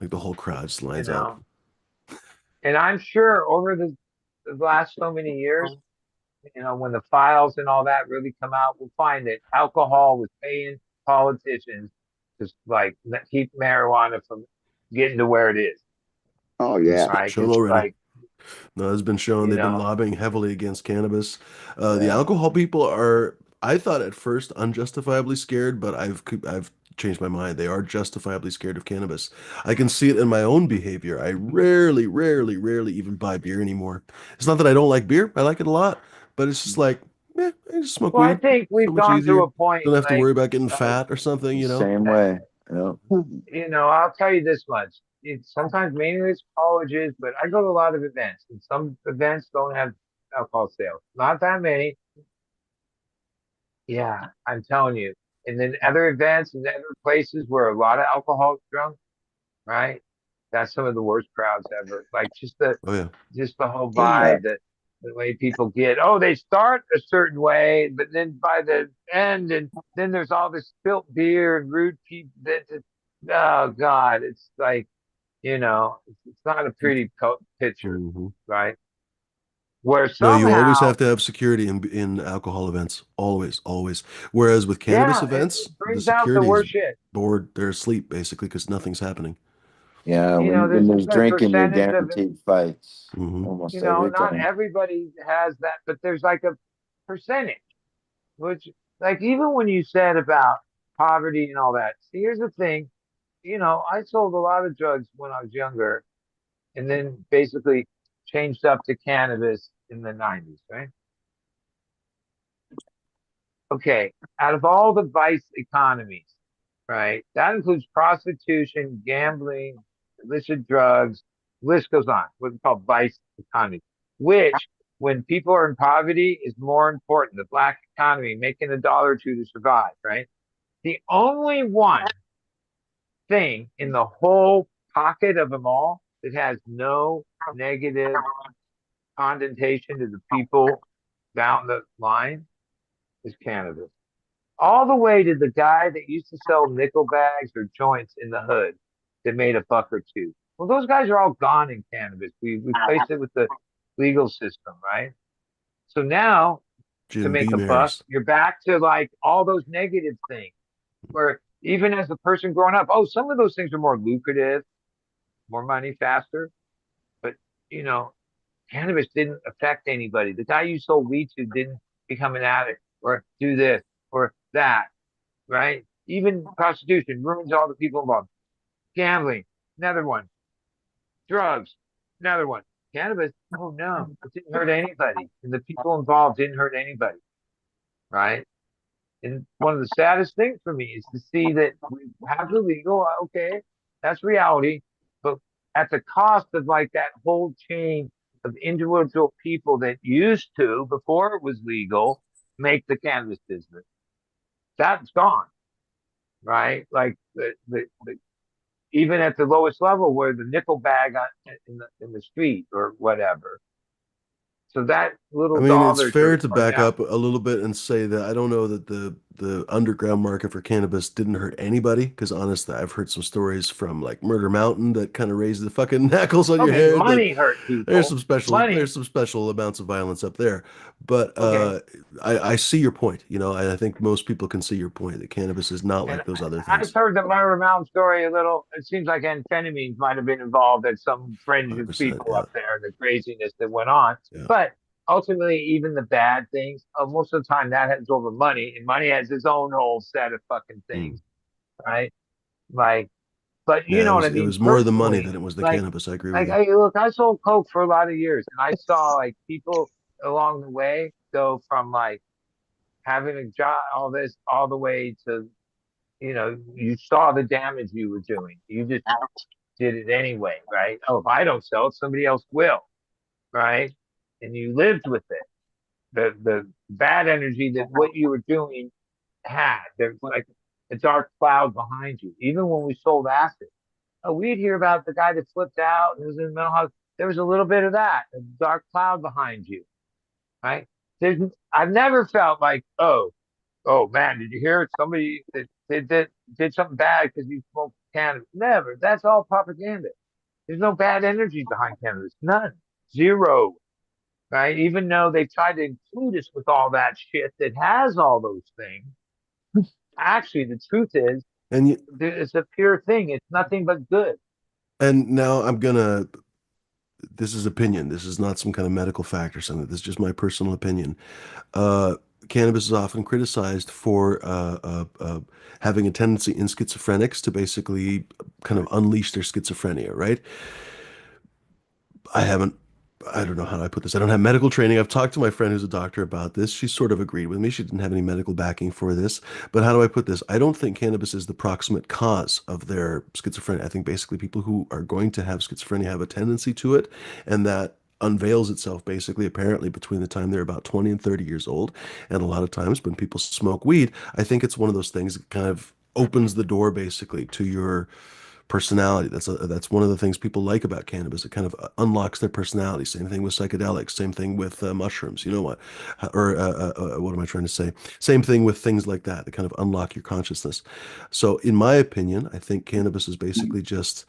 Like the whole crowd just you lines up. know. And I'm sure over the last so many years, when the files and all that really come out, we'll find that alcohol was paying politicians to like keep marijuana from getting to where it is, Oh It's yeah. been right? shown Because already. like, No, it's been shown you they've been know, lobbying heavily against cannabis. The Yeah. alcohol people are, I thought at first unjustifiably scared, but I've changed my mind. They are justifiably scared of cannabis. I can see it in my own behavior. I rarely even buy beer anymore. It's not that I don't like beer. I like it a lot, but it's just like, I just smoke well, I weed. think So we've much gone to easier. a point Don't have to like, worry about getting uh, fat or something, The you know? same that, way. Yep. I'll tell you this much. It's sometimes mainly it's colleges, but I go to a lot of events, and some events don't have alcohol sales. Not that many. Yeah, I'm telling you. And then other events and other places where a lot of alcohol is drunk, right? That's some of the worst crowds ever. Like Oh yeah. just the whole Yeah. vibe, the way people get. Oh, they start a certain way, but then by the end, and then there's all this spilt beer and rude people. Oh God, it's like it's not a pretty picture, hmm right? Where No, you always somehow, have to have security in alcohol events. Always, always. Whereas with cannabis yeah, it events, the brings out the security is worst shit. bored. They're asleep basically because nothing's happening. Yeah, when There's there's just a drinking, you're percentage of guaranteed fights Hmm almost every not time. everybody has that, but there's like a percentage, which, like, even when you said about poverty and all that, see, here's the thing, I sold a lot of drugs when I was younger and then basically changed up to cannabis in the 90s, right? Okay, out of all the vice economies, right, that includes prostitution, gambling, illicit drugs, list goes on, what we call vice economy, which, when people are in poverty, is more important. The black economy, making a dollar or two to survive, right? The only one thing in the whole pocket of them all that has no negative connotation to the people down the line is cannabis. All the way to the guy that used to sell nickel bags or joints in the hood that made a buck or two. Well, those guys are all gone in cannabis. We replaced it with the legal system, right? So now to Jim make B. a buck, Maris. you're back to like all those negative things. Where even as a person growing up, oh, some of those things are more lucrative, more money faster. But you know, cannabis didn't affect anybody. The guy you sold weed to didn't become an addict or do this or that, right? Even prostitution ruins all the people involved. Gambling, another one. Drugs, another one. Cannabis, oh no, it didn't hurt anybody. And the people involved didn't hurt anybody, right? And one of the saddest things for me is to see that we have the legal, okay, that's reality, but at the cost of like that whole chain of individual people that used to, before it was legal, make the cannabis business. That's gone, right? Like the even at the lowest level where the nickel bag in the street or whatever. So I little mean, it's dollars are fair to are back down. up a little bit and say that I don't know that the underground market for cannabis didn't hurt anybody. Because honestly, I've heard some stories from like Murder Mountain that kind of raise the fucking knuckles on your Okay, hair. That money hurt people. there's Money. some special amounts of violence up there. But Okay. I see your point. You know, and I think most people can see your point that cannabis is not And like those other I've things. heard the Murder Mountain story a little. It seems like amphetamines might have been involved at some fringe of 100%. people Yeah. up there, the craziness that went on. Yeah. But ultimately, even the bad things, most of the time, that has over money, and money has its own whole set of fucking Mm. things, right? Like, but you Yeah. know what I It mean was more the money than personally. it was the Like, cannabis. I agree with like you. I look, I sold coke for a lot of years, and I saw like people along the way go from like having a job, all this, all the way to you saw the damage you were doing. You just did it anyway, right? Oh, if I don't sell it, somebody else will, right? And you lived with it. The bad energy that what you were doing had. There's like a dark cloud behind you. Even when we sold acid, we'd hear about the guy that flipped out and was in the mental house. There was a little bit of that, a dark cloud behind you, right? There's, I've never felt like, oh man, did you hear it? Somebody that did something bad because you smoked cannabis. Never. That's all propaganda. There's no bad energy behind cannabis. None. Zero. Right? Even though they've tried to include us with all that shit that has all those things. Actually, the truth is, And you, it's a pure thing. It's nothing but good. and now this is opinion. This is not some kind of medical fact or something. This is just my personal opinion. Uh, Cannabis is often criticized for having a tendency in schizophrenics to basically kind of unleash their schizophrenia, right? I haven't, I don't know how do I put this. I don't have medical training. I've talked to my friend who's a doctor about this. She sort of agreed with me. She didn't have any medical backing for this. But how do I put this? I don't think cannabis is the proximate cause of their schizophrenia. I think basically people who are going to have schizophrenia have a tendency to it, and that unveils itself basically apparently between the time they're about 20 and 30 years old. And a lot of times when people smoke weed, I think it's one of those things that kind of opens the door basically to your personality. That's one of the things people like about cannabis. It kind of unlocks their personality. Same thing with psychedelics. Same thing with mushrooms. You know what? Or what am I trying to say? Same thing with things like that. That kind of unlock your consciousness. So, in my opinion, I think cannabis is basically just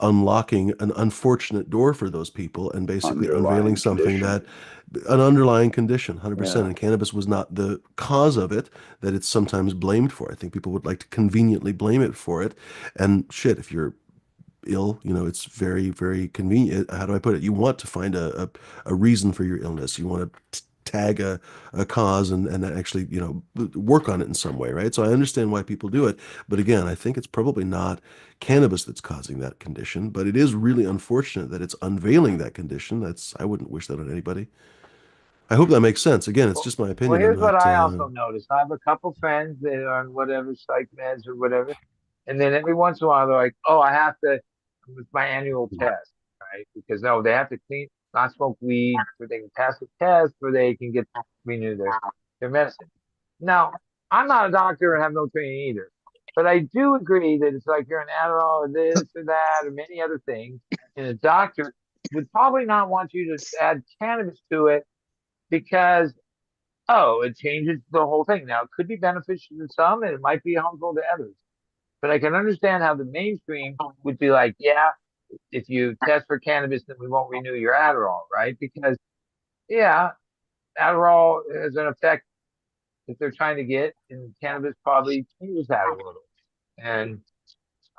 unlocking an unfortunate door for those people and basically unveiling Underlying something condition. that an underlying condition 100%, Yeah. and cannabis was not the cause of it that it's sometimes blamed for. I think people would like to conveniently blame it for it, and shit, if you're ill, it's very, very convenient. How do I put it? You want to find a reason for your illness. You want to tag a cause and actually, work on it in some way, right? So I understand why people do it. But again, I think it's probably not cannabis that's causing that condition, but it is really unfortunate that it's unveiling that condition. I wouldn't wish that on anybody. I hope that makes sense. Again, it's Well, just my well, opinion. I'm here's what not, I also noticed. I have a couple friends that are on whatever psych meds or whatever, and then every once in a while they're like, "Oh, I have to with my annual test, right? Because no, they have to not smoke weed, so they can pass the test, where they can get renew their medicine." Now, I'm not a doctor and have no training either, but I do agree that it's like you're an Adderall or this or that or many other things, and a doctor would probably not want you to add cannabis to it because it changes the whole thing. Now, it could be beneficial to some and it might be harmful to others. But I can understand how the mainstream would be like, yeah, if you test for cannabis, then we won't renew your Adderall, right? Because, yeah, Adderall has an effect that they're trying to get, and cannabis probably changes that a little. And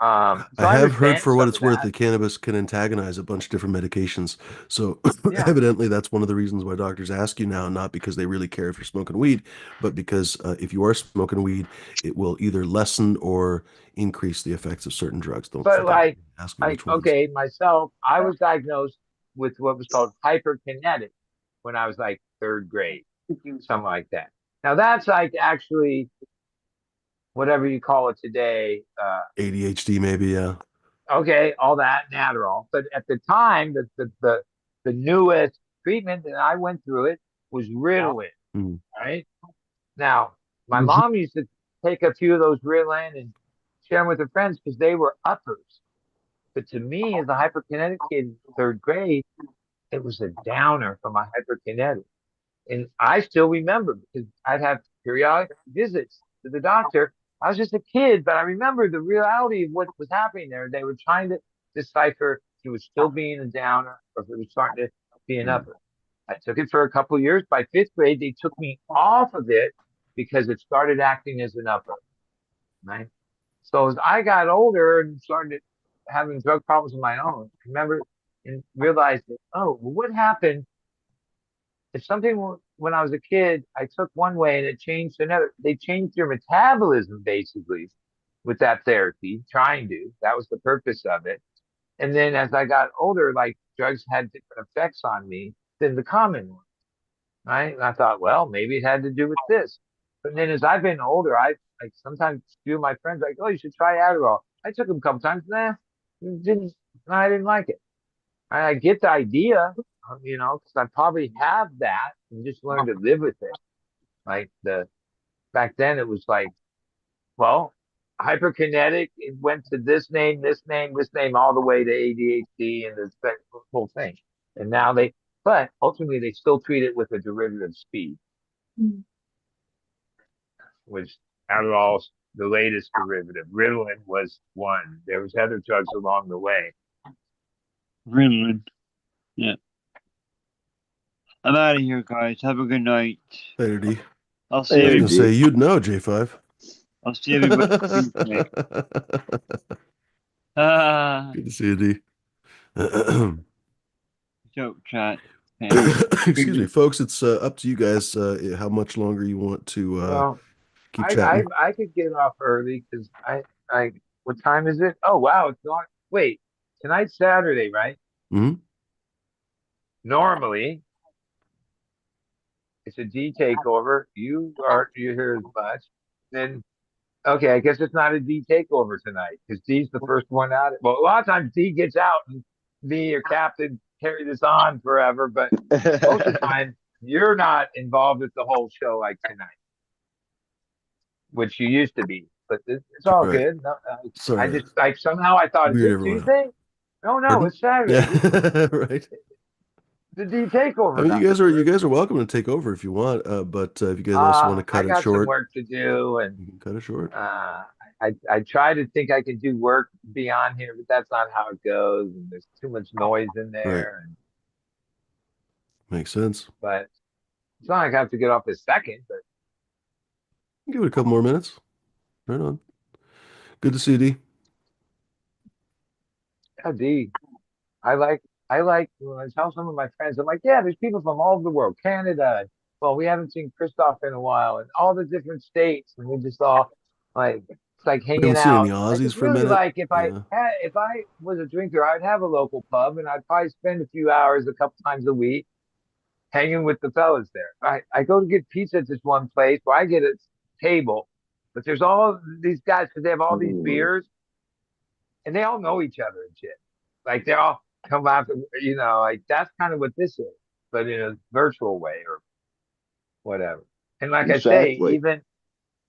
I so I have heard understand for what some of it's worth that. that cannabis can antagonize a bunch of different medications. So Yeah. evidently that's one of the reasons why doctors ask you now, not because they really care if you're smoking weed, but because if you are smoking weed, it will either lessen or increase the effects of certain drugs. Don't But forget to like, ask me which ones. okay, myself, I was diagnosed with what was called hyperkinetic when I was like third grade, something like that. Now that's like actually whatever you call it today. ADHD maybe, yeah. Okay, all that and Adderall. But at the time, the newest treatment that I went through it was Ritalin. Mm. Right now, my mom used to take a few of those Ritalin and share them with her friends because they were uppers. But to me, as a hyperkinetic kid in third grade, it was a downer from my hyperkinetic. And I still remember because I'd have periodic visits to the doctor. I was just a kid, but I remember the reality of what was happening there. They were trying to decipher if it was still being a downer or if it was starting to be an upper. I took it for a couple of years. By fifth grade, they took me off of it because it started acting as an upper. Right. So as I got older and started having drug problems of my own, I remember and realized that, oh, well, what happened if something when I was a kid, I took one way and it changed to another. They changed your metabolism basically with that therapy, trying to. That was the purpose of it. And then as I got older, like drugs had different effects on me than the common one, right? And I thought, well, maybe it had to do with this. But then as I've been older, I like sometimes a few of my friends like, oh, you should try Adderall. I took them a couple times. Nah, didn't. I didn't like it. I get the idea, because I probably have that and just learned to live with it. Like back then, it was like, well, hyperkinetic. It went to this name, this name, this name, all the way to ADHD and the whole thing. And now but ultimately, they still treat it with a derivative speed, which Adderall's the latest derivative. Ritalin was one. There was other drugs along the way. Ritalin. Yeah. I'm out of here, guys. Have a good night. Later, D. I'll I see was Later, gonna everybody. D. say you'd know, J5. I'll see everybody Tuesday. Ah, Good to see you, D. joke chat. Okay. Excuse me, folks. It's up to you guys how much longer you want to Well, keep I chatting. I could get off early because I what time is it? Oh wow, it's not. Wait, tonight's Saturday, right? Hmm. Normally it's a D takeover. You hear as much. Then okay, I guess it's not a D takeover tonight because D's the first one out. Well, a lot of times D gets out and me or Captain carry this on forever, but most of the time you're not involved with the whole show like tonight, which you used to be. But it's all Right. good. No, I Sorry, just like somehow I thought, is weird it everyone out. Tuesday? No, Pardon? it's Saturday. This is Yeah, right. the D I takeover mean, got the you first. guys are welcome to take over if you want, but if you guys also want to I cut it got some short, work to do, and you can cut it short. I try to think I can do work beyond here, but that's not how it goes. And there's too much noise in Right. there, Makes sense. but it's not like I have to get off this second. But Give it a couple more minutes. Right on. Good to see you, D. yeah, D, I like I like when I tell some of my friends, I'm like, yeah, there's people from all over the world, Canada. Well, we haven't seen Christoph in a while, and all the different states, and we just all like it's like We hanging haven't seen any out. Like Aussies it's for a really minute. like Yeah. if I was a drinker, I'd have a local pub, and I'd probably spend a few hours a couple times a week hanging with the fellas there. I go to get pizza at this one place where I get a table, but there's all these guys because they have all these beers and they all know each other and shit. Like they all come out, like that's kind of what this is, but in a virtual way or whatever. And like I say, Exactly. even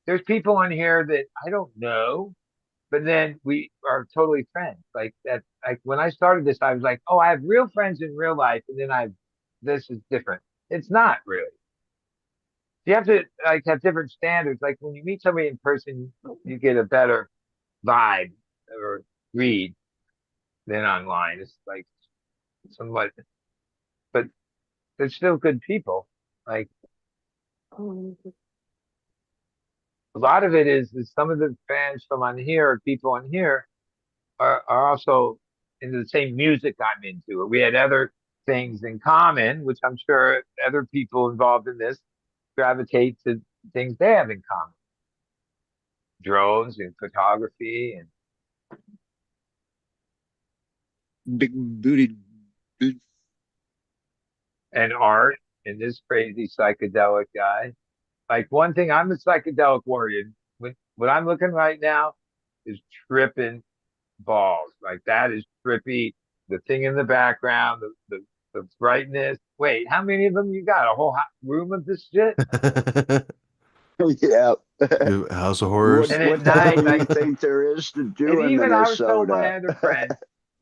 there's people on here that I don't know, but then we are totally friends. Like that, like when I started this, I was like, oh, I have real friends in real life, and then this is different. It's not really. You have to like have different standards. Like when you meet somebody in person, you get a better vibe or read than online. It's like somewhat, but they're still good people. Like a lot of it is some of the fans from on here, or people on here, are also into the same music I'm into. We had other things in common, which I'm sure other people involved in this gravitate to things they have in common. Drones and photography Big booty. and art and this crazy psychedelic guy. Like one thing, I'm a psychedelic warrior. What I'm looking right now is tripping balls. Like that is trippy. The thing in the background, the brightness. Wait, how many of them you got? A whole room of this shit? Yeah. House of What Horrors. And at what the hell night, do you like, think there is to do and in even I was telling my Minnesota? other friends,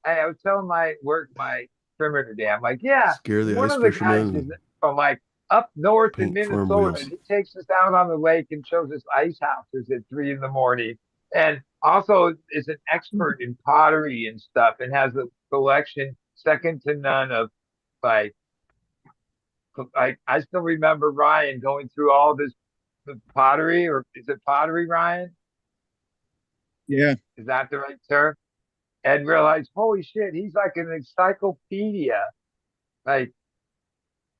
I was telling my work, my trimmer today. I'm like, yeah, Scare the one ice of the guys is fishermen. from like up north in Paint farm Minnesota. wheels. He takes us out on the lake and shows us ice houses at 3 in the morning. And also is an expert in pottery and stuff and has a collection second to none of like I still remember Ryan going through all this pottery, or is it pottery, Ryan? Yeah. Is that the right term? And realized, holy shit, he's like an encyclopedia. Like,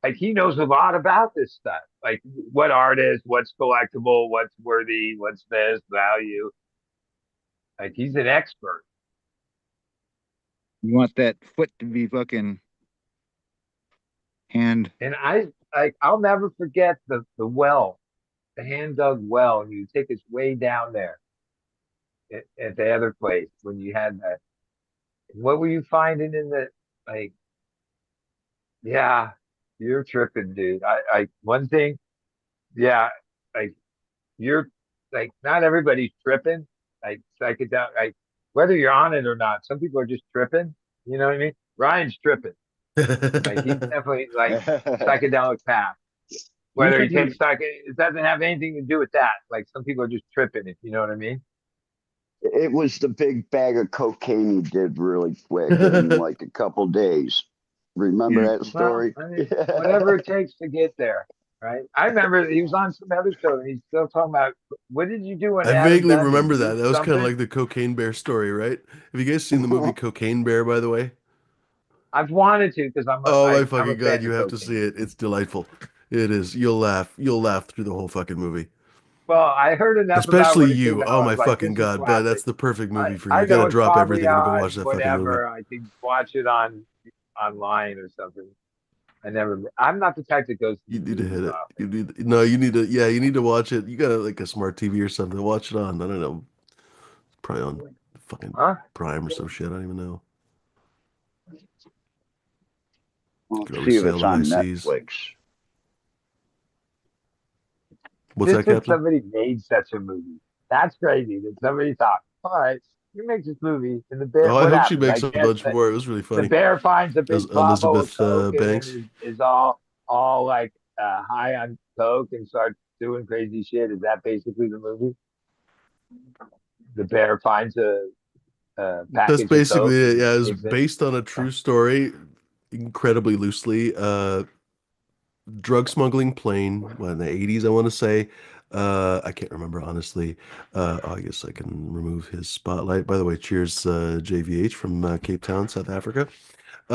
like he knows a lot about this stuff. Like what art is, what's collectible, what's worthy, what's this value. Like he's an expert. You want that foot to be fucking hand. And I'll never forget the well, the hand dug well, and you take us way down there at the other place when you had that. What were you finding in the like? Yeah, you're tripping, dude. I one thing, yeah, like you're like not everybody's tripping. Like psychedelic, like whether you're on it or not, some people are just tripping. You know what I mean? Ryan's tripping. Like he's definitely like psychedelic path. You Whether he said he, takes psych, it doesn't have anything to do with that. Like some people are just tripping, if you know what I mean. It was the big bag of cocaine he did really quick in like a couple days. Remember yeah. that Well, story? I mean, whatever it takes to get there, right? I remember he was on some other show and he's still talking about what did you do when I Adam vaguely Dunn? Did remember you that. do That was kind of something? like the Cocaine Bear story, right? Have you guys seen the movie Cocaine Bear, by the way? I've wanted to because Oh my I'm a fucking God, fan you of have to see cocaine. it. It's delightful. It is. You'll laugh. You'll laugh through the whole fucking movie. Well, I heard enough about Especially when it came you. out. Oh I my was like, fucking this is God. classic. That's the perfect movie for you. I You got to know it's drop probably everything and go on watch that fucking movie. whatever. I can watch it on online or something. I never. I'm not the type that goes to You the need to hit movies it. often. You need no, you need to yeah, you need to watch it. You got like a smart TV or something. Watch it on. I don't know. Probably on fucking Huh? Prime or some shit. I don't even know. Let's Could see always if sail it's the high on seas. Netflix. What's Just that, that Captain? somebody made such a movie. That's crazy. That somebody thought, all right, you make this movie, and the bear. Oh, I What hope she happens? I makes a guess bunch that more. It was really the funny. bear finds a As big pot full of Elizabeth coke and Banks. is all like high on coke and starts doing crazy shit. Is that basically the movie? The bear finds a That's package of basically coke it. and Yeah, it was gives it. based on a true story, incredibly loosely. Drug smuggling plane, what, in the 80s, I want to say. I can't remember, honestly. I guess I can remove his spotlight. By the way, cheers, JVH from Cape Town, South Africa. They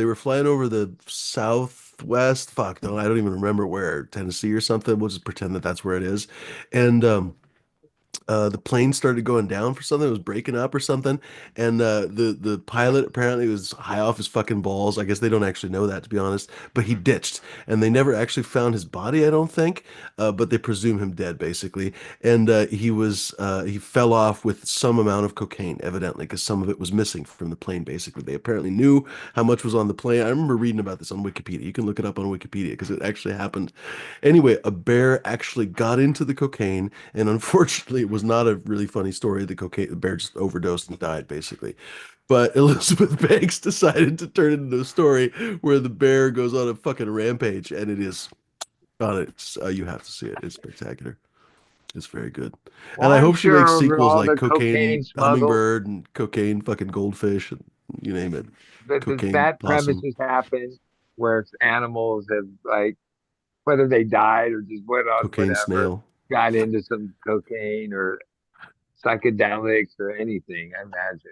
were flying over the southwest. Fuck, no, I don't even remember where, Tennessee or something. We'll just pretend that that's where it is. And the plane started going down for something. It was breaking up or something, and the pilot apparently was high off his fucking balls. I guess they don't actually know that, to be honest. But he ditched, and they never actually found his body. I don't think, but they presume him dead basically. And he fell off with some amount of cocaine, evidently, because some of it was missing from the plane. Basically, they apparently knew how much was on the plane. I remember reading about this on Wikipedia. You can look it up on Wikipedia because it actually happened. Anyway, a bear actually got into the cocaine, and unfortunately, it was not a really funny story. The bear just overdosed and died, basically. But Elizabeth Banks decided to turn it into a story where the bear goes on a fucking rampage, and it is on it. You have to see it. It's spectacular. It's very good. Well, And I I'm hope she makes sure over sequels all like the cocaine Cocaine smuggled, Hummingbird and Cocaine fucking Goldfish and you name it. Cocaine that Possum, premises happen where animals have like whether they died or just went on Cocaine whatever, Snail, got into some cocaine or psychedelics or anything, I imagine.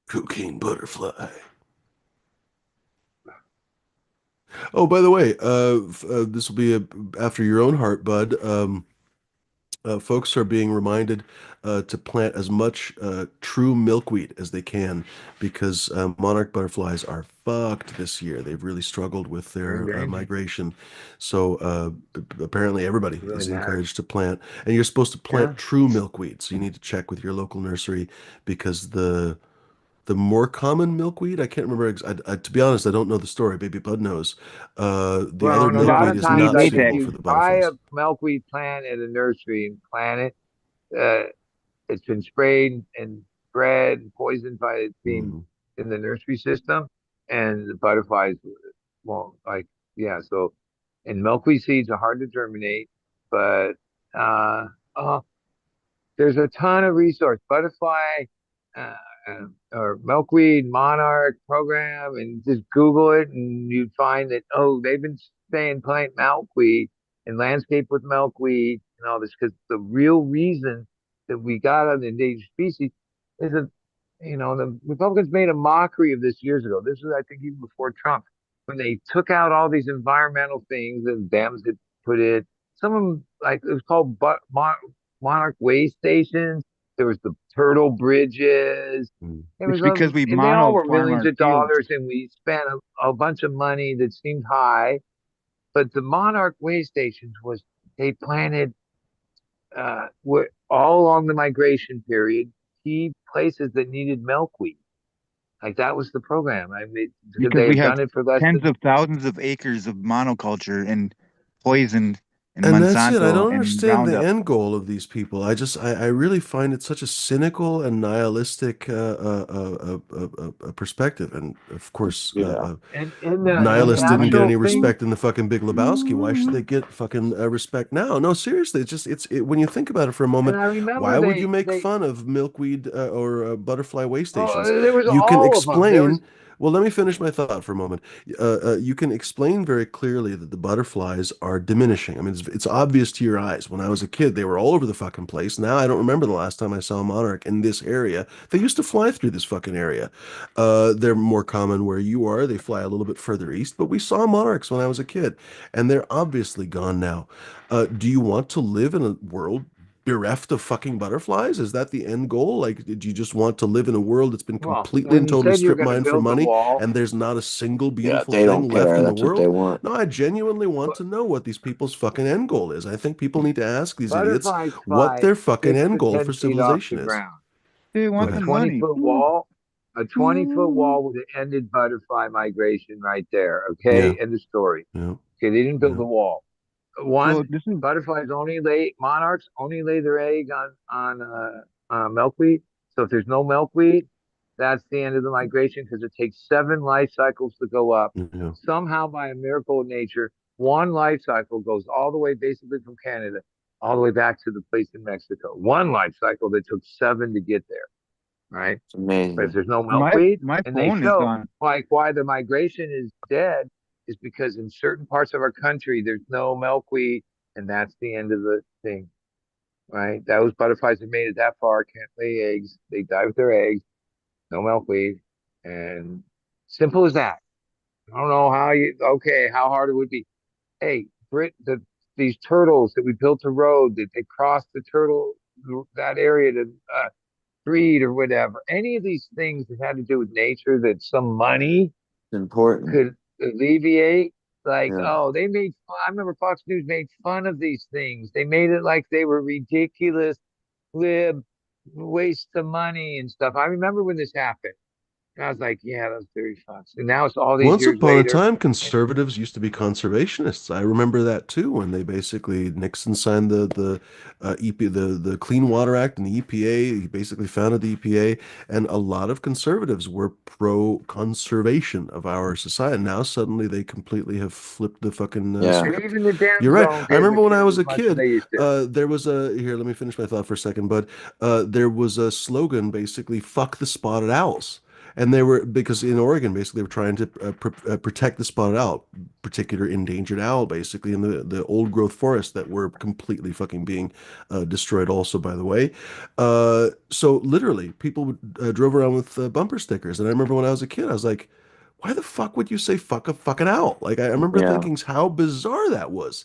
Cocaine Butterfly. Oh, by the way, this will be after your own heart, bud. Folks are being reminded to plant as much true milkweed as they can because monarch butterflies are fucked this year. They've really struggled with They're in their danger. migration. So apparently everybody It really is matters. encouraged to plant, and you're supposed to Yeah. plant true milkweed. So you need to check with your local nursery because the more common milkweed, I can't remember. To be honest, I don't know the story. Baby Bud knows. The Well, other and a Yeah, lot milkweed of is you need times, not like if suitable latex. for you the buy a butterflies. milkweed plant at a nursery and plant it, it's been sprayed and bred and poisoned by it being Mm. in the nursery system. and the butterflies won't like, yeah. So, and milkweed seeds are hard to germinate, but uh, uh there's a ton of resource. Butterfly uh, or milkweed monarch program, and just Google it, and you'd find that they've been saying plant milkweed and landscape with milkweed and all this because the real reason that we got an endangered species is that the Republicans made a mockery of this years ago. This was, I think, even before Trump, when they took out all these environmental things and dams had put in. Some of them, like it was called Monarch Way Stations. There was the turtle bridges. Mm. It It's was because we and they all mono were farm millions our of fields. dollars, and we spent a bunch of money that seemed high. But the Monarch Way Stations was they planted all along the migration period key places that needed milkweed. Like that was the program. I mean, because Because they we had have done it for less tens than of thousands of acres of monoculture and poison and And that's it. I Monsanto don't and understand the Roundup. end goal of these people. I really find it such a cynical and nihilistic perspective. And of course, Yeah. and the nihilists didn't get actual any thing. respect in the fucking Big Lebowski. Why should they get fucking respect now? No, seriously, when you think about it for a And moment, I remember why would you make they fun of milkweed or butterfly way stations? there was You can all of them. There was explain. Well, let me finish my thought for a moment. You can explain very clearly that the butterflies are diminishing. I mean, it's obvious to your eyes. When I was a kid, they were all over the fucking place. Now I don't remember the last time I saw a monarch in this area. They used to fly through this fucking area. They're more common where you are. They fly a little bit further east, but we saw monarchs when I was a kid, and they're obviously gone now. Do you want to live in a world bereft of fucking butterflies? Is that the end goal? Like, did you just want to live in a world that's been well, completely and when you totally said you're strip going to mined for build the money wall, and there's not a single Yeah, beautiful they thing don't left care. in the That's what they world? want. No, I genuinely want but to know what these people's fucking end goal is. I think people need to ask these idiots butterflies what fly their fucking 6 end to goal for 10 feet off civilization the is. ground. They Go want A the ahead. 20 money. foot wall, a 20-foot wall would have ended butterfly migration right there. Yeah, Okay, end of story. yeah, Okay, they didn't build yeah. the wall. Well, One, this is butterflies only lay monarchs only lay their egg on milkweed. So if there's no milkweed, that's the end of the migration because it takes 7 life cycles to go up. Yeah. Somehow, by a miracle of nature, one life cycle goes all the way basically from Canada all the way back to the place in Mexico. One life cycle that took 7 to get there, right? It's But if amazing. there's no my milkweed, my and they phone is show gone. like why the migration is dead is because in certain parts of our country there's no milkweed, and that's the end of the thing, right? Those butterflies have made it that far, can't lay eggs. They die with their eggs, no milkweed, and simple as that. I don't know how how hard it would be. Hey, these turtles that we built a road that they crossed the turtle that area to breed or whatever. Any of these things that had to do with nature that some money It's important. could alleviate. Like, Yeah. they made fun. I remember Fox News made fun of these things. They made it like they were ridiculous, lib, waste of money and stuff. I remember when this happened. And I was like, yeah, that was very Fox. And now it's all these Once years upon a later. time, And conservatives used to be conservationists. I remember that too, when they basically Nixon signed the EP the Clean Water Act and the EPA. He basically founded the EPA, and a lot of conservatives were pro conservation of our society. Now suddenly they completely have flipped the fucking Yeah. script. even the You're Dems right. don't I give a remember when I shit was as a much as kid, they used to. there was a here. Let me finish my thought for a second. But there was a slogan basically, "Fuck the spotted owls." And they were because in Oregon, basically, they were trying to protect the spotted owl, particular endangered owl, basically, in the old growth forests that were completely fucking being destroyed. Also, by the way, so literally, people drove around with bumper stickers. And I remember when I was a kid, I was like, "Why the fuck would you say fuck a fucking owl?" Like I remember Yeah. thinking how bizarre that was.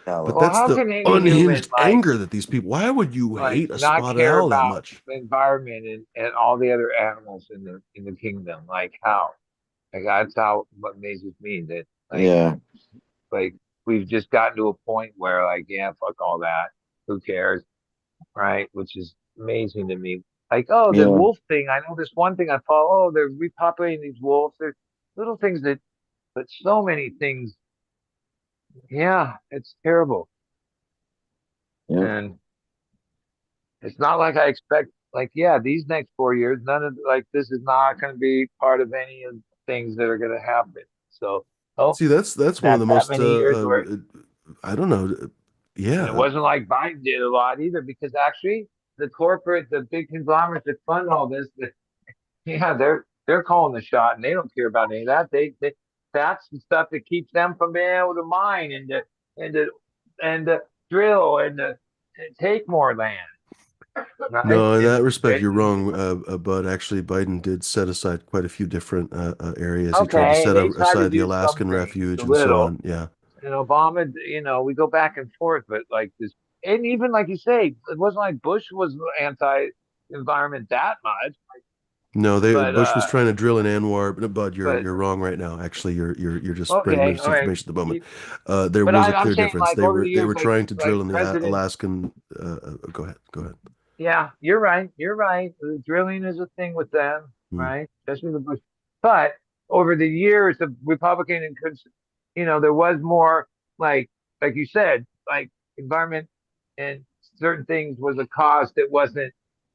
That But was Well, that's how the can any human unhinged anger that these people. Why would you hate a not spotted care owl that about much? the environment and all the other animals in the kingdom? Like how? Like that's how what amazes me that yeah. like we've just gotten to a point where like yeah fuck all that, who cares, right? Which is amazing to me. Like the Yeah. wolf thing. I know this one thing I follow. Oh, they're repopulating these wolves. There's little things that, but so many things. Yeah, it's terrible, Yep. and it's not like I expect. Like yeah, these next 4 years, none of like this is not going to be part of any of the things that are going to happen. So, oh, See, that's one of not the that most many years where, I don't know. and it Yeah. wasn't like Biden did a lot either, because actually the big conglomerates that fund all this, yeah, they're calling the shot, and they don't care about any of that. They that's the stuff that keeps them from being able to mine and to and to drill and take more land, right? No, in that And respect, you're wrong. But actually, Biden did set aside quite a few different areas. He tried to okay, set they try to aside the do some Alaskan things refuge a and so little, on. Yeah. and Obama, we go back and forth, but like this, and even like you say, it wasn't like Bush was anti-environment that much, No, but Bush was trying to drill in Anwar, but Bud, but you're wrong right now. Actually, you're just spreading okay, all right. misinformation at the moment. There But was a I'm clear saying difference. like over the They years, were trying to drill like in the presidents. Alaskan. Go ahead. Go ahead. Yeah, you're right. You're right. The drilling is a thing with them, Hmm. right? Especially the Bush. But over the years, the Republican and there was more like you said, like environment and certain things was a cause that wasn't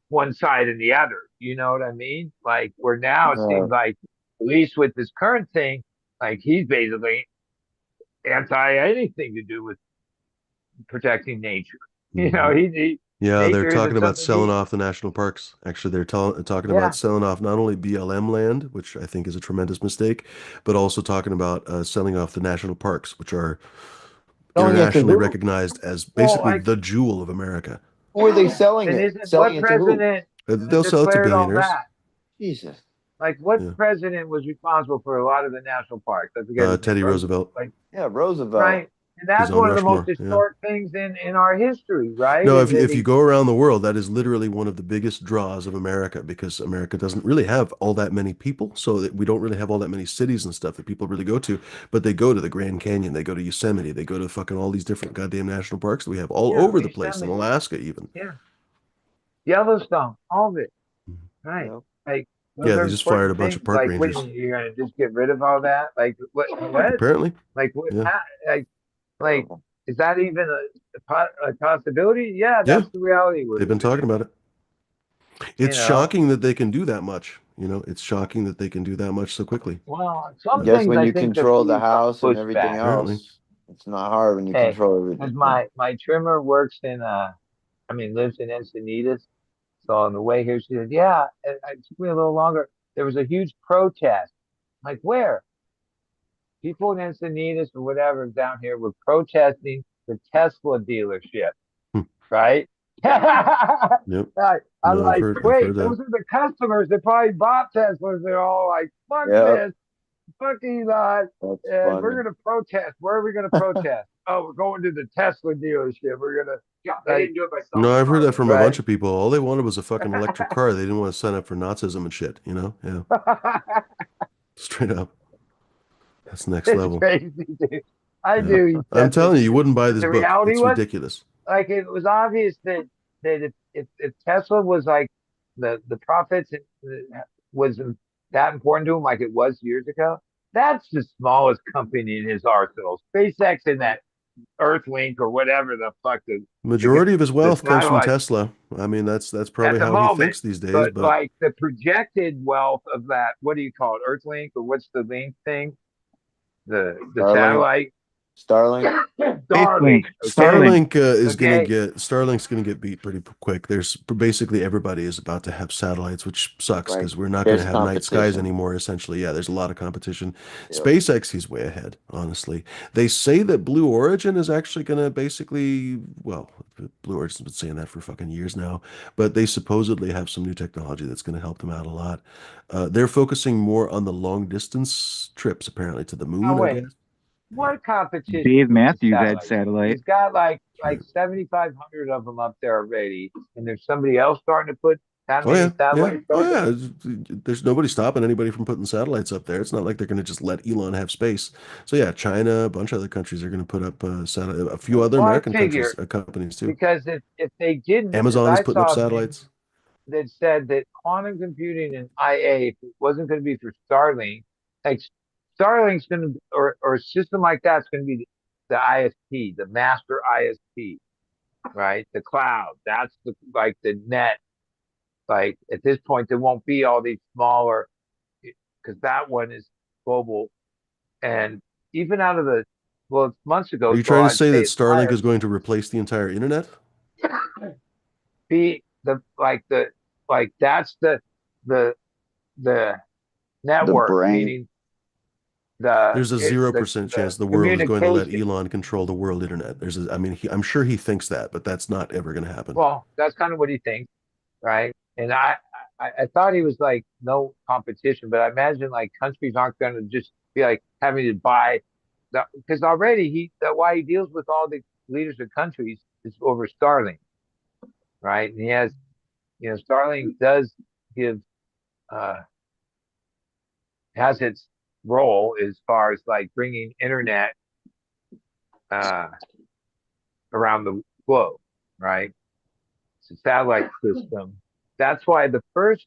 one side and the other. You know what I mean? Like where now it seems like, at least with this current thing, like he's basically anti anything to do with protecting nature. You know, Hmm. Yeah, they're nature talking isn't about something selling off the national parks. Actually, they're talking about yeah. selling off not only BLM land, which I think is a tremendous mistake, but also talking about selling off the national parks, which are Selling it to internationally who? recognized as Well, basically the jewel of America. Who are they selling and it? isn't Selling what it to who? president They'll sell it to declared all billionaires. that? Jesus. Like, what Yeah. president was responsible for a lot of the national parks? I forget his name. Teddy Roosevelt. Like, Yeah, Roosevelt. right? And He's that's on one of the most Rushmore. Yeah. historic things in our history, right? No, Is that if you go around the world, that is literally one of the biggest draws of America because America doesn't really have all that many people, so that we don't really have all that many cities and stuff that people really go to. But they go to the Grand Canyon, they go to Yosemite, they go to fucking all these different goddamn national parks that we have all yeah, over the place in Yosemite, Alaska, even. yeah, Yellowstone, all of it, Mhm. right? Yep. Like, those Yeah, are they just fired a important bunch things. of park Like, what rangers. you're gonna just get rid of all that? Like, what? What? Apparently, Like, what? yeah, Like, is that even a possibility? Yeah, yeah, that's the reality we're they've been living talking in. about it. You It's know, shocking that they can do that much. It's shocking that they can do that much so quickly. well, some Guess things when I you think there control could the be some house and everything pushback. Apparently, else, it's not hard when you Hey, control because everything. my trimmer works in I mean lives in Encinitas. So on the way here, she said, "Yeah, it took me a little longer. There was a huge protest. Like where? People in Encinitas or whatever down here were protesting the Tesla dealership, hmm. right?" Yep. I'm No, like, I've wait, heard that. those are the customers that probably bought Teslas. They're all like, fuck Yep, this, fuck Elon, that's and we're funny. gonna protest. Where are we gonna protest? Oh, we're going to the Tesla dealership. We're gonna, yeah, they didn't do it by No, selling I've heard that cars, from a bunch right? of people. All they wanted was a fucking electric car. They didn't want to sign up for Nazism and shit, Yeah. Straight up. That's next It's level. crazy, dude. I Yeah. do eat I'm Tesla, telling you, you wouldn't buy but this the book. reality It's was, ridiculous. like, it was obvious that if Tesla was like the profits was that important to him, like it was years ago, that's the smallest company in his arsenal. SpaceX and that Earthlink or whatever the fuck Majority of his the wealth comes from satellite Tesla. I mean, that's at probably the how he moment. thinks these days, But but like the projected wealth of that, what do you call it? Earthlink, or what's the link thing? The Starlink, satellite Starlink. Starlink, Starlink. Okay. Okay. Starlink's gonna get beat pretty quick. There's basically everybody is about to have satellites, which sucks Right. because we're not gonna There's have night skies competition. anymore, essentially. Yeah, there's a lot of competition. Yep. SpaceX, he's way ahead, honestly. They say that Blue Origin is actually gonna basically, well, Blue Origin's been saying that for fucking years now, but they supposedly have some new technology that's gonna help them out a lot. They're focusing more on the long distance trips, apparently, to the Now moon, I wait. guess. Yeah. What competition Dave with the Matthews had satellite? satellite. He's got Yeah. 7,500 of them up there already, and there's somebody else starting to put that Oh yeah, many yeah. satellites Oh up there. yeah. There's nobody stopping anybody from putting satellites up there. It's not like they're going to just let Elon have space. So yeah, China, a bunch of other countries are going to put up satellite. A few other Well, I American countries, figure companies too. because if they didn't, because Amazon is I putting up saw a thing satellites. that said that quantum computing and IA, if it wasn't going to be for Starlink, like Starlink's going to, or a system like that's going to be the ISP, the master ISP, right? The cloud. That's like the net. Like at this point, there won't be all these smaller, because that one is global, and even out of the well, months Are ago, you so trying to I'd say say that it's Starlink higher. is going to replace the entire internet? Be the like that's the the The network, brain. meaning There's a the 0% the chance the world is going to let communication. Elon control the world internet. I mean, I'm sure he thinks that, but that's not ever going to happen. Well, that's kind of what he thinks, right? And I thought he was like no competition, but I imagine like countries aren't going to just be like having to buy because already why he deals with all the leaders of countries is over Starlink, right? And he has, Starlink does give uh has its role as far as like bringing internet uh around the globe, right? It's a satellite system. That's why the first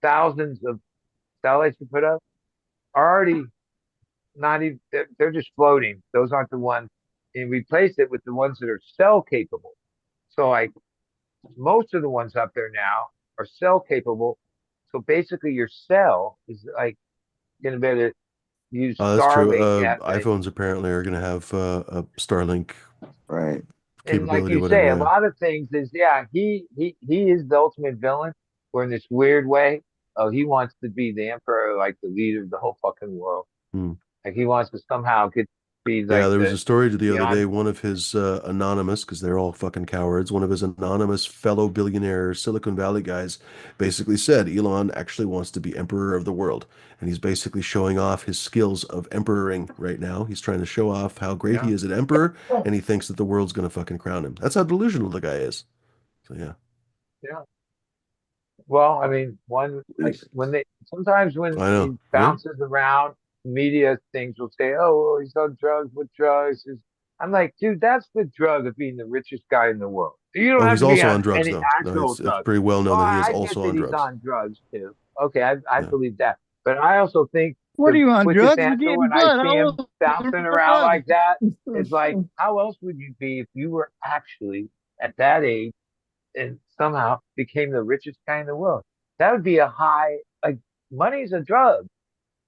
thousands of satellites you put up are already not even, they're just floating. Those aren't the ones, and replace it with the ones that are cell capable. So like most of the ones up there now are cell capable. So basically your cell is like going to be able to use That's true. Starlink at like, iPhones apparently are going to have a Starlink Right. and like capability, you say, whatever. a Yeah. lot of things is he is the ultimate villain, or in this weird way, oh, he wants to be the emperor, like the leader of the whole fucking world. Hmm. Like he wants to somehow get be Yeah, like there was a story the other beyond. day. One of his anonymous, because they're all fucking cowards, one of his anonymous fellow billionaire Silicon Valley guys basically said Elon actually wants to be emperor of the world. And he's basically showing off his skills of emperoring right now. He's trying to show off how great he Yeah, is at emperor, and he thinks that the world's going to fucking crown him. That's how delusional the guy is. So, yeah, yeah. Well, I mean, one like when they sometimes when I know. he Yeah. bounces around, media things will say, "Oh, well, he's on drugs. What drugs?" Is I'm like, dude, that's the drug of being the richest guy in the world. You don't Oh, have he's to be also on on drugs, any though. No, actual it's drug. pretty well Well, known that he is I get also that on he's drugs. on drugs too. Okay, I Yeah. believe that. But I also think What are the you on quickest drugs? We're answer getting when I blood. see How him else bouncing are around drugs? like that is like, how else would you be if you were actually at that age and somehow became the richest guy in the world? That would be a high, like money's a drug,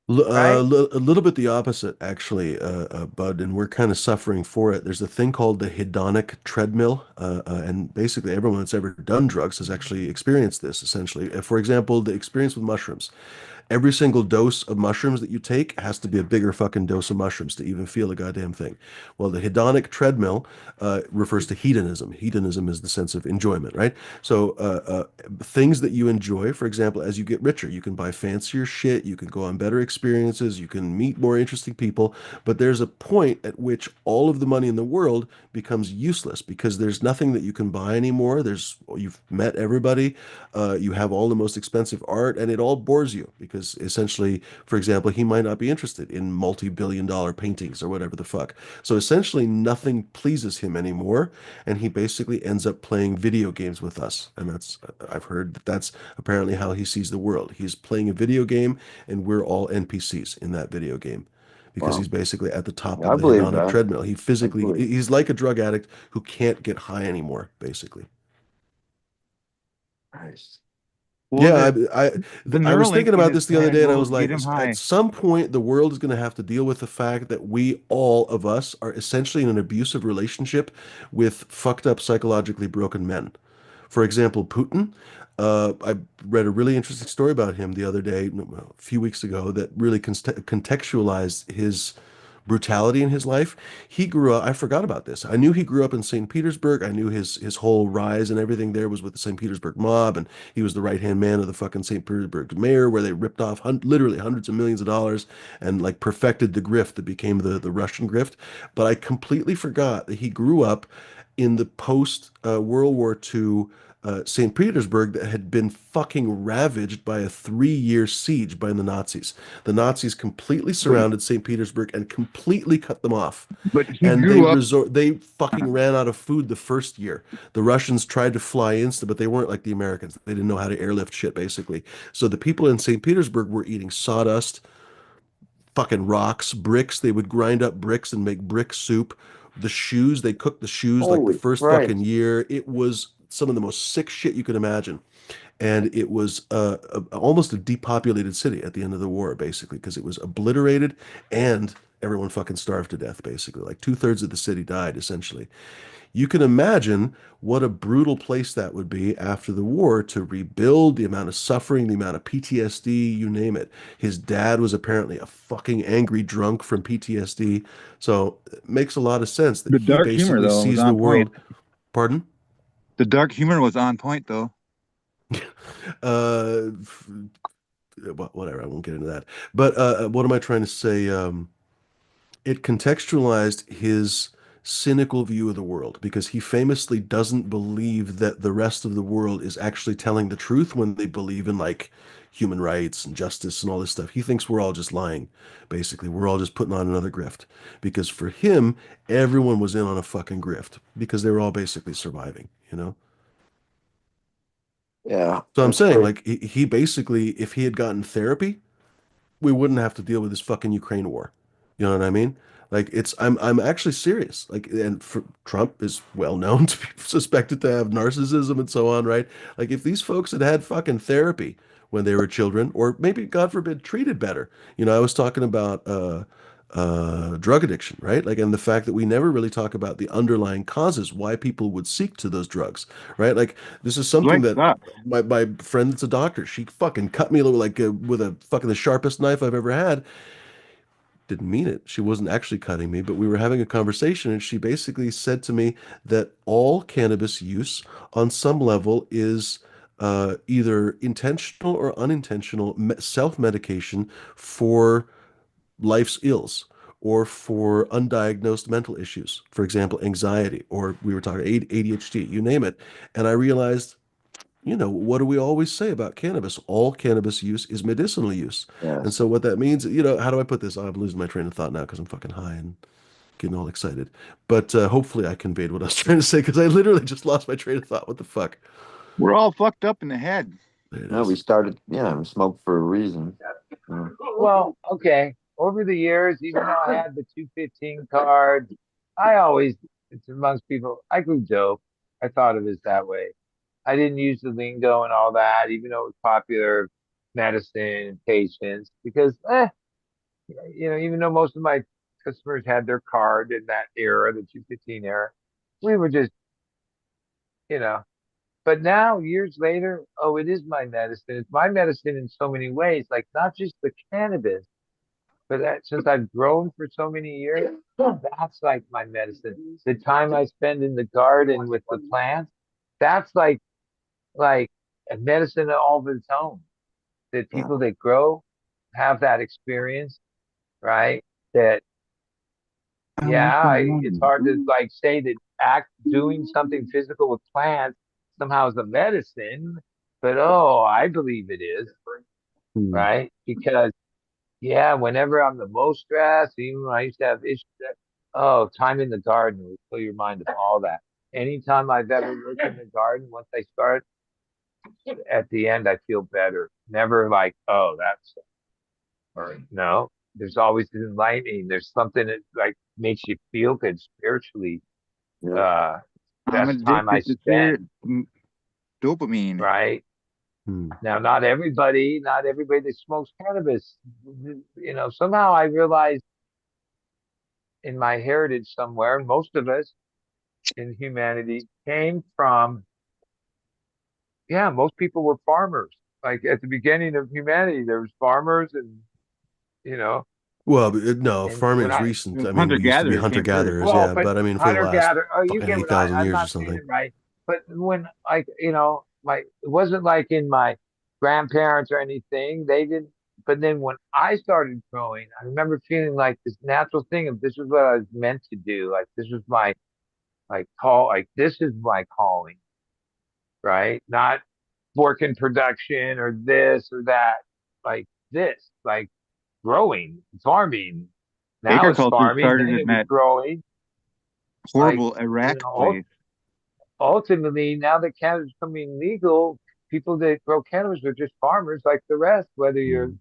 right? A little bit the opposite, actually, Bud, and we're kind of suffering for it. There's a thing called the hedonic treadmill, and basically everyone that's ever done drugs has actually experienced this, essentially. For example, the experience with mushrooms. Every single dose of mushrooms that you take has to be a bigger fucking dose of mushrooms to even feel a goddamn thing. Well, the hedonic treadmill refers to hedonism. Hedonism is the sense of enjoyment, right? So, things that you enjoy, for example, as you get richer, you can buy fancier shit, you can go on better experiences, you can meet more interesting people, but there's a point at which all of the money in the world becomes useless because there's nothing that you can buy anymore. You've met everybody, you have all the most expensive art, and it all bores you because essentially, for example, he might not be interested in multi-billion-dollar paintings or whatever the fuck. So essentially, nothing pleases him anymore, and he basically ends up playing video games with us. And I've heard that that's apparently how he sees the world. He's playing a video game, and we're all NPCs in that video game. Because Wow. he's basically at the top I of the believe hedonic that. treadmill. He's like a drug addict who can't get high anymore, basically. Nice. Well, Yeah, the I was Neuralink thinking in about his this the other head day, and I will was get like, him at high. some point, the world is going to have to deal with the fact that we, all of us, are essentially in an abusive relationship with fucked up, psychologically broken men. For example, Putin. I read a really interesting story about him the other day, well, a few weeks ago, that really contextualized his brutality in his life. He grew up, I forgot about this. I knew he grew up in St. Petersburg. I knew his whole rise and everything there was with the St. Petersburg mob, and he was the right-hand man of the fucking St. Petersburg mayor, where they ripped off literally hundreds of millions of dollars and like perfected the grift that became the Russian grift. But I completely forgot that he grew up in the post World War II St. Petersburg that had been fucking ravaged by a 3-year siege by the Nazis. The Nazis completely But surrounded St. Petersburg and completely cut them off. but he And grew up. they fucking ran out of food the first year. The Russians tried to fly in, but they weren't like the Americans. They didn't know how to airlift shit, basically. So the people in St. Petersburg were eating sawdust, fucking rocks, bricks. They would grind up bricks and make brick soup. The shoes, they cooked the shoes like the Holy first fucking Christ. year. It was some of the most sick shit you could imagine. And it was almost a depopulated city at the end of the war, basically, because it was obliterated and everyone fucking starved to death, basically. Like two-thirds of the city died, essentially. You can imagine what a brutal place that would be after the war to rebuild, the amount of suffering, the amount of PTSD, you name it. His dad was apparently a fucking angry drunk from PTSD. So it makes a lot of sense that The he dark humor basically though was sees the on point. world. Pardon? The dark humor was on point though. Uh, Whatever, I won't get into that. But what am I trying to say? It contextualized his cynical view of the world because he famously doesn't believe that the rest of the world is actually telling the truth when they believe in like human rights and justice and all this stuff. He thinks we're all just lying, basically. We're all just putting on another grift because for him, everyone was in on a fucking grift because they were all basically surviving, you know? Yeah, So I'm that's saying, crazy. like, he basically, if he had gotten therapy, we wouldn't have to deal with this fucking Ukraine war. You know what I mean? Like I'm actually serious. Like and for, Trump is well known to be suspected to have narcissism and so on, right? Like if these folks had had fucking therapy when they were children, or maybe God forbid treated better. You know, I was talking about drug addiction, right? Like and the fact that we never really talk about the underlying causes why people would seek to those drugs, right? Like this is something Life that sucks. my friend that's a doctor, she fucking cut me like with a fucking the sharpest knife I've ever had. Didn't mean it. She wasn't actually cutting me, but we were having a conversation, and she basically said to me that all cannabis use on some level is either intentional or unintentional self-medication for life's ills or for undiagnosed mental issues. For example, anxiety, or we were talking ADHD, you name it. And I realized what do we always say about cannabis? All cannabis use is medicinal use. And Yes. so what that means, how do I put this? Oh, I'm losing my train of thought now because I'm fucking high and getting all excited. But hopefully I conveyed what I was trying to say because I literally just lost my train of thought. What the fuck? We're all fucked up in the head. There it No, we is. started. Yeah, we smoked for a reason. Mm. Well, okay. Over the years, even though I had the 215 card, I always, it's amongst people, I grew dope. I thought of it as that way. I didn't use the lingo and all that, even though it was popular medicine and patients, because, even though most of my customers had their card in that era, the 215 era, we were just, you know, but now, years later, oh, it is my medicine. It's my medicine in so many ways, like not just the cannabis, but since I've grown for so many years, that's like my medicine. The time I spend in the garden with the plants, that's like a medicine all of its own. That Yeah. people that grow have that experience, right? That it's hard to like say that act doing something physical with plants somehow is a medicine, but oh, I believe it is, Hmm. right? Because whenever I'm the most stressed, even when I used to have issues, oh, time in the garden will fill your mind of all that. Anytime I've ever looked in the garden, once I start, at the end, I feel better. Never like, oh, that's, or no, there's always enlightening. There's something that like makes you feel good spiritually. Yeah. Uh, I'm best time I addicted to spent, dopamine. right? Hmm. Now, not everybody that smokes cannabis, somehow I realized in my heritage somewhere, most of us in humanity came from, most people were farmers. Like at the beginning of humanity, there was farmers you know, Well, no, and farming when is I, recent. I mean, Hunter we used to be gatherer hunter came first. gatherers, well, yeah, but but I mean, for the hunter last gatherer, oh, you fucking get what I, 8,000 I'm years or not saying something. it right, but when it wasn't like in my grandparents or anything, they didn't, but then when I started growing, I remember feeling like this natural thing of this is what I was meant to do. Like this was my, like call, like this is my calling, right? Not work in production or this or that, like this, like growing, farming. Now it's Agriculture farming, started then in it was that growing. Like, horrible Iraq ult- place. ultimately, now that cannabis is becoming legal, people that grow cannabis are just farmers like the rest, whether you're Hmm.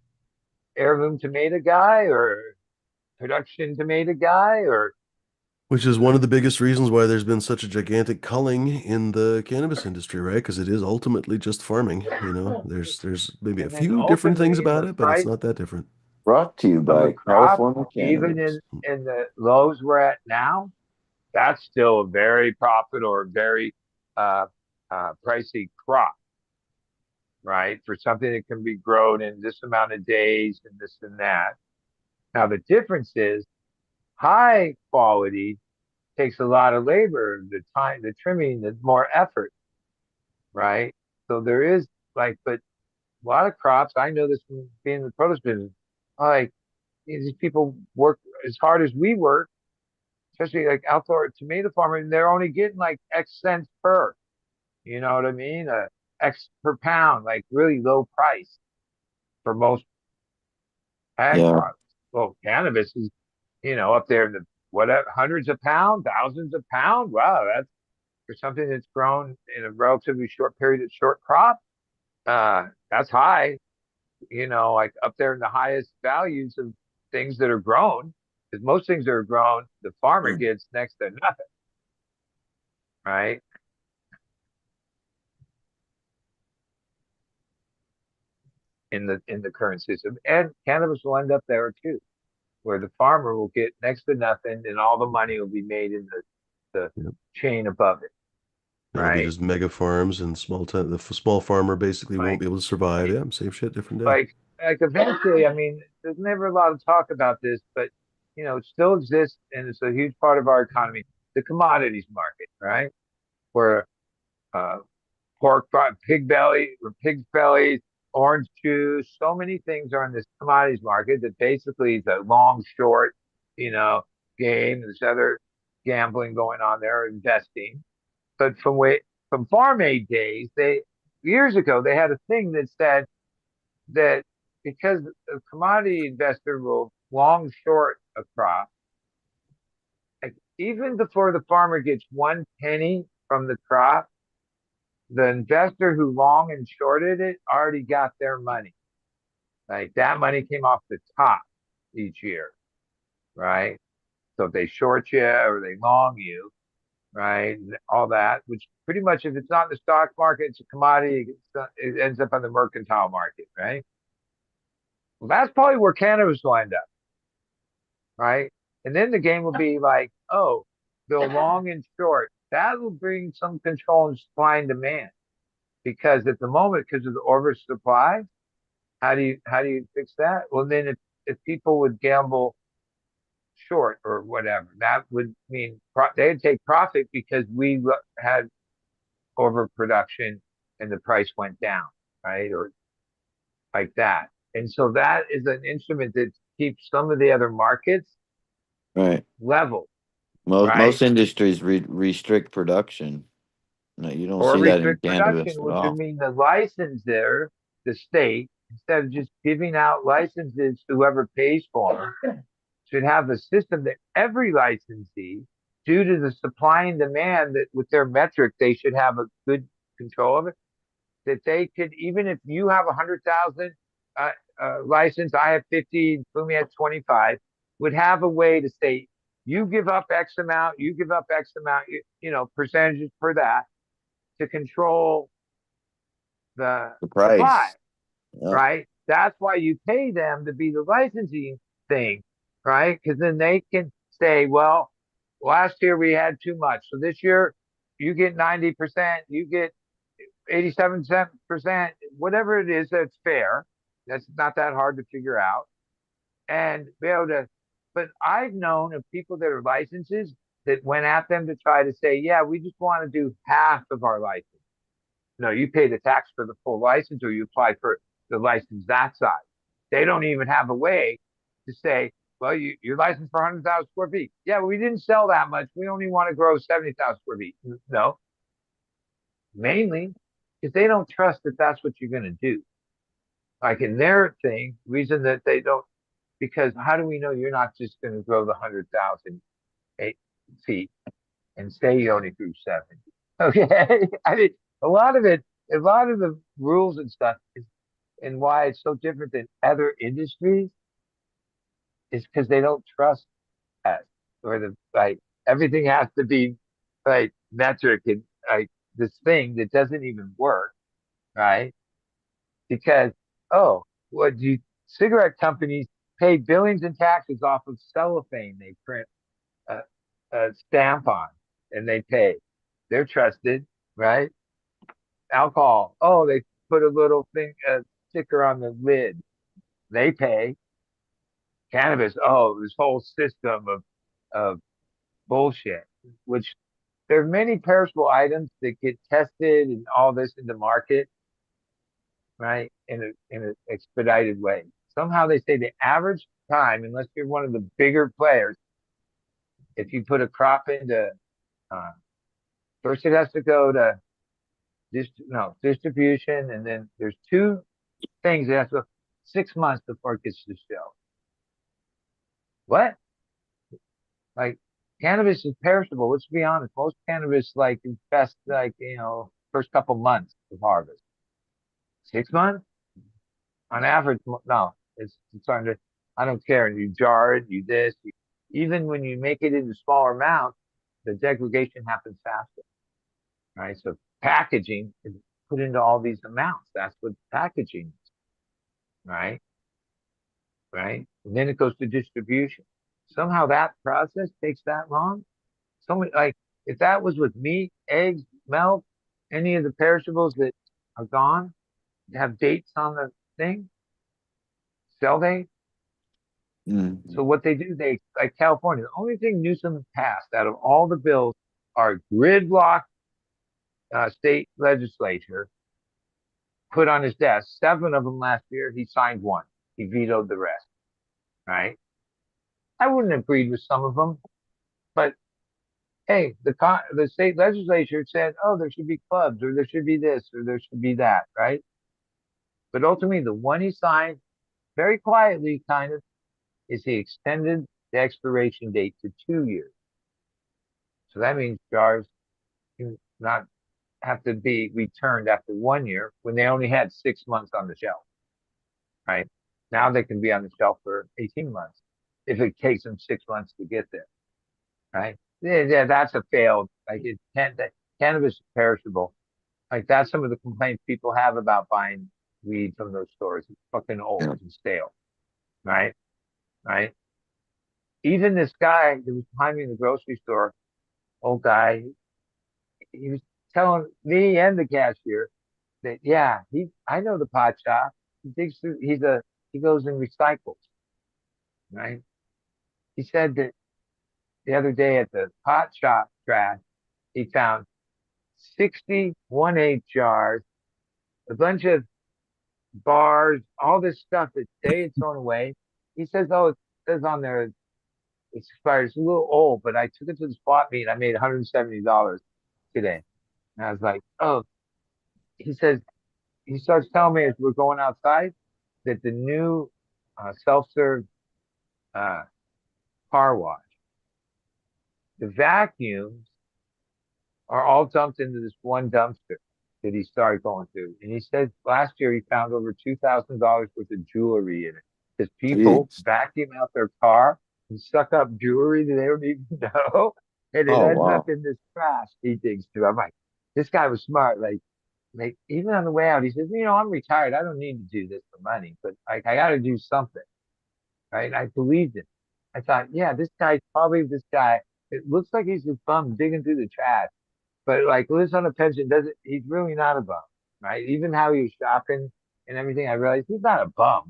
heirloom tomato guy or production tomato guy or Which is one of the biggest reasons why there's been such a gigantic culling in the cannabis industry, right? Because it is ultimately just farming. There's maybe a And then few different things ultimately about the it, but it's price not that different. Brought to you of a by crop, California even Cannabis. in the lows we're at now, that's still a very profitable or very uh, pricey crop, right? For something that can be grown in this amount of days and this and that. Now the difference is high quality takes a lot of labor, the time, the trimming, the more effort, right? So there is but a lot of crops, I know this from being in the produce business, like these people work as hard as we work, especially like outdoor tomato farmers, and they're only getting like X cents per, you know what I mean? X per pound, like really low price for most ag Yeah, products. Well, cannabis is, up there in the whatever hundreds of pounds, thousands of pounds. Wow, that's for something that's grown in a relatively short period of short crop. That's high, like up there in the highest values of things that are grown. Because most things that are grown, the farmer gets next to nothing, right? In the current system, and cannabis will end up there too, where the farmer will get next to nothing, and all the money will be made in the Yep. chain above it, It'll be right? just mega farms and small farmer basically won't Like, be able to survive. like, Yeah, same shit, different day. like eventually, I mean, there's never a lot of talk about this, but it still exists, and it's a huge part of our economy. The commodities market, right? Where uh, pig belly, or pig's bellies, orange juice. So many things are in this commodities market that basically is a long, short, you know, game. There's other gambling going on there, investing. But from farm aid days, they years ago they had a thing that said that because a commodity investor will long short a crop, like even before the farmer gets 1 penny from the crop, the investor who long and shorted it already got their money. Like that money came off the top each year, right? So if they short you or they long you, right, all that, which pretty much if it's not in the stock market, it's a commodity. It ends up on the mercantile market, right? Well, that's probably where cannabis will end up, right? And then the game will be like, oh, go long and short. That will bring some control in supply and demand because at the moment, because of the oversupply, how do you fix that? Well, then if people would gamble short or whatever, that would mean they'd take profit because we had overproduction and the price went down, right? Or like that. And so that is an instrument that keeps some of the other markets right. level, Most right? industries restrict production. No, you don't Or see that in restrict cannabis production, at which would all. mean the licensor, the state, instead of just giving out licenses to whoever pays for them, should have a system that every licensee, due to the supply and demand that with their metric, they should have a good control of it. That they could, even if you have 100,000 license, I have 50, Fumi had 25, would have a way to say, you give up X amount, you give up X amount, percentages per that to control the The supply, price. Yep. right? That's why you pay them to be the licensing thing, right? Because then they can say, well, last year we had too much. So this year you get 90%, you get 87%, whatever it is that's fair. That's not that hard to figure out. And be able to, but I've known of people that are licenses that went at them to try to say, yeah, we just want to do half of our license. No, you pay the tax for the full license or you apply for the license that size. They don't even have a way to say, well, you're licensed for 100,000 square feet. Yeah, we didn't sell that much. We only want to grow 70,000 square feet. No, mainly because they don't trust that that's what you're going to do. Like in their thing, reason that they don't, because how do we know you're not just going to grow the 100,000 feet and say you only grew 70? Okay. I mean, a lot of it, a lot of the rules and stuff is, and why it's so different than other industries is because they don't trust us or the like everything has to be like metric and like this thing that doesn't even work, right? Because oh, what do cigarette companies pay billions in taxes off of cellophane they print a, a stamp on and they pay. They're trusted, right? Alcohol. Oh, they put a little thing, a sticker on the lid. They pay. Cannabis. Oh, this whole system of bullshit. Which there are many perishable items that get tested and all this in the market, right? In an expedited way. Somehow they say the average time, unless you're one of the bigger players, if you put a crop into uh, first it has to go to distribution, and then there's two things that have to go 6 months before it gets to the shelf. What? Like cannabis is perishable. Let's be honest. Most cannabis like is best like first couple months of harvest. 6 months on average. No, it's starting to. I don't care. You jar it. You this. Even when you make it into smaller amounts, the degradation happens faster. Right. So packaging is put into all these amounts. That's what packaging is. Right. Right. And then it goes to distribution. Somehow that process takes that long. So many, like if that was with meat, eggs, milk, any of the perishables that are gone, have dates on the thing, sell date. Mm. So what they do, they like California. The only thing Newsom passed out of all the bills are gridlock state legislature put on his desk. 7 of them last year. He signed one. He vetoed the rest. Right. I wouldn't have agreed with some of them, but hey, the state legislature said, oh, there should be clubs, or there should be this, or there should be that, right? But ultimately, the one he signed, very quietly, kind of, is he extended the expiration date to 2 years. So that means jars can not have to be returned after 1 year when they only had 6 months on the shelf, right? Now they can be on the shelf for 18 months if it takes them 6 months to get there, right? Yeah, that's a failed. Like it can't. That cannabis is perishable. Like that's some of the complaints people have about buying weed from those stores. It's fucking old Yeah. and stale, right? Right. Even this guy that was behind me in the grocery store, old guy, he was telling me and the cashier that yeah, I know the pot shop. He digs through. He goes and recycles, right? He said that the other day at the pot shop trash, he found 60 1/8 jars, a bunch of bars, all this stuff that they had thrown away. He says, oh, it says on there it's expired. It's a little old, but I took it to the spot meet. I made $170 today. And I was like, oh, he says, he starts telling me as we're going outside that the new self-serve uh, car wash, the vacuums are all dumped into this one dumpster that he started going through. And he said last year he found over $2,000 worth of jewelry in it because people Jeez. vacuum out their car and suck up jewelry that they don't even know. And it Oh ends up wow. in this trash he digs through. I'm like, this guy was smart. Like even on the way out, he says, I'm retired. I don't need to do this for money, but like I got to do something. Right. I believed it. I thought, yeah, this guy's probably this guy. It looks like he's just bum digging through the trash but like lives on a pension doesn't he's really not a bum, right? Even how he was shopping and everything, I realized he's not a bum.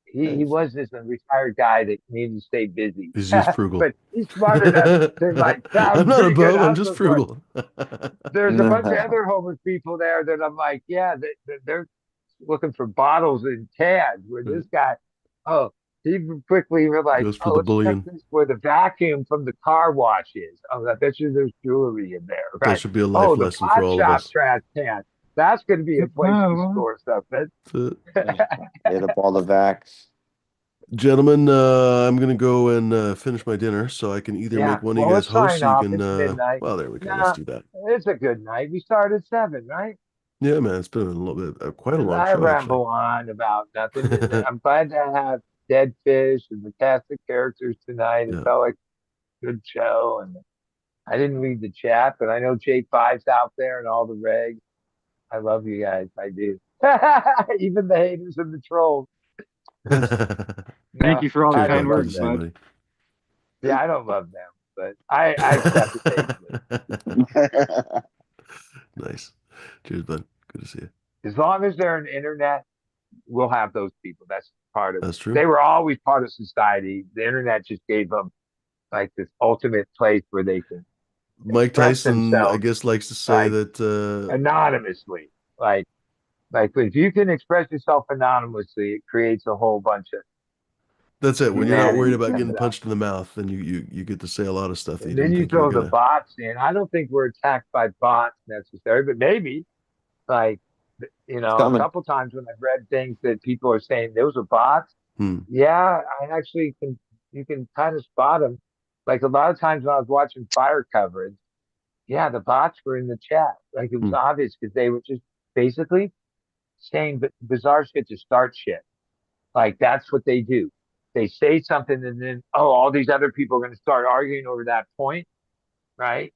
He Yes. was just a retired guy that needed to stay busy. He's just frugal. But he's smart enough to like I'm sound not a pretty good bum, I'm just hustler for it. frugal. There's a bunch of other homeless people there that I'm like, yeah, they're looking for bottles and cans. Where this guy, oh, he quickly realized, Goes for oh, the let's check bullion. this where the vacuum from the car wash is. Oh, I bet you there's jewelry in there, That right? should be a life Oh, the lesson for pot all of shop us. trash can. That's going to be a place to Oh, store stuff. That's it. Yeah. Hit up all the vacs. Gentlemen, I'm gonna go and finish my dinner so I can either Yeah. make one of you Well, guys let's hosts sign so you off. can It's midnight. well there we go. Let's Nah, do that. it's a good night. We started at 7, right? Yeah, man, it's been a little bit quite a long I show actually. ramble on about nothing. I'm glad to have dead fish and the cast of characters tonight. It Yeah. felt like good show. And I didn't read the chat, but I know J5's out there and all the regs. I love you guys. I do. Even the haters and the trolls. Thank No, you for all the I Cheers, don't kind bud. Good love to words, see you, them. bud. buddy. Yeah, I don't love them, but I accept it thankfully. Nice. Cheers, bud. Good to see you. As long as they're an internet, we'll have those people. That's part of. That's true. They were always part of society. The internet just gave them like this ultimate place where they can Mike express Tyson, I themselves guess, likes to say like that anonymously. Like if you can express yourself anonymously, it creates a whole bunch of that's it. When you're not worried humanity about from getting it up. punched in the mouth, then you get to say a lot of stuff that you And then didn't you think you were throw the gonna. bots in. I don't think we're attacked by bots necessarily, but maybe like It's a coming. couple times when I've read things that people are saying those are bots. Hmm. Yeah, I actually can. You can kind of spot them. Like a lot of times when I was watching fire coverage, yeah, the bots were in the chat. Like it was Hmm. obvious because they were just basically saying bizarre shit to start shit. Like that's what they do. They say something and then all these other people are going to start arguing over that point, right?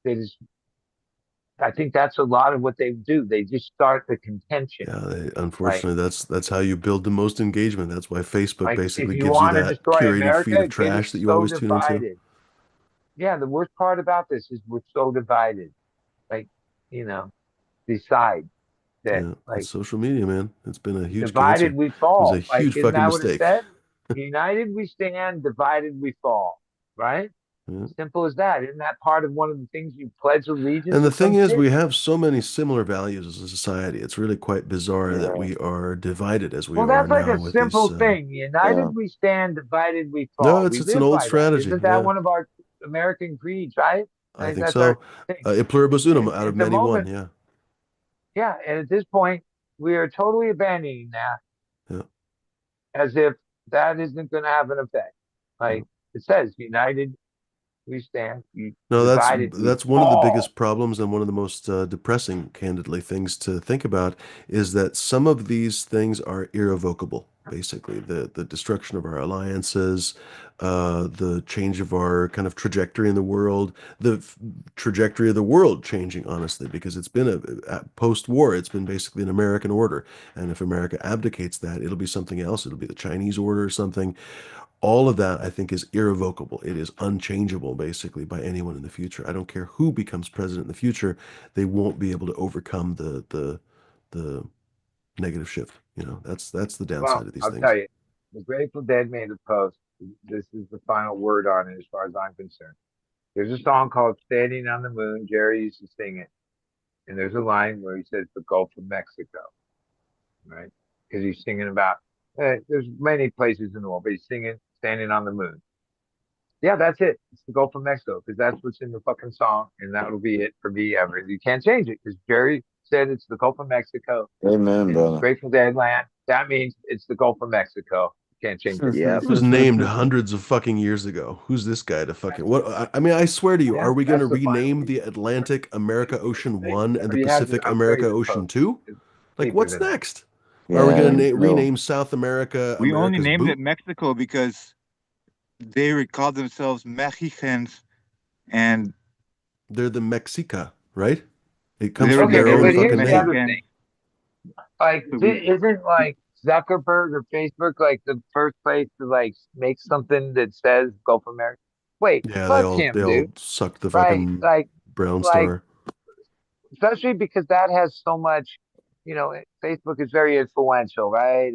They just, I think that's a lot of what they do. They just start the contention. Yeah, Like, unfortunately, that's how you build the most engagement. That's why Facebook like if basically you gives you want to that destroy curated feed America, of get it trash that you so always tune into. divided. Yeah, the worst part about this is we're so divided. Like, decide that Yeah, it's like social media, man. It's been a huge divided cancer. we It was a fall. Like, huge isn't fucking that what it mistake. said? United we stand, divided we fall. Right? Yeah. Simple as that. Isn't that part of one of the things you pledge allegiance And the or thing some is, shit? we have so many similar values as a society. It's really quite bizarre that Yeah. we are divided as we Well, are that's like now a with these. simple thing. Yeah. United we stand, divided we No, fall. We it's an live old by that. strategy. Isn't that Yeah, one of our American creeds, right? I I think think that's our so. thing. E pluribus unum, And out of at the many one. moment, Yeah, yeah, and at this point, we are totally abandoning that yeah, as if that isn't going to have an effect. yeah. Like it says, united we stand, No, divided we that's one of the fall. biggest problems and one of the most depressing, candidly, things to think about is that some of these things are irrevocable. Basically, the destruction of our alliances, the change of our kind of trajectory in the world, trajectory of the world changing, honestly, because it's been post-war, it's been basically an American order, and if America abdicates that, it'll be something else. It'll be the Chinese order or something. All of that, I think, is irrevocable. It is unchangeable, basically, by anyone in the future. I don't care who becomes president in the future; they won't be able to overcome the negative shift. That's the downside Well, of these I'll tell things. you, the Grateful Dead made a post. This is the final word on it, as far as I'm concerned. There's a song called "Standing on the Moon." Jerry used to sing it, and there's a line where he says the Gulf of Mexico, right? Because he's singing about. There's many places in the world, but he's singing "Standing on the Moon." Yeah, that's it. It's the Gulf of Mexico because that's what's in the fucking song, and that'll be it for me ever. You can't change it because Jerry said it's the Gulf of Mexico Amen, in brother. Grateful Dead land. That means it's the Gulf of Mexico. You can't change it. Yep. This was named hundreds of fucking years ago. Who's this guy to fucking what? I mean, I swear to you, Yeah, are we going to that's the final rename piece. the Atlantic America Ocean Hey, 1 I and the already have the Pacific America upgraded Ocean post. 2? It's Like, cheaper what's than that. next? Are we Yeah, going to no. rename South America We only America's named it boot? Mexico because they would call themselves Mexicans, and They're the Mexica, right? It comes they were from Okay, their declared own but as here's fucking the other name. Mexican. thing. Like, So we, isn't like Zuckerberg or Facebook like the first place to like make something that says Gulf America? Wait, Yeah, they fuck all they him, all dude. sucked the Right? fucking brown Like, star. especially because that has so much. Facebook is very influential, right?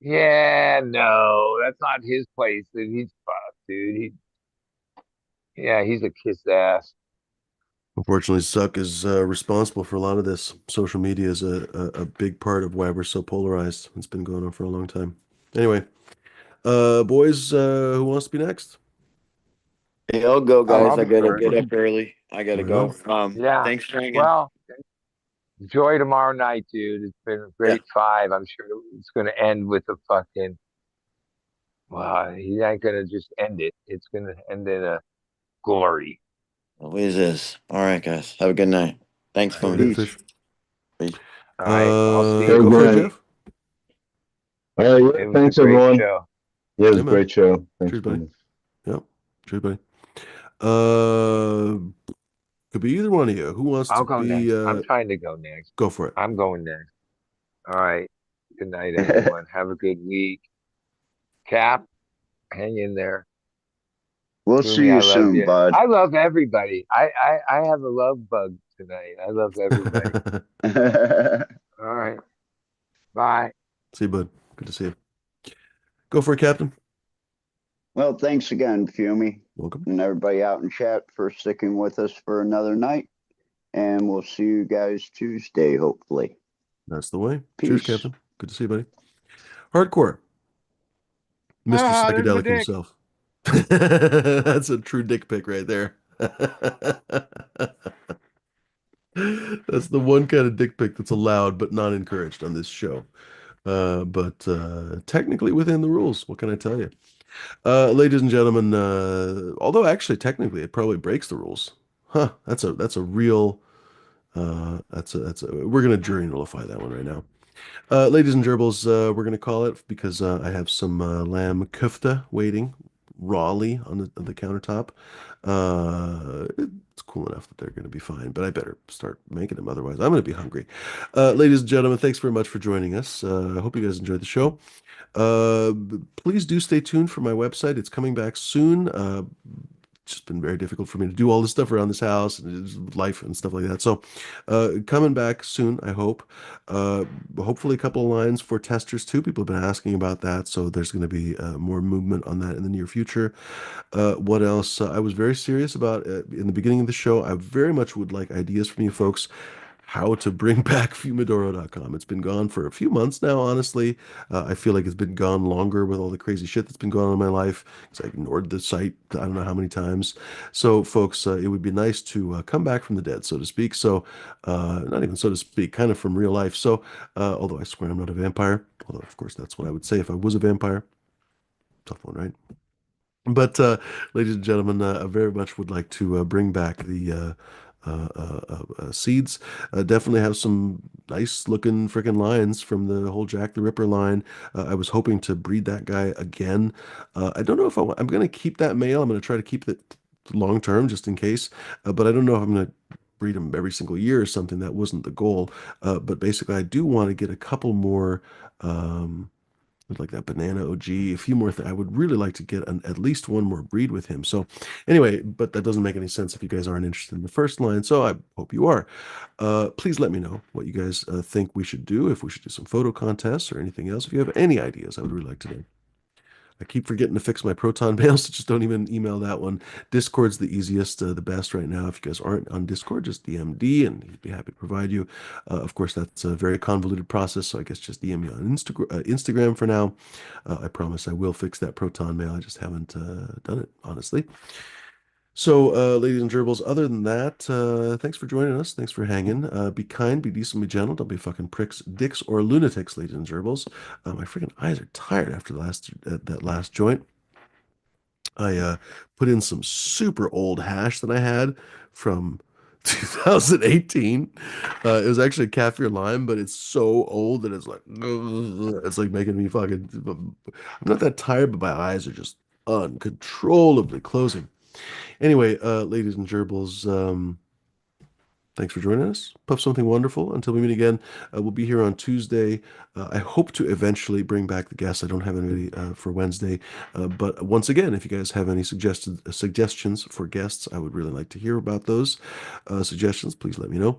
Yeah, no, that's not his place. Dude. He's fucked, dude. Yeah, he's a kiss ass. Unfortunately, Zuck is responsible for a lot of this. Social media is a big part of why we're so polarized. It's been going on for a long time. Anyway, boys, who wants to be next? Hey, I'll go, guys. I'll I be gotta first. get up early. I gotta Right on. go. Yeah. Thanks for hanging. Well, enjoy tomorrow night, dude. It's been a Yeah. great five. I'm sure it's going to end with a fucking. Well, he ain't going to just end it. It's going to end in a glory. Always is. All right, guys. Have a good night. Thanks, Good night, Moon. Peace. Fish. Peace. All right. I'll see you. Go for it, good. Jeff. All right, It yeah, was a thanks great everyone. show. Yeah, it was Yeah, a man. great show. Thanks, Cheers, buddy. Moon. Yep. Cheers, buddy. Uh, could be either one of you. Who wants to I'll go be? next. I'm trying to go next. Go for it. I'm going next. All right. Good night, everyone. Have a good week. Cap, hang in there. We'll see Fumi, I you love soon, you. bud. I love everybody. I have a love bug tonight. I love everybody. All right. Bye. See you, bud. Good to see you. Go for it, Captain. Well, thanks again, Fumi, Welcome. and everybody out in chat for sticking with us for another night. And we'll see you guys Tuesday, hopefully. That's the way. Cheers, Peace. Captain. Good to see you, buddy. Hardcore. Mr. Ah, there's my Psychedelic dick. himself. That's a true dick pic right there. That's the one kind of dick pic that's allowed but not encouraged on this show. But technically within the rules. What can I tell you? Ladies and gentlemen, although actually technically it probably breaks the rules. Huh, that's a real we're gonna jury nullify that one right now. Ladies and gerbils, we're gonna call it because I have some lamb kofta waiting rawly on the countertop. It's cool enough that they're gonna be fine, but I better start making them, otherwise I'm gonna be hungry. Ladies and gentlemen, thanks very much for joining us. I hope you guys enjoyed the show. Please do stay tuned for my website. It's coming back soon. It's just been very difficult for me to do all this stuff around this house and life and stuff like that. So, coming back soon, I hope. Hopefully, a couple of lines for testers too. People have been asking about that, so there's going to be more movement on that in the near future. What else? I was very serious about in the beginning of the show. I very much would like ideas from you folks how to bring back Fumidoro.com. It's been gone for a few months now, honestly. I feel like it's been gone longer with all the crazy shit that's been going on in my life because I ignored the site I don't know how many times. So, folks, it would be nice to come back from the dead, so to speak. So, not even so to speak, kind of from real life. So, although I swear I'm not a vampire, although, of course, that's what I would say if I was a vampire. Tough one, right? But ladies and gentlemen, I very much would like to bring back the seeds. Definitely have some nice looking freaking lines from the whole Jack the Ripper line. I was hoping to breed that guy again. I don't know if I'm going to keep that male. I'm going to try to keep it long term just in case. But I don't know if I'm going to breed him every single year or something. That wasn't the goal. But basically, I do want to get a couple more. Like that banana OG, a few more things. I would really like to get at least one more breed with him. So anyway, but that doesn't make any sense if you guys aren't interested in the first line. So I hope you are. Please let me know what you guys think we should do, if we should do some photo contests or anything else. If you have any ideas, I would really like to know. I keep forgetting to fix my Proton mail, so just don't even email that one. Discord's the easiest, the best right now. If you guys aren't on Discord, just DM D and he'd be happy to provide you. Of course, that's a very convoluted process, so I guess just DM me on Instagram for now. I promise I will fix that Proton mail. I just haven't done it, honestly. So, ladies and gerbils, other than that, thanks for joining us. Thanks for hanging. Be kind, be decent, be gentle. Don't be fucking pricks, dicks, or lunatics, ladies and gerbils. My freaking eyes are tired after that last joint. I put in some super old hash that I had from 2018. It was actually a kaffir lime, but it's so old that it's like making me fucking. I'm not that tired, but my eyes are just uncontrollably closing. Anyway, ladies and gerbils, thanks for joining us. Puff something wonderful. Until we meet again, we'll be here on Tuesday. I hope to eventually bring back the guests. I don't have anybody for Wednesday. But once again, if you guys have any suggestions for guests, I would really like to hear about those suggestions. Please let me know.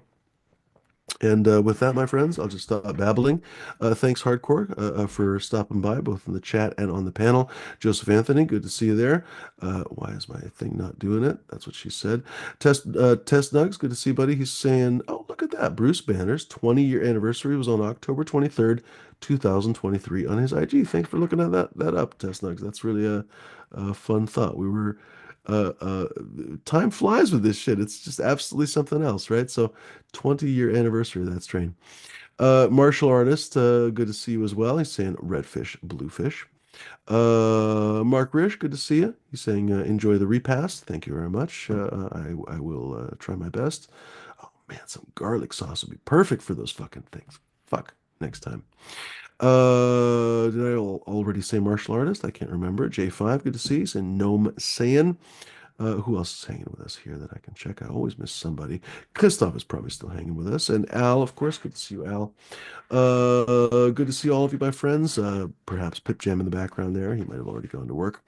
And with that, my friends, I'll just stop babbling. Thanks, Hardcore, for stopping by, both in the chat and on the panel. Joseph Anthony, good to see you there. Why is my thing not doing it? That's what she said. Test Nugs, good to see you, buddy. He's saying, oh, look at that. Bruce Banner's 20-year anniversary was on October 23rd, 2023 on his IG. Thanks for looking at that up, Test Nugs. That's really a fun thought. We were uh, uh, time flies with this shit. It's just absolutely something else, right? So 20-year anniversary of that strain. Martial artist, good to see you as well. He's saying redfish, bluefish. Mark Rish, good to see you. He's saying enjoy the repast. Thank you very much. I will try my best. Oh man, some garlic sauce would be perfect for those fucking things. Fuck. next time. Did I already say martial artist? I can't remember. J5, good to see you. And Gnome Saiyan. Who else is hanging with us here that I can check? I always miss somebody. Christoph is probably still hanging with us. And Al, of course, good to see you, Al. Good to see all of you, my friends. Perhaps Pip Jam in the background there. He might have already gone to work.